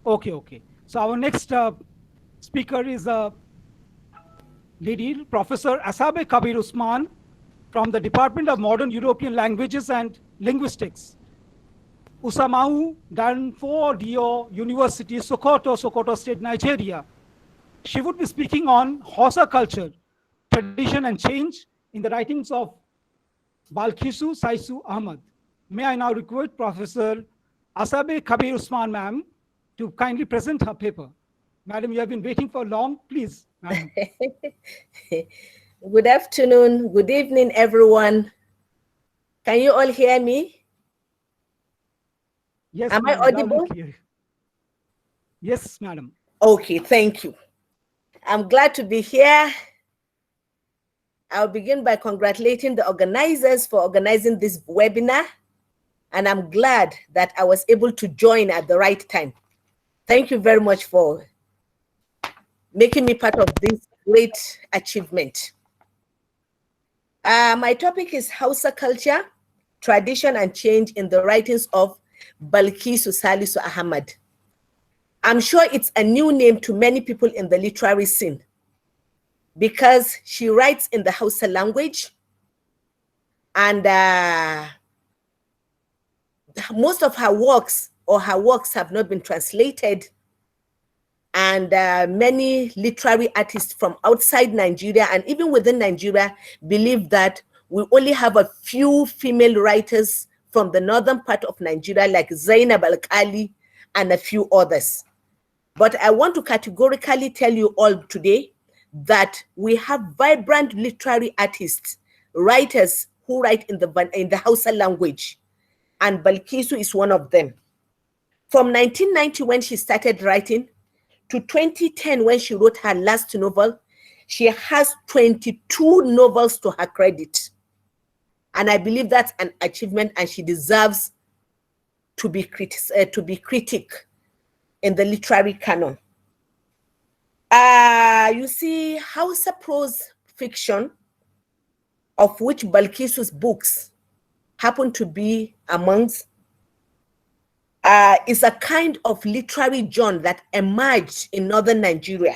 Okay, okay. So our next speaker is a lady, Professor Asabe Kabir Usman, from the Department of Modern European Languages and Linguistics, Usamau Danfo Dio University, Sokoto, Sokoto State, Nigeria. She would be speaking on Hausa culture, tradition and change in the writings of Balkhisu Saisu Ahmad. May I now request Professor Asabe Kabir Usman, ma'am, to kindly present her paper. Madam, you have been waiting for long. Please, madam. Good afternoon, good evening, everyone. Can you all hear me? Yes, am I audible? Yes, madam. Okay, thank you. I'm glad to be here I'll begin by congratulating the organizers for organizing this webinar, and I'm glad that I was able to join at the right time. Thank you very much for making me part of this great achievement. My topic is Hausa culture, tradition, and change in the writings of Balkisu Salisu Ahmad. I'm sure it's a new name to many people in the literary scene because she writes in the Hausa language, and most of her works have not been translated, and many literary artists from outside Nigeria and even within Nigeria believe that we only have a few female writers from the northern part of Nigeria like Zainab Al-Kali and a few others. But I want to categorically tell you all today that we have vibrant literary artists, writers who write in the Hausa language, and Balkisu is one of them. From 1990, when she started writing, to 2010, when she wrote her last novel, she has 22 novels to her credit. And I believe that's an achievement, and she deserves to be critic in the literary canon. You see, Hausa prose fiction, of which Balkisu's books happen to be amongst, is a kind of literary genre that emerged in northern Nigeria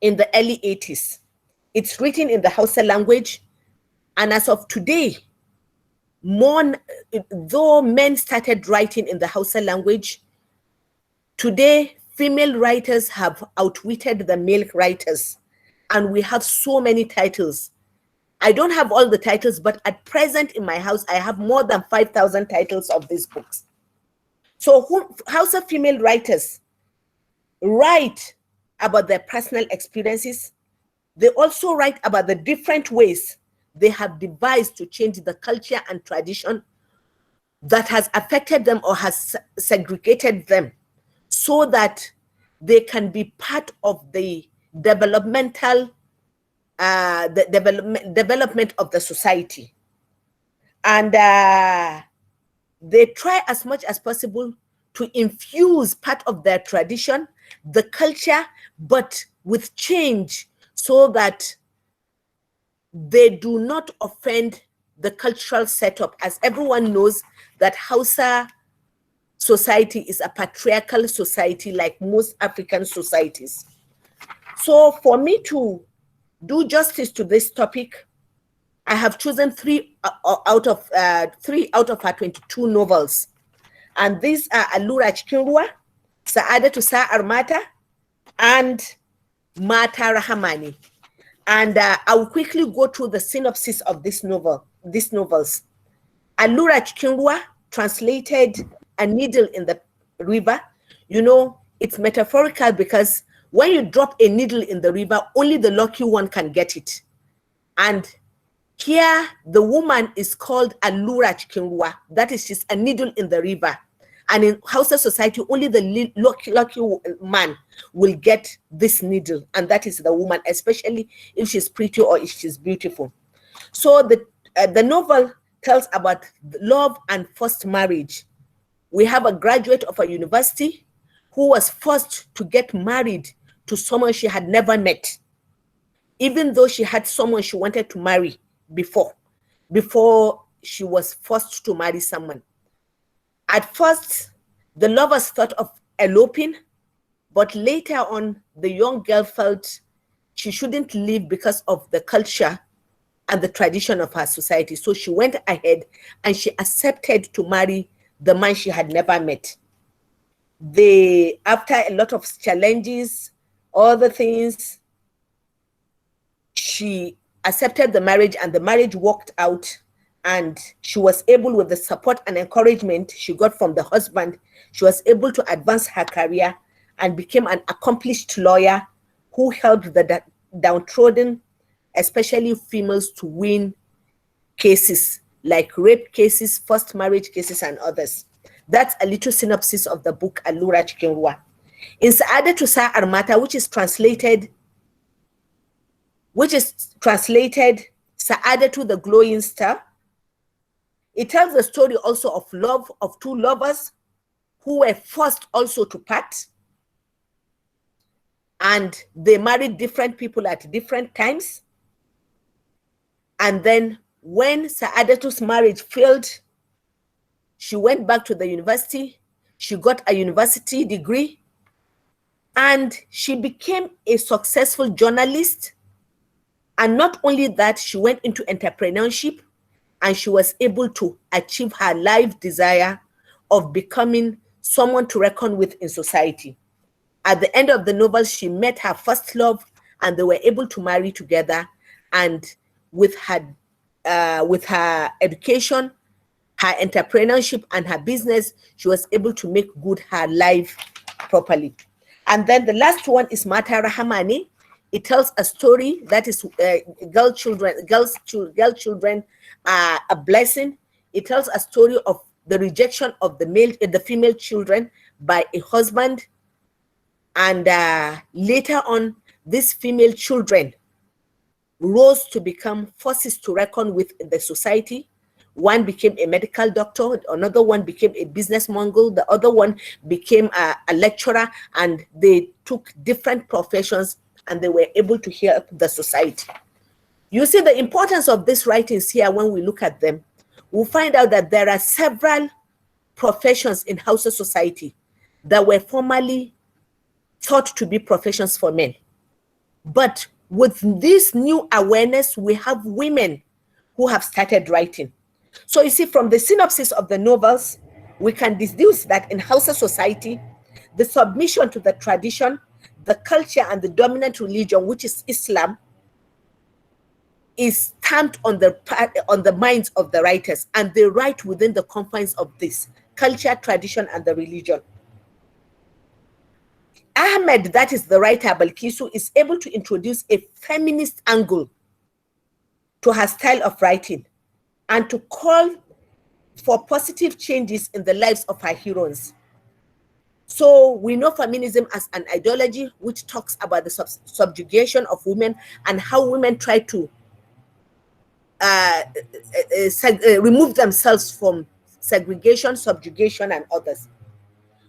in the early 80s. It's written in the Hausa language, and as of today, though men started writing in the Hausa language, today female writers have outwitted the male writers, and we have so many titles. I don't have all the titles, but at present in my house, I have more than 5,000 titles of these books. So Hausa female writers write about their personal experiences. They also write about the different ways they have devised to change the culture and tradition that has affected them or has segregated them, so that they can be part of the developmental development of the society. And they try as much as possible to infuse part of their tradition, the culture, but with change, so that they do not offend the cultural setup, as everyone knows that Hausa society is a patriarchal society like most African societies. So for me to do justice to this topic, I have chosen three out of her 22 novels. And these are Allura Cikin Ruwa, Sa'adatu Sa'ar Mata, and Mata Rahamani. And I will quickly go through the synopsis of these novels. Allura Cikin Ruwa, translated a needle in the river. You know, it's metaphorical because when you drop a needle in the river, only the lucky one can get it. And here, the woman is called Allura Cikin Ruwa. That is, she's a needle in the river. And in Hausa society, only the lucky man will get this needle. And that is the woman, especially if she's pretty or if she's beautiful. So the novel tells about love and forced marriage. We have a graduate of a university who was forced to get married to someone she had never met, even though she had someone she wanted to marry before she was forced to marry someone. At first, the lovers thought of eloping, but later on, the young girl felt she shouldn't leave because of the culture and the tradition of her society. So she went ahead and she accepted to marry the man she had never met. After a lot of challenges, other things, she accepted the marriage, and the marriage worked out, and she was able, with the support and encouragement she got from the husband, she was able to advance her career and became an accomplished lawyer who helped the downtrodden, especially females, to win cases like rape cases, forced marriage cases, and others. That's a little synopsis of the book Allura Cikin Ruwa. In Sa'adatu Sa'ar Mata, which is translated which is translated Sa'adatu the Glowing Star. It tells the story also of love of two lovers who were forced also to part, and they married different people at different times. And then when Sa'adatu's marriage failed, she went back to the university. She got a university degree, and she became a successful journalist. And not only that, she went into entrepreneurship, and she was able to achieve her life desire of becoming someone to reckon with in society. At the end of the novel, she met her first love, and they were able to marry together. And with her education, her entrepreneurship, and her business, she was able to make good her life properly. And then the last one is Mata Rahamani. It tells a story that is girl children are a blessing. It tells a story of the rejection of the female children by a husband, and later on, these female children rose to become forces to reckon with in the society. One became a medical doctor, another one became a business mogul, the other one became a lecturer, and they took different professions, and they were able to help the society. You see the importance of these writings here. When we look at them, we'll find out that there are several professions in Hausa society that were formerly thought to be professions for men. But with this new awareness, we have women who have started writing. So you see, from the synopsis of the novels, we can deduce that in Hausa society, the submission to the tradition, the culture, and the dominant religion, which is Islam, is stamped on the minds of the writers, and they write within the confines of this culture, tradition, and the religion. Ahmed, that is the writer Balkisu, is able to introduce a feminist angle to her style of writing and to call for positive changes in the lives of her heroines. So we know feminism as an ideology which talks about the subjugation of women and how women try to remove themselves from segregation, subjugation, and others.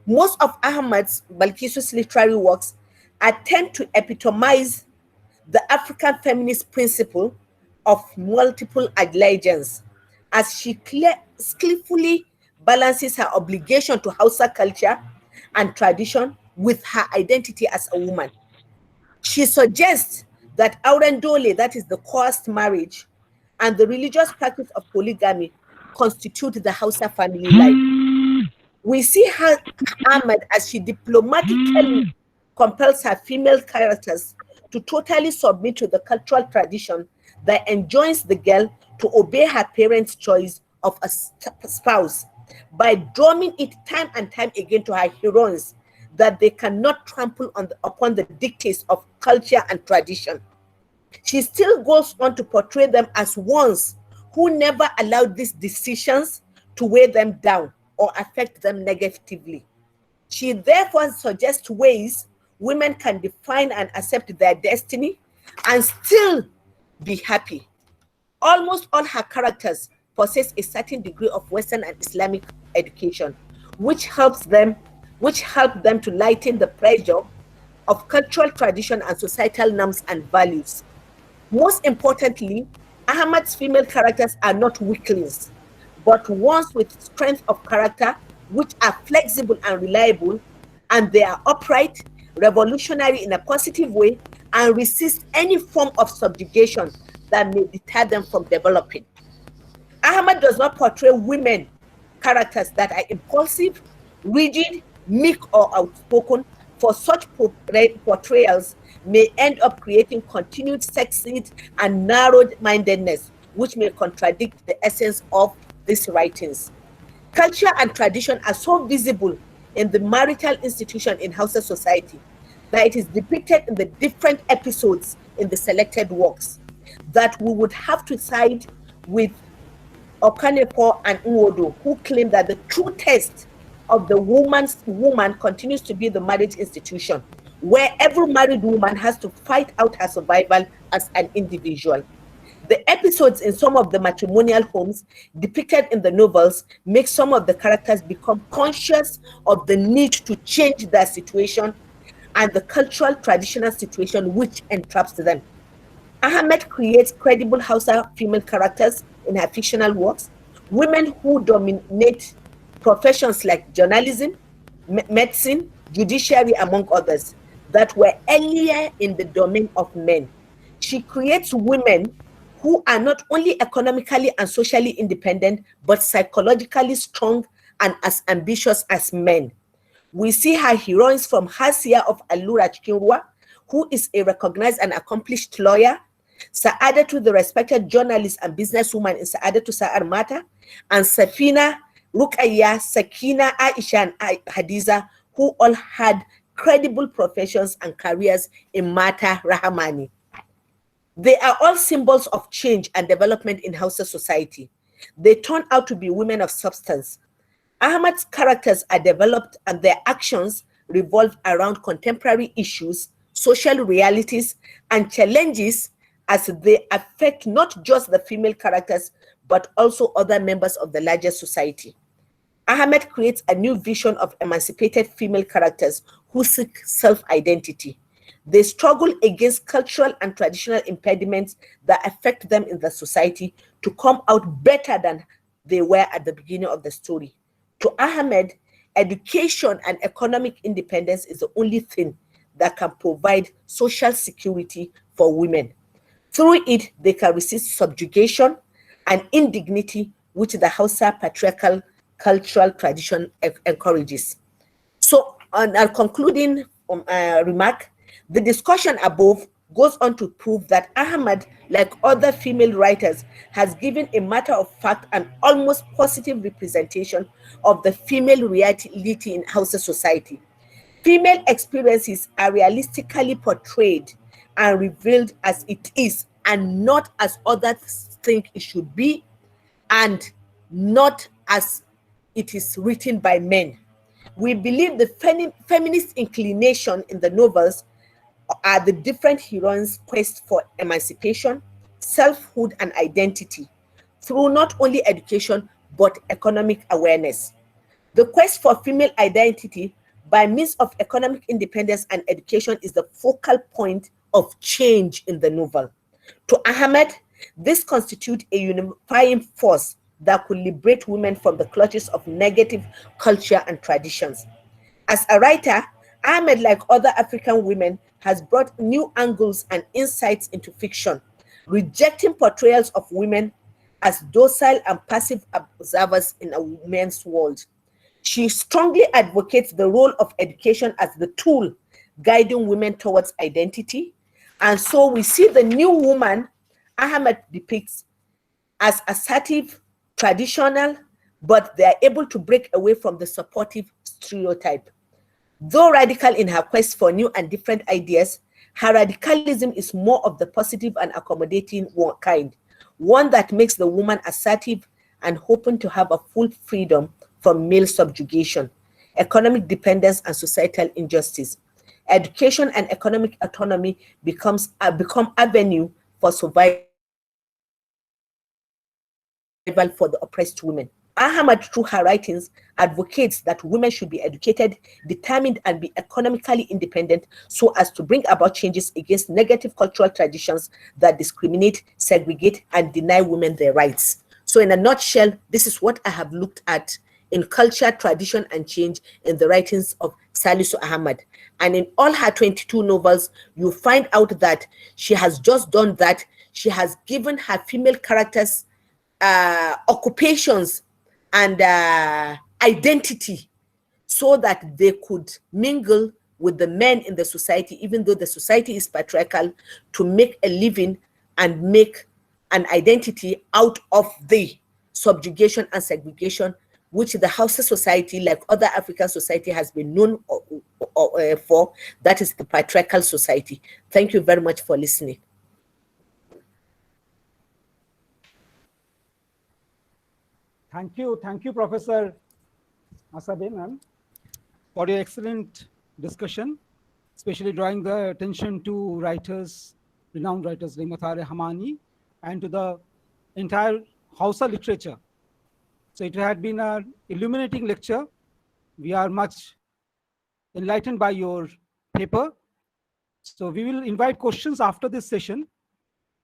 Most of Ahmad's Balkisu's literary works attempt to epitomize the African feminist principle of multiple allegiance, as she skillfully balances her obligation to Hausa culture and tradition with her identity as a woman. She suggests that Auren Dole, that is the coerced marriage, and the religious practice of polygamy constitute the Hausa family life. We see her Ahmed as she diplomatically compels her female characters to totally submit to the cultural tradition that enjoins the girl to obey her parents' choice of a spouse by drumming it time and time again to her heroines that they cannot trample upon the dictates of culture and tradition. She still goes on to portray them as ones who never allowed these decisions to weigh them down or affect them negatively. She therefore suggests ways women can define and accept their destiny and still be happy. Almost all her characters possess a certain degree of Western and Islamic education, which help them to lighten the pressure of cultural tradition and societal norms and values. Most importantly, Ahmad's female characters are not weaklings, but ones with strength of character, which are flexible and reliable, and they are upright, revolutionary in a positive way, and resist any form of subjugation that may deter them from developing. Ahmad does not portray women characters that are impulsive, rigid, meek, or outspoken, for such portrayals may end up creating continued sexism and narrow-mindedness, which may contradict the essence of these writings. Culture and tradition are so visible in the marital institution in Hausa society that it is depicted in the different episodes in the selected works, that we would have to side with Okanepo and Nwodo, who claim that the true test of the woman continues to be the marriage institution, where every married woman has to fight out her survival as an individual. The episodes in some of the matrimonial homes depicted in the novels make some of the characters become conscious of the need to change their situation and the cultural traditional situation which entraps them. Ahmed creates credible Hausa female characters in her fictional works, women who dominate professions like journalism, medicine, judiciary, among others, that were earlier in the domain of men. She creates women who are not only economically and socially independent, but psychologically strong and as ambitious as men. We see her heroines from Hasia of Allura Chikinwa, who is a recognized and accomplished lawyer, Sa'adatu, the respected journalist and businesswoman in Sa'adatu Sa'ar Mata, and Safina, Rukaya, Sakina, Aisha, and Hadiza, who all had credible professions and careers in Mata Rahamani. They are all symbols of change and development in Hausa society. They turn out to be women of substance. Ahmad's characters are developed and their actions revolve around contemporary issues, social realities, and challenges as they affect not just the female characters, but also other members of the larger society. Ahmed creates a new vision of emancipated female characters who seek self-identity. They struggle against cultural and traditional impediments that affect them in the society to come out better than they were at the beginning of the story. To Ahmed, education and economic independence is the only thing that can provide social security for women. Through it, they can resist subjugation and indignity which the Hausa patriarchal cultural tradition encourages. So, on our concluding remark, the discussion above goes on to prove that Ahmad, like other female writers, has given a matter of fact and almost positive representation of the female reality in Hausa society. Female experiences are realistically portrayed and revealed as it is, and not as others think it should be, and not as it is written by men. We believe the feminist inclination in the novels are the different heroines' quest for emancipation, selfhood, and identity through not only education but economic awareness. The quest for female identity by means of economic independence and education is the focal point of change in the novel. To Ahmed, this constitutes a unifying force that could liberate women from the clutches of negative culture and traditions. As a writer, Ahmed, like other African women, has brought new angles and insights into fiction, rejecting portrayals of women as docile and passive observers in a woman's world. She strongly advocates the role of education as the tool guiding women towards identity. And so we see the new woman Ahmed depicts as assertive, traditional, but they are able to break away from the supportive stereotype. Though radical in her quest for new and different ideas, her radicalism is more of the positive and accommodating kind, one that makes the woman assertive and hoping to have a full freedom from male subjugation, economic dependence, and societal injustice. Education and economic autonomy become avenue for survival for the oppressed women. Ahmad, through her writings, advocates that women should be educated, determined, and be economically independent so as to bring about changes against negative cultural traditions that discriminate, segregate, and deny women their rights. So in a nutshell, this is what I have looked at in culture, tradition, and change in the writings of Salisu Ahmad. And in all her 22 novels, you find out that she has just done that. She has given her female characters occupations and identity so that they could mingle with the men in the society, even though the society is patriarchal, to make a living and make an identity out of the subjugation and segregation which the Hausa society, like other African society, has been known for. That is the patriarchal society. Thank you very much for listening. Thank you, Professor Asabe, ma'am, for your excellent discussion. especially drawing the attention to writers, renowned writers like Mathare Hamani, and to the entire Hausa literature. So it had been an illuminating lecture. We are much enlightened by your paper. So we will invite questions after this session.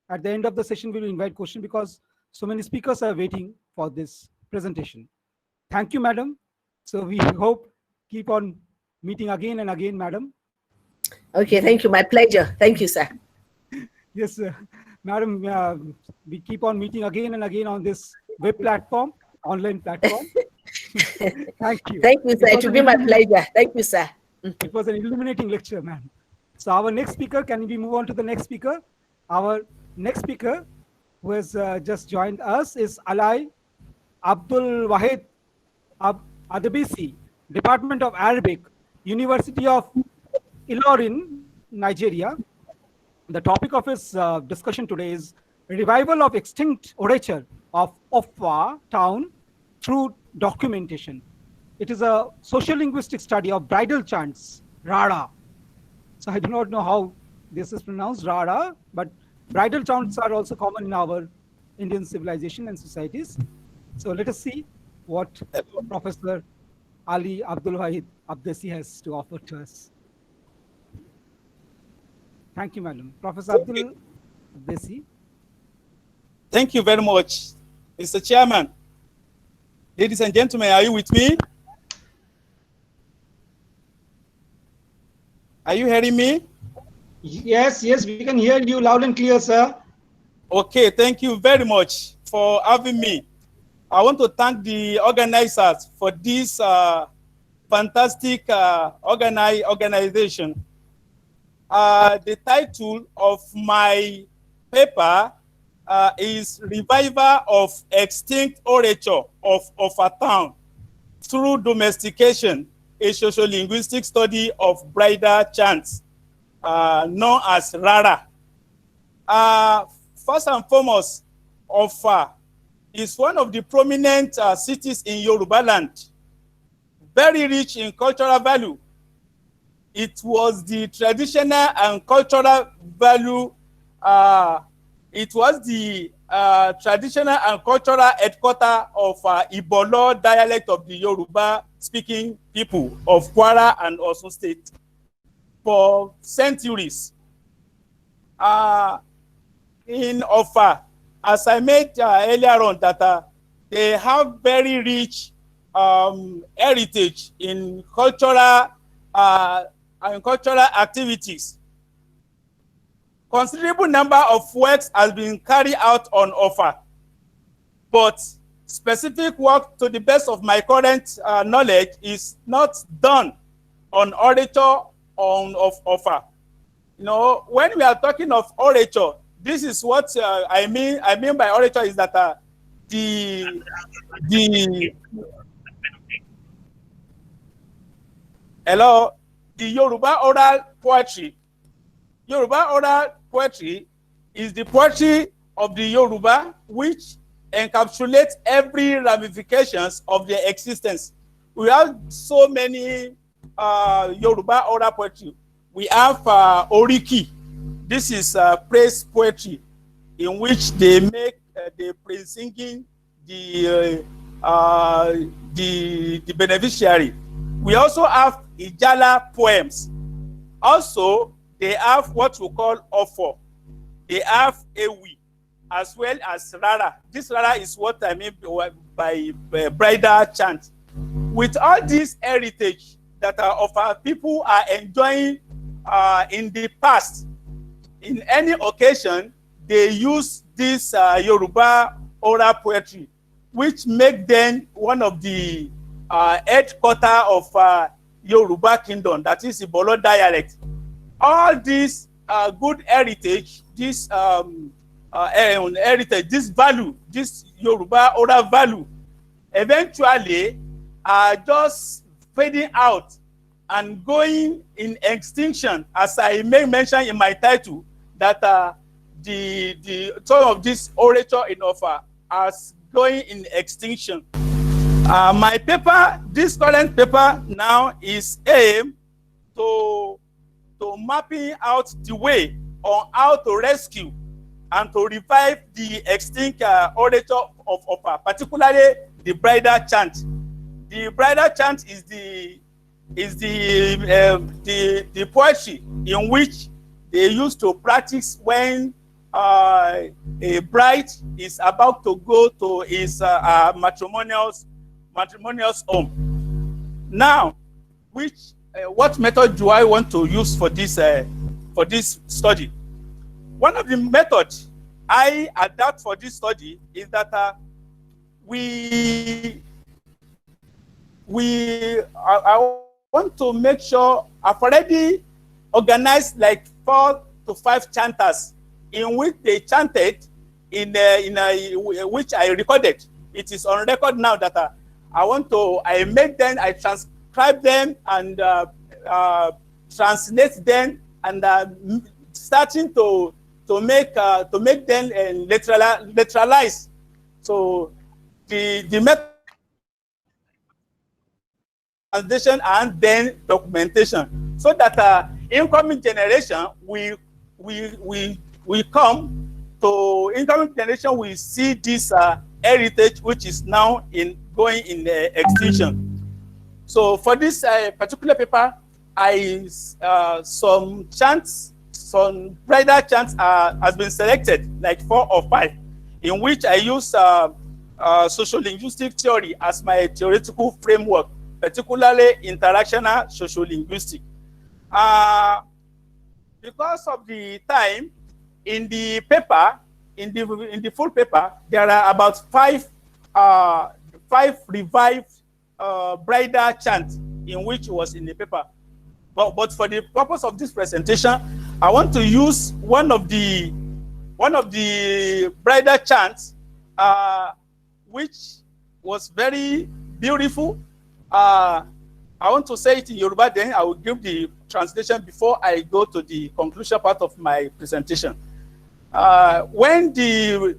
At the end of the session, we will invite questions because so many speakers are waiting for this presentation. Thank you, madam. So we hope keep on meeting again and again, madam. Okay, thank you. My pleasure. Thank you, sir. Yes, madam. We keep on meeting again and again on this web platform, online platform. Thank you. Thank you, sir. It will be my pleasure. Thank you, sir. It was an illuminating lecture, ma'am. So our next speaker, can we move on to the next speaker? Our next speaker, who has just joined us, is Alai Abdul Wahid Adebisi, Department of Arabic, University of Ilorin, Nigeria. The topic of his discussion today is revival of extinct orature of Offa town through documentation. It is a social-linguistic study of bridal chants, Rada. So I do not know how this is pronounced, Rada, but bridal chants are also common in our Indian civilization and societies. So let us see what Professor Ali Abdul Wahid Abdesi has to offer to us. Thank you, madam. Professor Abdul Abdesi. Thank you very much, Mr. Chairman. Ladies and gentlemen, are you with me? Are you hearing me? Yes, we can hear you loud and clear, sir. Okay, thank you very much for having me. I want to thank the organizers for this fantastic organization. The title of my paper is Revival of Extinct Orature of a Town Through Domestication, a Social-Linguistic Study of Bridal Chants, known as Rara. First and foremost, Offa is one of the prominent cities in Yoruba land, very rich in cultural value. It was the traditional and cultural value, it was the traditional and cultural headquarters of Ibolo dialect of the Yoruba-speaking people of Kwara and Osun State for centuries. In Offa, as I made earlier on, that they have very rich heritage in cultural activities. Considerable number of works has been carried out on Offa, but specific work, to the best of my current knowledge, is not done on orature of Offa. You know, when we are talking of orature, this is what I mean by orature is that the Yoruba oral poetry. Yoruba oral poetry is the poetry of the Yoruba which encapsulates every ramifications of their existence. We have so many Yoruba oral poetry. We have Oriki. This is praise poetry in which they make the praise singing the beneficiary. We also have Ijala poems. Also, they have what we call Ofo. They have Ewi, as well as Rara. This Rara is what I mean by bridal chant. With all this heritage that of our people are enjoying in the past, in any occasion, they use this Yoruba oral poetry, which make them one of the headquarters of Yoruba kingdom, that is the Bolo dialect. All this good heritage, this heritage, this value, this Yoruba oral value, eventually are just fading out and going in extinction, as I may mention in my title, that some of this orature in Offa is going in extinction. My paper, this current paper now is aimed to to mapping out the way on how to rescue and to revive the extinct orature of particularly the bridal chant. The bridal chant is the poetry in which they used to practice when a bride is about to go to his matrimonial home. Now, what method do I want to use for this study? One of the methods I adapt for this study is that I want to make sure I've already organized like 4 to 5 chanters in which they chanted in which I recorded. It is on record now that I made them, I transcribe them and translate them and starting to make them literalize. So the method translation and then documentation, so that incoming generation we come to incoming generation we see this heritage which is now going in extinction. So for this particular paper, some chants, some bridal chants has been selected, like 4 or 5, in which I use social linguistic theory as my theoretical framework, particularly interactional social linguistic. Because of the time, in the paper, in the full paper, there are about 5 revived bridal chants in which was in the paper. But for the purpose of this presentation, I want to use one of the bridal chants, which was very beautiful. I want to say it in Yoruba, then I will give the translation before I go to the conclusion part of my presentation. When the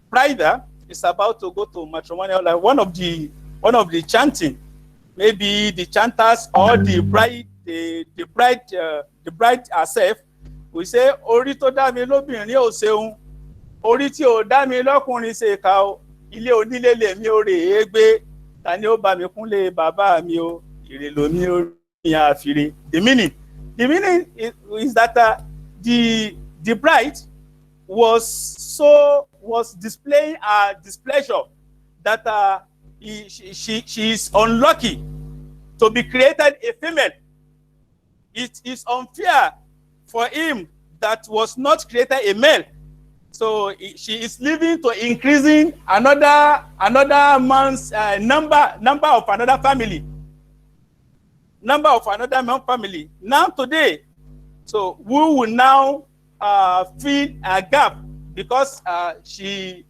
bride is about to go to matrimonial, like one of the chanting, maybe the chanters or the bride herself, we say, "Ori to da mi lóbìnrin ò ṣeun, ori tí ò dá mi lọ́kùnrin ṣe kà o, ilé onílé lèmi ò rè é gbé, ta ni ó bá mi kúnlé bàbá mi o, ire lomi ò rí àfìrè." The meaning is that the bride was displaying her displeasure that she is unlucky to be created a female. It is unfair for him that was not created a male. So she is living to increasing another man's number of another family. Now today, so we will now fill a gap because she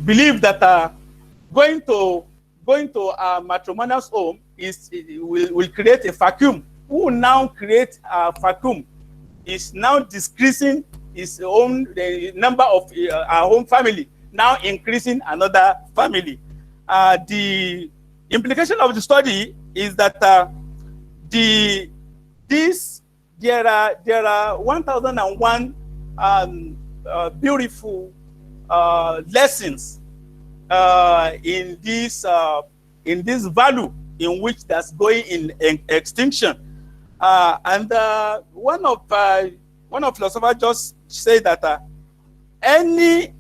believed that going to a matrimonial home will create a vacuum. Who will now create a vacuum is now decreasing the number of our home family, now increasing another family. The implication of the study is that there are 1001 beautiful lessons in this value in which that's going in extinction. And one of philosophers just say that any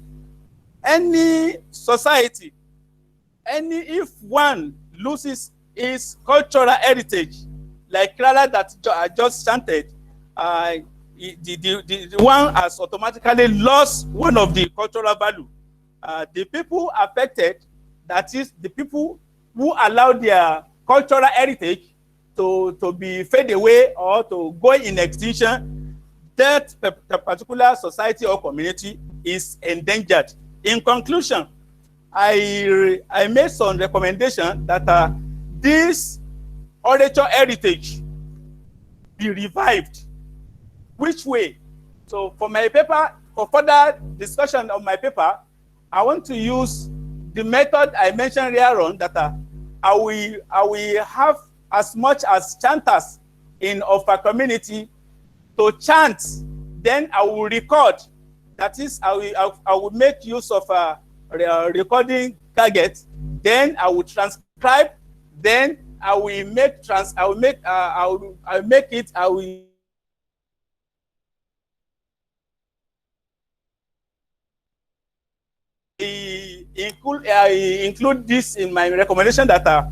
society, if one loses its cultural heritage, like Clara that I just chanted, the one has automatically lost one of the cultural value. The people affected, that is the people who allow their cultural heritage to be fade away or to go in extinction, that particular society or community is endangered. In conclusion, I made some recommendation that this orature heritage be revived. Which way? So for my paper, for further discussion of my paper, I want to use the method I mentioned earlier on, that I will have as much as chanters of a community to chant, then I will record. That is, I will make use of a recording target. Then I will transcribe. Then I will make include this in my recommendation that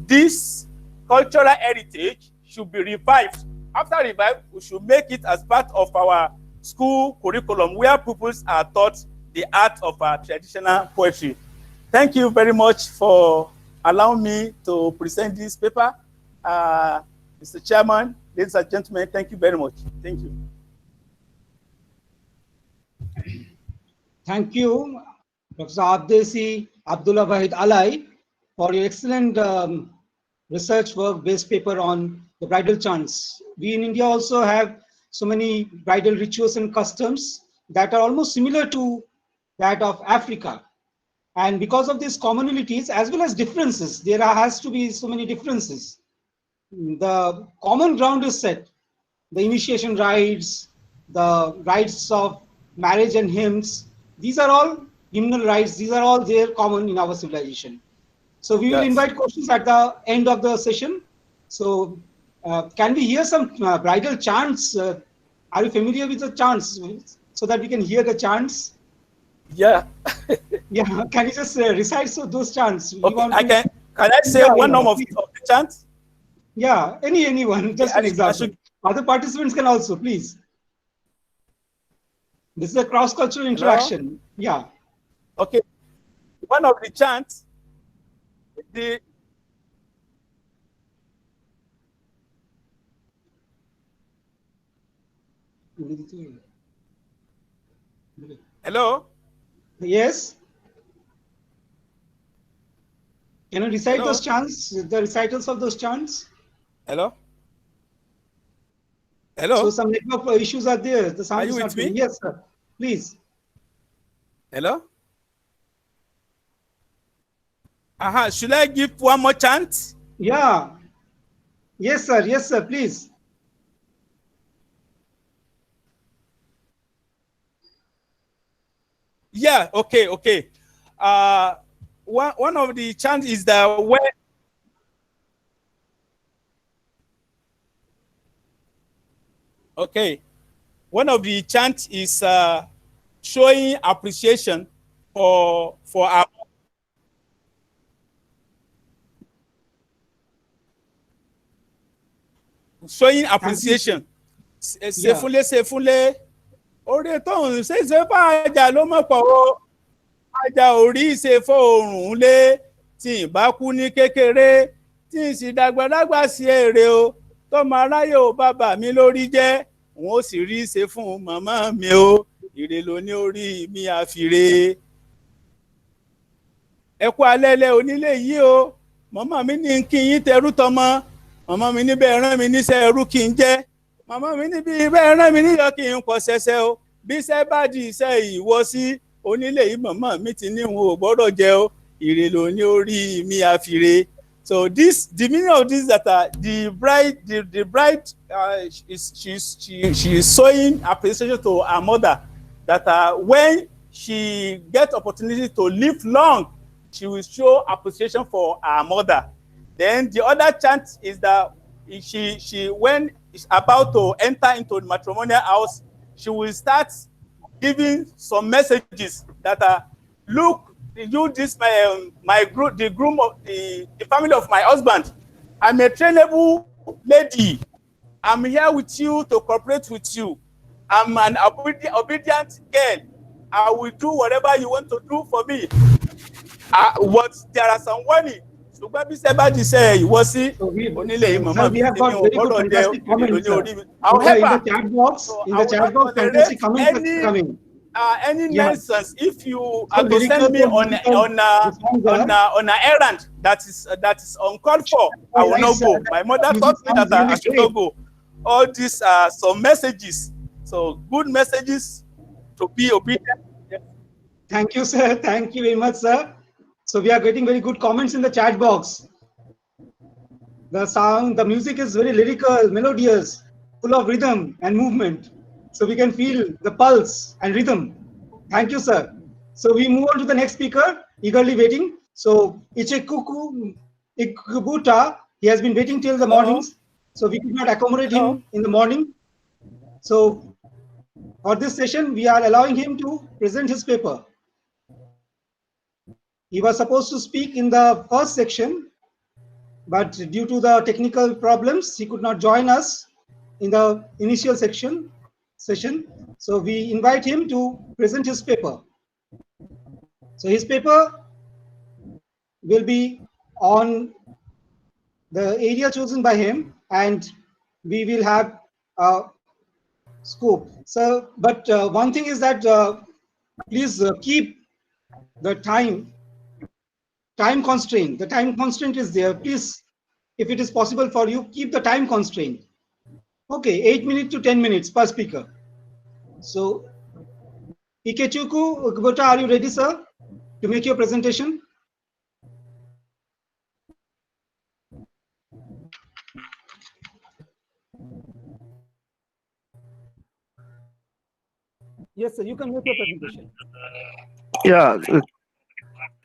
this cultural heritage should be revived. After revival, we should make it as part of our school curriculum where pupils are taught the art of traditional poetry. Thank you very much for allowing me to present this paper. Mr. Chairman, ladies and gentlemen, thank you very much. Thank you. Thank you, Professor Abdesi Abdullah Wahid Alai, for your excellent research work-based paper on the bridal chants. We in India also have so many bridal rituals and customs that are almost similar to that of Africa. And because of these commonalities as well as differences, there has to be so many differences. The common ground is set. The initiation rites, the rites of marriage and hymns, these are all hymnal rites. These are all there common in our civilization. So we will invite questions at the end of the session. So can we hear some bridal chants? Are you familiar with the chants so that we can hear the chants? Yeah. Yeah. Can you just recite those chants? Okay, can I say one of the chants? Yeah, anyone, just an example. Other participants can also, please. This is a cross-cultural interaction. Yeah. Okay. One of the chants, Hello? Yes. Can you recite those chants, the recitals of those chants? Hello? Hello? So some network issues are there. The sound is not good. Yes, sir. Please. Hello? Should I give one more chant? Yeah. Yes, sir. Yes, sir. Please. Yeah. Okay. Okay. One of the chants is the when. Okay. One of the chants is showing appreciation for our. Showing appreciation. Sefunle. Ore tóun ṣe fàájà ló mọ̀ pọ̀ o. Ajá orí ṣe fóòrùn lé. Tí ìbá kú ní kékeré. Tí ìsì dàgbàdàgbà sí èrè o. Tọ́mọ aráyé ò bàbá mi lórí jẹ́. Wọ́n ó sì rí ṣe fún màmá mi o. Ire ló ní orí mi àfìrè. Ẹ kú alẹ́lẹ́ onílé yìí o. Màmá mi ní kí yín tẹrú tọmọ. Màmá mi níbẹ̀ rán mi níṣẹ́ ẹrú kí n jẹ́. Màmá mi níbi bẹ́ẹ̀ rán mi níyọ kí n kọ ṣẹṣẹ o. Bí iṣẹ́ bá di iṣẹ́ ìwọ sí onílé yìí màmá mi ti ní wọn ò gbọ́dọ̀ jẹ o. Ire ló ní orí mi àfìrè. So the meaning of this is that the bride she is showing appreciation to her mother that when she gets opportunity to live long, she will show appreciation for her mother. Then the other chant is that she when is about to enter into the matrimonial house, she will start giving some messages that look, you this my group, the groom of the family of my husband. I'm a trainable lady. I'm here with you to cooperate with you. I'm an obedient girl. I will do whatever you want to do for me. What there are some warning. So baby said about this you was see only mama. We have got very good fantastic comments. However, in the chat box, fantastic comments are coming. Any nonsense, if you are to send me on an errand that is uncalled for, I will not go. My mother taught me that I should not go. All these are some messages. So good messages to be obedient. Thank you, sir. Thank you very much, sir. So we are getting very good comments in the chat box. The sound, the music is very lyrical, melodious. full of rhythm and movement. So we can feel the pulse and rhythm. Thank you, sir. So we move on to the next speaker, eagerly waiting. So Ichekuku Ikubuta, he has been waiting till the mornings. So we could not accommodate him in the morning. So for this session, we are allowing him to present his paper. He was supposed to speak in the first section, but due to the technical problems, he could not join us in the initial session. So we invite him to present his paper. So his paper will be on the area chosen by him, and we will have a scope. So, but one thing is that please keep the time constraint. The time constraint is there. Please, if it is possible for you, keep the time constraint. Okay, 8 minutes to 10 minutes per speaker. So, Ikechuku Kubota, are you ready, sir, to make your presentation? Yes, sir, you can make your presentation. Yeah,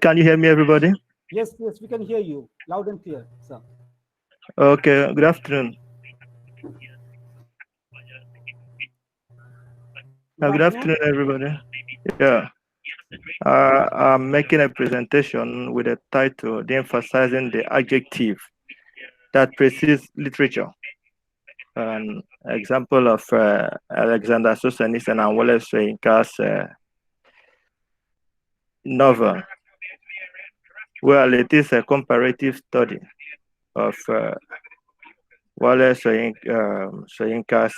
can you hear me, everybody? Yes, yes, we can hear you loud and clear, sir. Okay, good afternoon. Good afternoon, everybody. Yeah, I'm making a presentation with a title, de-emphasizing the adjective that precedes literature. An example of Alexander Solzhenitsyn and Wole Soyinka's novel. Well, it is a comparative study of Wole Soyinka's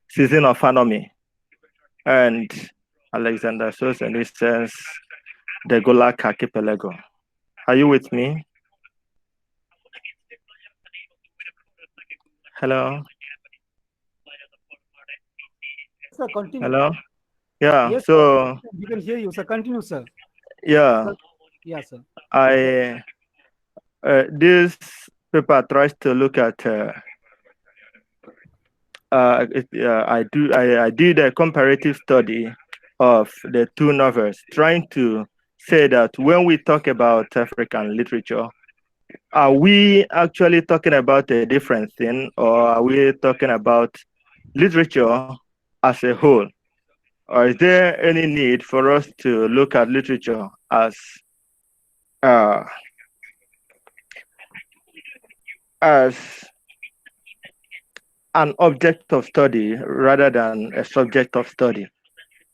Season of Anarchy and Alexander Solzhenitsyn's The Golak Archipelago. Are you with me? Hello? Sir, continue. Hello? Yeah, Yes, so... sir, we can hear you, sir. Continue, sir. Yeah. Sir, yeah, sir. This paper tries to look at I did a comparative study of the two novels, trying to say that when we talk about African literature, are we actually talking about a different thing, or are we talking about literature as a whole? Or is there any need for us to look at literature as an object of study rather than a subject of study?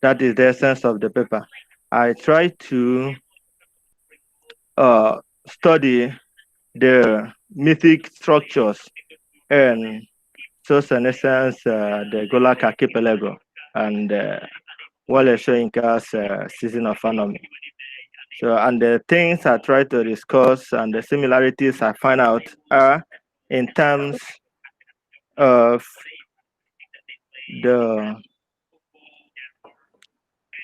That is the essence of the paper. I try to study the mythic structures and Solzhenitsyn's the Golak Archipelago and Wole Soyinka's Season of Anarchy. So, and the things I try to discuss and the similarities I find out are in terms of the...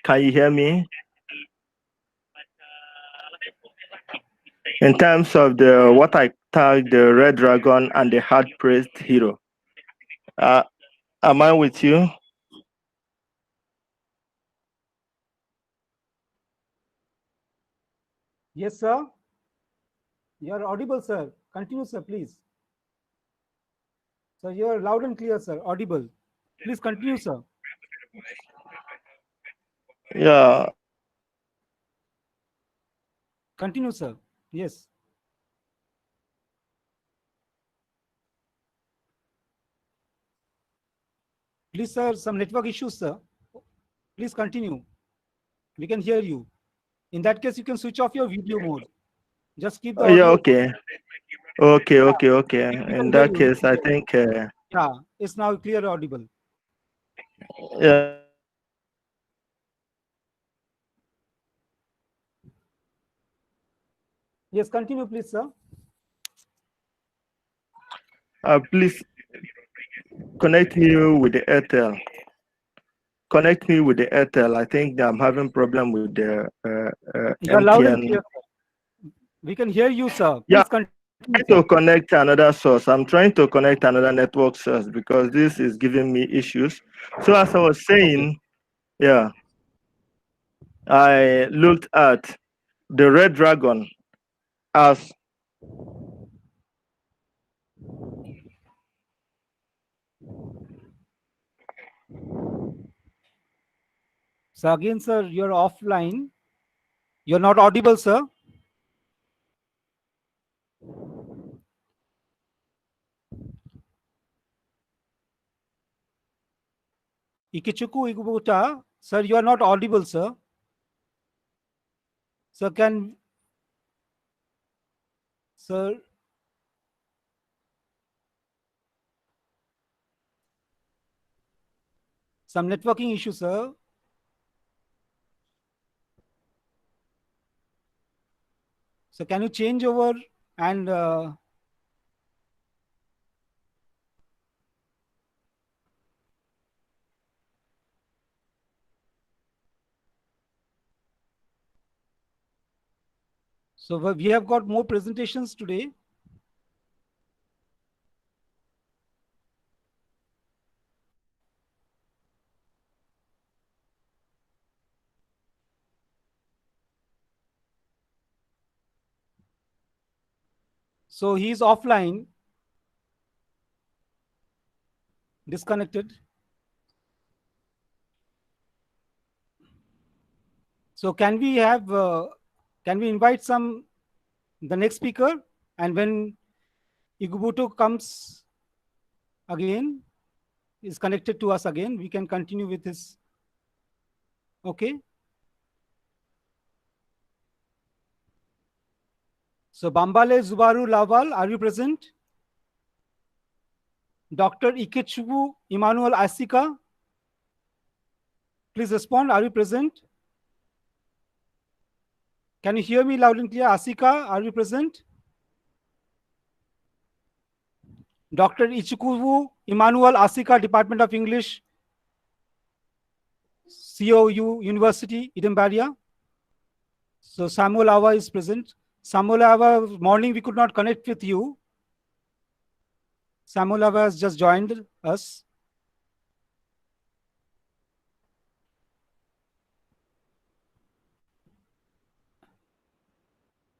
Can you hear me? In terms of the what I tag the Red Dragon and the hard-pressed hero. Am I with you? Yes, sir. You are audible, sir. Continue, sir, please. Sir, you are loud and clear, sir. Audible. Please continue, sir. Yeah. Continue, sir. Yes. Please, sir, some network issues, sir. Please continue. We can hear you. In that case, you can switch off your video mode. Just keep the audio. Yeah, okay. Okay. In that case, I think... yeah, it's now clear audible. Yeah. Yes, continue, please, sir. Please connect me with the Airtel. Connect me with the Airtel. I think I'm having problem with the You're loud and MTN. clear, sir. We can hear you, sir. Please Yeah. continue. trying to connect another source. I'm trying to connect another network source because this is giving me issues. So as I was saying, yeah, I looked at the red dragon as So again, sir, you're offline. You're not audible, sir. Ikichuku Igubuta, sir, you are not audible, sir. Sir, sir, some networking issue, sir. So can you change over and so we have got more presentations today. So he's offline, disconnected. So can we invite the next speaker, and when Igubuto comes again, is connected to us again, we can continue with his. Okay. So Bambale Zubaru Lawal, are you present? Dr. Ikechubu Emmanuel Asika, please respond. Are you present? Can you hear me loud and clear? Asika, are you present? Dr. Ichikubu Emmanuel Asika, Department of English, COU University, Idembaria. So Samuel Awa is present. Samuel Awa, morning we could not connect with you. Samuel Awa has just joined us.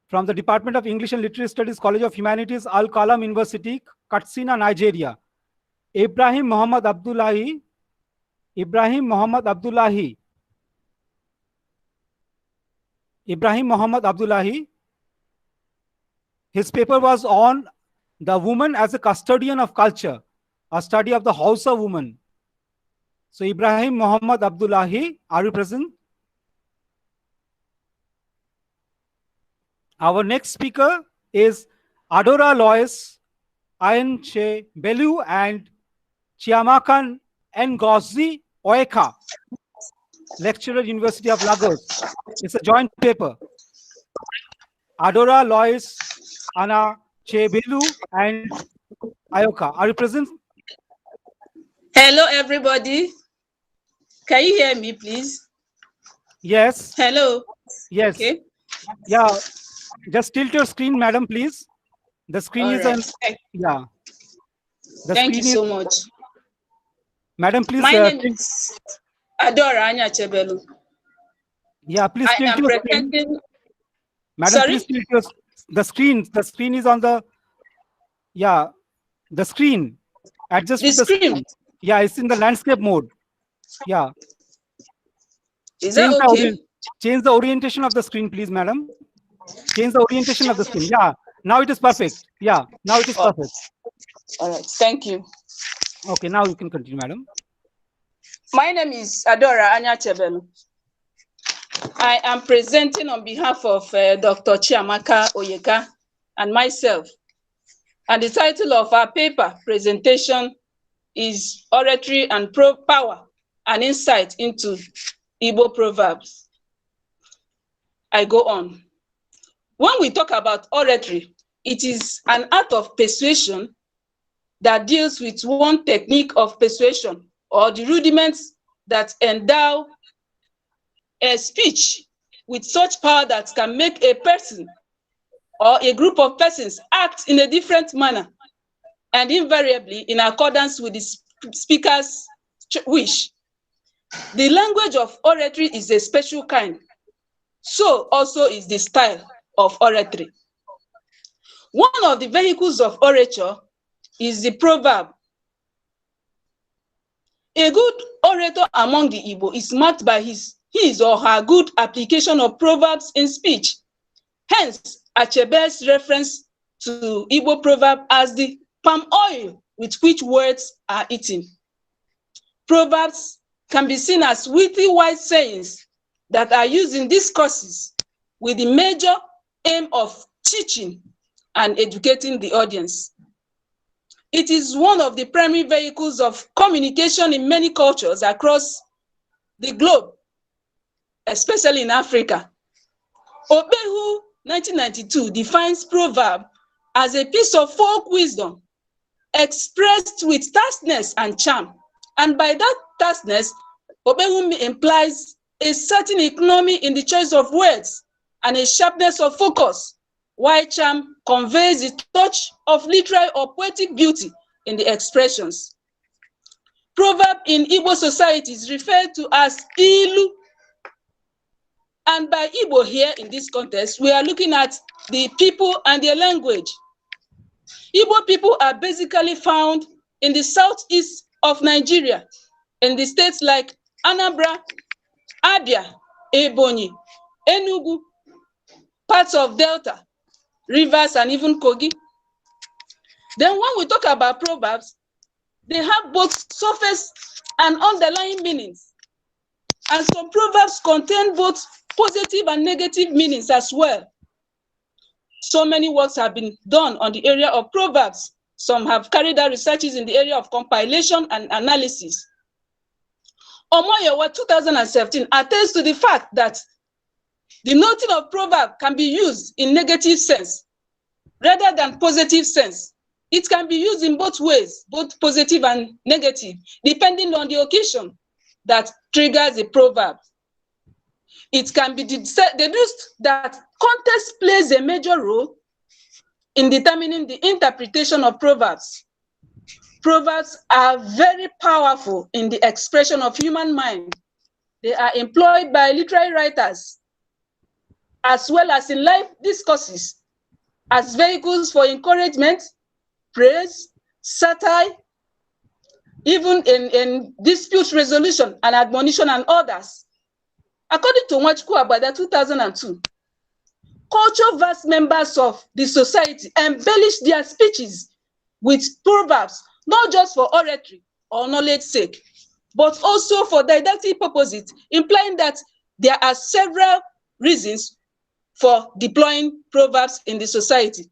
From the Department of English and Literary Studies, College of Humanities, Al Kalam University, Katsina, Nigeria. Ibrahim Muhammad Abdullahi. Ibrahim Muhammad Abdullahi. Ibrahim Muhammad Abdullahi. His paper was on the woman as a custodian of culture, a study of the Hausa woman. So Ibrahim Muhammad Abdullahi, are you present? Our next speaker is Adora Lois, Ayanche Belu, and Chiamakan Ngozi Oeka, lecturer, University of Lagos. It's a joint paper. Adora Lois, Anna Chebelu, and Ayoka, are you present? Hello, everybody. Can you hear me, please? Yes. Hello. Yes. Okay. Yeah. Just tilt your screen, madam, please. The screen is right. yeah. Thank you so much. Madam, please. My name is Adora Anya Chebelu. Yeah, please tilt your screen. Madam, Sorry? please tilt your the screen. The screen is on the the screen. Adjust the screen. Yeah, it's in the landscape mode. Yeah. Is that okay? Change the orientation of the screen, please, madam. Change the orientation of the screen. Yeah, now it is perfect. Yeah, now it is perfect. All right, thank you. Okay, now you can continue, madam. My name is Adora Anya Chebelu. I am presenting on behalf of Dr. Chiamaka Oyeka and myself. And the title of our paper presentation is Oratory and Power, an Insight into Igbo Proverbs. I go on. When we talk about oratory, it is an art of persuasion that deals with one technique of persuasion or the rudiments that endow a speech with such power that can make a person or a group of persons act in a different manner and invariably in accordance with the speaker's wish. The language of oratory is a special kind. So also is the style of oratory. One of the vehicles of orature is the proverb. A good orator among the Igbo is marked by his or her good application of proverbs in speech. Hence, Achebe's reference to Igbo proverb as the palm oil with which words are eaten. Proverbs can be seen as witty wise sayings that are used in discourses with the major aim of teaching and educating the audience. It is one of the primary vehicles of communication in many cultures across the globe, especially in Africa. Obehu 1992 defines proverb as a piece of folk wisdom expressed with terseness and charm. And by that terseness, Obehu implies a certain economy in the choice of words and a sharpness of focus, while charm conveys the touch of literary or poetic beauty in the expressions. Proverb in Igbo society is referred to as ilu. And by Igbo here in this context, we are looking at the people and their language. Igbo people are basically found in the southeast of Nigeria, in the states like Anambra, Abia, Ebonyi, Enugu, parts of Delta, Rivers, and even Kogi. Then when we talk about proverbs, they have both surface and underlying meanings. And some proverbs contain both positive and negative meanings as well. So many works have been done on the area of proverbs. Some have carried out researches in the area of compilation and analysis. Omoyowa 2017 attests to the fact that the noting of proverb can be used in negative sense rather than positive sense. It can be used in both ways, both positive and negative, depending on the occasion that triggers a proverb. It can be deduced that context plays a major role in determining the interpretation of proverbs. Proverbs are very powerful in the expression of human mind. They are employed by literary writers as well as in life discourses as vehicles for encouragement, praise, satire, even in dispute resolution and admonition and others. According to Nwachukwu Abada 2002, culture vast members of the society embellish their speeches with proverbs, not just for oratory or knowledge sake, but also for didactic purposes, implying that there are several reasons for deploying proverbs in the society.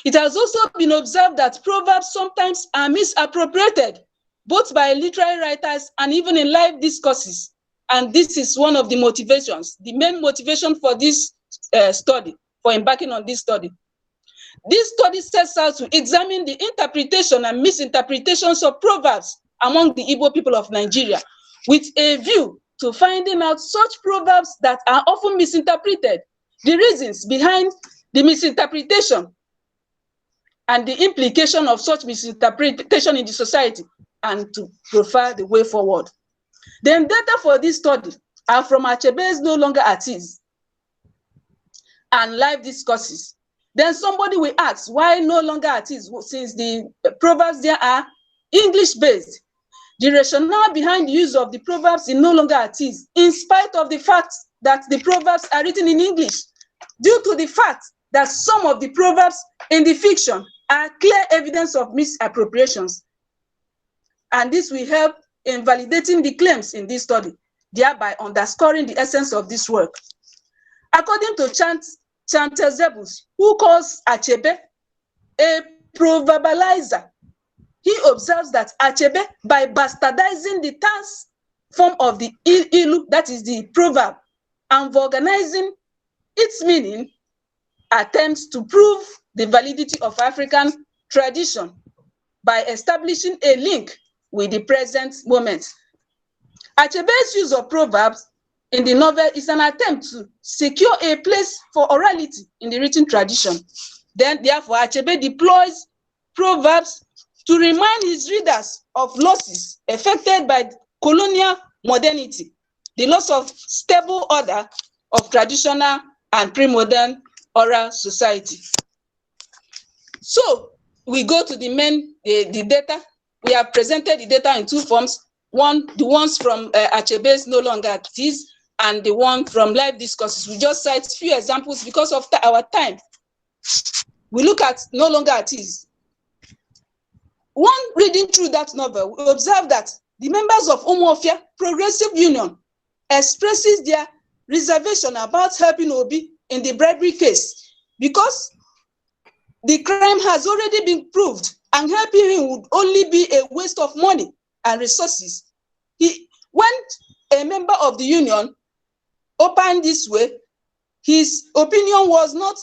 It has also been observed that proverbs sometimes are misappropriated, both by literary writers and even in live discourses. And this is one of the motivations, the main motivation for this study, for embarking on this study. This study sets out to examine the interpretation and misinterpretations of proverbs among the Igbo people of Nigeria, with a view to finding out such proverbs that are often misinterpreted, the reasons behind the misinterpretation, and the implication of such misinterpretation in the society, and to profile the way forward. Then data for this study are from Achebe's No Longer At Ease and live discourses. Then somebody will ask, why No Longer At Ease, since the proverbs there are English-based? The rationale behind the use of the proverbs in No Longer At Ease, in spite of the fact that the proverbs are written in English, due to the fact that some of the proverbs in the fiction are clear evidence of misappropriations. And this will help in validating the claims in this study, thereby underscoring the essence of this work. According to Chantezebus, who calls Achebe a proverbalizer, he observes that Achebe, by bastardizing the tense form of the ilu, that is the proverb, and vulgarizing its meaning, attempts to prove the validity of African tradition by establishing a link with the present moment. Achebe's use of proverbs in the novel is an attempt to secure a place for orality in the written tradition. Then, therefore, Achebe deploys proverbs to remind his readers of losses affected by colonial modernity, the loss of stable order of traditional and pre-modern oral society. So we go to the main, the data. We have presented the data in two forms. One, the ones from Achebe's No Longer At Ease, and the one from live discourses. We just cite a few examples because of our time. We look at No Longer At Ease. One reading through that novel, we observe that the members of Umuofia Progressive Union expresses their reservation about helping Obi in the bribery case because the crime has already been proved and helping him would only be a waste of money and resources. When a member of the union opened this way, his opinion was not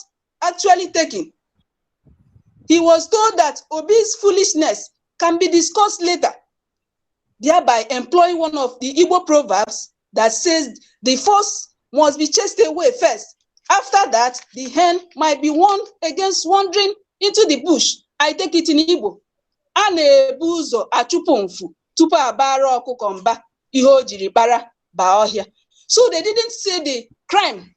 actually taken. He was told that Obi's foolishness can be discussed later, thereby employing one of the Igbo proverbs that says the fox must be chased away first. After that, the hen might be warned against wandering into the bush. I take it in Igbo. A-na-ebu ụzọ achụpụ mfu tupu abara ọkụkọ mba ihe o jiri bara baa ọhịa. So they didn't say the crime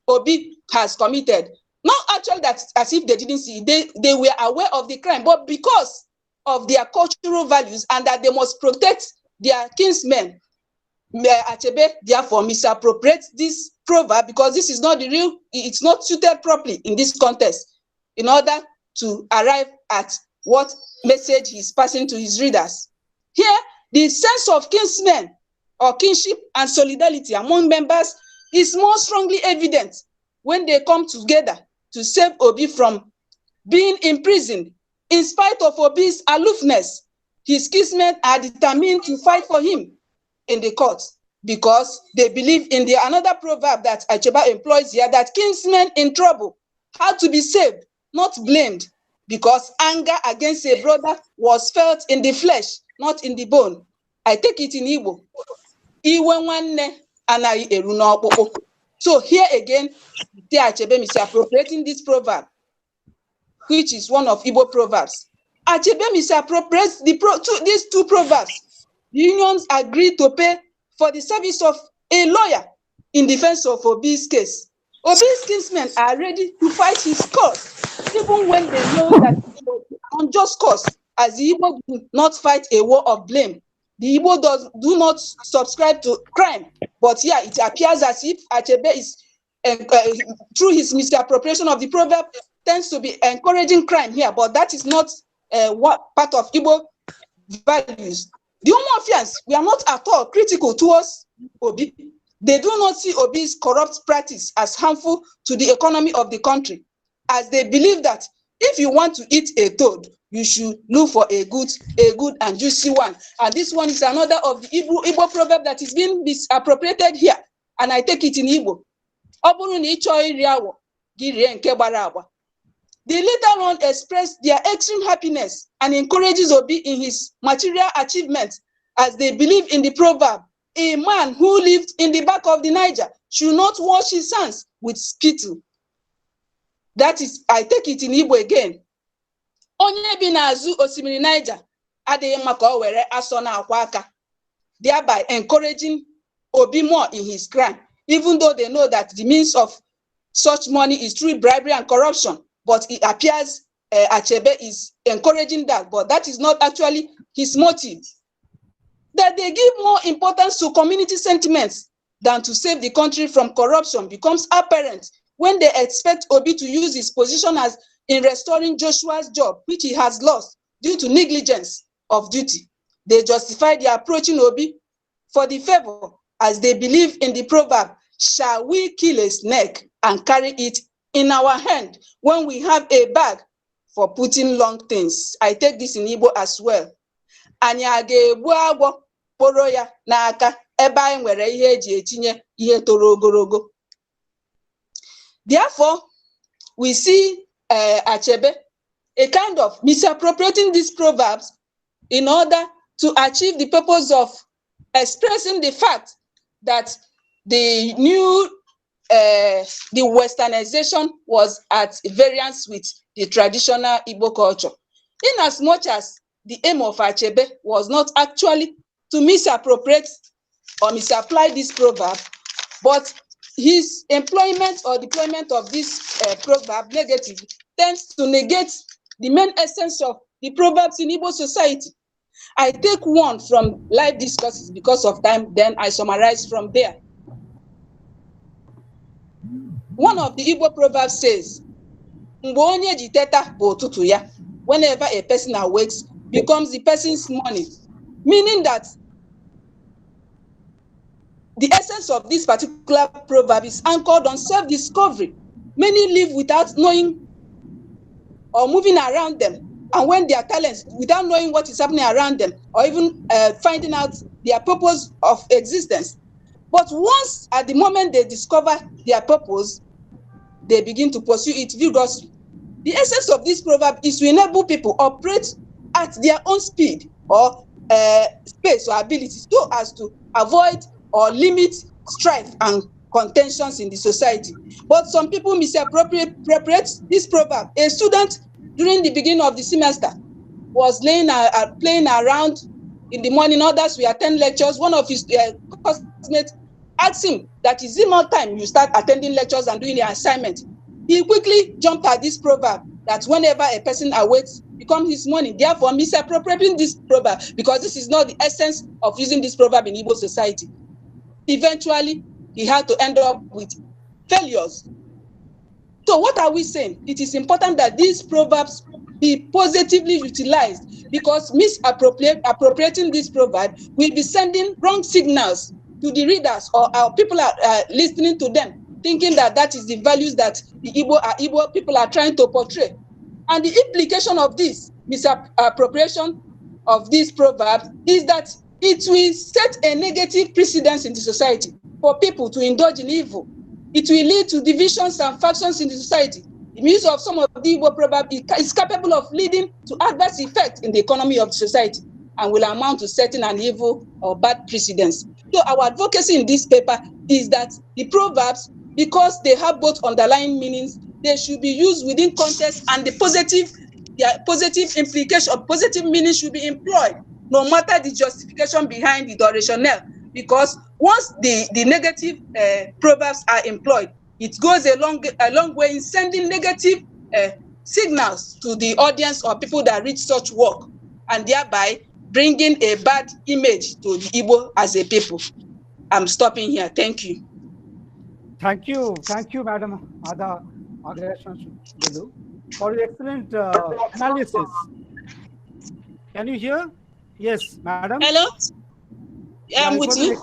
Obi has committed. Not actually that as if they didn't see, they were aware of the crime, but because of their cultural values and that they must protect their kinsmen, Achebe therefore misappropriates this proverb because this is not the real, it's not suited properly in this context in order to arrive at what message he's passing to his readers. Here, the sense of kinsmen or kinship and solidarity among members is more strongly evident when they come together to save Obi from being imprisoned. In spite of Obi's aloofness, his kinsmen are determined to fight for him in the court because they believe in the another proverb that Achebe employs here, that kinsmen in trouble had to be saved, not blamed, because anger against a brother was felt in the flesh, not in the bone. I take it in Igbo. Iwe nwanne anaghị eru n'ọkpụkpụ. So here again, the Achebe misappropriating this proverb, which is one of Igbo proverbs. Achebe misappropriates these two proverbs. The unions agreed to pay for the service of a lawyer in defense of Obi's case. Obi's kinsmen are ready to fight his cause, even when they know that it's an unjust cause, as the Igbo do not fight a war of blame. The Igbo do not subscribe to crime, but yeah, it appears as if Achebe is, through his misappropriation of the proverb, tends to be encouraging crime here, but that is not what part of Igbo values. The Umuofians, we are not at all critical towards Obi. They do not see Obi's corrupt practice as harmful to the economy of the country, as they believe that if you want to eat a toad, you should look for a good and juicy one. And this one is another of the Igbo proverb that is being misappropriated here, and I take it in Igbo. They later on expressed their extreme happiness and encourages Obi in his material achievements, as they believe in the proverb, a man who lived in the back of the Niger should not wash his hands with spittle. That is, I take it in Igbo again. Onye bi n'azụ osimiri Niger adịghị mma ka o were aso na-akwa aka, thereby encouraging Obi more in his crime, even though they know that the means of such money is through bribery and corruption. But it appears Achebe is encouraging that, but that is not actually his motive. That they give more importance to community sentiments than to save the country from corruption becomes apparent when they expect Obi to use his position as in restoring Joshua's job, which he has lost due to negligence of duty. They justify their approaching Obi for the favor, as they believe in the proverb, shall we kill a snake and carry it in our hand when we have a bag for putting long things? I take this in Igbo as well. Anya ga-egbu agwọ kporo ya n'aka ebe anyị nwere ihe eji etinye ihe toro ogologo. Therefore, we see Achebe a kind of misappropriating these proverbs in order to achieve the purpose of expressing the fact that the new the westernization was at variance with the traditional Igbo culture. In as much as the aim of Achebe was not actually to misappropriate or misapply this proverb, but his employment or deployment of this proverb negative tends to negate the main essence of the proverbs in Igbo society. I take one from live discourses because of time, then I summarize from there. One of the Igbo proverbs says, "Mgbe onye ji teta bụ ụtụtụ ya," whenever a person awakes becomes the person's morning, meaning that the essence of this particular proverb is anchored on self-discovery. Many live without knowing or moving around them, and when their talents, without knowing what is happening around them, or even finding out their purpose of existence. But once, at the moment they discover their purpose, they begin to pursue it vigorously. The essence of this proverb is to enable people operate at their own speed or space or abilities, so as to avoid or limit strife and contentions in the society. But some people misappropriate this proverb. A student during the beginning of the semester was playing around in the morning. Others will attend lectures. One of his classmates asked him that, "Is it not time you start attending lectures and doing your assignment?" He quickly jumped at this proverb that whenever a person awaits becomes his morning, therefore misappropriating this proverb, because this is not the essence of using this proverb in Igbo society. Eventually, he had to end up with failures. So what are we saying? It is important that these proverbs be positively utilized, because misappropriating this proverb will be sending wrong signals to the readers, or our people are listening to them, thinking that that is the values that the Igbo people are trying to portray. And the implication of this misappropriation of this proverb is that it will set a negative precedence in the society for people to indulge in evil. It will lead to divisions and factions in the society. The use of some of the Igbo proverbs is capable of leading to adverse effects in the economy of the society and will amount to setting an evil or bad precedence. So our advocacy in this paper is that the proverbs, because they have both underlying meanings, they should be used within context, and the positive implication or positive meaning should be employed, no matter the justification behind the rationale. Because once the negative proverbs are employed, it goes a long way in sending negative signals to the audience or people that read such work, and thereby bringing a bad image to the Igbo as a people. I'm stopping here. Thank you. Thank you, Madam Ada Agreshan, for your excellent analysis. Can you hear? Yes, Madam. Hello. Yeah, I'm with you.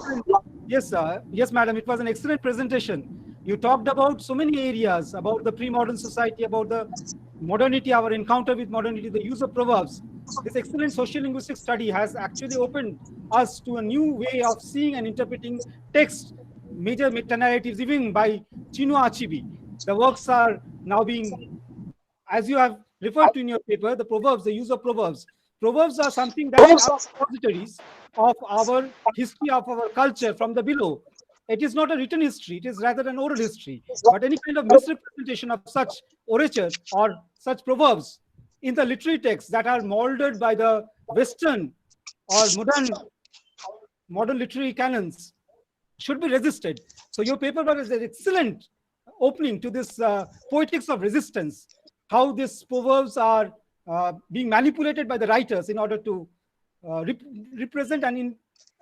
Yes, yes, Madam. It was an excellent presentation. You talked about so many areas, about the pre-modern society, about the modernity, our encounter with modernity, the use of proverbs. This excellent social linguistic study has actually opened us to a new way of seeing and interpreting text, major meta-narratives, even by Chinua Achebe. The works are now being, as you have referred to in your paper, the proverbs, the use of proverbs. Proverbs are something that are repositories of our history, of our culture from the below. It is not a written history, it is rather an oral history. But any kind of misrepresentation of such orature or such proverbs in the literary texts that are molded by the Western or modern literary canons should be resisted. So your paper was an excellent opening to this poetics of resistance, how these proverbs are being manipulated by the writers in order to represent and in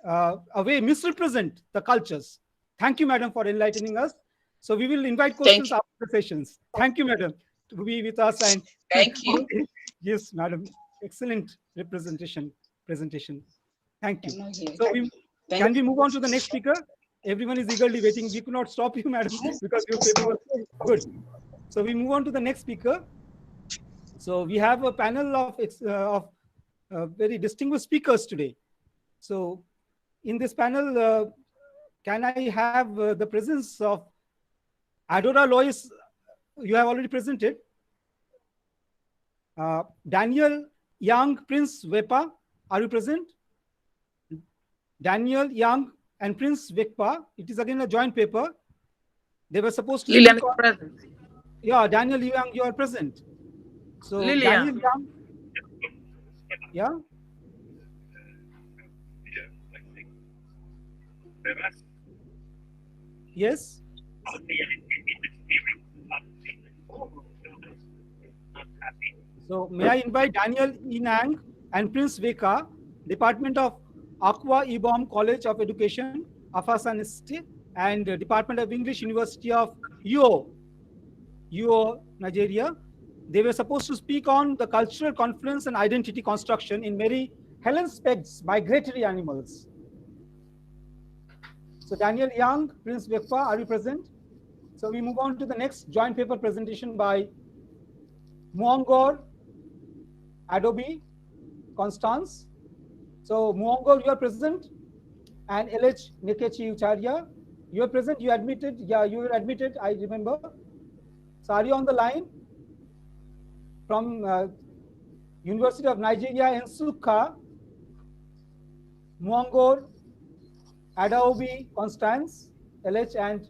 a way misrepresent the cultures. Thank you, Madam, for enlightening us. So we will invite questions after the sessions. Thank you, Madam, to be with us. And thank you. Yes, Madam, excellent presentation. Thank you. So can we move on to the next speaker? Everyone is eagerly waiting. We could not stop you, Madam, because your paper was good. So we move on to the next speaker. So we have a panel of very distinguished speakers today. So in this panel, can I have the presence of Adora Lois? You have already presented. Daniel Young Prince Wepa, are you present? Daniel Young and Prince Vikpa. It is again a joint paper. They were supposed to Lillian speak on, present. yeah, Daniel Young, you are present. So Lillian. Daniel Young, yeah. Yes. So may I invite Daniel Inang and Prince Veka, Department of Aqua Ibom College of Education, Afasaniste, and Department of English, University of UO, Nigeria. They were supposed to speak on the cultural confluence and identity construction in Mary Helen Speck's Migratory Animals. So Daniel Young, Prince Vekpa, are you present? So we move on to the next joint paper presentation by Muangor, Adobe, Constance. So Muangor, you are present, and LH Nekechi Ucharya, you are present. You admitted, yeah, you were admitted, I remember. So are you on the line? From University of Nigeria, Nsukka, Muangor, Adobe, Constance, LH, and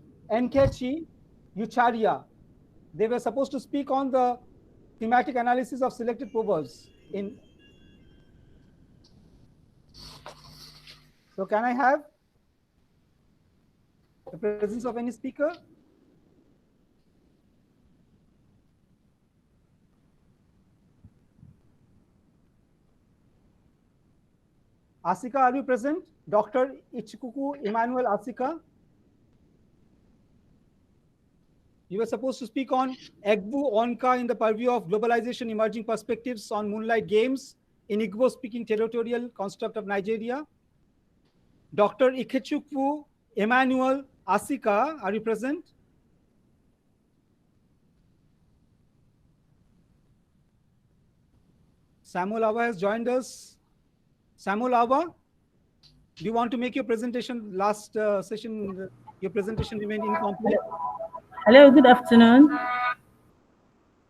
Nkechi Ucharya. They were supposed to speak on the thematic analysis of selected proverbs in. So can I have the presence of any speaker? Asika, are you present? Dr. Ichikuku Emmanuel Asika. You were supposed to speak on Egbu Onka in the purview of globalization, emerging perspectives on moonlight games in Igbo-speaking territorial construct of Nigeria. Dr. Ikechukwu Emmanuel Asika, are you present? Samuel Awa has joined us. Samuel Awa, do you want to make your presentation? Last session, your presentation remained incomplete. Hello, good afternoon.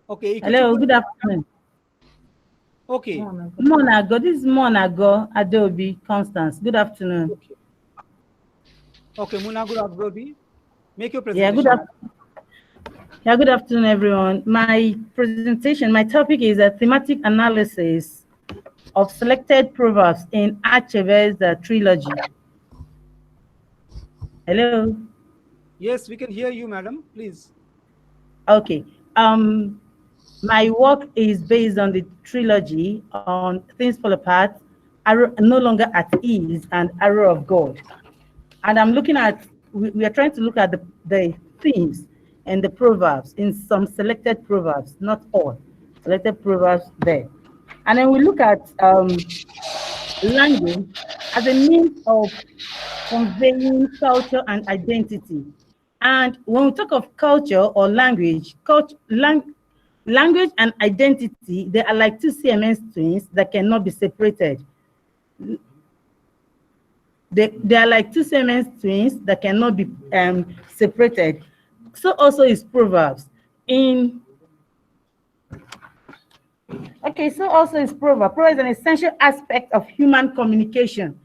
Okay. Hello, good afternoon. Okay. Monago, this is Monago Adobe Constance. Good afternoon. Okay, Monago Adobe, make your presentation. Good afternoon, everyone. My presentation, my topic is a thematic analysis of selected proverbs in Achebe's trilogy. Hello. Yes, we can hear you, madam. Please. Okay. My work is based on the trilogy on Things Fall Apart, Arrow, No Longer at Ease, and Arrow of God. And I'm looking at, we are trying to look at the themes and the proverbs in some selected proverbs, not all, selected proverbs there. And then we look at language as a means of conveying culture and identity. And when we talk of culture or language, language and identity, they are like two Siamese twins that cannot be separated. They are like two Siamese twins that cannot be separated. So also is proverbs. So also is proverb. Proverb is an essential aspect of human communication.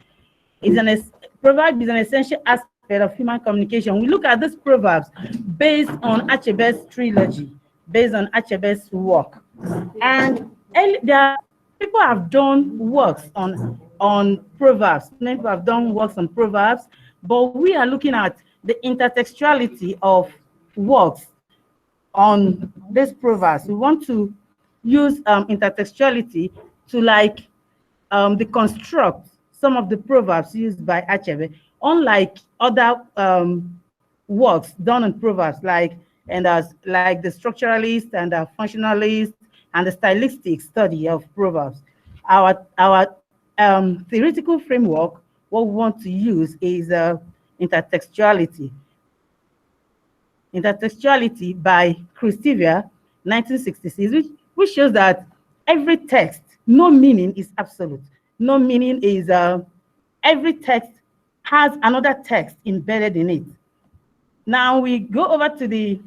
Proverb is an essential aspect of human communication. We look at these proverbs based on Achebe's trilogy, based on Achebe's work. And people have done works on proverbs. Many people have done works on proverbs, but we are looking at the intertextuality of works on these proverbs. We want to use intertextuality to deconstruct some of the proverbs used by Achebe, unlike other works done on proverbs like the structuralist and the functionalist and the stylistic study of proverbs. Our theoretical framework, what we want to use is intertextuality. Intertextuality by Christevia, 1966, which shows that every text, no meaning is absolute. No meaning is, every text has another text embedded in it. Now we go over to the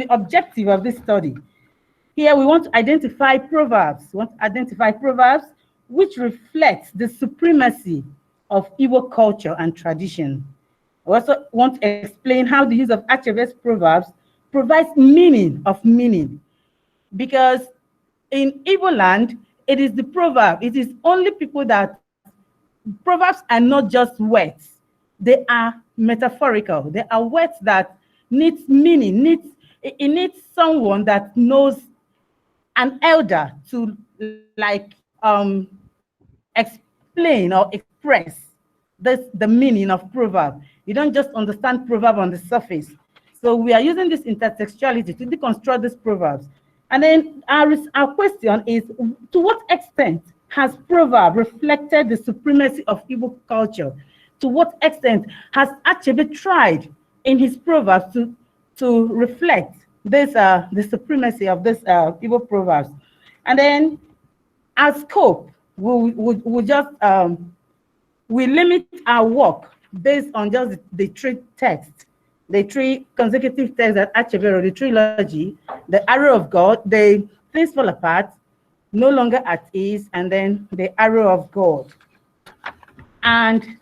objective of this study. Here we want to identify proverbs. We want to identify proverbs which reflect the supremacy of Igbo culture and tradition. I also want to explain how the use of Achebe's proverbs provides meaning, because in Igbo land, it is the proverb. It is only people that proverbs are not just words. They are metaphorical. They are words that needs meaning, it needs someone that knows, an elder, to like explain or express the meaning of proverb. You don't just understand proverb on the surface. So we are using this intertextuality to deconstruct these proverbs. And then our question is, to what extent has proverb reflected the supremacy of Igbo culture? To what extent has Achebe tried in his proverbs to reflect this the supremacy of this Igbo proverbs? And then our scope, we just we limit our work based on just the three texts, the three consecutive texts that Achebe wrote, the trilogy, the arrow of God, the things fall apart, no longer at ease, and then the arrow of God. And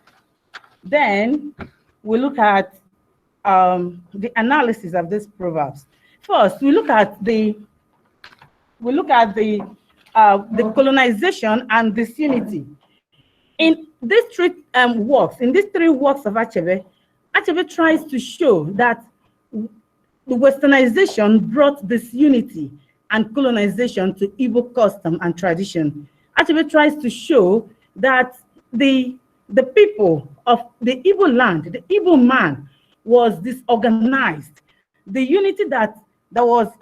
then we look at the analysis of these proverbs. First, we look at the colonization and disunity. In these three works, in these three works of Achebe, Achebe tries to show that the westernization brought disunity and colonization to Igbo custom and tradition. Achebe tries to show that the people of the Igbo land, the Igbo man, was disorganized. The unity that was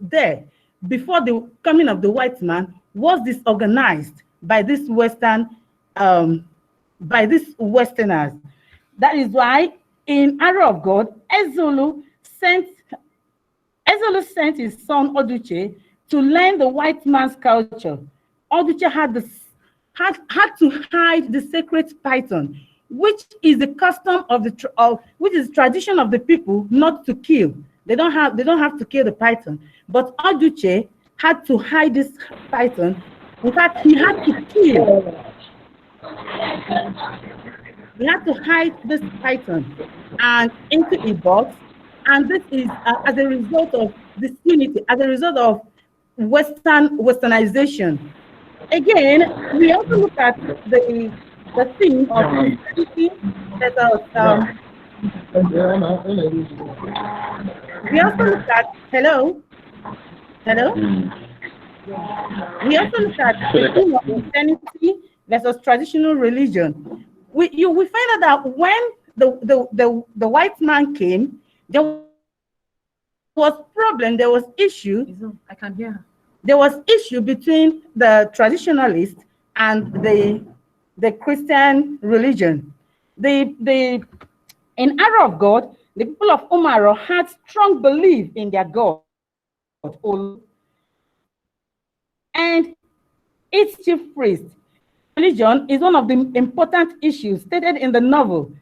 there before the coming of the white man was disorganized by this Westerners. That is why in Arrow of God, Ezolu sent his son Oduche to learn the white man's culture. Oduche had to hide the sacred python, which is the custom which is tradition of the people not to kill. They don't have to kill the python, but Oduche had to hide this python. In fact, he had to kill. We had to hide this python and into a box, and this is as a result of disunity, as a result of westernization. Again, we also look at the theme of Christianity that we also look at we also look at the theme of Christianity versus traditional religion. We find out that when the white man came, there was problem, there was issue. I can hear. There was issue between the traditionalists and the Christian religion. In Arrow of God, the people of Umaro had strong belief in their God, and its chief priest. Religion is one of the important issues stated in the novel.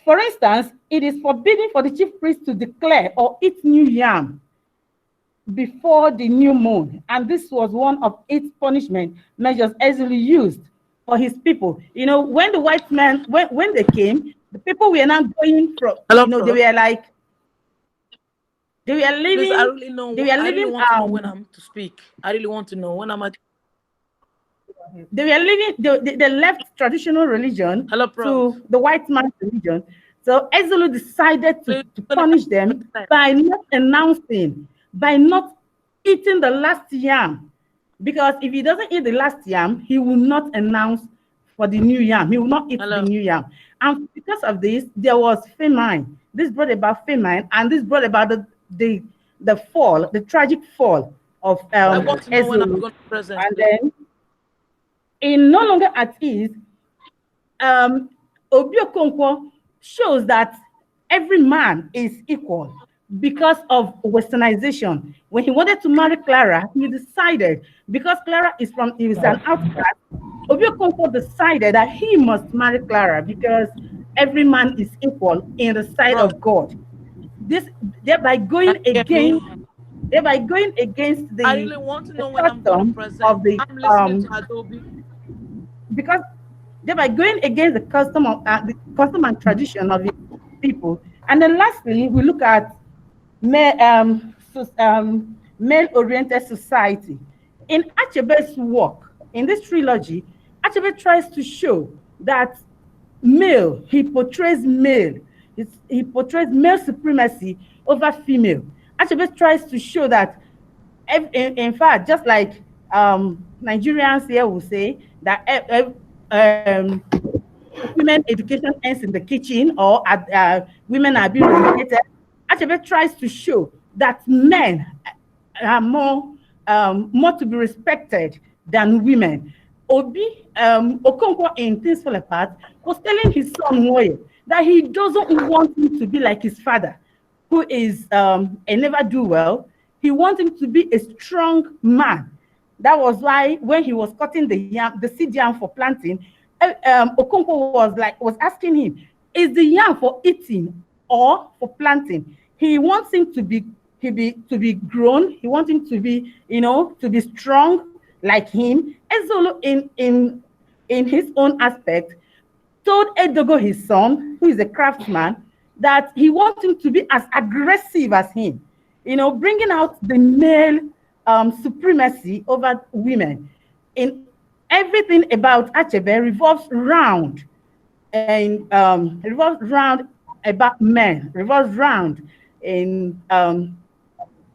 For instance, it is forbidden for the chief priest to declare or eat new yam before the new moon, and this was one of its punishment measures easily used for his people. You know, when the white men, when they came, the people were not going from, they were like, they were living. Please, I really know. They were living. I really want to know when I'm to speak. I really want to know when I'm at. They were living. They left traditional religion to the white man's religion. So Ezolu decided to punish them by not announcing, by not eating the last yam, because if he doesn't eat the last yam, he will not announce for the new yam. He will not eat the new yam, and because of this, there was famine. This brought about famine, and this brought about the fall, the tragic fall of Ezolu. And then, in No Longer at Ease, Obiokonkwo shows that every man is equal because of westernization. When he wanted to marry Clara, he decided, because Clara is an outcast, Obiokonkwo decided that he must marry Clara because every man is equal in the sight of God. This thereby going against the I really want to know when I'm going to present. of the I'm listening to Adobe. because thereby going against the custom and tradition of the people. And then lastly, we look at male-oriented society. In Achebe's work, in this trilogy, Achebe tries to show that he portrays male supremacy over female. Achebe tries to show that, in fact, just like Nigerians here will say, that women education ends in the kitchen, or women are being educated. Achebe tries to show that men are more to be respected than women. Obi Okonkwo in Things Fall Apart was telling his son Moye that he doesn't want him to be like his father, who is a never-do-well. He wants him to be a strong man. That was why when he was cutting the seed yam for planting, Okonkwo was asking him, is the yam for eating or for planting? He wants him to be grown. He wants him to be, to be strong like him. Ezolo in his own aspect told Edogo, his son, who is a craftsman, that he wants him to be as aggressive as him, bringing out the male supremacy over women. In everything about Achebe revolves round about men, revolves round in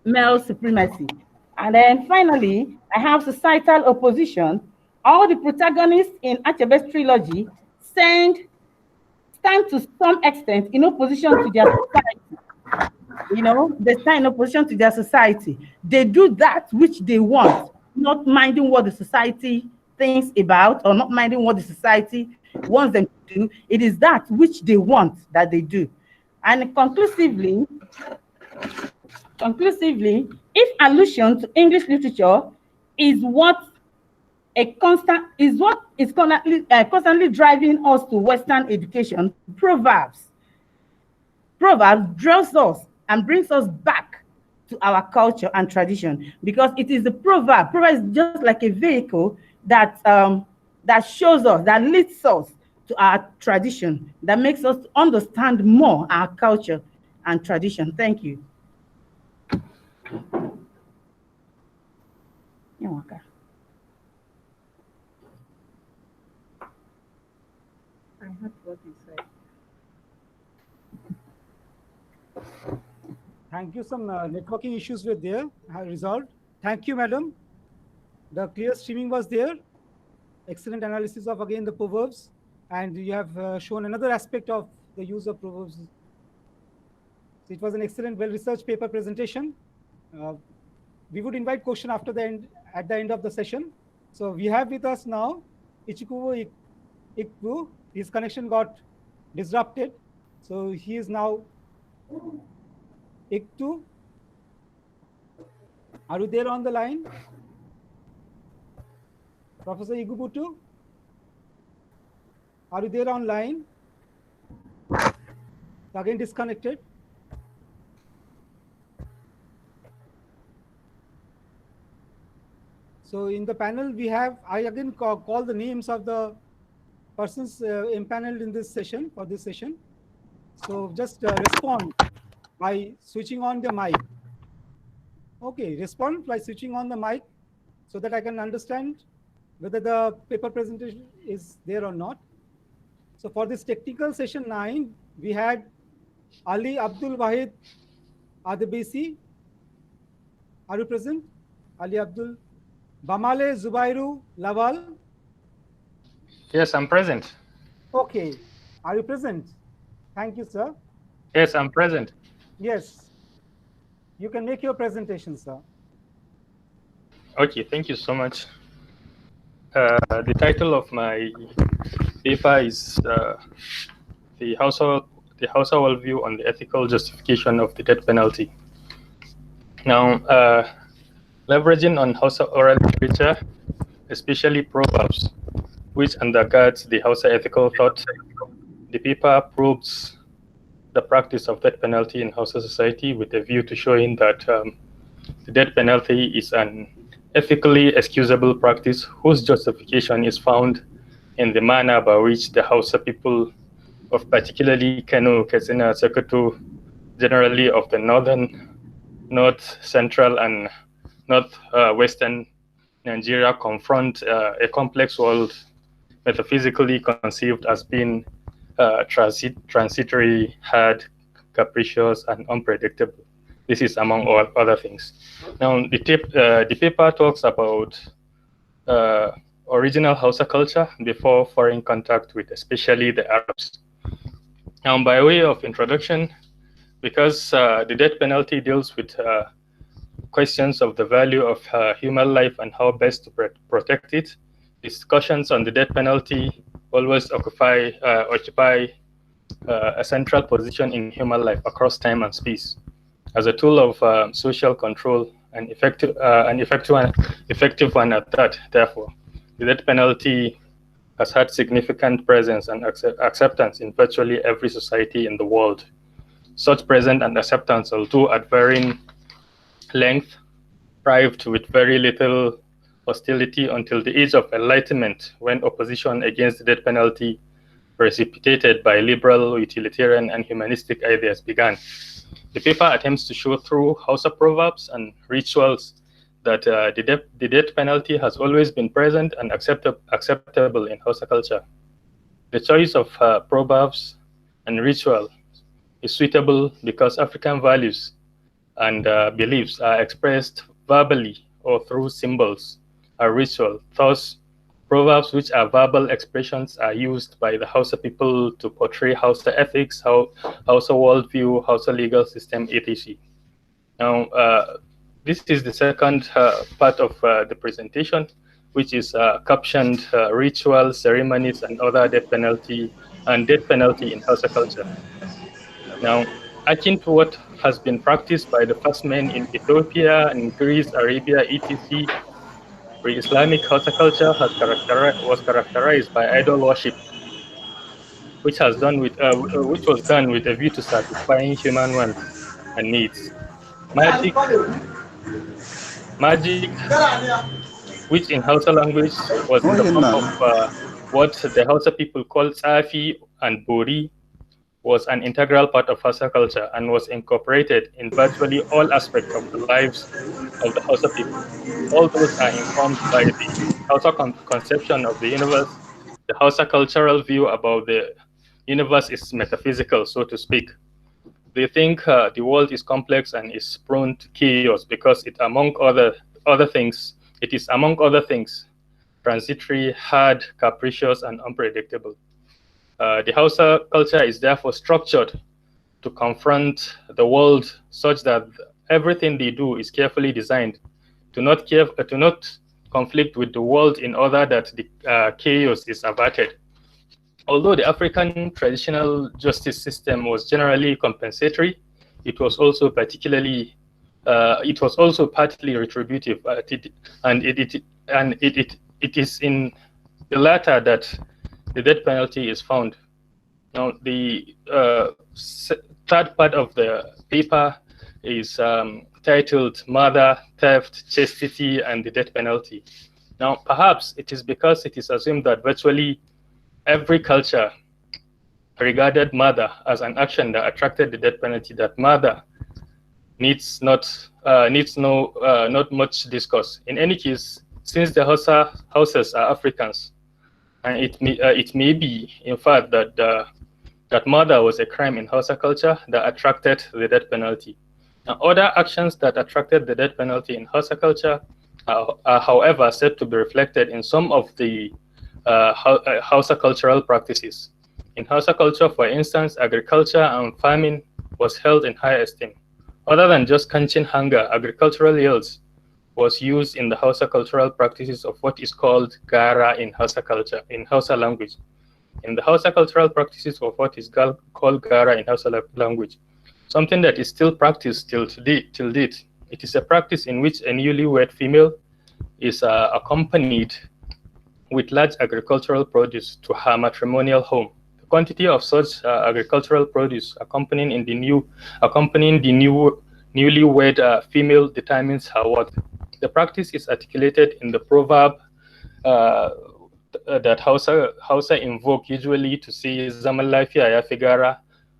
male supremacy. And then finally, I have societal opposition. All the protagonists in Achebe's trilogy stand to some extent in opposition to their society. They stand in opposition to their society. They do that which they want, not minding what the society thinks about, or not minding what the society wants them to do. It is that which they want that they do. And conclusively, if allusion to English literature is what is constantly driving us to Western education, Proverbs draws us and brings us back to our culture and tradition, because it is the proverb. Proverb is just like a vehicle that shows us, that leads us to our tradition, that makes us understand more our culture and tradition. Thank you. You're welcome. I heard what you said. Thank you. Some networking issues were there, resolved. Thank you, madam. The clear streaming was there. Excellent analysis of, again, the proverbs. And you have shown another aspect of the use of proverbs. So it was an excellent, well-researched paper presentation. We would invite question at the end of the session. So we have with us now Ichikuwo Ikwu. His connection got disrupted. So he is now Iktu. Are you there on the line? Professor Igubutu? Are you there online? Again disconnected. So in the panel we have, I again call the names of the persons impaneled in this session, for this session. So just respond by switching on the mic. Okay, respond by switching on the mic so that I can understand whether the paper presentation is there or not. So for this technical session 9, we had Ali Abdul Wahid Adebisi. Are you present? Ali Abdul. Bamale Zubairu Lawal. Yes, I'm present. Okay. Are you present? Thank you, sir. Yes, I'm present. Yes. You can make your presentation, sir. Okay, thank you so much. The title of my paper is the Hausa Worldview on the Ethical Justification of the Death Penalty. Now, leveraging on Hausa oral literature, especially proverbs, which undergirds the Hausa ethical thought, the paper probes the practice of death penalty in Hausa society with a view to showing that the death penalty is an ethically excusable practice whose justification is found in the manner by which the Hausa people of particularly Kano, Katsina, Sokoto, generally of the north central and western Nigeria confront a complex world metaphysically conceived as being transitory, hard, capricious, and unpredictable. This is among all other things. Now, the paper talks about original Hausa culture before foreign contact with especially the Arabs. Now, by way of introduction, because the death penalty deals with questions of the value of human life and how best to protect it, discussions on the death penalty always occupy a central position in human life across time and space as a tool of social control and effective one at that. Therefore, the death penalty has had significant presence and acceptance in virtually every society in the world. Such presence and acceptance, although at varying length, thrived with very little hostility until the age of enlightenment, when opposition against the death penalty, precipitated by liberal, utilitarian, and humanistic ideas, began. The paper attempts to show through Hausa proverbs and rituals that the death penalty has always been present and acceptable in Hausa culture. The choice of proverbs and ritual is suitable because African values and beliefs are expressed verbally or through symbols or ritual. Thus, proverbs which are verbal expressions are used by the Hausa people to portray Hausa ethics, Hausa worldview, Hausa legal system, etc. Now, this is the second part of the presentation, which is captioned ritual, ceremonies, and other death penalty in Hausa culture. Now, akin to what has been practiced by the first men in Ethiopia and Greece, Arabia, etc., pre-Islamic Hausa culture was characterized by idol worship, which was done with a view to satisfying human wants and needs. Magic, which in Hausa language was in the form of what the Hausa people call tsafi and bori, was an integral part of Hausa culture and was incorporated in virtually all aspects of the lives of the Hausa people. All those are informed by the Hausa conception of the universe. The Hausa cultural view about the universe is metaphysical, so to speak. They think the world is complex and is prone to chaos because it is, among other things, transitory, hard, capricious, and unpredictable. The Hausa culture is therefore structured to confront the world such that everything they do is carefully designed to not conflict with the world in order that the chaos is averted. Although the African traditional justice system was generally compensatory, it was also partly retributive, and it is in the latter that the death penalty is found. Now, the third part of the paper is titled Murder, Theft, Chastity, and the Death Penalty. Now, perhaps it is because it is assumed that virtually every culture regarded murder as an action that attracted the death penalty, that murder needs not much discourse. In any case, since the Hausas are Africans, and it may be, in fact, that murder was a crime in Hausa culture that attracted the death penalty. Now, other actions that attracted the death penalty in Hausa culture are, however, said to be reflected in some of the Hausa cultural practices. In Hausa culture, for instance, agriculture and farming was held in high esteem. Other than just quenching hunger, agricultural yields was used in the Hausa cultural practices of what is called gara in Hausa culture, in Hausa language. In the Hausa cultural practices of what is called gara in Hausa language, something that is still practiced till date. It is a practice in which a newlywed female is accompanied with large agricultural produce to her matrimonial home. The quantity of such agricultural produce accompanying the newlywed female determines her worth. The practice is articulated in the proverb that Hausa invoke usually to see zaman lafiya ya figara,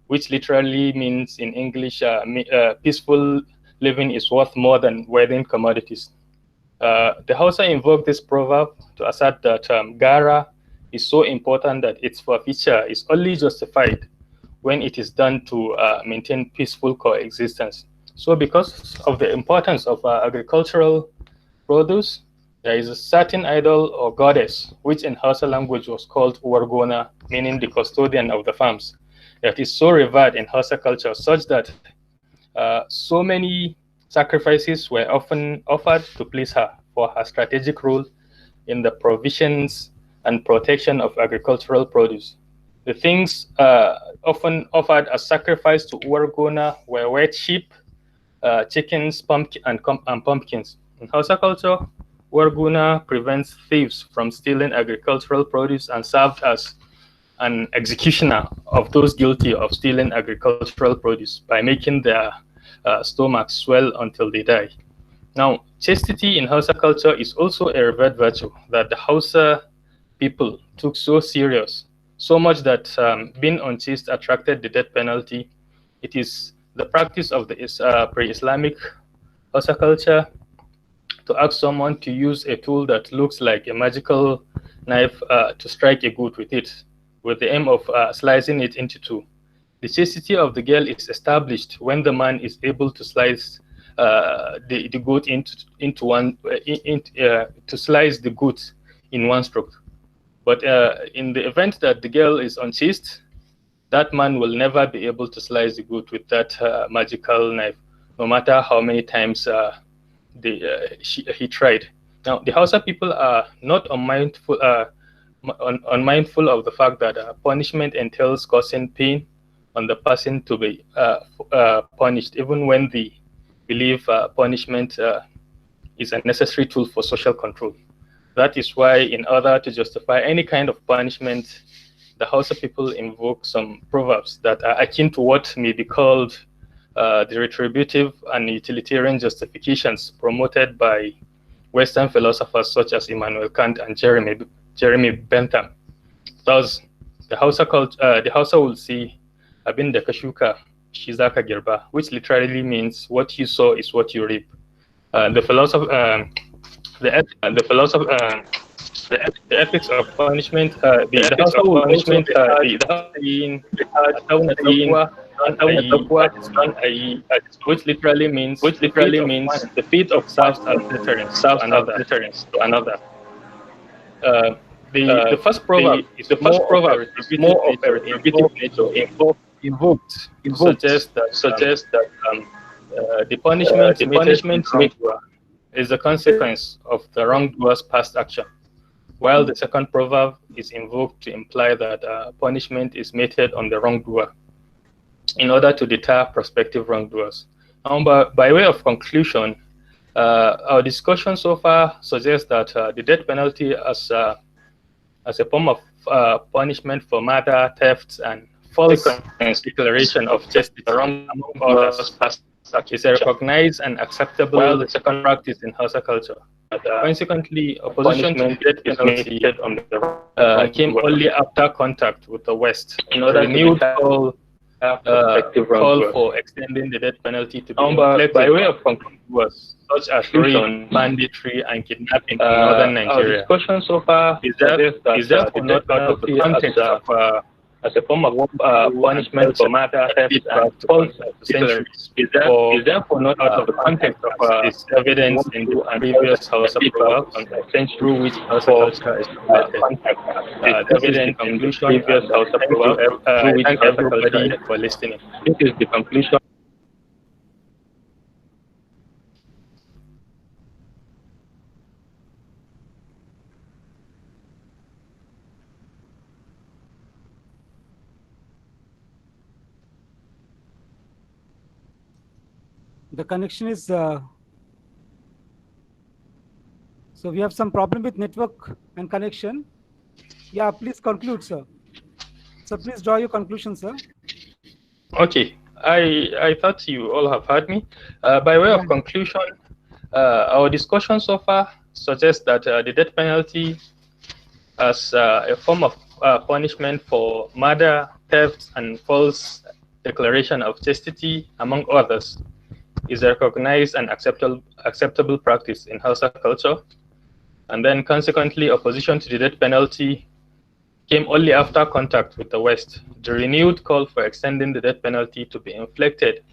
which literally means in English, peaceful living is worth more than wedding commodities. The Hausa invoke this proverb to assert that gara is so important that its forfeiture is only justified when it is done to maintain peaceful coexistence. So because of the importance of agricultural produce, there is a certain idol or goddess, which in Hausa language was called Wargona, meaning the custodian of the farms, that is so revered in Hausa culture, such that so many sacrifices were often offered to please her for her strategic role in the provisions and protection of agricultural produce. The things often offered as sacrifice to Wargona were white sheep, chickens, and pumpkins. In Hausa culture, Wargona prevents thieves from stealing agricultural produce and served as an executioner of those guilty of stealing agricultural produce by making their stomachs swell until they die. Now, chastity in Hausa culture is also a revered virtue that the Hausa people took so serious, so much that being unchaste attracted the death penalty. It is the practice of the pre-Islamic Hausa culture to ask someone to use a tool that looks like a magical knife to strike a goat with it, with the aim of slicing it into two. The chastity of the girl is established when the man is able to slice the goat into one, to slice the goat in one stroke. But in the event that the girl is unchaste, that man will never be able to slice the goat with that magical knife, no matter how many times he tried. Now, the Hausa people are not unmindful of the fact that punishment entails causing pain on the person to be punished, even when they believe punishment is a necessary tool for social control. That is why, in order to justify any kind of punishment, the Hausa people invoke some proverbs that are akin to what may be called the retributive and utilitarian justifications promoted by Western philosophers such as Immanuel Kant and Jeremy Bentham. Thus, the Hausa will see abin da ka shuka shi zaka girba, which literally means what you sow is what you reap. The ethics of punishment, which literally means the feet of serves as deterrence to another. The first proverb is more of a retributive nature, invoked suggests that the punishment is a consequence of the wrongdoer's past action, while the second proverb is invoked to imply that punishment is meted on the wrongdoer in order to deter prospective wrongdoers. By way of conclusion, our discussion so far suggests that the death penalty as a form of punishment for murder, theft, and false declaration of justice among others is a recognized and acceptable practice in Hausa culture. Consequently, opposition to death penalty came only after contact with the West. In order to call for extending the death penalty to be inflicted by way of conclusion was such as rape, banditry, and kidnapping in northern Nigeria. Our discussion so far is therefore not out of the context of as a form of punishment for murder, theft, and false centuries. Is therefore not out of the context of its evidence in the previous House of Proverbs, through which House of culture is related. Evidence conclusion previous House of Proverbs, thank everybody for listening. This is the conclusion. The connection is so we have some problem with network and connection. Yeah, please conclude, sir. So please draw your conclusion, sir. Okay, I thought you all have heard me. By way of conclusion, our discussion so far suggests that the death penalty as a form of punishment for murder, theft, and false declaration of chastity, among others, is a recognized and acceptable practice in Hausa culture. And then consequently, opposition to the death penalty came only after contact with the West. The renewed call for extending the death penalty to be inflicted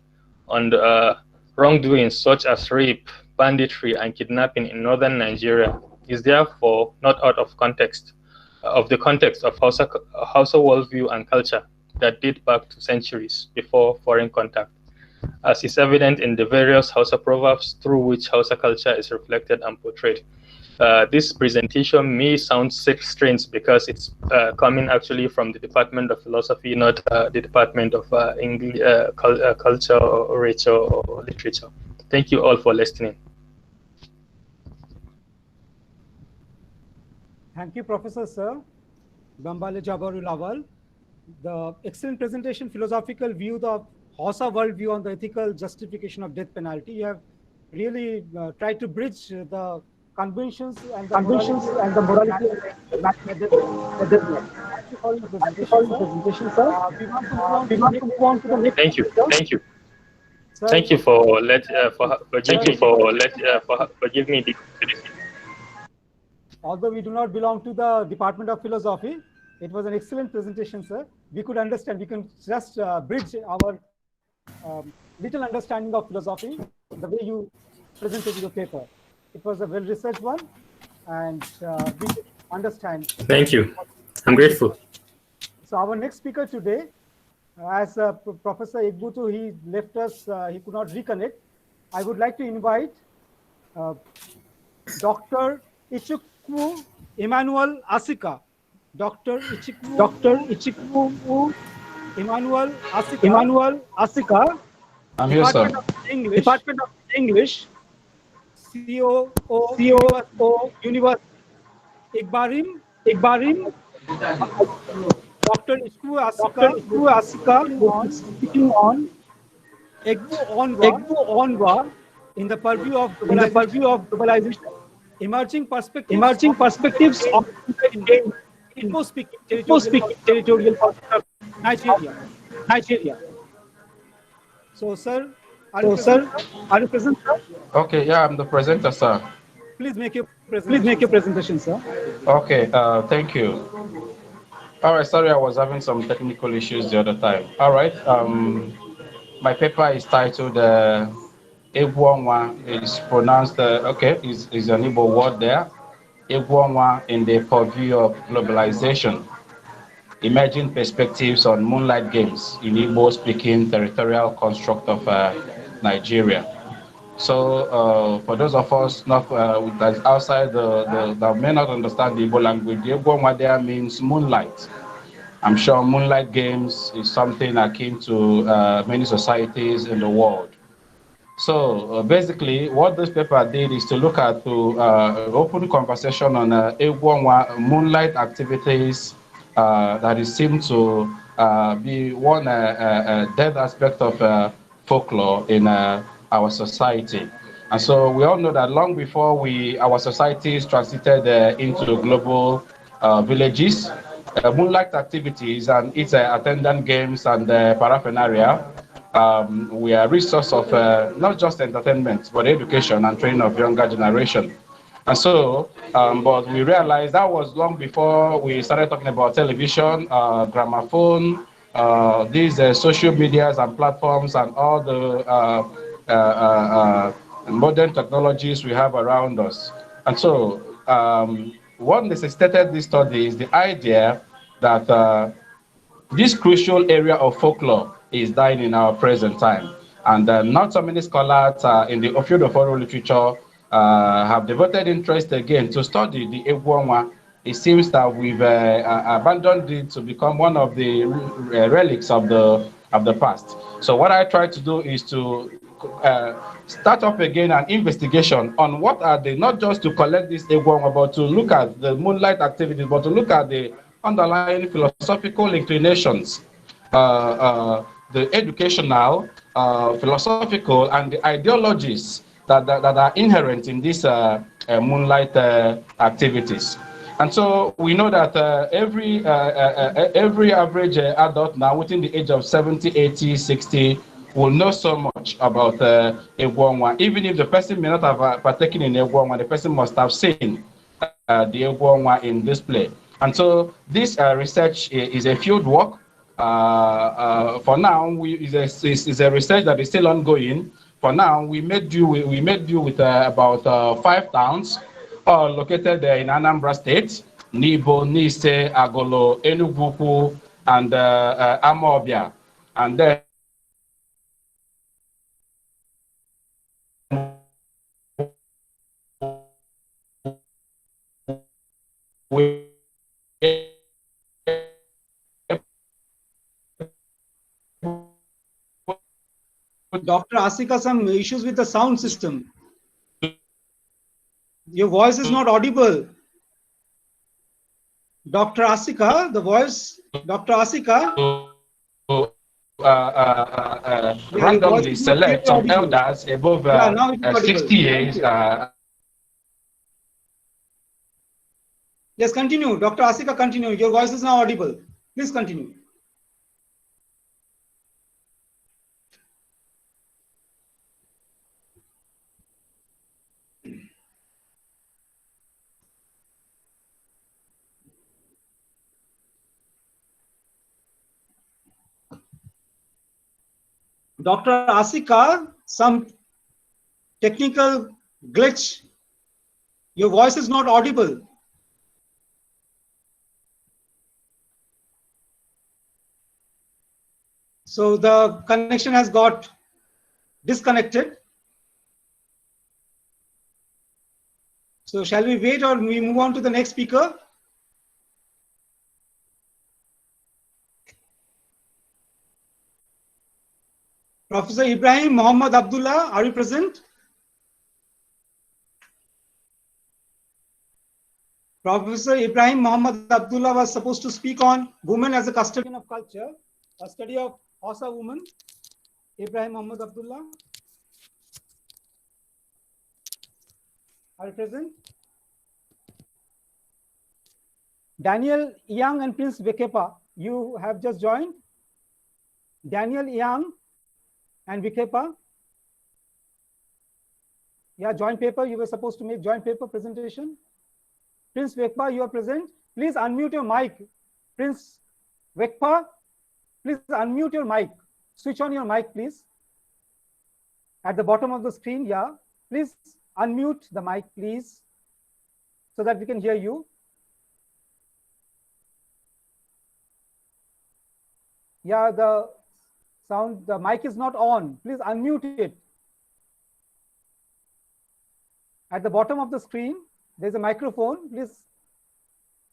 on the wrongdoings such as rape, banditry, and kidnapping in northern Nigeria is therefore not out of context of the context of Hausa worldview and culture that date back to centuries before foreign contact, as is evident in the various Hausa proverbs through which Hausa culture is reflected and portrayed. This presentation may sound strange because it's coming actually from the Department of Philosophy, not the Department of English, Culture, or Orature, or Literature. Thank you all for listening. Thank you, Professor Sir Gambale Jabaru Lawal. The excellent presentation, philosophical view of Hausa worldview on the ethical justification of death penalty. You have really tried to bridge the conventions and the morality of death penalty. Thank you for your presentation, sir. We want to move on to the next. Thank you. Thank you. Sir, Thank you for giving me the. Although we do not belong to the Department of Philosophy, it was an excellent presentation, sir. We could understand, we can just bridge our little understanding of philosophy, the way you presented your paper. It was a well-researched one, and we could understand. Thank you. I'm grateful. So our next speaker today, as Professor Egbutu, he left us, he could not reconnect. I would like to invite Dr. Ichukwu Emmanuel Asika. Dr. Ichukwu Emmanuel Asika. I'm here, sir. Department of English. COO University. Igbarim. Dr. Ichukwu Asika was speaking on Egbu Onwa in the purview of globalization. Emerging perspectives of Igbo-speaking territorial of Nigeria. So, sir, are you present, sir? Okay, yeah, I'm the presenter, sir. Please make your presentation, sir. Okay, thank you. All right, sorry, I was having some technical issues the other time. All right, my paper is titled Egwonwa. Is pronounced, is an Igbo word there. Egwonwa in the purview of globalization. Emerging perspectives on moonlight games in Igbo-speaking territorial construct of Nigeria. So for those of us not that's outside that may not understand the Igbo language, the Egwonwa there means moonlight. I'm sure moonlight games is something akin to many societies in the world. So basically, what this paper did is to look at open conversation on Egwonwa moonlight activities that is seemed to be one dead aspect of folklore in our society. And so we all know that long before our societies transited into global villages, moonlight activities and its attendant games and paraphernalia we are a resource of not just entertainment, but education and training of younger generation. And so, but we realized that was long before we started talking about television, gramophone, these social medias and platforms and all the modern technologies we have around us. And so, what necessitated this study is the idea that this crucial area of folklore is dying in our present time. And not so many scholars in the field of oral literature have devoted interest again to study the Egwonwa. It seems that we've abandoned it to become one of the relics of the past. So what I try to do is to start up again an investigation on what are they, not just to collect this Egwonwa, but to look at the moonlight activities, but to look at the underlying philosophical inclinations, the educational, philosophical, and the ideologies that are inherent in these moonlight activities. And so we know that every average adult now within the age of 70, 80, 60 will know so much about Egwonwa. Even if the person may not have partaken in Egwonwa, the person must have seen the Egwonwa in display. And so this research is a field work. For now, is a research that is still ongoing. For now, we made do with about 5 towns, all located in Anambra State: Nibo, Nise, Agolo, Enugu, and Amobia. And then we Dr. Asika, some issues with the sound system. Your voice is not audible. Dr. Asika, the voice, Dr. Asika. Randomly select some elders above 60 years. Yes, continue. Dr. Asika, continue. Your voice is now audible. Please continue. Dr. Asika, some technical glitch. Your voice is not audible. So the connection has got disconnected. So shall we wait or we move on to the next speaker? Professor Ibrahim Muhammad Abdullah, are you present? Professor Ibrahim Muhammad Abdullah was supposed to speak on women as a custodian of culture, a study of Hausa women. Ibrahim Muhammad Abdullah, are you present? Daniel Young and Prince Vekepa, you have just joined. Daniel Young and Vikepa. Yeah, joint paper. You were supposed to make joint paper presentation. Prince Vekpa, you are present. Please unmute your mic. Prince Vekpa, please unmute your mic. Switch on your mic, please. At the bottom of the screen, yeah. Please unmute the mic, please, so that we can hear you. Yeah, the sound, the mic is not on. Please unmute it. At the bottom of the screen, there's a microphone. Please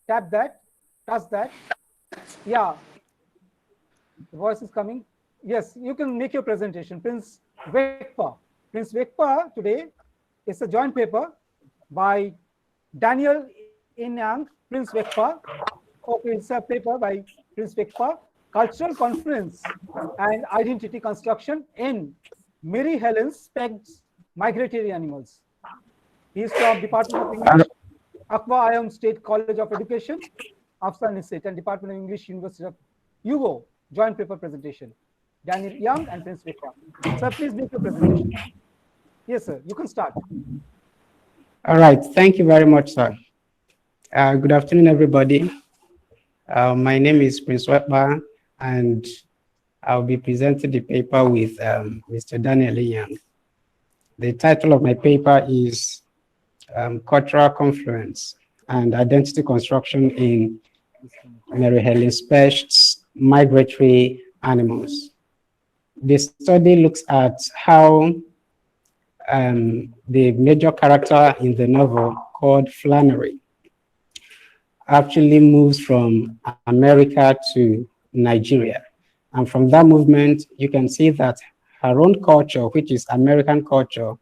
tap that, touch that. Yeah, the voice is coming. Yes, you can make your presentation. Prince Vekpa. Prince Vekpa today is a joint paper by Daniel Inyang, Prince Vekpa. Okay, it's a paper by Prince Vekpa. Cultural Conference and Identity Construction in Mary Helen Spegg's Migratory Animals. He is from Department of English, Akwa Ayam State College of Education, Afghan State, and Department of English, University of Yugo, joint paper presentation. Daniel Young and Prince Vekpa. Sir, please make your presentation. Yes, sir, you can start. All right, thank you very much, sir. Good afternoon, everybody. My name is Prince Vekpa, and I'll be presenting the paper with Mr. Daniel Young. The title of my paper is Cultural Confluence and Identity Construction in Mary Helen Spegg's Migratory Animals. The study looks at how the major character in the novel, called Flannery, actually moves from America to Nigeria. And from that movement, you can see that her own culture, which is American culture,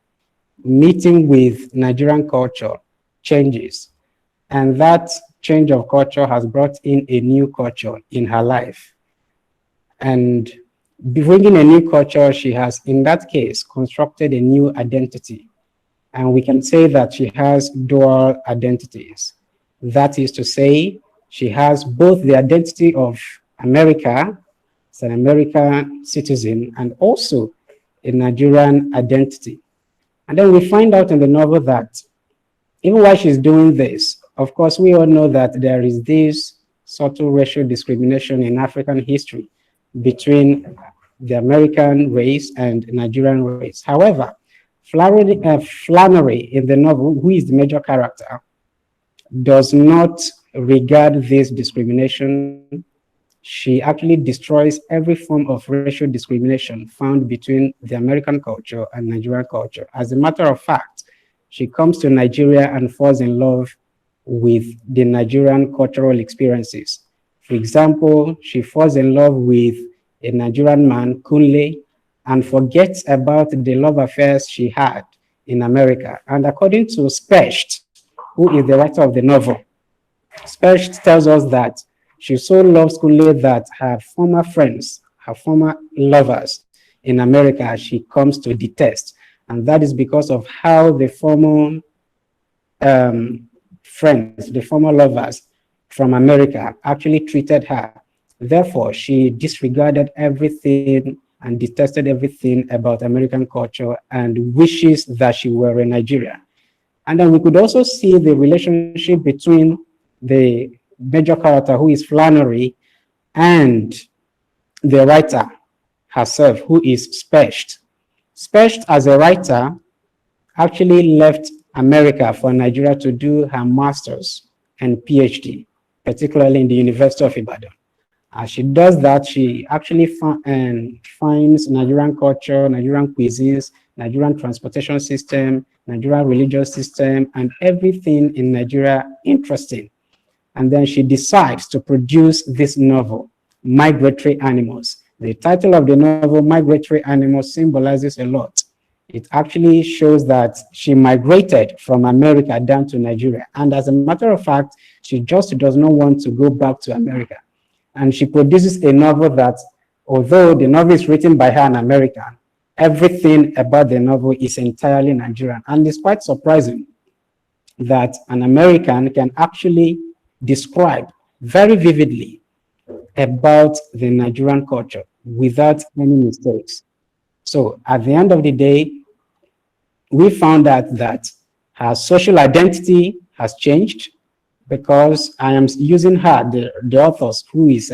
meeting with Nigerian culture, changes. And that change of culture has brought in a new culture in her life. And bringing a new culture, she has, in that case, constructed a new identity. And we can say that she has dual identities. That is to say, she has both the identity of America, as an American citizen, and also a Nigerian identity. And then we find out in the novel that even while she's doing this, of course, we all know that there is this subtle racial discrimination in African history between the American race and Nigerian race. However, Flannery in the novel, who is the major character, does not regard this discrimination. She actually destroys every form of racial discrimination found between the American culture and Nigerian culture. As a matter of fact, she comes to Nigeria and falls in love with the Nigerian cultural experiences. For example, she falls in love with a Nigerian man, Kunle, and forgets about the love affairs she had in America. And according to Specht, who is the writer of the novel, Specht tells us that she so loves Kunle that her former friends, her former lovers in America, she comes to detest. And that is because of how the former friends, the former lovers from America actually treated her. Therefore, she disregarded everything and detested everything about American culture and wishes that she were a Nigerian. And then we could also see the relationship between the major character, who is Flannery, and the writer herself, who is Specht. Specht, as a writer, actually left America for Nigeria to do her master's and PhD, particularly in the University of Ibadan. As she does that, she actually finds Nigerian culture, Nigerian cuisines, Nigerian transportation system, Nigerian religious system, and everything in Nigeria interesting. And then she decides to produce this novel, Migratory Animals. The title of the novel, Migratory Animals, symbolizes a lot. It actually shows that she migrated from America down to Nigeria. And as a matter of fact, she just does not want to go back to America. And she produces a novel that, although the novel is written by her, an American, everything about the novel is entirely Nigerian. And it's quite surprising that an American can actually describe very vividly about the Nigerian culture without any mistakes. So at the end of the day, we found out that her social identity has changed, because I am using her, the authors, who is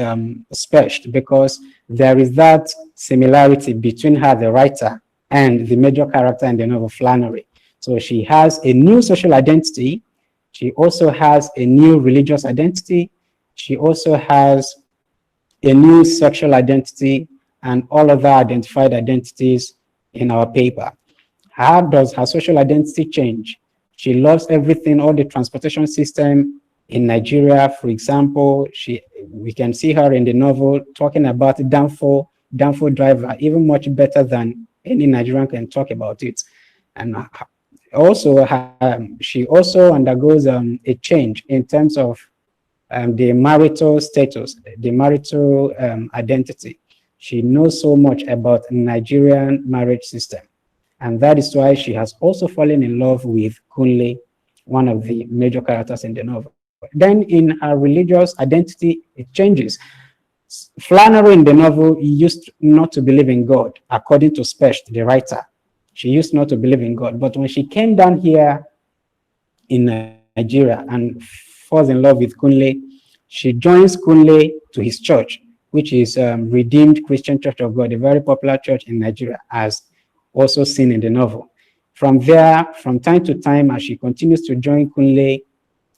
Specht, because there is that similarity between her, the writer, and the major character in the novel, Flannery. So she has a new social identity. She also has a new religious identity. She also has a new sexual identity and all other identified identities in our paper. How does her social identity change? She loves everything, all the transportation system in Nigeria. For example, we can see her in the novel talking about Danfo driver, even much better than any Nigerian can talk about it. And also, she also undergoes a change in terms of the marital status, the marital identity. She knows so much about Nigerian marriage system. And that is why she has also fallen in love with Kunle, one of the major characters in the novel. Then in her religious identity, it changes. Flannery in the novel used not to believe in God, according to Specht, the writer. She used not to believe in God. But when she came down here in Nigeria and falls in love with Kunle, she joins Kunle to his church, which is Redeemed Christian Church of God, a very popular church in Nigeria, as also seen in the novel. From there, from time to time, as she continues to join Kunle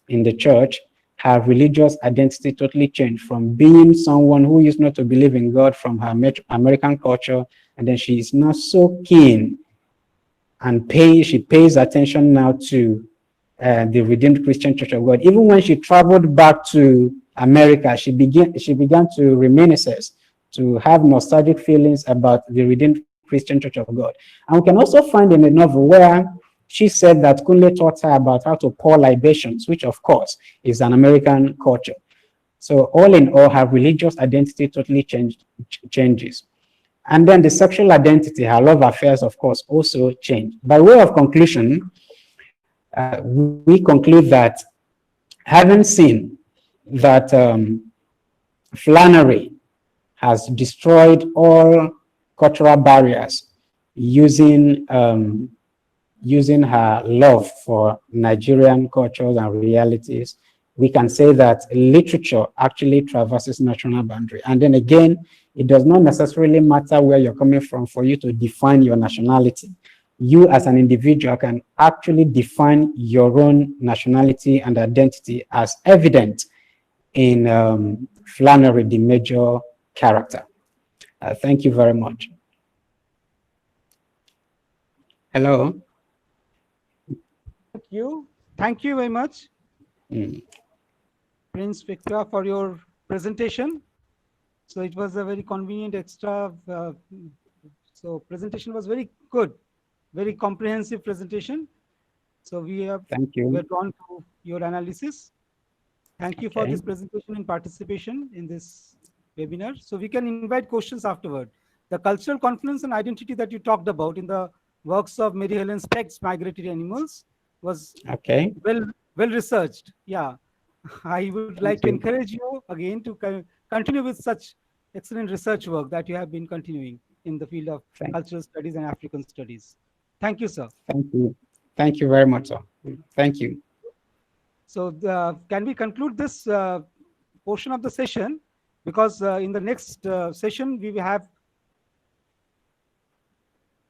in the church, her religious identity totally changed from being someone who used not to believe in God from her American culture, and then she is not so keen and she pays attention now to the Redeemed Christian Church of God. Even when she traveled back to America, she began to reminisce, to have nostalgic feelings about the Redeemed Christian Church of God. And we can also find in the novel where she said that Kunle taught her about how to pour libations, which of course is an American culture. So all in all, her religious identity totally changes. And then the sexual identity, her love affairs, of course, also change. By way of conclusion, we conclude that having seen that Flannery has destroyed all cultural barriers using using her love for Nigerian cultures and realities, we can say that literature actually traverses national boundary. And then again, it does not necessarily matter where you're coming from for you to define your nationality. You as an individual can actually define your own nationality and identity as evident in Flannery, the major character. Thank you very much. Hello. Thank you. Thank you very much, Prince Victor, for your presentation. So it was a very convenient extra. So presentation was very good, very comprehensive presentation. So we have we're drawn to your analysis. Thank you for this presentation and participation in this webinar. So we can invite questions afterward. The cultural confluence and identity that you talked about in the works of Mary Helen Speck's Migratory Animals was well researched. Yeah, I would like to encourage you again to continue with such excellent research work that you have been continuing in the field of cultural studies and African studies. Thank you, sir. Thank you. Thank you very much, sir. Thank you. So can we conclude this portion of the session? Because in the next session, we will have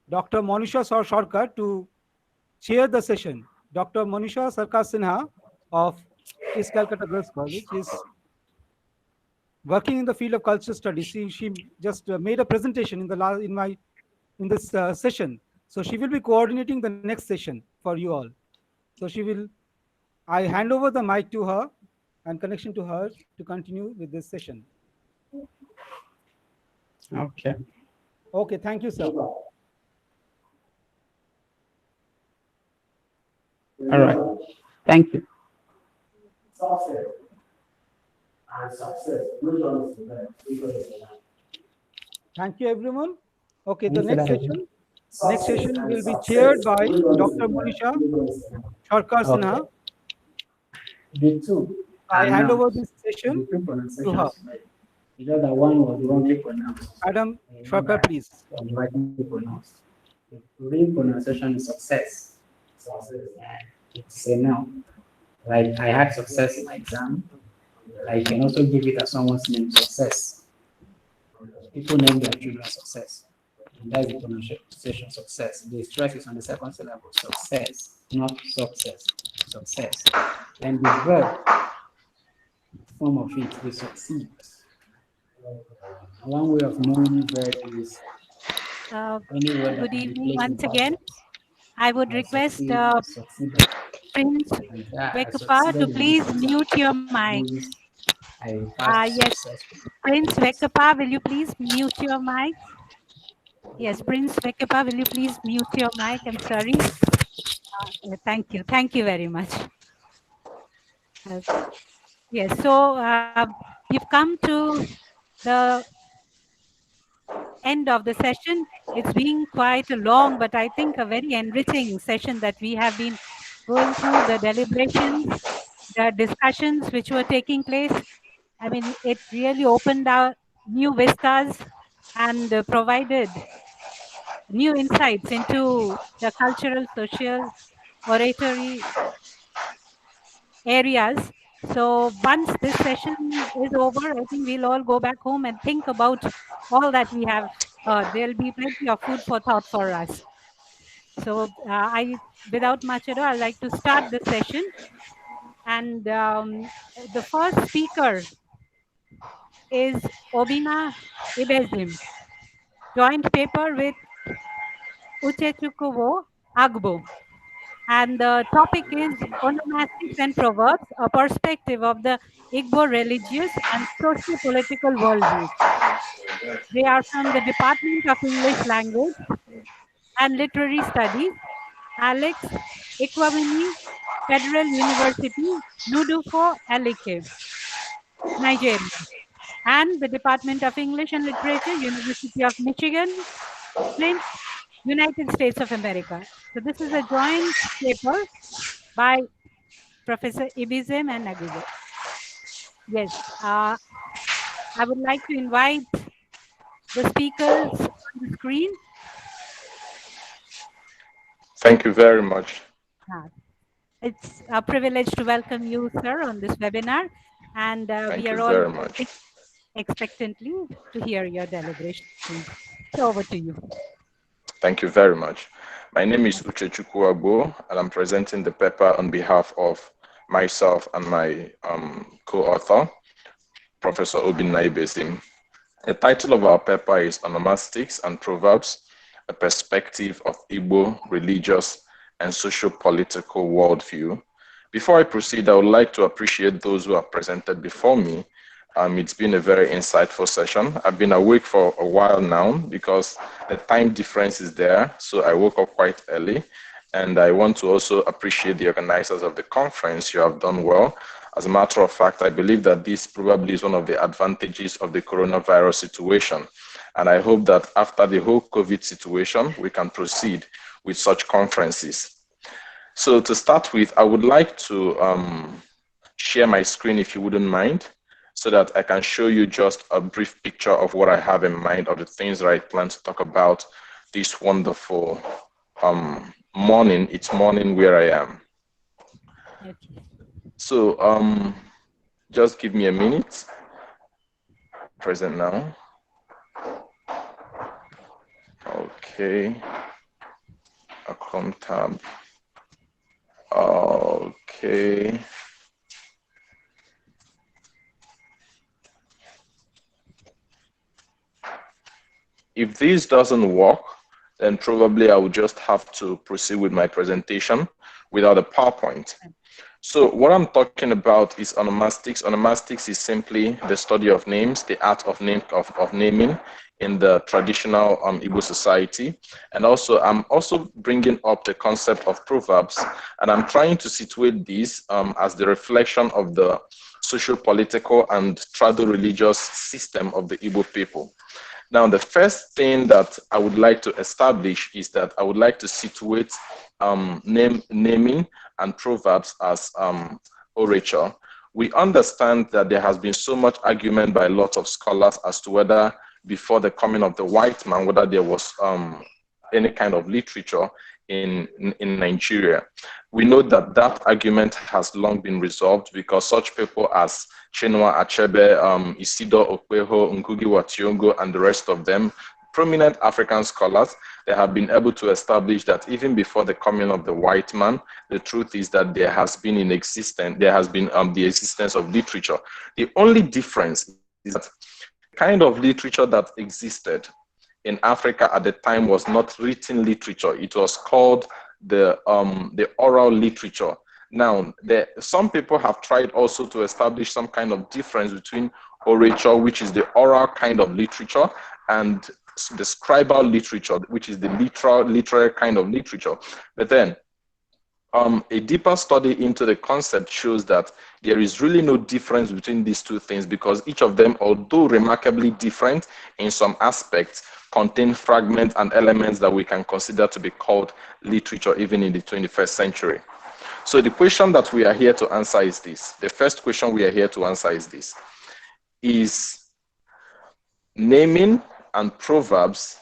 Dr. Monisha Sarkar to chair the session. Dr. Monisha Sarkar Sinha of East Calcutta Girls College is working in the field of cultural studies. She just made a presentation in this session. So she will be coordinating the next session for you all. So I hand over the mic to her and connection to her to continue with this session. Okay. Okay, thank you, sir. All right. Thank you. Thank you, everyone. Okay, the next session will be chaired by Dr. Monisha Sarkar Sinha. I hand over this session to her. The one was wrongly pronounced. Madam Sarkar, please. The real pronunciation is success. Say no. Like I had success in my exam. I can also give it as someone's name, success. People name their children success. And that's the pronunciation success. The stress is on the second syllable, success, not success. Success. And the verb form of it is succeed. One way of knowing verb is good evening once again. I would request Prince Vekapa to please mute your mic. Yes, Prince Vekapa, will you please mute your mic? Yes, Prince Vekapa, will you please mute your mic? I'm sorry. Thank you. Thank you very much. Yes, so we've come to the end of the session. It's been quite a long, but I think a very enriching session that we have been going through, the deliberations, the discussions which were taking place. I mean, it really opened out new vistas and provided new insights into the cultural, social, oratory areas. So once this session is over, I think we'll all go back home and think about all that we have heard. There'll be plenty of food for thought for us. So without much ado, I'd like to start the session. And the first speaker is Obina Ibezim, joint paper with Uchechukuwo Agbo. And the topic is Onomastics and Proverbs, a perspective of the Igbo religious and socio-political worldview. They are from the Department of English Language and Literary Studies, Alex Ikwawini, Federal University, Nudufo, Alike, Nigeria, and the Department of English and Literature, University of Michigan, Flint, United States of America. So this is a joint paper by Professor Ibizem and Aguizo. Yes, I would like to invite the speakers on the screen. Thank you very much. It's a privilege to welcome you, sir, on this webinar, and Thank we are you all very much. expectantly to hear your deliberations. So over to you. Thank you very much. My name is Uche Chukwuagbo, and I'm presenting the paper on behalf of myself and my co-author, Professor Obin Naibesim. The title of our paper is Onomastics and Proverbs, a Perspective of Igbo Religious and Socio-Political Worldview. Before I proceed, I would like to appreciate those who have presented before me. It's been a very insightful session. I've been awake for a while now because the time difference is there, so I woke up quite early. And I want to also appreciate the organizers of the conference. You have done well. As a matter of fact, I believe that this probably is one of the advantages of the coronavirus situation. And I hope that after the whole COVID situation, we can proceed with such conferences. So to start with, I would like to share my screen, if you wouldn't mind, so that I can show you just a brief picture of what I have in mind, of the things that I plan to talk about this wonderful morning. It's morning where I am. Okay. So just give me a minute. Present now. Okay. Account tab. Okay. If this doesn't work, then probably I will just have to proceed with my presentation without a PowerPoint. So what I'm talking about is onomastics. Onomastics is simply the study of names, the art of naming in the traditional Igbo society. And also, I'm also bringing up the concept of proverbs, and I'm trying to situate these as the reflection of the socio-political and trado-religious system of the Igbo people. Now, the first thing that I would like to establish is that I would like to situate naming and proverbs as orature. We understand that there has been so much argument by lots of scholars as to whether before the coming of the white man, whether there was any kind of literature in Nigeria. We know that that argument has long been resolved because such people as Chinua Achebe, Isidore Okweho, Ngugi wa Thiong'o, and the rest of them, prominent African scholars, they have been able to establish that even before the coming of the white man, the truth is that there has been the existence of literature. The only difference is that the kind of literature that existed in Africa at the time was not written literature. It was called the oral literature. Now, some people have tried also to establish some kind of difference between orature, which is the oral kind of literature, and the scribal literature, which is the literary kind of literature. But then, a deeper study into the concept shows that there is really no difference between these two things, because each of them, although remarkably different in some aspects, contain fragments and elements that we can consider to be called literature even in the 21st century. So the question that we are here to answer is this. The first question we are here to answer is this. Is naming and proverbs,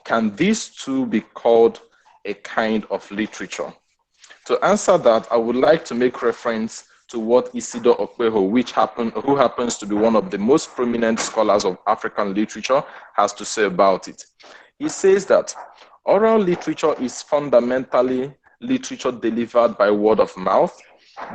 can these two be called a kind of literature? To answer that, I would like to make reference to what Isidore Okweho, who happens to be one of the most prominent scholars of African literature, has to say about it. He says that oral literature is fundamentally literature delivered by word of mouth.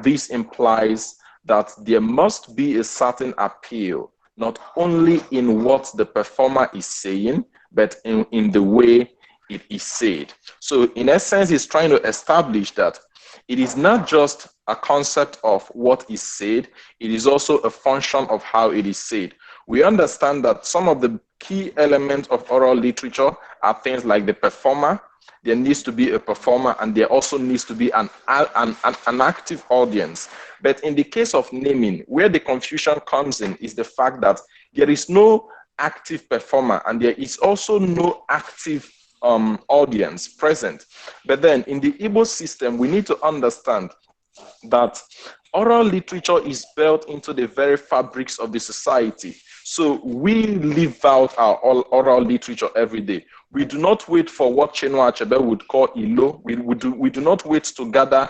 This implies that there must be a certain appeal, not only in what the performer is saying, but in the way it is said. So in essence, he's trying to establish that it is not just a concept of what is said, it is also a function of how it is said. We understand that some of the key elements of oral literature are things like the performer. There needs to be a performer, and there also needs to be an active audience. But in the case of naming, where the confusion comes in is the fact that there is no active performer, and there is also no active audience present. But then in the Igbo system, we need to understand that oral literature is built into the very fabrics of the society. So we live out our oral literature every day. We do not wait for what Chinua Achebe would call ILO. We do not wait to gather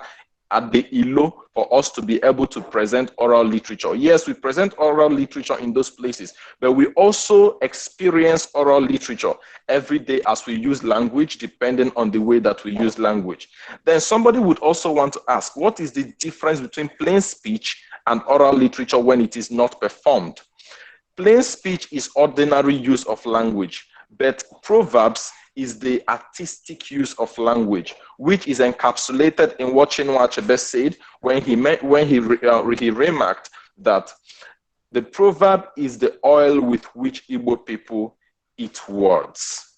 at the ILO for us to be able to present oral literature. Yes, we present oral literature in those places, but we also experience oral literature every day as we use language, depending on the way that we use language. Then somebody would also want to ask, what is the difference between plain speech and oral literature when it is not performed? Plain speech is ordinary use of language, but proverbs is the artistic use of language, which is encapsulated in what Chinua Achebe said when he remarked that the proverb is the oil with which Igbo people eat words.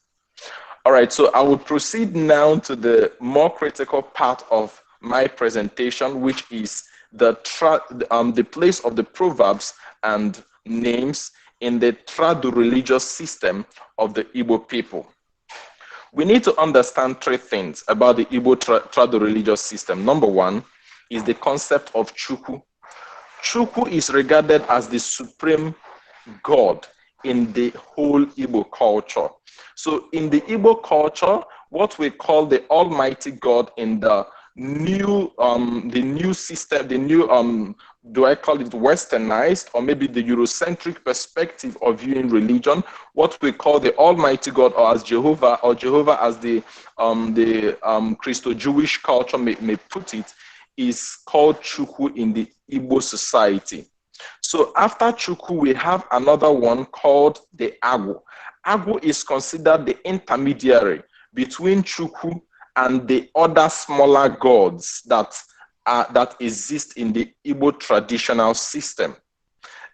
All right, so I will proceed now to the more critical part of my presentation, which is the place of the proverbs and names in the trado-religious system of the Igbo people. We need to understand three things about the Igbo trado-religious system. Number one is the concept of Chukwu. Chukwu is regarded as the supreme God in the whole Igbo culture. So in the Igbo culture, what we call the Almighty God in the new system, the new do I call it westernized or maybe the Eurocentric perspective of viewing religion, what we call the Almighty God or as Jehovah, or Jehovah as the Christo-Jewish culture may put it, is called Chukwu in the Igbo society. So after Chukwu, we have another one called the Agwu. Agwu is considered the intermediary between Chukwu and the other smaller gods that exist in the Igbo traditional system.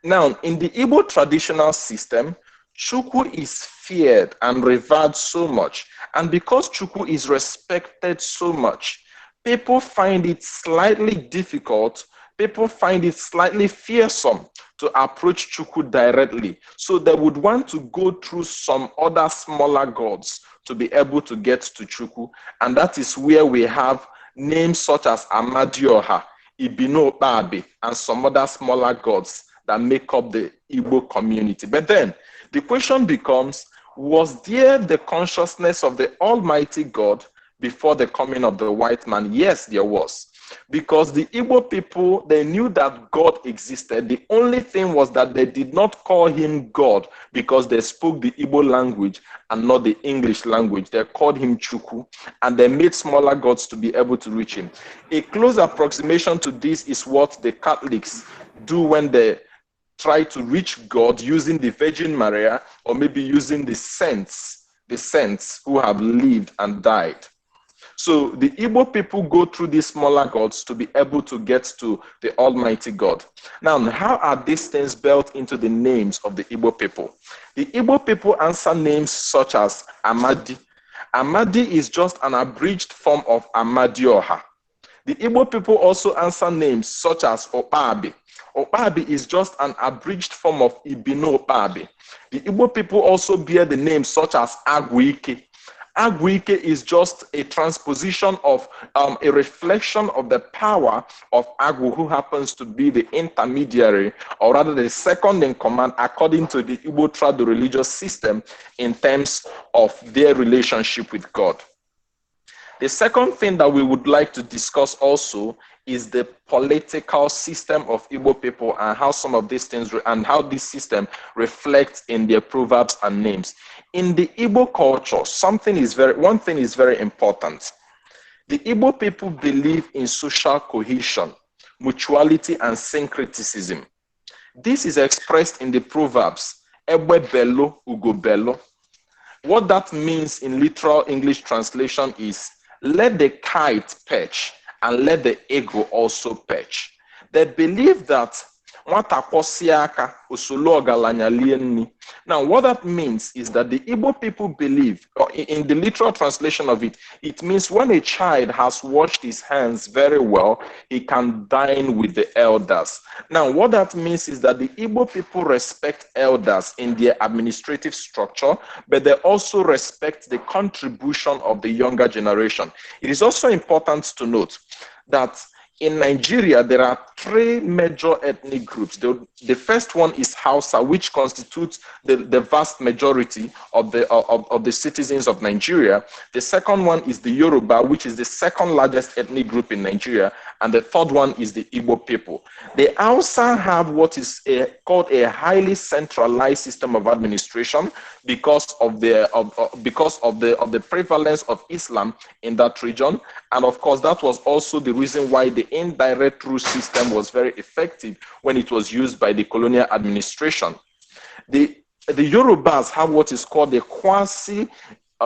Now, in the Igbo traditional system, Chukwu is feared and revered so much. And because Chukwu is respected so much, people find it slightly difficult, people find it slightly fearsome to approach Chukwu directly. So they would want to go through some other smaller gods to be able to get to Chukwu. And that is where we have names such as Amadioha, Ibino Babe, and some other smaller gods that make up the Igbo community. But then the question becomes, was there the consciousness of the Almighty God before the coming of the white man? Yes, there was. Because the Igbo people, they knew that God existed. The only thing was that they did not call him God because they spoke the Igbo language and not the English language. They called him Chukwu, and they made smaller gods to be able to reach him. A close approximation to this is what the Catholics do when they try to reach God using the Virgin Maria or maybe using the saints who have lived and died. So the Igbo people go through these smaller gods to be able to get to the Almighty God. Now, how are these things built into the names of the Igbo people? The Igbo people answer names such as Amadi. Amadi is just an abridged form of Amadioha. The Igbo people also answer names such as Opabi. Opabi is just an abridged form of Ibino Opabi. The Igbo people also bear the names such as Agwike. Agwike is just a transposition of a reflection of the power of Agwu, who happens to be the intermediary, or rather the second in command, according to the Igbo trado-religious system in terms of their relationship with God. The second thing that we would like to discuss also is the political system of Igbo people and how some of these things and how this system reflects in their proverbs and names. In the Igbo culture, one thing is very important. The Igbo people believe in social cohesion, mutuality, and syncretism. This is expressed in the proverbs, Egbe Bello, Ugo Bello. What that means in literal English translation is, let the kite perch and let the eagle also perch. They believe that now, what that means is that the Igbo people believe, or in the literal translation of it, it means when a child has washed his hands very well, he can dine with the elders. Now, what that means is that the Igbo people respect elders in their administrative structure, but they also respect the contribution of the younger generation. It is also important to note that in Nigeria, there are three major ethnic groups. The first one is Hausa, which constitutes the vast majority of the citizens of Nigeria. The second one is the Yoruba, which is the second largest ethnic group in Nigeria. And the third one is the Igbo people. The Hausa have what is called a highly centralized system of administration because of the prevalence of Islam in that region. And of course, that was also the reason why the indirect rule system was very effective when it was used by the colonial administration. The Yorubas have what is called a quasi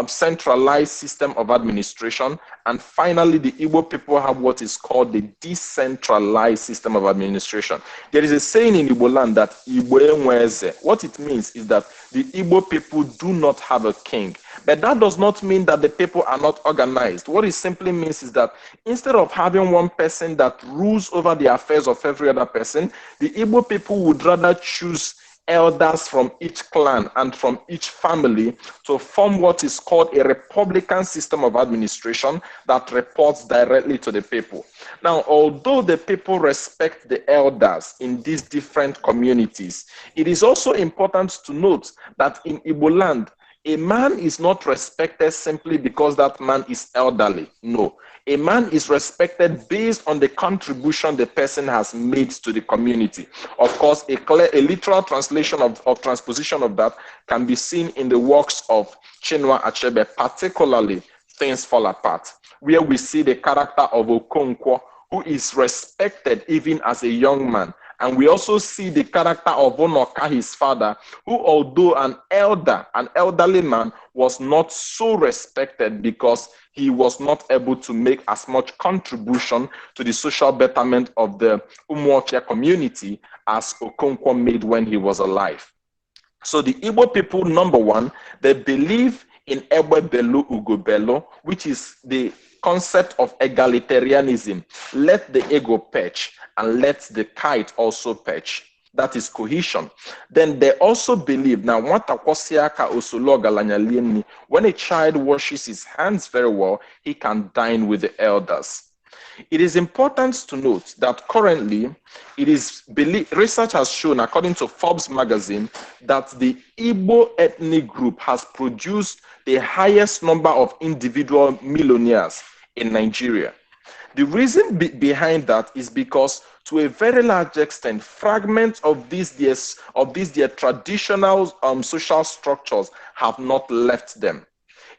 centralized system of administration. And finally, the Igbo people have what is called the decentralized system of administration. There is a saying in Igbo land that Igbo enweze. What it means is that the Igbo people do not have a king. But that does not mean that the people are not organized. What it simply means is that instead of having one person that rules over the affairs of every other person, the Igbo people would rather choose elders from each clan and from each family to form what is called a republican system of administration that reports directly to the people. Now, although the people respect the elders in these different communities, it is also important to note that in Igbo land, a man is not respected simply because that man is elderly. No. A man is respected based on the contribution the person has made to the community. Of course, a literal translation of transposition of that can be seen in the works of Chinua Achebe, particularly Things Fall Apart, where we see the character of Okonkwo, who is respected even as a young man. And we also see the character of Onoka, his father, who, although an elderly man, was not so respected because he was not able to make as much contribution to the social betterment of the Umuokia community as Okonkwo made when he was alive. So the Igbo people, number one, they believe in Ebe Belu Ugo Belu, which is the concept of egalitarianism. Let the ego perch and let the kite also perch. That is cohesion. Then they also believe, now, when a child washes his hands very well, he can dine with the elders. It is important to note that currently, research has shown, according to Forbes magazine, that the Igbo ethnic group has produced the highest number of individual millionaires in Nigeria. The reason behind that is because, to a very large extent, fragments of these their traditional social structures have not left them.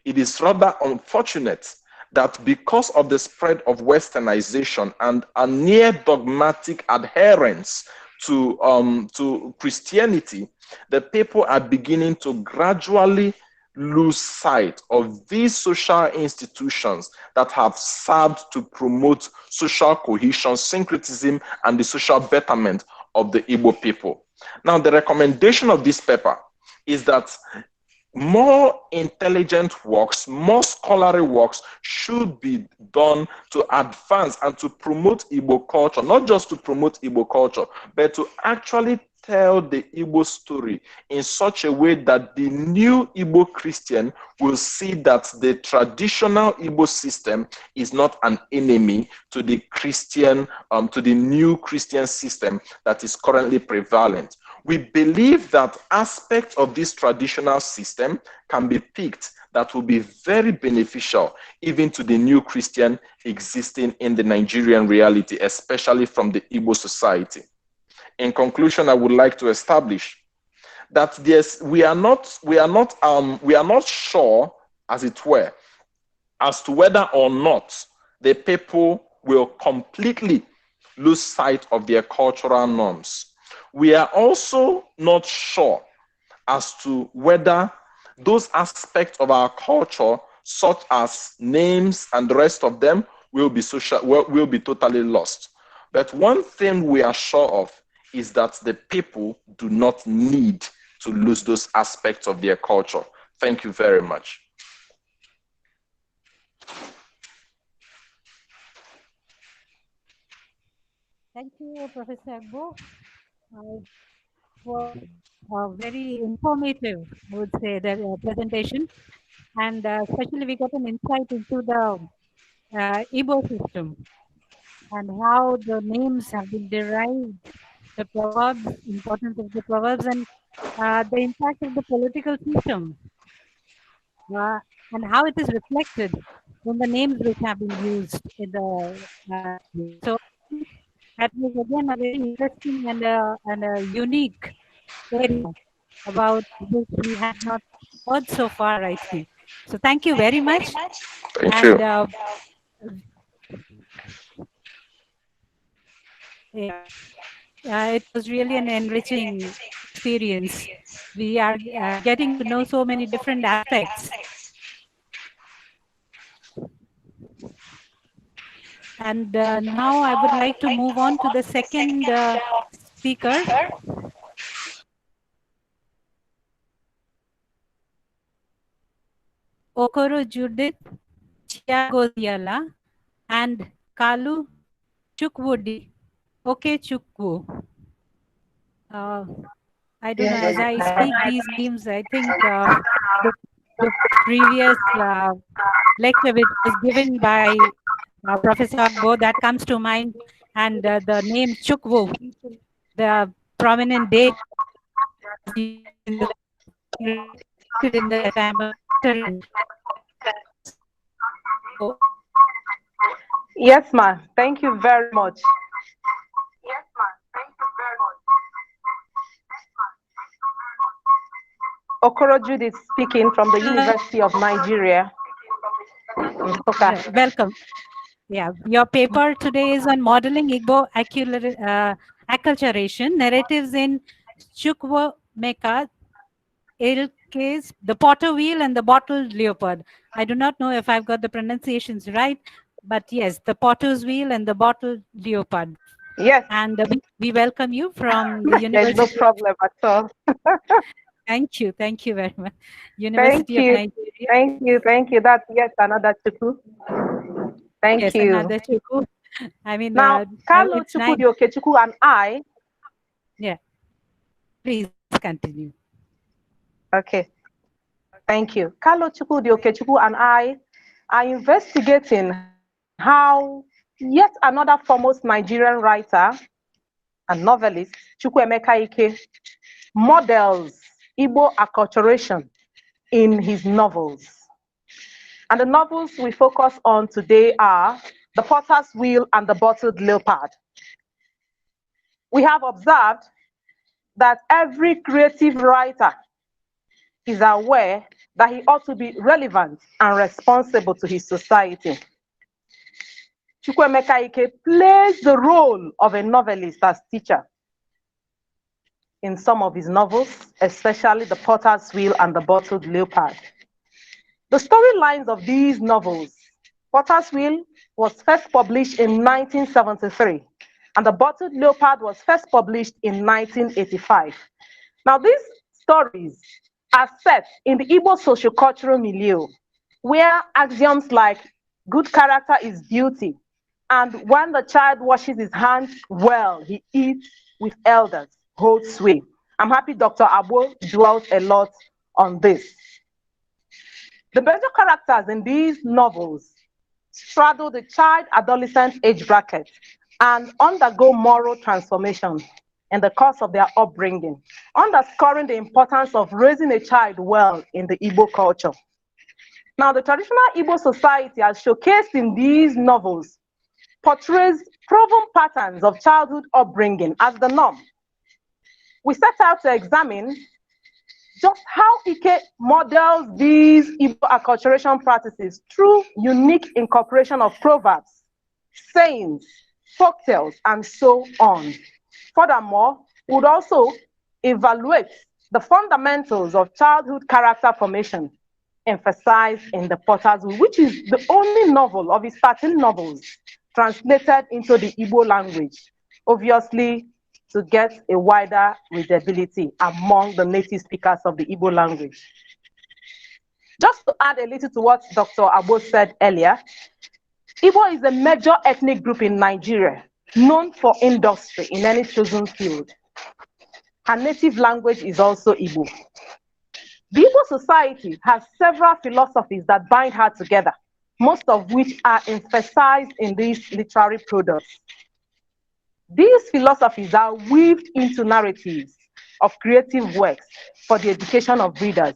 It is rather unfortunate that because of the spread of westernization and a near dogmatic adherence to Christianity, the people are beginning to gradually lose sight of these social institutions that have served to promote social cohesion, syncretism, and the social betterment of the Igbo people. Now, the recommendation of this paper is that more intelligent works, more scholarly works should be done to advance and to promote Igbo culture, not just to promote Igbo culture, but to actually tell the Igbo story in such a way that the new Igbo Christian will see that the traditional Igbo system is not an enemy to the Christian, to the new Christian system that is currently prevalent. We believe that aspects of this traditional system can be picked that will be very beneficial even to the new Christian existing in the Nigerian reality, especially from the Igbo society. In conclusion, I would like to establish that we are not sure, as it were, as to whether or not the people will completely lose sight of their cultural norms. We are also not sure as to whether those aspects of our culture, such as names and the rest of them, will be totally lost. But one thing we are sure of is that the people do not need to lose those aspects of their culture. Thank you very much. Thank you, Professor Agbo. For a very informative, I would say, the presentation. And especially we got an insight into the Igbo system. and how the names have been derived, the proverbs, importance of the proverbs, and the impact of the political system, and how it is reflected in the names which have been used in the. So that was again a very interesting and a unique area about which we had not heard so far, I think. So thank you very much. Thank And you. yeah, it was really an enriching experience. We are getting to know so many different aspects. And now I would like to move on to the second speaker. Okoro Judith Chiagoziala and Kalu Chukwudi Okechukwu. I don't know, as I speak these names, I think the previous lecture which was given by Professor Agbo, that comes to mind, and the name Chukwu, the prominent date in the time of Yes, ma'am. Thank you very much. Okoro Judith speaking from the University of Nigeria. Nsukka. Welcome. Yeah, your paper today is on modeling Igbo acculturation, narratives in Chukwu Meka, Ilkes, the potter wheel and the bottled leopard. I do not know if I've got the pronunciations right, but yes, the potter's wheel and the bottled leopard. Yes. And we welcome you from the University. There's no problem at all. Thank you very much. University of Nigeria. Thank you. That's yet another Chukwu. Thank yes, you. Another Chukwu. I mean, now, Kalu Chukwudi Okechukwu and I. Yeah. Please continue. Okay. Thank you. Kalu Chukwudi Okechukwu and I are investigating how yet another foremost Nigerian writer and novelist, Chukwuemeka Ike, models Igbo acculturation in his novels. And the novels we focus on today are The Potter's Wheel and The Bottled Leopard. We have observed that every creative writer is aware that he ought to be relevant and responsible to his society. Chukwuemeka Ike plays the role of a novelist as teacher in some of his novels, especially The Potter's Wheel and The Bottled Leopard. The storylines of these novels, Potter's Wheel was first published in 1973, and The Bottled Leopard was first published in 1985. Now, these stories are set in the Igbo sociocultural milieu, where axioms like good character is beauty, and when the child washes his hands well, he eats with elders, hold sway. I'm happy Dr. Abo dwelt a lot on this. The major characters in these novels straddle the child-adolescent age bracket and undergo moral transformation in the course of their upbringing, underscoring the importance of raising a child well in the Igbo culture. Now, the traditional Igbo society, as showcased in these novels, portrays proven patterns of childhood upbringing as the norm. We set out to examine just how Ike models these Igbo acculturation practices through unique incorporation of proverbs, sayings, folktales, and so on. Furthermore, we would also evaluate the fundamentals of childhood character formation emphasized in The Potter's Wheel, which is the only novel of his 13 novels translated into the Igbo language, obviously to get a wider readability among the native speakers of the Igbo language. Just to add a little to what Dr. Abo said earlier, Igbo is a major ethnic group in Nigeria, known for industry in any chosen field. Her native language is also Igbo. The Igbo society has several philosophies that bind her together, most of which are emphasized in these literary products. These philosophies are weaved into narratives of creative works for the education of readers.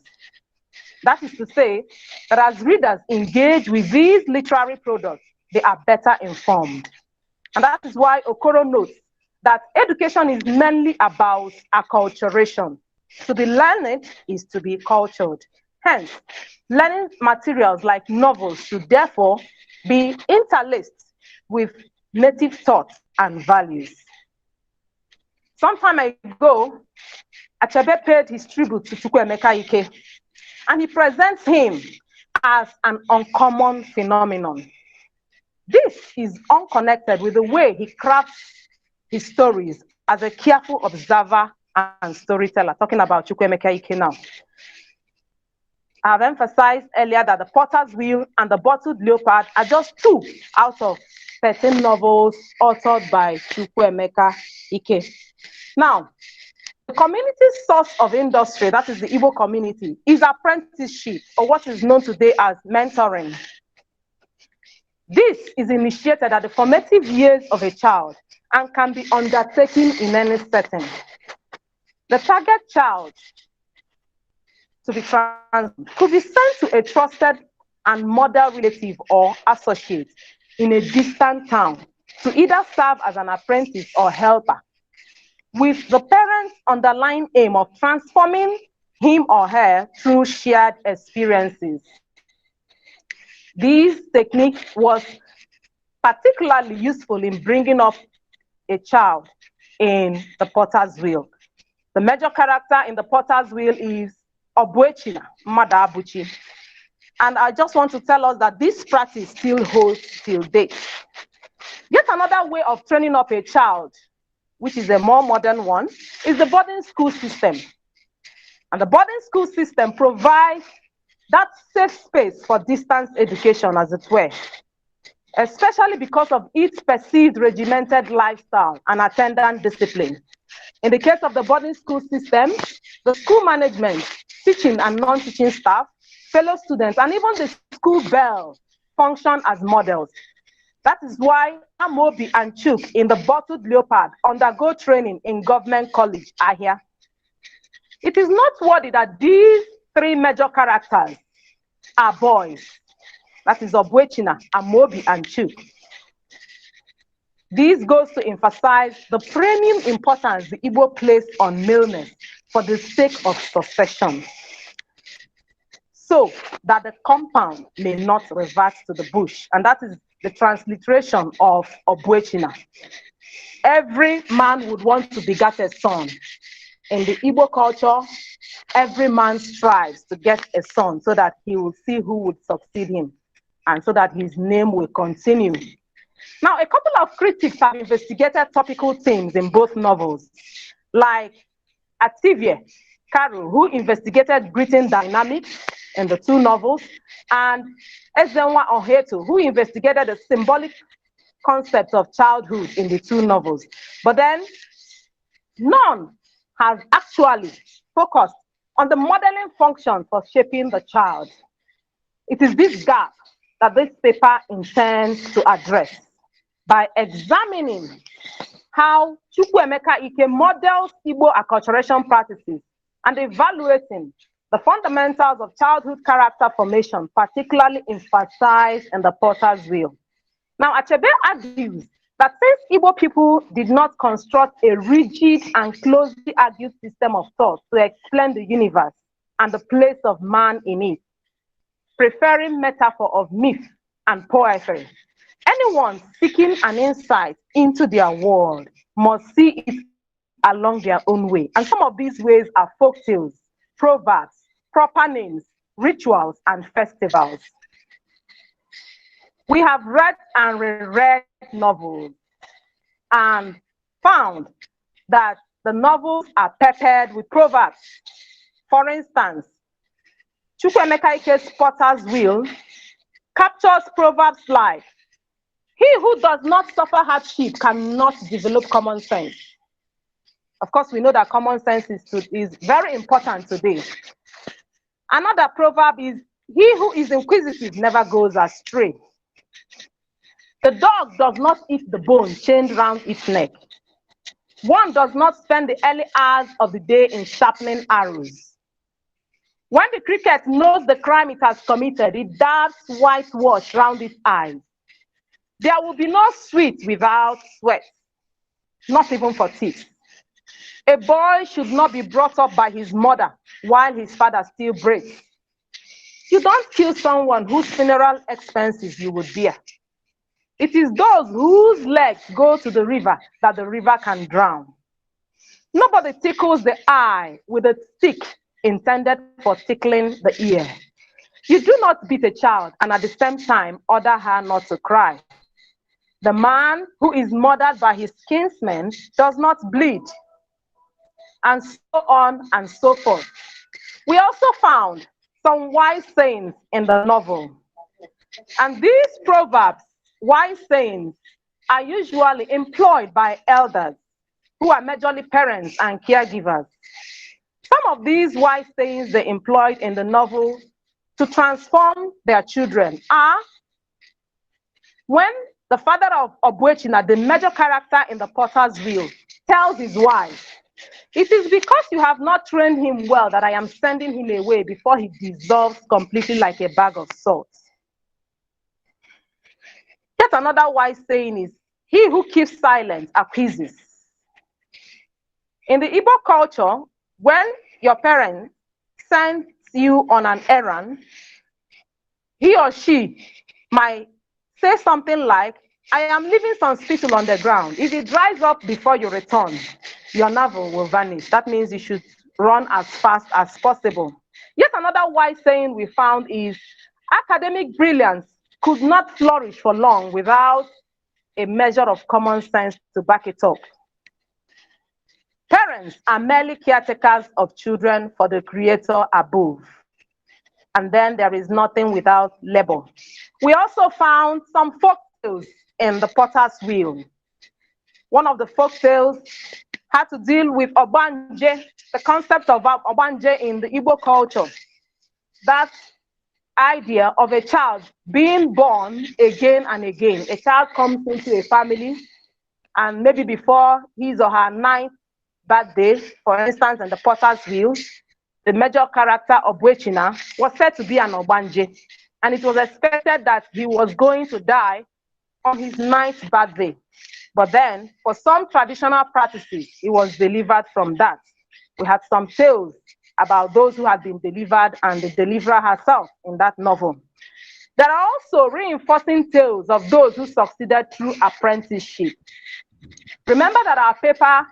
That is to say, that as readers engage with these literary products, they are better informed. And that is why Okoro notes that education is mainly about acculturation. To be learned is to be cultured. Hence, learning materials like novels should therefore be interlaced with native thoughts and values. Some time ago, Achebe paid his tribute to Chukwuemeka Ike, and he presents him as an uncommon phenomenon. This is unconnected with the way he crafts his stories as a careful observer and storyteller, talking about Chukwuemeka Ike now. I've emphasized earlier that the Potter's Wheel and the Bottled Leopard are just 2 out of 13 novels authored by Chukwuemeka Ike. Now, the community's source of industry, that is the Igbo community, is apprenticeship, or what is known today as mentoring. This is initiated at the formative years of a child and can be undertaken in any setting. The target child to be could be sent to a trusted and model relative or associate in a distant town to either serve as an apprentice or helper, with the parents' underlying aim of transforming him or her through shared experiences. This technique was particularly useful in bringing up a child in the Potter's Wheel. The major character in the Potter's Wheel is Obuechina, Mada Abuchi. And I just want to tell us that this practice still holds till date. Yet another way of training up a child, which is a more modern one, is the boarding school system. And the boarding school system provides that safe space for distance education, as it were, especially because of its perceived regimented lifestyle and attendant discipline. In the case of the boarding school system, the school management, teaching and non-teaching staff, fellow students, and even the school bell function as models. That is why Amobi and Chuk in the Bottled Leopard undergo training in government college, Ahia. It is noteworthy that these 3 major characters are boys. That is Obuechina, Amobi, and Chuk. This goes to emphasize the premium importance the Igbo placed on maleness for the sake of succession, so that the compound may not revert to the bush. And that is the transliteration of Obuechina. Every man would want to beget a son. In the Igbo culture, every man strives to get a son so that he will see who would succeed him and so that his name will continue. Now, a couple of critics have investigated topical themes in both novels, like Ativie Karu, who investigated greeting dynamics in the 2 novels, and Ezenwa Oheto, who investigated the symbolic concept of childhood in the 2 novels. But then, none has actually focused on the modeling function for shaping the child. It is this gap that this paper intends to address by examining how Chukwuemeka Ike models Igbo acculturation practices and evaluating the fundamentals of childhood character formation, particularly emphasized in the Potter's Wheel. Now, Achebe argues that since Igbo people did not construct a rigid and closely argued system of thought to explain the universe and the place of man in it, preferring metaphor of myth and poetry, anyone seeking an insight into their world must see it along their own way. And some of these ways are folktales, proverbs, proper names, rituals, and festivals. We have read and reread novels and found that the novels are peppered with proverbs. For instance, Chukwuemeka Ike's Potter's Wheel captures proverbs like, "He who does not suffer hardship cannot develop common sense." Of course, we know that common sense is very important today. Another proverb is, He who is inquisitive never goes astray. The dog does not eat the bone chained round its neck. One does not spend the early hours of the day in sharpening arrows. When the cricket knows the crime it has committed, it dabs whitewash round its eyes. There will be no sweet without sweat, not even for teeth. A boy should not be brought up by his mother while his father still breaks. You don't kill someone whose funeral expenses you would bear. It is those whose legs go to the river that the river can drown. Nobody tickles the eye with a stick intended for tickling the ear. You do not beat a child and at the same time order her not to cry. The man who is murdered by his kinsmen does not bleed, and so on and so forth. We also found some wise sayings in the novel. And these proverbs, wise sayings, are usually employed by elders who are majorly parents and caregivers. Some of these wise sayings they employed in the novel to transform their children are: when the father of Obuechina, the major character in the Potter's Wheel, tells his wife, "It is because you have not trained him well that I am sending him away before he dissolves completely like a bag of salt." Yet another wise saying is, "He who keeps silent acquiesces." In the Igbo culture, when your parent sends you on an errand, he or she might say something like, "I am leaving some spittle on the ground. If it dries up before you return, your navel will vanish." That means you should run as fast as possible. Yet another wise saying we found is, academic brilliance could not flourish for long without a measure of common sense to back it up. Parents are merely caretakers of children for the Creator above. And then there is nothing without labor. We also found some folk tales in the Potter's Wheel. One of the folk tales had to deal with Obanje, the concept of Obanje in the Igbo culture. That idea of a child being born again and again. A child comes into a family, and maybe before his or her 9th birthday, for instance, in the Potter's Wheel, the major character Obuechina was said to be an Obanje, and it was expected that he was going to die on his 9th birthday. But then, for some traditional practices, he was delivered from that. We had some tales about those who had been delivered and the deliverer herself in that novel. There are also reinforcing tales of those who succeeded through apprenticeship. Remember that our paper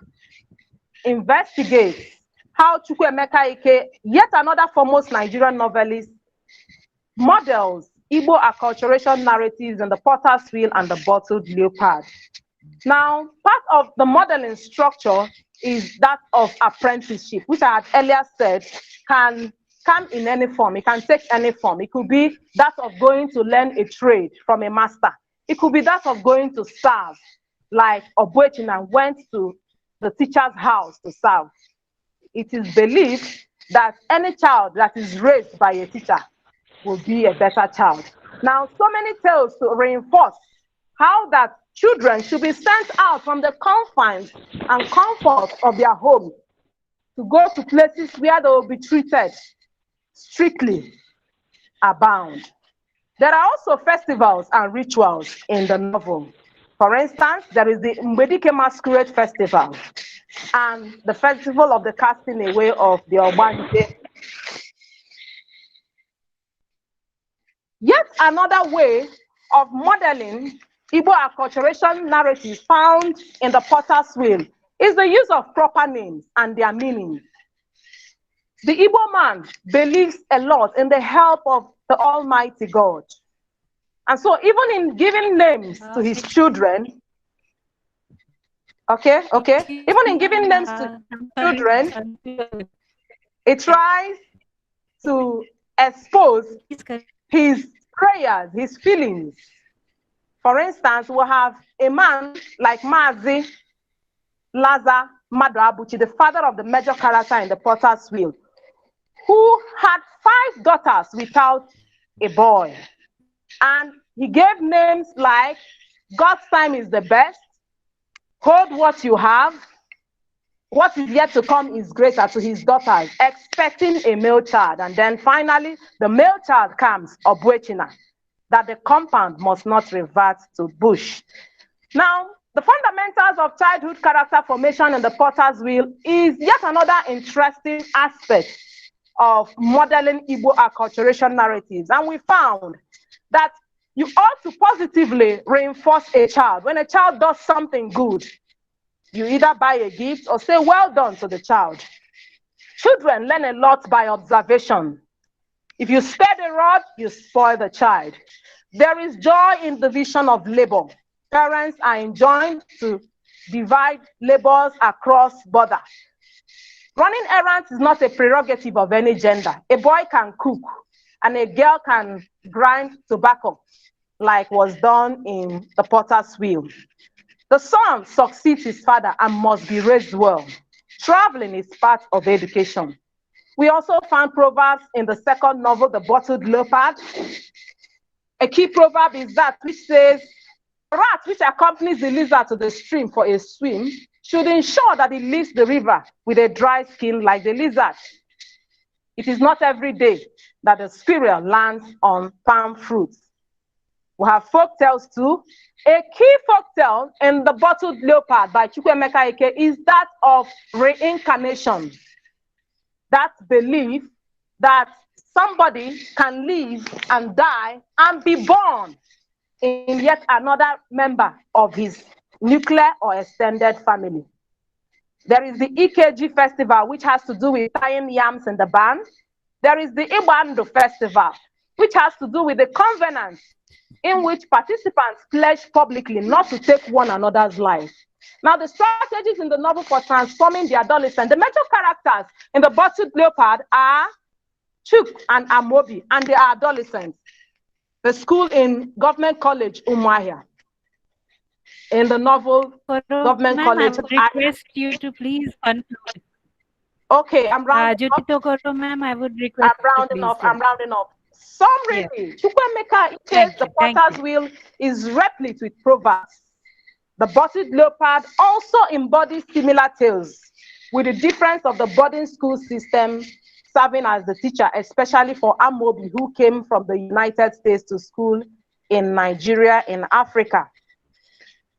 investigates how Chukwuemeka Ike, yet another foremost Nigerian novelist, models Igbo acculturation narratives in The Potter's Wheel and The Bottled Leopard. Now, part of the modeling structure is that of apprenticeship, which I had earlier said can come in any form. It can take any form. It could be that of going to learn a trade from a master. It could be that of going to serve, like Obuechina went to the teacher's house to serve. It is believed that any child that is raised by a teacher will be a better child. Now, so many tales to reinforce how that children should be sent out from the confines and comfort of their homes to go to places where they will be treated strictly abound. There are also festivals and rituals in the novel. For instance, there is the Mbedike Masquerade Festival and the festival of the casting away of the Obanje. Yet another way of modeling Igbo acculturation narratives found in the Potter's Wheel is the use of proper names and their meanings. The Igbo man believes a lot in the help of the Almighty God. And so even in giving names to his children, even in giving names to children, it tries to expose his prayers, his feelings. For instance, we have a man like Mazi Laza Madabuchi, the father of the major character in the Potter's Wheel, who had 5 daughters without a boy. And he gave names like God's time is the best, hold what you have, what is yet to come is greater to his daughters, expecting a male child. And then finally, the male child comes, Obwechina, that the compound must not revert to bush. Now, the fundamentals of childhood character formation in the potter's wheel is yet another interesting aspect of modeling Igbo acculturation narratives. And we found that you ought to positively reinforce a child. When a child does something good, you either buy a gift or say, well done to the child. Children learn a lot by observation. If you spare the rod, you spoil the child. There is joy in division of labor. Parents are enjoined to divide labors across borders. Running errands is not a prerogative of any gender. A boy can cook and a girl can grind tobacco, like was done in the potter's wheel. The son succeeds his father and must be raised well. Traveling is part of education. We also found proverbs in the second novel, The Bottled Leopard. A key proverb is that which says, a rat which accompanies the lizard to the stream for a swim should ensure that it leaves the river with a dry skin like the lizard. It is not every day that the squirrel lands on palm fruits. We have folk tales too. A key folk tale in The Bottled Leopard by Chukwuemeka Eke is that of reincarnation. That belief that somebody can live and die and be born in yet another member of his nuclear or extended family. There is the EKG festival, which has to do with tying yams in the barn. There is the Ibandu festival, which has to do with the covenant in which participants pledge publicly not to take one another's life. Now, the strategies in the novel for transforming the adolescent, the major characters in The Bottled Leopard are Chuk and Amobi, and they are adolescents. The school in Government College, Umuahia. In the novel, Government College. I would request you to please conclude. Okay, I'm rounding up. Ma'am, I would request I'm rounding up. Summary, Chukwuemeka Ike's The Potter's Wheel is replete with proverbs. The Bottled Leopard also embodies similar tales, with the difference of the boarding school system serving as the teacher, especially for Amobi, who came from the United States to school in Nigeria, in Africa.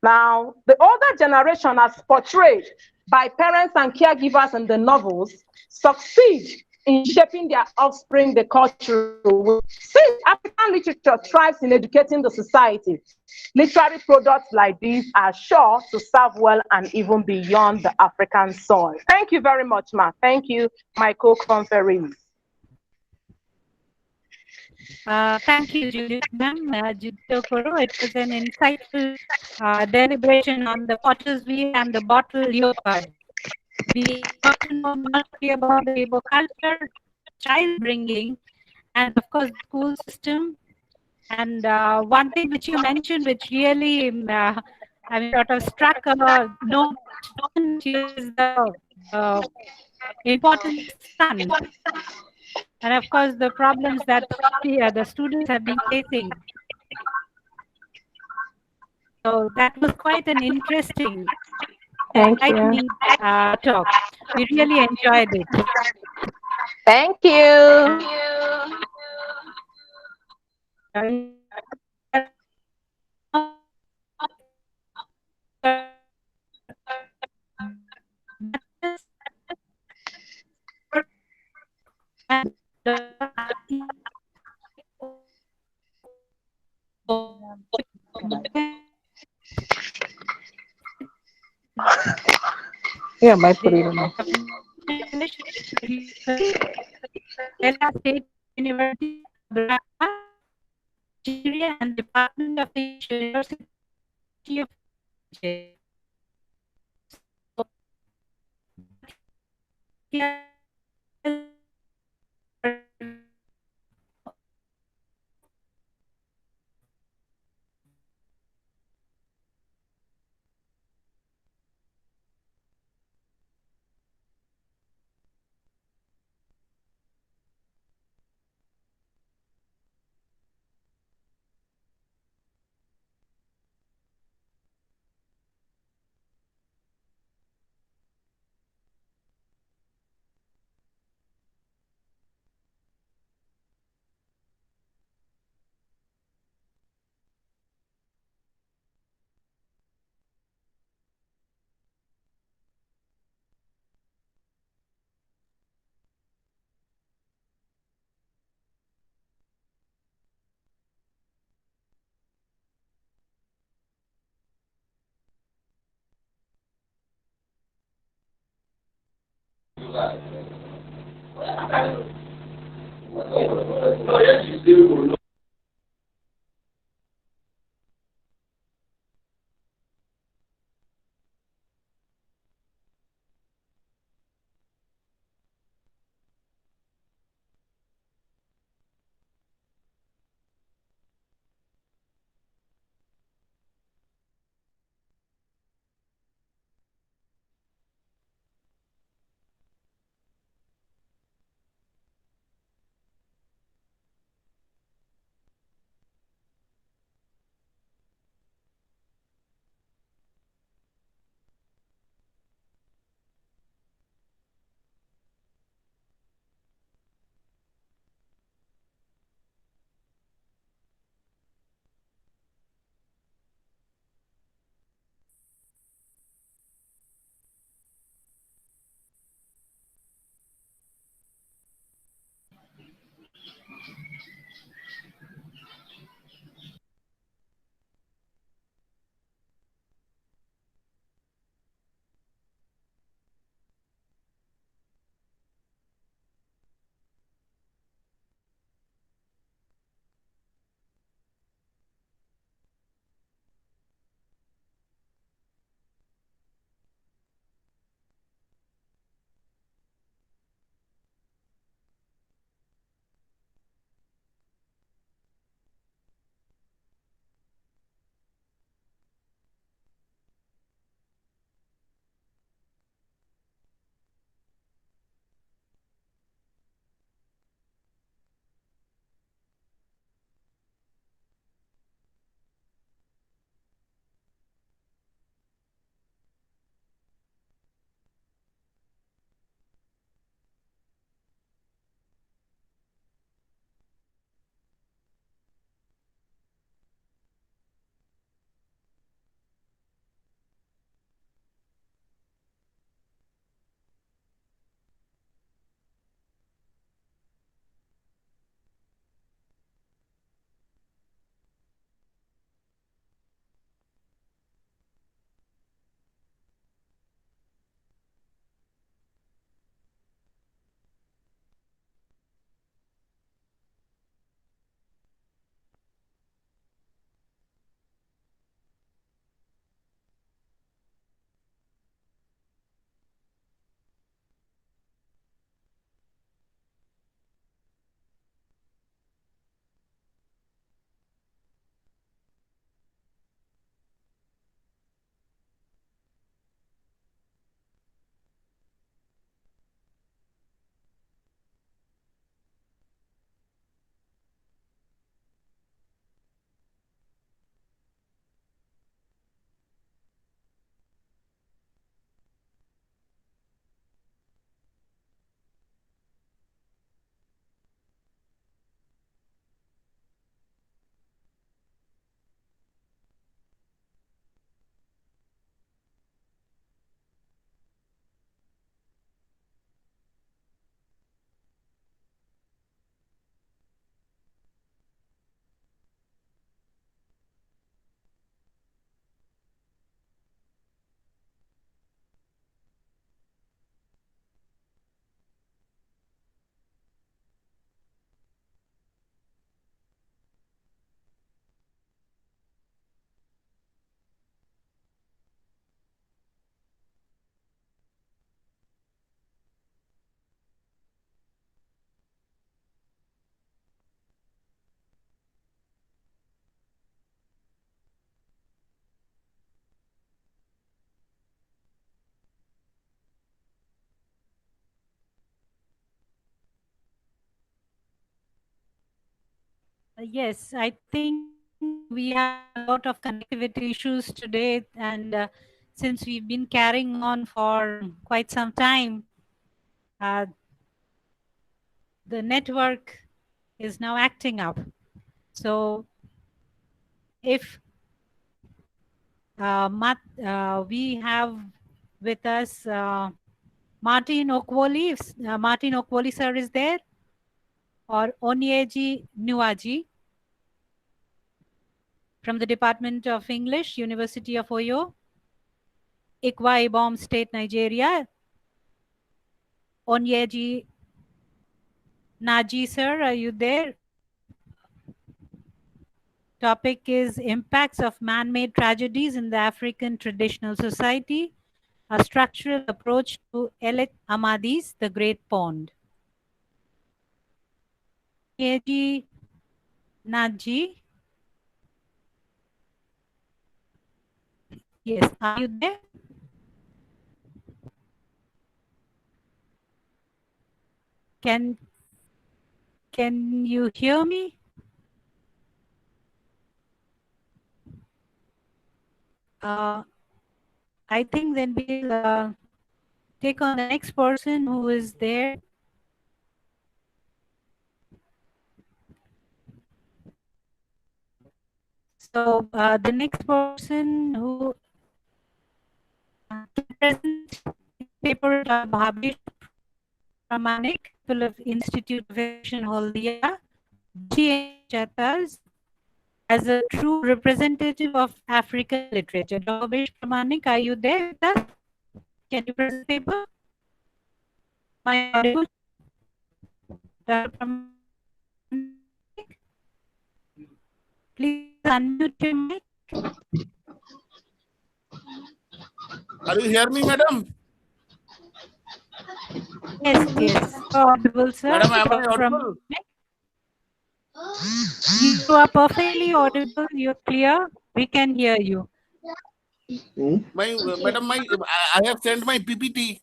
Now, the older generation, as portrayed by parents and caregivers in the novels, succeed in shaping their offspring the cultural way. Since African literature thrives in educating the society, literary products like these are sure to serve well and even beyond the African soil. Thank you very much, Ma. Thank you, my co-conferees. Thank you, Judith, ma'am. It was an insightful deliberation on the potter's wheel and the bottle leopard. We got to know not only about the Igbo culture, child bringing, and of course, the school system. And one thing which you mentioned, which really, sort of struck a note, is the importance of sun. And of course, the problems that the students have been facing. So that was quite an interesting, enlightening talk. We really enjoyed it. Thank you. Yeah, my freedom. State University, Brat, Nigeria, and Department of the University of Yes, I think we have a lot of connectivity issues today, and since we've been carrying on for quite some time, the network is now acting up. So if we have with us Martin Okwoli, if Martin Okwoli sir is there, or Onyeji Nuaji from the Department of English, University of Oyo, Ikwa Ibom State, Nigeria. Onyeji Naji, sir, are you there? Topic is impacts of man-made tragedies in the African traditional society, a structural approach to Elet Amadis, the Great Pond. Onyeji Naji. Yes, are you there? Can you hear me? I think then we'll take on the next person who is there. So the next person who present paper Bhavish Pramanik, Philip Institute of Education, Haldia, G. Chatas, as a true representative of African literature. Dr. Bhavish Pramanik, are you there with us? Can you present paper? My audible? Dr. Pramanik, please unmute your mic. Are you hear me, madam? Yes, yes. Audible, sir. Madam, am I audible? You are perfectly audible. You're clear. We can hear you. Madam, I have sent my PPT.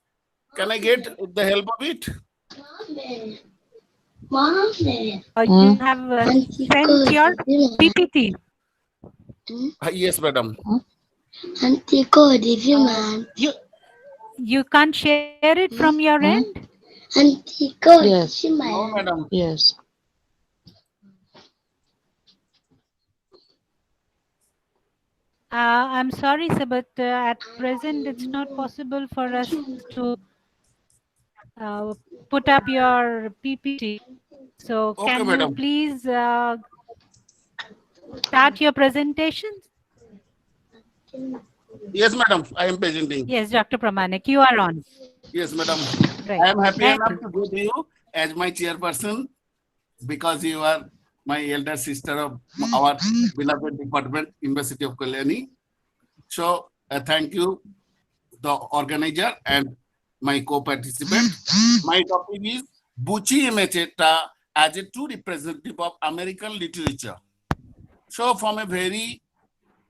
Can I get the help of it? You have sent your PPT. Yes, madam. You can't share it from your end? Yes. No, madam. Yes. I'm sorry, sir, but at present it's not possible for us to put up your PPT. So Okay, can you madam. please start your presentation? Yes, madam. I am presenting. Yes, Dr. Pramanik, you are on. Yes, madam. Right. I am happy Thank enough to go to you as my chairperson because you are my elder sister of our beloved department, University of Kalyani. So thank you, the organizer and my co-participant. My topic is Buchi Emecheta as a true representative of American literature. So from a very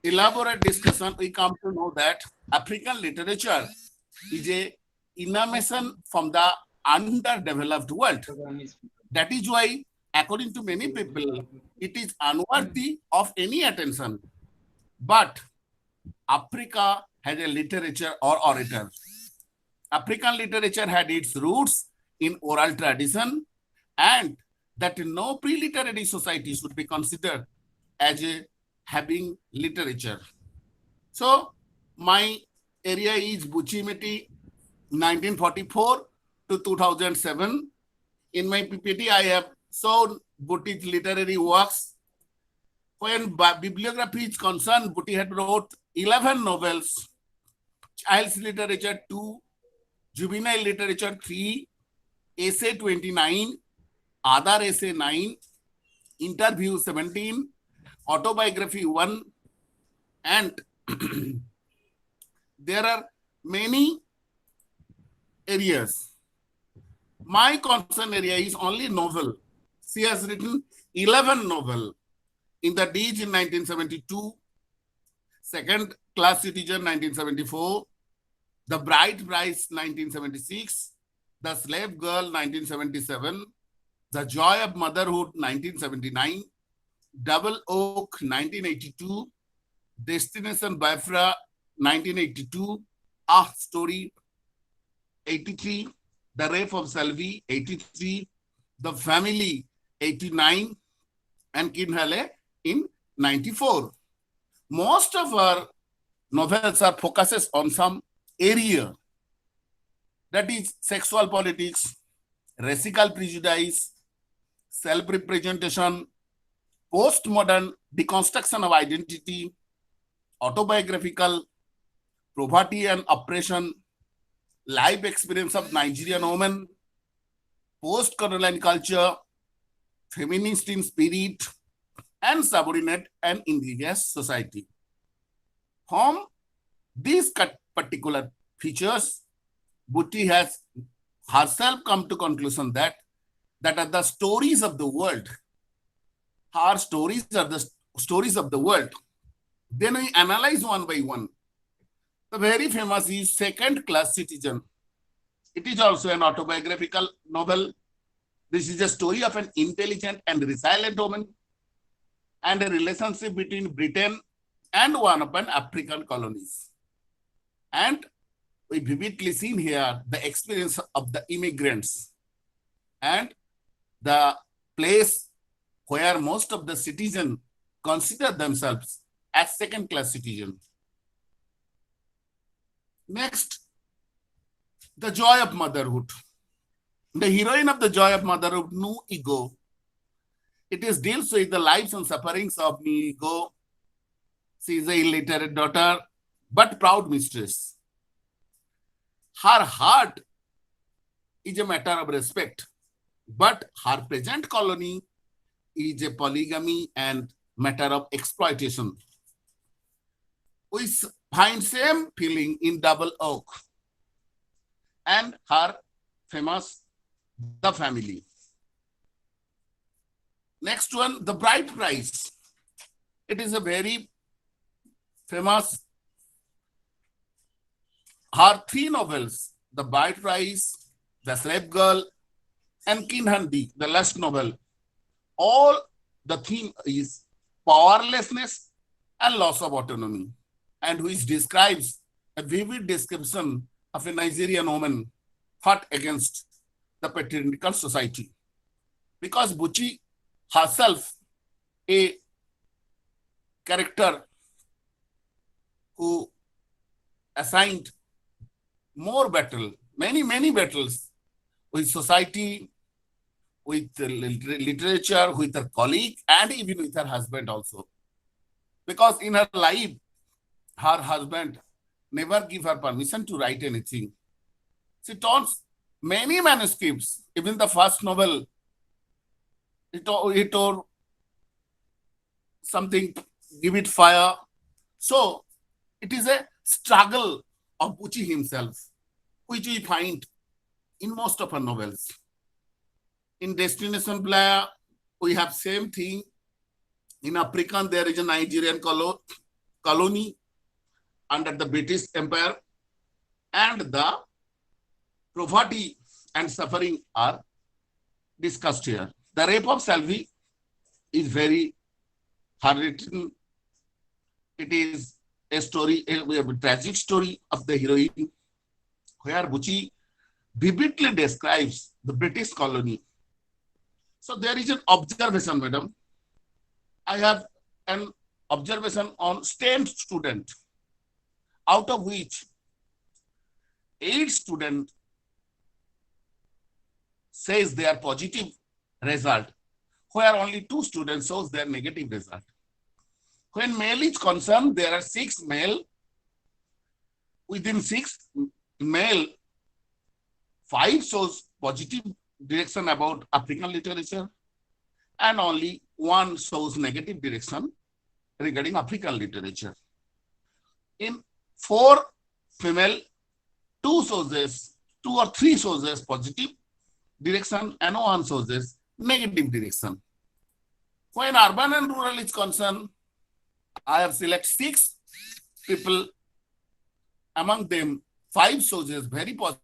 elaborate discussion, we come to know that African literature is a emanation from the underdeveloped world. That is why, according to many people, it is unworthy of any attention. But Africa has a literature or orator. African literature had its roots in oral tradition, and that no pre-literary society should be considered as a having literature. So my area is Buchimeti 1944 to 2007. In my PPT, I have shown Bhutti's literary works. When bibliography is concerned, Bhutti had wrote 11 novels, child's literature 2, juvenile literature 3, essay 29, other essay 9, interview 17, autobiography 1, and there are many areas. My concern area is only novel. She has written 11 novels. In the Deeds in 1972, Second Class Citizen 1974, The Bright Price 1976, The Slave Girl 1977, The Joy of Motherhood 1979, Double Oak 1982, Destination Biafra 1982, A Story 83, The Rape of Salvi 83, The Family 89, and Kinhale in 94. Most of our novels are focuses on some area, that is sexual politics, racial prejudice, self-representation, postmodern deconstruction of identity, autobiographical, poverty and oppression, life experience of Nigerian women, post-colonial culture, feminist in spirit, and subordinate and indigenous society. From these particular features, Butti has herself come to conclusion that are the stories of the world. Our stories are the stories of the world. Then we analyze one by one. The very famous is Second Class Citizen. It is also an autobiographical novel. This is a story of an intelligent and resilient woman and a relationship between Britain and one of an African colonies. And we vividly seen here the experience of the immigrants and the place where most of the citizens consider themselves as second-class citizens. Next, the joy of motherhood. The heroine of the joy of motherhood, New Ego. It is deals with the lives and sufferings of New Ego. She is an illiterate daughter, but proud mistress. Her heart is a matter of respect, but her present colony is a polygamy and matter of exploitation. We find same feeling in Double Oak and her famous The Family. Next one, The Bride Price. It is a very famous, her three novels, The Bride Price, The Slave Girl, and Kinhandi, the last novel. All the theme is powerlessness and loss of autonomy, and which describes a vivid description of a Nigerian woman fought against the patriarchal society. Because Buchi herself, a character who assigned more battle, many battles with society, with literature, with her colleague, and even with her husband also. Because in her life, her husband never give her permission to write anything. She turns many manuscripts, even the first novel, it tore something, give it fire. So it is a struggle of Buchi himself, which we find in most of her novels. In Destination Blair, we have same thing. In African, there is a Nigerian colony under the British Empire, and the poverty and suffering are discussed here. The Rape of Salvi is very hard written. It is a story, a tragic story of the heroine, where Buchi vividly describes the British colony. So there is an observation, madam. I have an observation on 10 students, out of which 8 students says their positive result, where only 2 students shows their negative result. When male is concerned, there are 6 male. Within 6 male, 5 shows positive direction about African literature, and only 1 shows negative direction regarding African literature. In 4 female, 2 or 3 shows positive direction, and 1 shows negative direction. When urban and rural is concerned, I have selected 6 people. Among them, 5 shows very positive.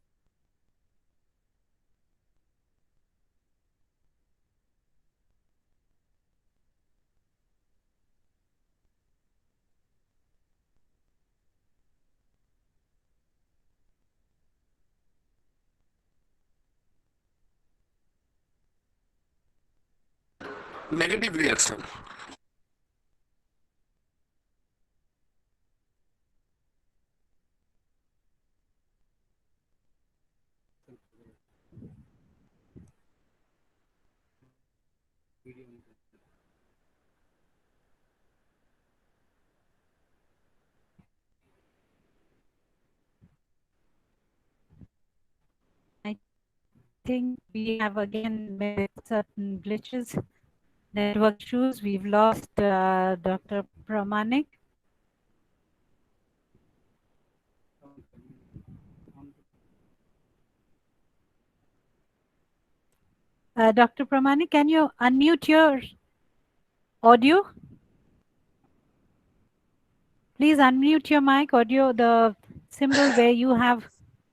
Negative reaction. think we have again met certain glitches, network issues. We've lost Dr. Pramanik. Dr. Pramanik, can you unmute your audio? Please unmute your mic, audio, the symbol where you have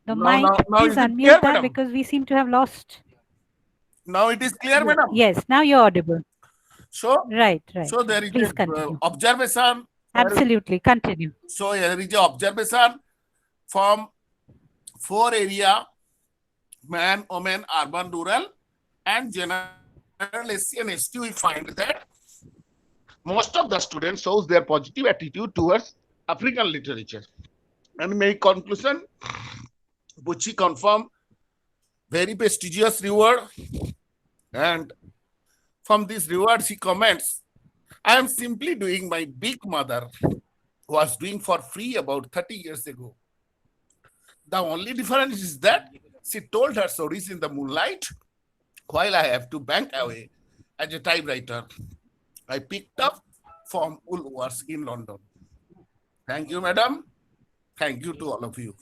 the Now, mic. now Please is it clear, unmute that madam? because we seem to have lost. Now it is clear, madam. Yes, now you're audible. So, Right, right. so there is Please a continue. observation. Absolutely, continue. So there is a observation from 4 area: man, woman, urban, rural, and general SC and ST. We find that most of the students shows their positive attitude towards African literature. And my conclusion, which he confirm very prestigious reward, and from these rewards he comments, I am simply doing my big mother was doing for free about 30 years ago. The only difference is that she told her stories in the moonlight while I have to bank away as a typewriter I picked up from Woolworths in London. Thank you, madam. Thank you to all of you.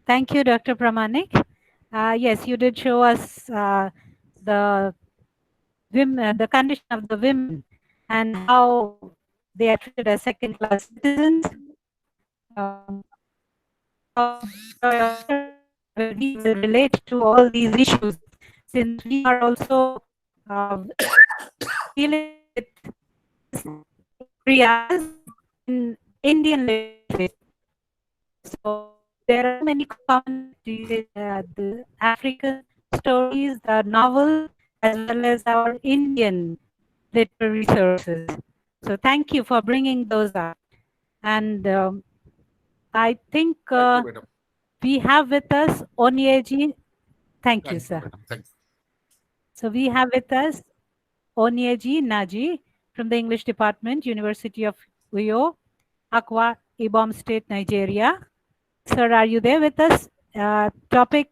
Thank you, Dr. Pramanik. Yes, you did show us the women, the condition of the women and how they are treated as second-class citizens. How we will relate to all these issues since we are also dealing with areas in Indian literature. So there are many common the African stories, the novel, as well as our Indian literary sources. So thank you for bringing those up. And I think we have with us Onyeji. Thank you, sir. Thank you. So we have with us Onyeji Naji from the English Department, University of Uyo, Akwa Ibom State, Nigeria. Sir, are you there with us? Topic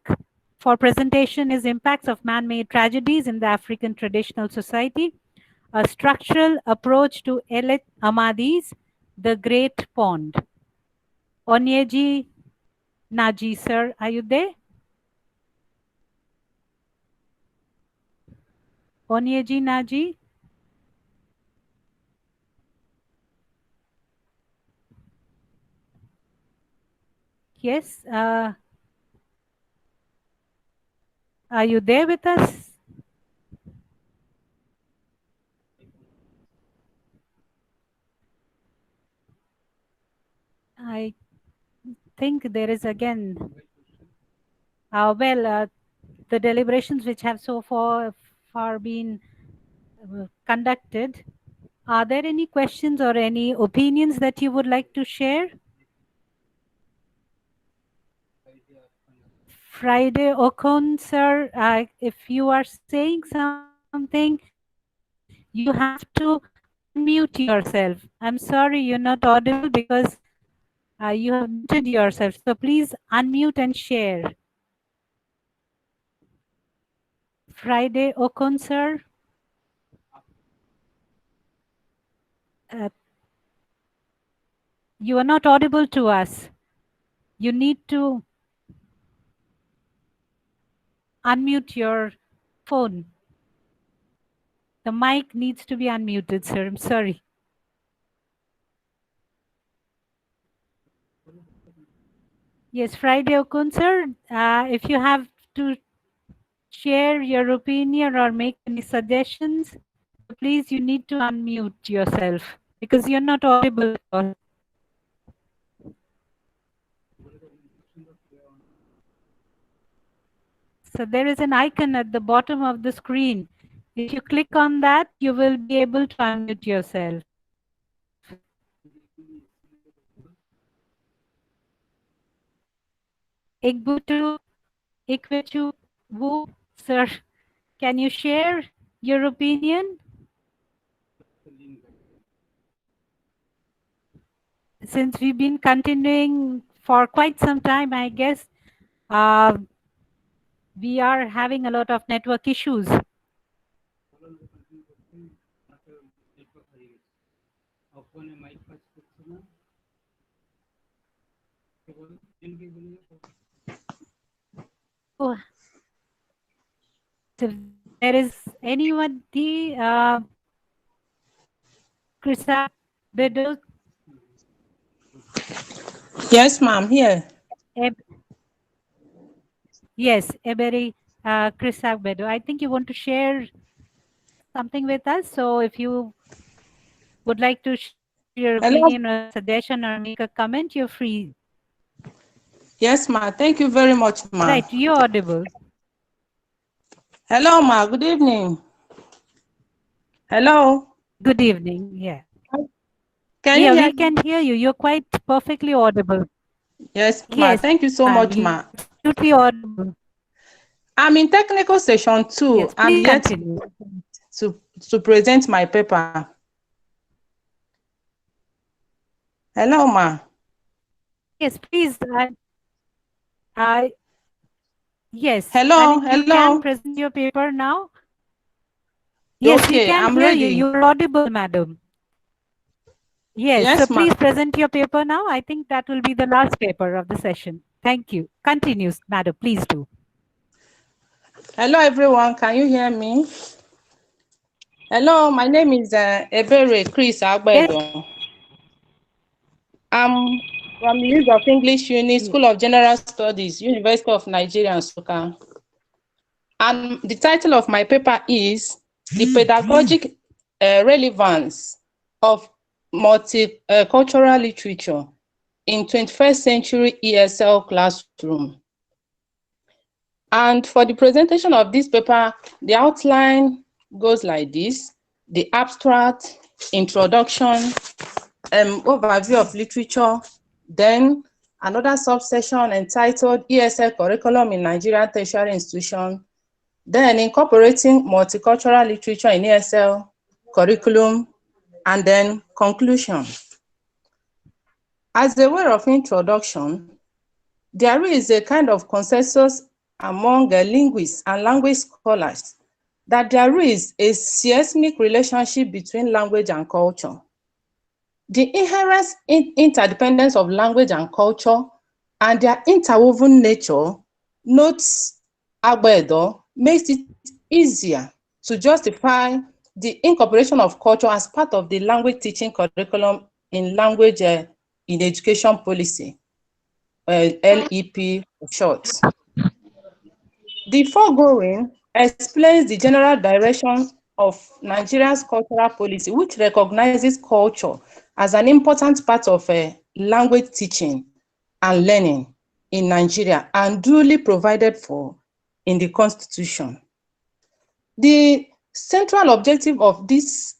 for presentation is impacts of man-made tragedies in the African traditional society, a structural approach to Elet Amadi's The Great Pond. Onyeji Naji, sir, are you there? Onyeji Naji? Yes. Are you there with us? I think there is again, the deliberations which have so far been conducted. Are there any questions or any opinions that you would like to share? Friday Okon, sir, if you are saying something, you have to unmute yourself. I'm sorry, you're not audible because you have muted yourself. So please unmute and share. Friday Okon, sir. You are not audible to us. You need to unmute your phone. The mic needs to be unmuted, sir. I'm sorry. Yes, Friday Okun, sir. If you have to share your opinion or make any suggestions, please, you need to unmute yourself because you're not audible at all. So there is an icon at the bottom of the screen. If you click on that, you will be able to unmute yourself. Igbutu, Ikwechu, Wu, sir, can you share your opinion? Since we've been continuing for quite some time, I guess We are having a lot of network issues. Oh, if there is anyone, Krisa Bedu? Yes, ma'am, here. Yes, Eberi Krisa Bedu. I think you want to share something with us. So if you would like to share your Hello. opinion or suggestion or make a comment, you're free. Yes, ma. Thank you very much, ma. Right, you're audible. Hello, ma. Good evening. Hello. Good evening. Yeah. Can you Yeah, hear we can hear you. You're quite perfectly audible. Yes, ma. Yes, Thank you so much, ma. absolutely audible. I'm in technical session 2. Yes, I'm please yet continue. to present my paper. Hello, ma. Yes, please. Yes. Hello, I think you can hello. present your paper now. Yes, we Okay, can I'm hear ready. you. You're audible, madam. Yes, so Yes, ma. please present your paper now. I think that will be the last paper of the session. Thank you. Continues, madam. Please do. Hello, everyone. Can you hear me? Hello, my name is Ebere Chris Agbedo. I'm from the Use of English Unit, School of General Studies, University of Nigeria, Nsukka. And the title of my paper is The Pedagogic Relevance of Multicultural Literature in 21st Century ESL Classroom. And for the presentation of this paper, the outline goes like this: the abstract, introduction, overview of literature, then another subsection entitled ESL Curriculum in Nigerian Tertiary Institution, then incorporating multicultural literature in ESL curriculum, and then conclusion. As a way of introduction, there is a kind of consensus among linguists and language scholars that there is a seismic relationship between language and culture. The inherent interdependence of language and culture and their interwoven nature, notes Agbedo, makes it easier to justify the incorporation of culture as part of the language teaching curriculum in language in education policy, LEP for short. The foregoing explains the general direction of Nigeria's cultural policy, which recognizes culture as an important part of language teaching and learning in Nigeria and duly provided for in the Constitution. The central objective of this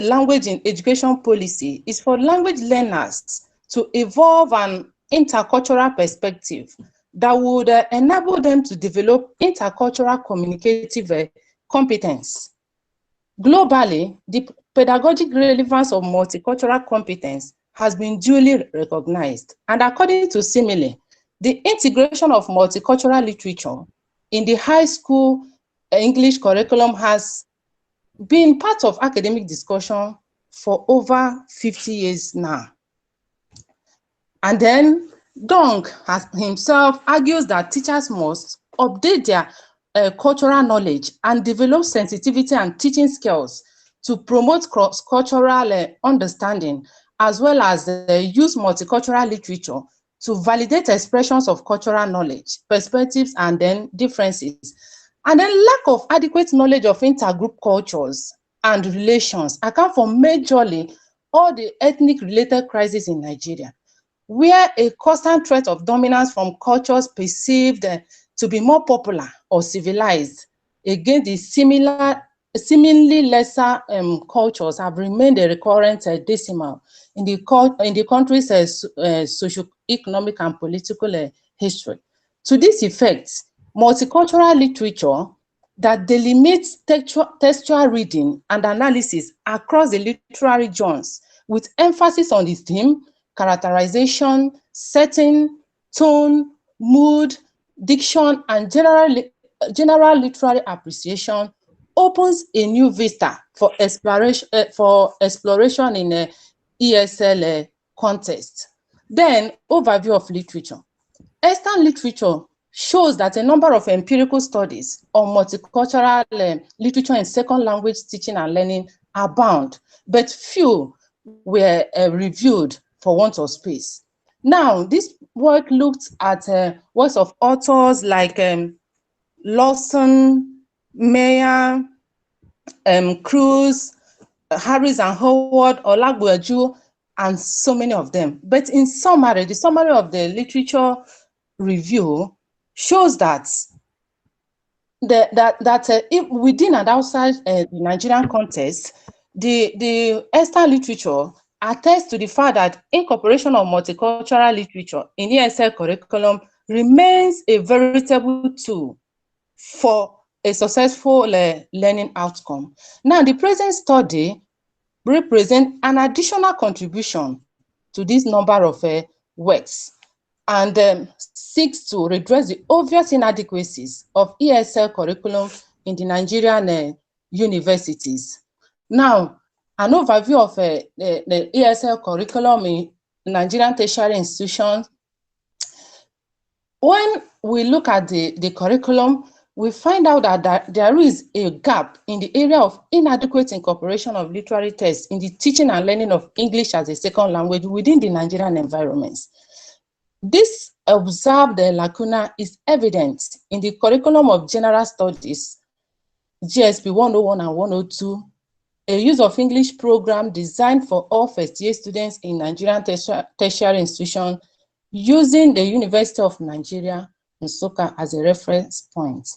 language in education policy is for language learners to evolve an intercultural perspective that would enable them to develop intercultural communicative competence. Globally, the pedagogic relevance of multicultural competence has been duly recognized, and according to Simile, the integration of multicultural literature in the high school English curriculum has been part of academic discussion for over 50 years now. And then Dong himself argues that teachers must update their cultural knowledge and develop sensitivity and teaching skills to promote cross-cultural understanding, as well as use multicultural literature to validate expressions of cultural knowledge, perspectives, and then differences. And then lack of adequate knowledge of intergroup cultures and relations account for majorly all the ethnic-related crises in Nigeria, where a constant threat of dominance from cultures perceived to be more popular or civilized against the seemingly lesser cultures have remained a recurrent decimal in the country's socio-economic and political history. To this effect, multicultural literature that delimits textual reading and analysis across the literary genres with emphasis on the theme, characterization, setting, tone, mood, diction, and general literary appreciation opens a new vista for exploration in a ESL context. Then, overview of literature. Extant literature shows that a number of empirical studies on multicultural literature in second language teaching and learning abound, but few were reviewed for want of space. Now, this work looked at works of authors like Lawson, Meyer, Cruz, Harris and Howard, Olagbueju, and so many of them. But in summary, the summary of the literature review shows that if within and outside the Nigerian context, the extant literature attests to the fact that incorporation of multicultural literature in ESL curriculum remains a veritable tool for a successful learning outcome. Now, the present study represents an additional contribution to this number of works and seeks to redress the obvious inadequacies of ESL curriculum in the Nigerian universities. Now, an overview of the ESL curriculum in Nigerian tertiary institutions. When we look at the curriculum, we find out that there is a gap in the area of inadequate incorporation of literary texts in the teaching and learning of English as a second language within the Nigerian environments. This observed lacuna is evident in the curriculum of general studies, GSP 101 and 102, a use of English program designed for all first-year students in Nigerian tertiary institutions using the University of Nigeria, Nsukka, as a reference point.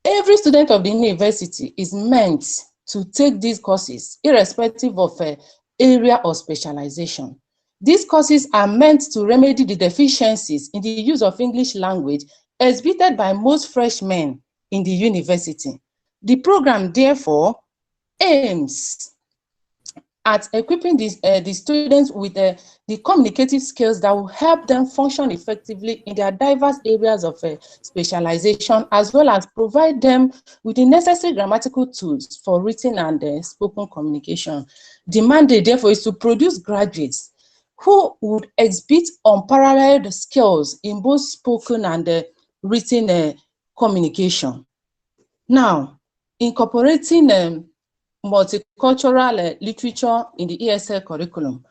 Every student of the university is meant to take these courses, irrespective of area or specialization. These courses are meant to remedy the deficiencies in the use of English language exhibited by most freshmen in the university. The program, therefore, aims at equipping the students with the communicative skills that will help them function effectively in their diverse areas of specialization, as well as provide them with the necessary grammatical tools for written and spoken communication. The mandate, therefore, is to produce graduates who would exhibit unparalleled skills in both spoken and written communication. Now, incorporating multicultural literature in the ESL curriculum.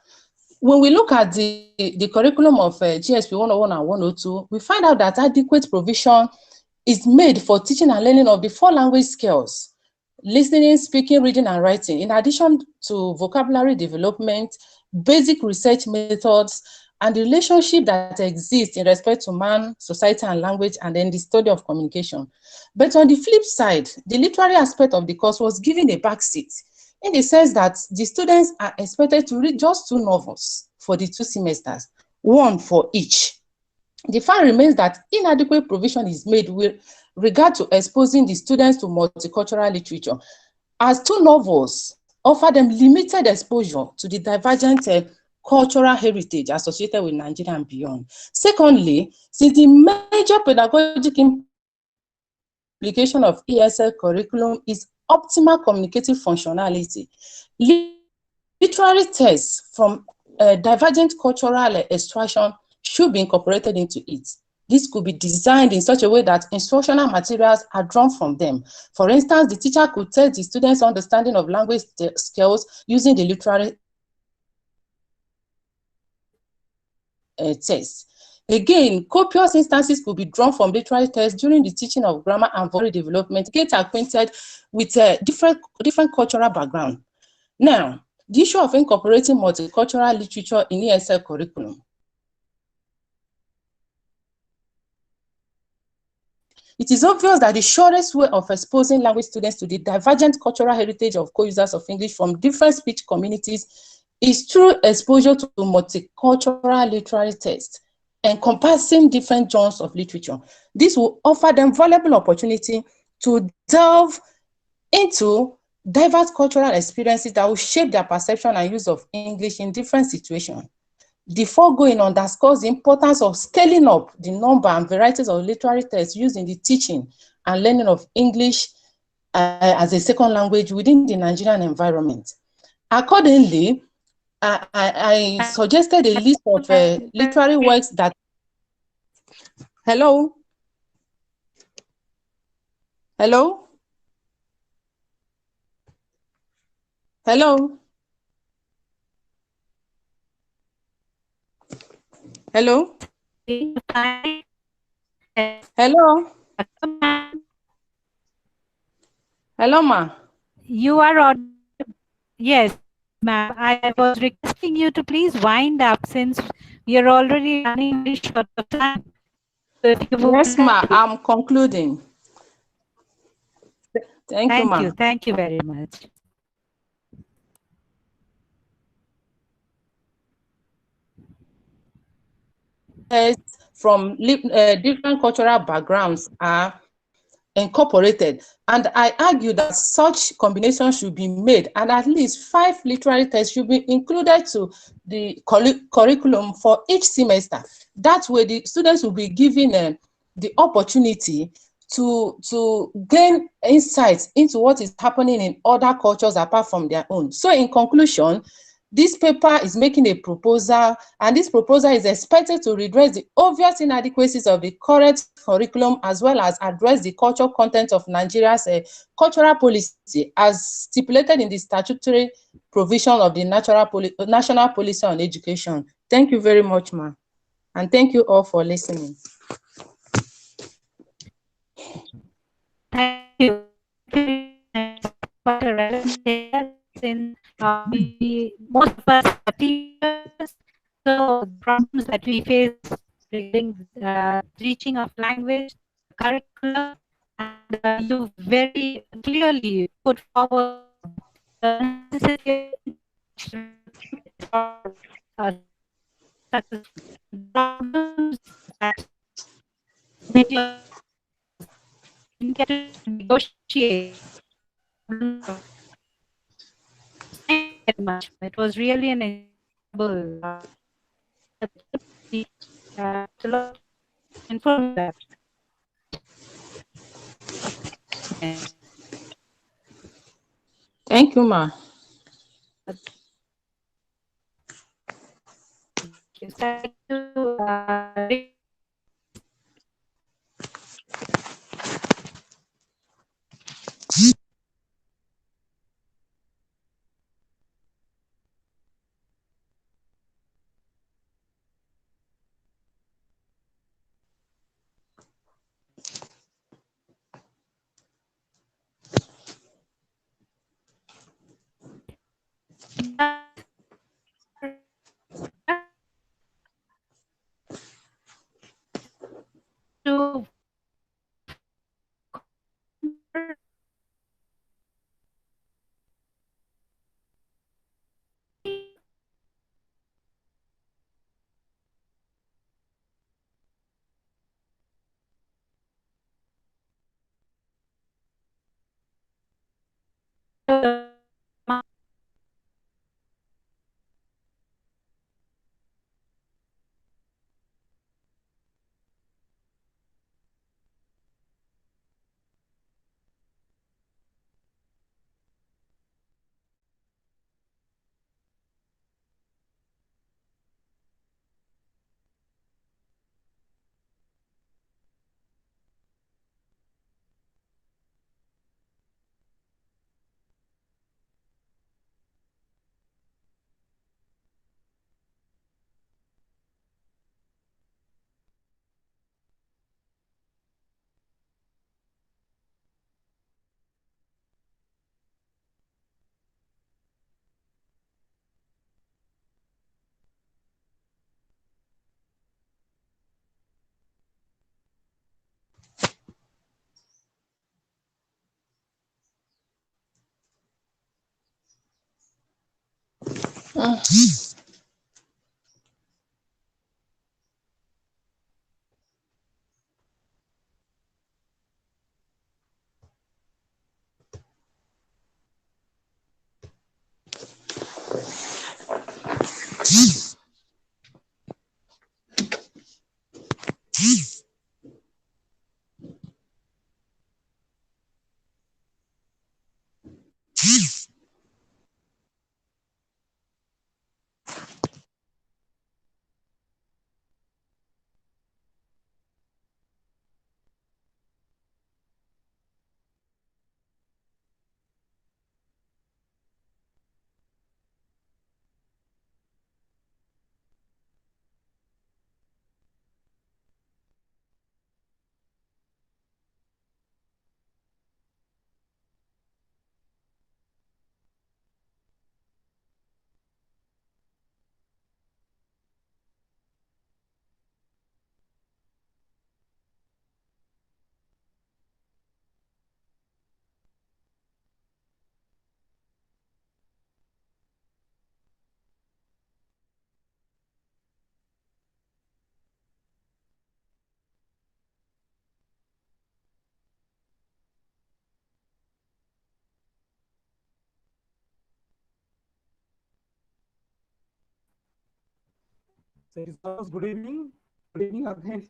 When we look at the curriculum of GSP 101 and 102, we find out that adequate provision is made for teaching and learning of the 4 language skills: listening, speaking, reading, and writing, in addition to vocabulary development, basic research methods, and the relationship that exists in respect to man, society, and language, and then the study of communication. But on the flip side, the literary aspect of the course was given a backseat, in the sense that the students are expected to read just 2 novels for the 2 semesters, 1 for each. The fact remains that inadequate provision is made with regard to exposing the students to multicultural literature, as 2 novels offer them limited exposure to the divergent cultural heritage associated with Nigeria and beyond. Secondly, since the major pedagogic implication of ESL curriculum is optimal communicative functionality, literary texts from divergent cultural extraction should be incorporated into it. This could be designed in such a way that instructional materials are drawn from them. For instance, the teacher could test the students' understanding of language skills using the literary text. Again, copious instances could be drawn from literary texts during the teaching of grammar and vocabulary development to get acquainted with different cultural background. Now, the issue of incorporating multicultural literature in ESL curriculum. It is obvious that the surest way of exposing language students to the divergent cultural heritage of co-users of English from different speech communities is through exposure to multicultural literary texts encompassing different genres of literature. This will offer them valuable opportunity to delve into diverse cultural experiences that will shape their perception and use of English in different situations. The foregoing underscores the importance of scaling up the number and varieties of literary texts used in the teaching and learning of English as a second language within the Nigerian environment. Accordingly, I suggested a list of literary works that... Hello? Hello? Hello? Hello? Hello? Hello, ma. You are on. Yes, ma'am. I was requesting you to please wind up since we are already running very short of time. So if you would Yes, ma. I'm concluding. Thank you, ma. Thank you very much. From different cultural backgrounds are incorporated, and I argue that such combinations should be made, and at least 5 literary texts should be included to the curriculum for each semester. That way, the students will be given the opportunity to gain insights into what is happening in other cultures apart from their own. So, in conclusion, this paper is making a proposal, and this proposal is expected to redress the obvious inadequacies of the current curriculum, as well as address the cultural content of Nigeria's cultural policy, as stipulated in the statutory provision of the National Policy on Education. Thank you very much, ma. And thank you all for listening. Thank you. Quite a relevant in most of us are teachers, so the problems that we face regarding teaching of language, curriculum, and you very clearly put forward the necessary problems that get to negotiate. Much. It was really an incredible informative. Thank you, ma. Thank you. To So, disciples, good evening. Good evening again.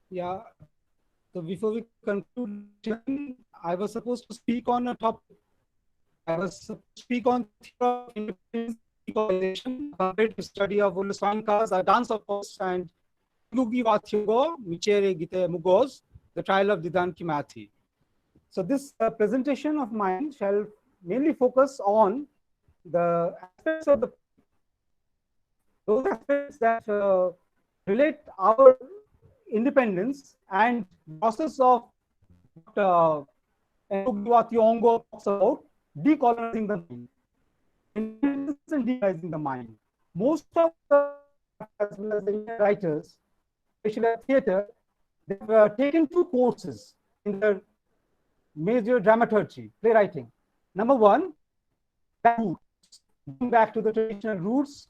Yeah. So before we conclude, I was supposed to speak on a topic. I was supposed to speak on the theory of independence, equalization, comparative study of Uluswankas, a dance of course, and Gugi Watyogo, Michere Gite Mugos, the trial of Didan Kimathi. So this presentation of mine shall mainly focus on the aspects of those aspects that relate our independence and process of Nsukka talks about decolonizing the mind, independence and decolonizing the mind. Most of the as well as the Indian writers, especially at theatre, they've taken two courses in their major dramaturgy, playwriting. Number one, going back to the traditional roots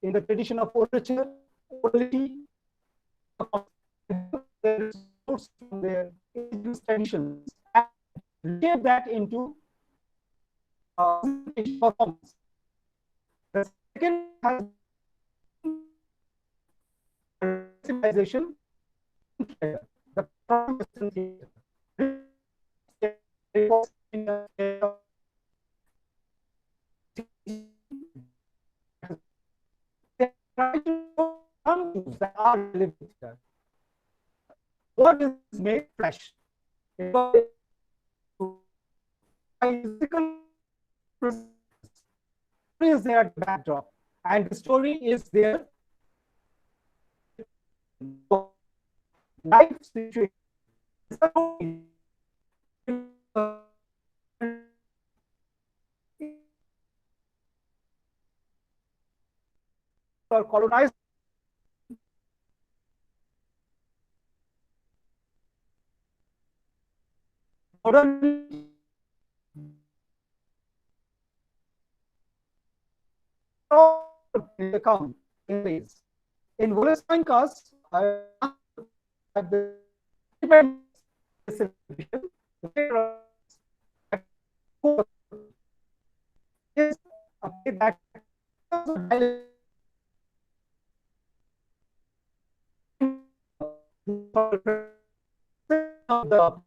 in the tradition of orature, orality, roots from their indigenous traditions, and shape that into performance. The second has civilization, the Western theater. That are relevant here. What is made flesh? Physical is there at the backdrop, and the story is there. Life situation. Or colonized modern account in ways. In Wolesmankas, at the is a play that the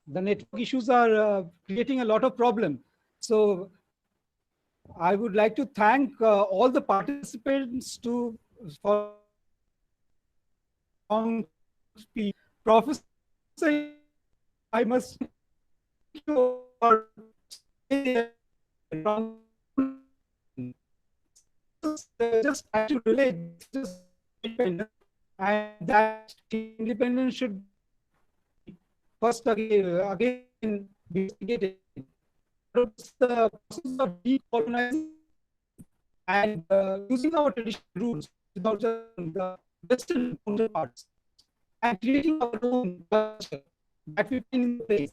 the network issues are creating a lot of problem. So I would like to thank all the participants for long speech. Professor, I must thank you for just try to relate just independence, and that independence should first again be investigated. The process of decolonizing and using our traditional rules without just the Western counterparts and creating our own culture that we find in the place.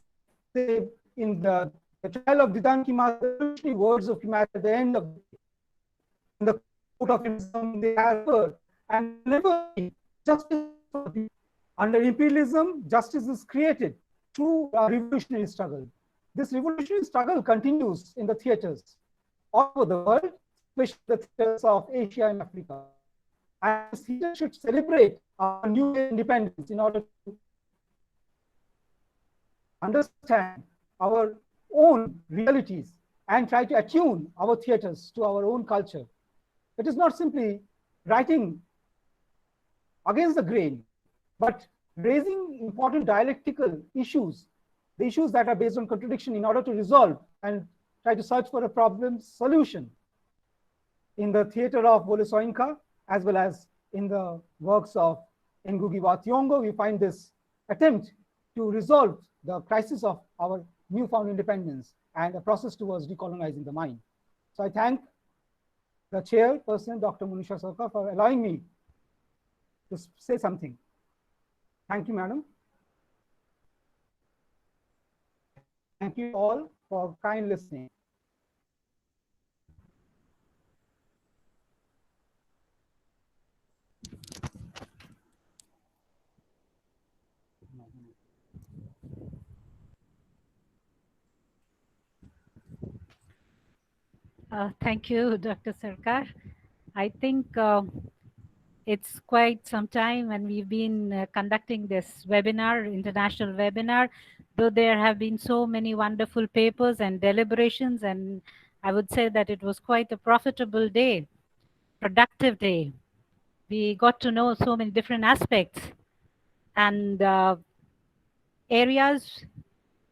Say, in the trial of Didan Kima, the revolutionary words of Kima at the end of the day, in the court of imperialism, they have heard, and never justice for the people. Under imperialism, justice is created through a revolutionary struggle. This revolutionary struggle continues in the theaters all over the world, especially the theaters of Asia and Africa. And this theater should celebrate our new independence in order to understand our own realities and try to attune our theaters to our own culture. It is not simply writing against the grain, but raising important dialectical issues, the issues that are based on contradiction in order to resolve and try to search for a problem solution. In the theater of Bole Soyinka, as well as in the works of Ngugi wa Thiong'o, we find this attempt to resolve the crisis of our newfound independence and a process towards decolonizing the mind. So I thank the chairperson, Dr. Monisha Sarkar, for allowing me to say something. Thank you, madam. Thank you all for kind listening. Thank you, Dr. Sarkar. I think it's quite some time and we've been conducting this webinar, international webinar, though there have been so many wonderful papers and deliberations, and I would say that it was quite a profitable day, productive day. We got to know so many different aspects and areas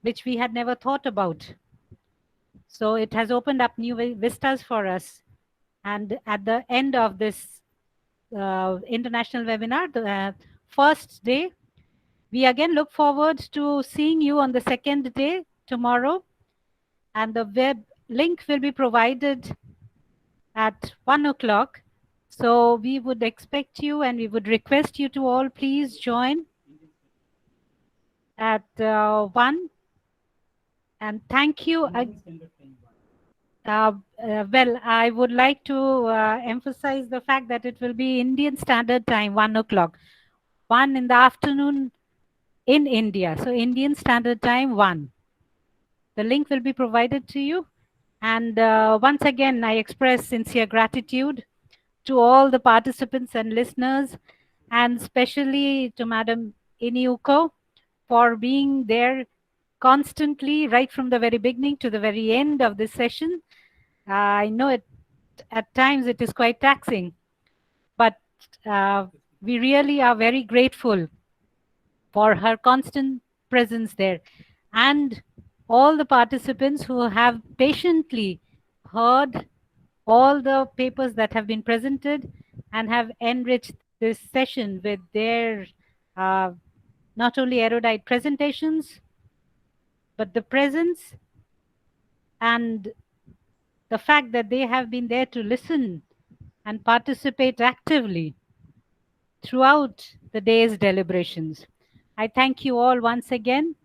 which we had never thought about. So it has opened up new vistas for us. And at the end of this international webinar, the first day, we again look forward to seeing you on the second day tomorrow. And the web link will be provided at 1 o'clock. So we would expect you and we would request you to all please join at 1. And thank you. Well, I would like to emphasize the fact that it will be Indian Standard Time, 1 o'clock. 1 in the afternoon in India. So Indian Standard Time, 1. The link will be provided to you. And once again, I express sincere gratitude to all the participants and listeners, and especially to Madam Iniuko for being there constantly right from the very beginning to the very end of this session. I know at times it is quite taxing, but we really are very grateful for her constant presence there, and all the participants who have patiently heard all the papers that have been presented and have enriched this session with their not only erudite presentations, but the presence and the fact that they have been there to listen and participate actively throughout the day's deliberations. I thank you all once again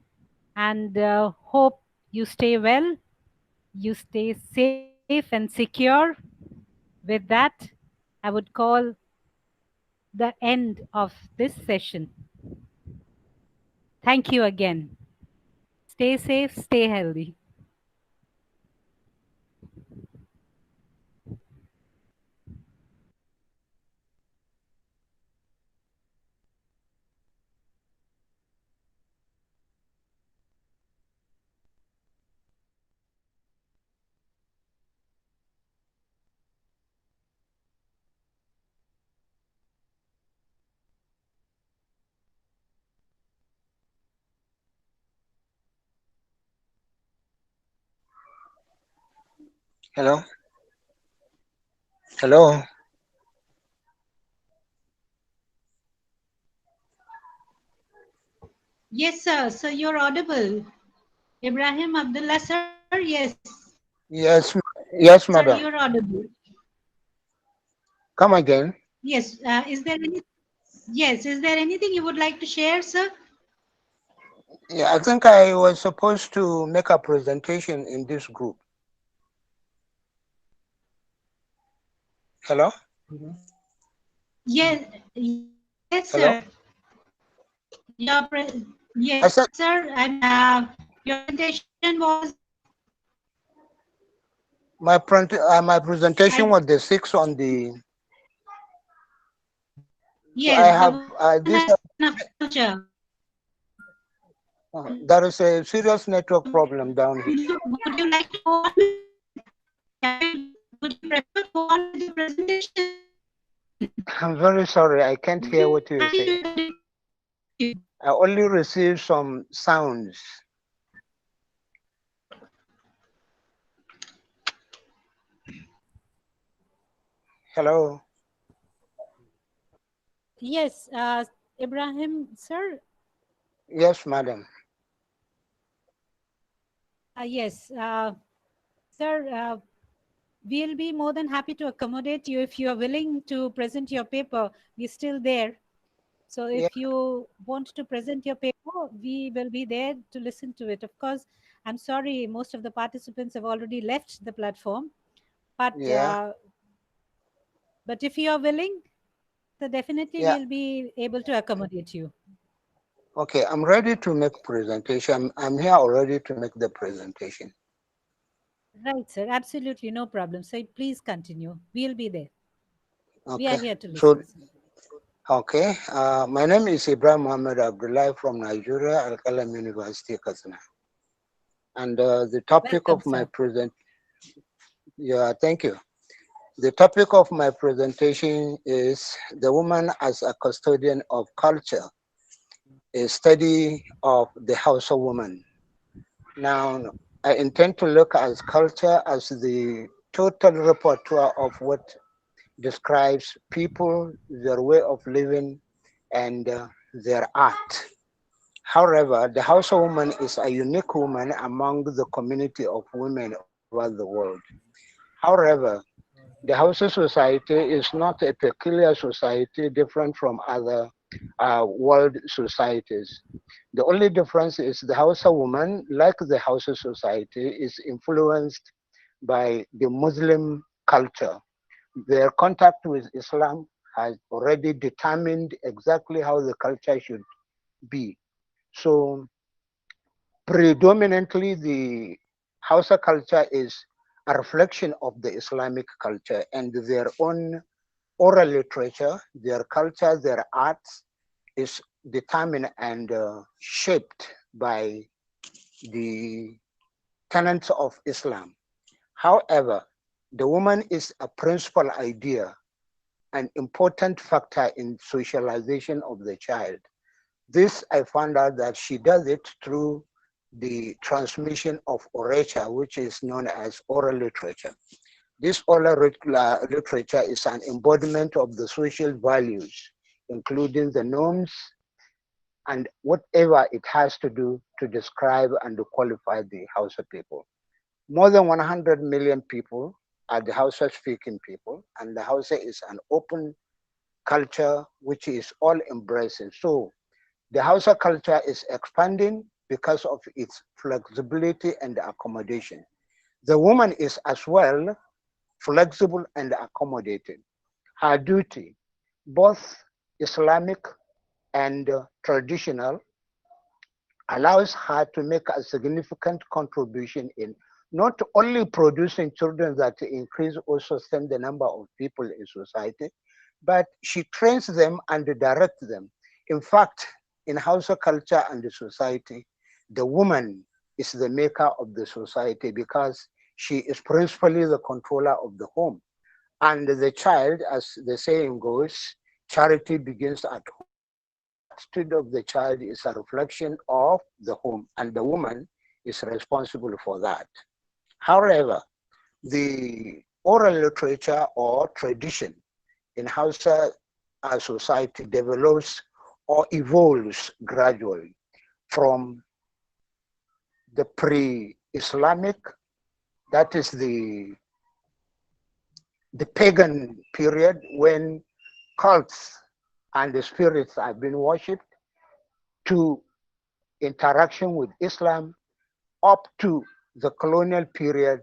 and hope you stay well, you stay safe and secure. With that, I would call the end of this session. Thank you again. Stay safe, stay healthy. Hello? Hello? Yes, sir. So you're audible. Ibrahim Abdullah, sir. Yes. Yes, Yes, yes, sir. madam. You're audible. Come again. Yes. Is there any? Yes. Is there anything you would like to share, sir? Yeah, I think I was supposed to make a presentation in this group. Hello? Yes. Yes, Hello? sir. Yes, said, sir. And your presentation was. my presentation was the 6 on the. So I Yes, the have woman this. of culture. There is a serious network problem down here. Would you like to go on? Would you prefer to go on with the presentation? I'm very sorry, I can't hear what you say. I only received some sounds. Hello? Yes, Ibrahim, sir. Yes, madam. Yes, sir. We'll be more than happy to accommodate you if you are willing to present your paper. We're still there. So if you want to present your paper, we will be there to listen to it. Of course, I'm sorry, most of the participants have already left the platform, but but if you are willing, so definitely we'll be able to accommodate you. Okay, I'm ready to make presentation. I'm here already to make the presentation. Right, sir. Absolutely no problem. So please continue. We'll be there. We Okay. are here to So, listen. okay. My name is Ibrahim Mohammed Abdullah from Nigeria, Al Kalam University, Katsina. And the topic Welcome, of my sir. thank you. The topic of my presentation is the woman as a custodian of culture, a study of the Hausa woman. Now, I intend to look at culture as the total repertoire of what describes people, their way of living, and their art. However, the Hausa woman is a unique woman among the community of women all over the world. However, the Hausa society is not a peculiar society different from other world societies. The only difference is the Hausa woman, like the Hausa society, is influenced by the Muslim culture. Their contact with Islam has already determined exactly how the culture should be. So predominantly the Hausa culture is a reflection of the Islamic culture and their own oral literature, their culture, their arts is determined and shaped by the tenets of Islam. However, the woman is a principal idea, an important factor in socialization of the child. This, I found out that she does it through the transmission of orature, which is known as oral literature. This oral literature is an embodiment of the social values, including the norms and whatever it has to do to describe and to qualify the Hausa people. More than 100 million people are the Hausa speaking people, and the Hausa is an open culture which is all embracing. So the Hausa culture is expanding because of its flexibility and accommodation. The woman is as well flexible and accommodating. Her duty, both Islamic and traditional, allows her to make a significant contribution in not only producing children that increase or sustain the number of people in society, but she trains them and directs them. In fact, in Hausa culture and the society, the woman is the maker of the society because she is principally the controller of the home. And the child, as the saying goes, charity begins at home. Attitude of the child is a reflection of the home, and the woman is responsible for that. However, the oral literature or tradition in Hausa society develops or evolves gradually from the pre-Islamic, that is the pagan period when cults and the spirits have been worshipped, to interaction with Islam, up to the colonial period.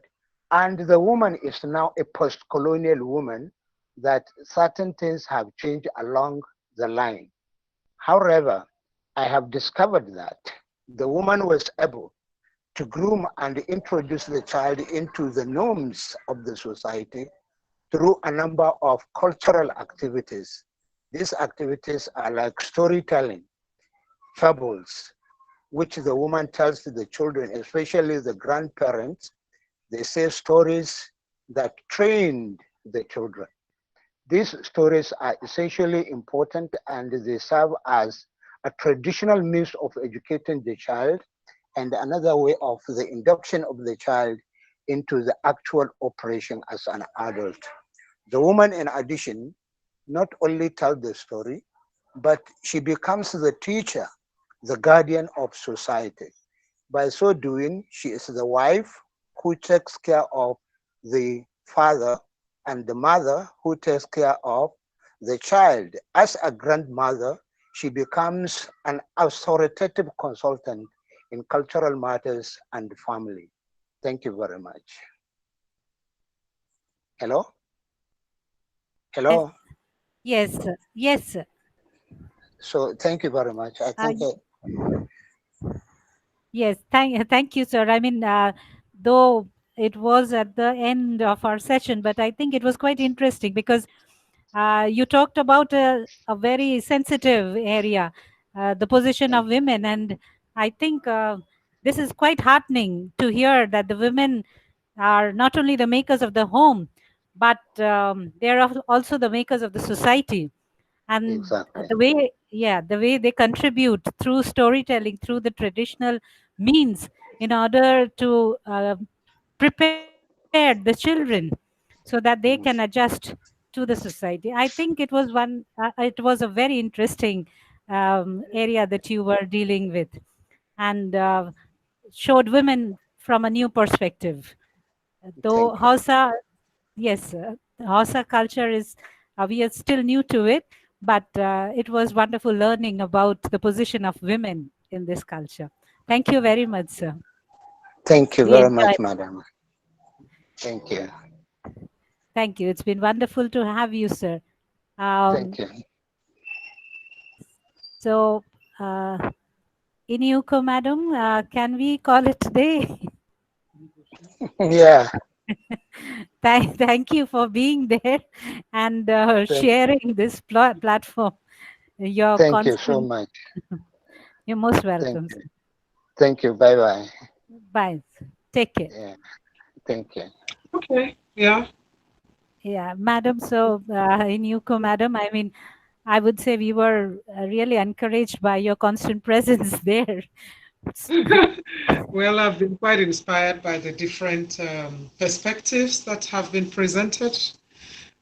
And the woman is now a post-colonial woman, that certain things have changed along the line. However, I have discovered that the woman was able to groom and introduce the child into the norms of the society through a number of cultural activities. These activities are like storytelling, fables, which the woman tells to the children, especially the grandparents. They say stories that trained the children. These stories are essentially important, and they serve as a traditional means of educating the child and another way of the induction of the child into the actual operation as an adult. The woman, in addition, not only tells the story, but she becomes the teacher, the guardian of society. By so doing, she is the wife who takes care of the father and the mother who takes care of the child. As a grandmother, she becomes an authoritative consultant in cultural matters and family. Thank you very much. Hello? Hello? Yes, sir. Yes, sir. So thank you very much. I think Yes, thank you, sir. I mean, though it was at the end of our session, but I think it was quite interesting because you talked about a very sensitive area, the position of women, and I think this is quite heartening to hear that the women are not only the makers of the home, but they are also the makers of the society. And exactly. the way they contribute through storytelling, through the traditional means, in order to prepare the children so that they can adjust to the society. I think it was a very interesting area that you were dealing with, and showed women from a new perspective. Though Hausa, yes, Hausa culture is, we are still new to it, but it was wonderful learning about the position of women in this culture. Thank you very much, sir. Thank you We very enjoyed. much, madam. Thank you. Thank you. It's been wonderful to have you, sir. Thank you. So, Inaugural, madam, can we call it today? Yeah. Thank you for being there and sharing this platform. Your Thank you so constant. much. You're most Thank welcome. you. Thank you. Bye bye. Bye. Take care. Yeah. Thank you. Okay. Yeah. Yeah, madam. So, Inaugural, madam, I mean, I would say we were really encouraged by your constant presence there. Well, I've been quite inspired by the different perspectives that have been presented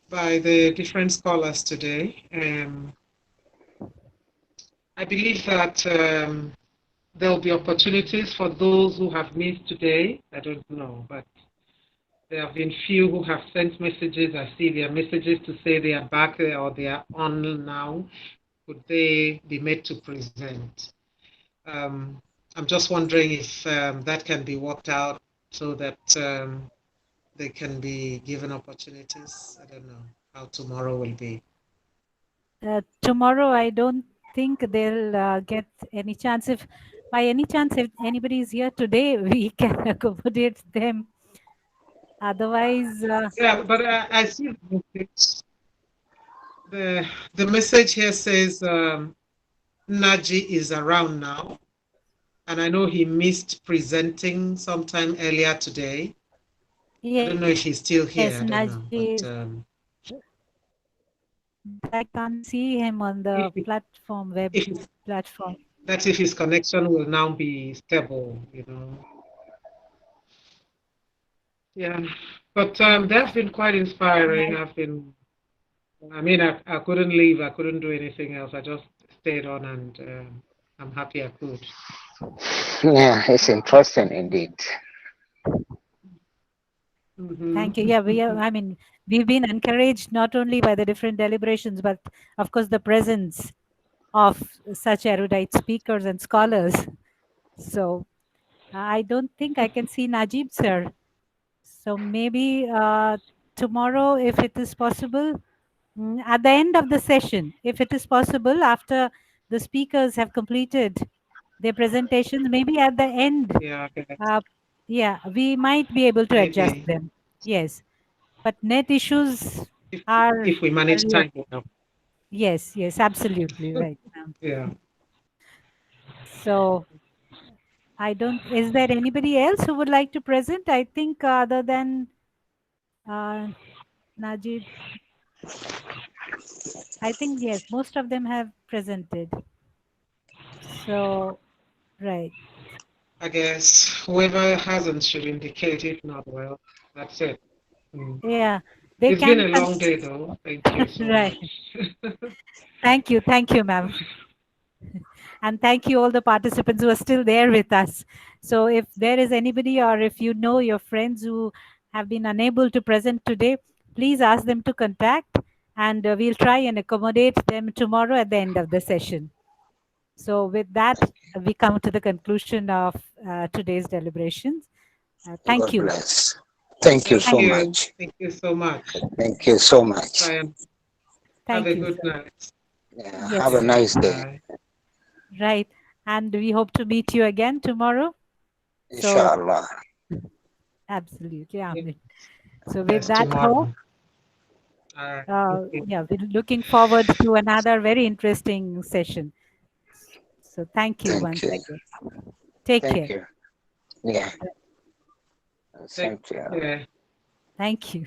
by the different scholars today. I believe that there will be opportunities for those who have missed today. I don't know, but there have been few who have sent messages. I see their messages to say they are back there or they are on now. Could they be made to present? I'm just wondering if that can be worked out so that they can be given opportunities. I don't know how tomorrow will be. Tomorrow, I don't think they'll get any chance. If by any chance, if anybody is here today, we can accommodate them. Otherwise, Yeah, but I see the message. The message here says Naji is around now, and I know he missed presenting sometime earlier today. I don't know if he's still here. yes, I don't know, but but I can't see him on the platform, web platform. that's if his connection will now be stable, you know. Yeah, but they've been quite inspiring. I mean, I couldn't leave. I couldn't do anything else. I just stayed on, and I'm happy I could. Yeah, it's interesting indeed. Thank you. Yeah, I mean, we've been encouraged not only by the different deliberations, but of course the presence of such erudite speakers and scholars. So I don't think I can see Najib, sir. So maybe tomorrow, if it is possible, at the end of the session, if it is possible, after the speakers have completed their presentations, maybe at the end, yeah, we might be able to adjust Maybe. them. Yes, but net issues are If we manage time. Yes, yes, absolutely right. Yeah. So I don't. Is there anybody else who would like to present? I think other than Najib, I think yes, most of them have presented. So, right. I guess whoever hasn't should indicate. If not, well, that's it. Yeah, they It's been can. a long day, though. Thank you so Right. much. Thank you, ma'am. And thank you all the participants who are still there with us. So if there is anybody or if you know your friends who have been unable to present today, please ask them to contact and we'll try and accommodate them tomorrow at the end of the session. So with that, we come to the conclusion of today's deliberations. Thank God you. bless. Thank you so much. Thank you so much. Thank you so much. Try and Thank have a you, good sir. night. Yeah, Yes. have a nice day. Right. And we hope to meet you again tomorrow. Inshallah. Absolutely. Amen. So with Yes, that tomorrow. hope, All right. yeah, we're looking forward to another very interesting session. So thank you once again. Take Thank care. you. Yeah. Thank you. Thank you.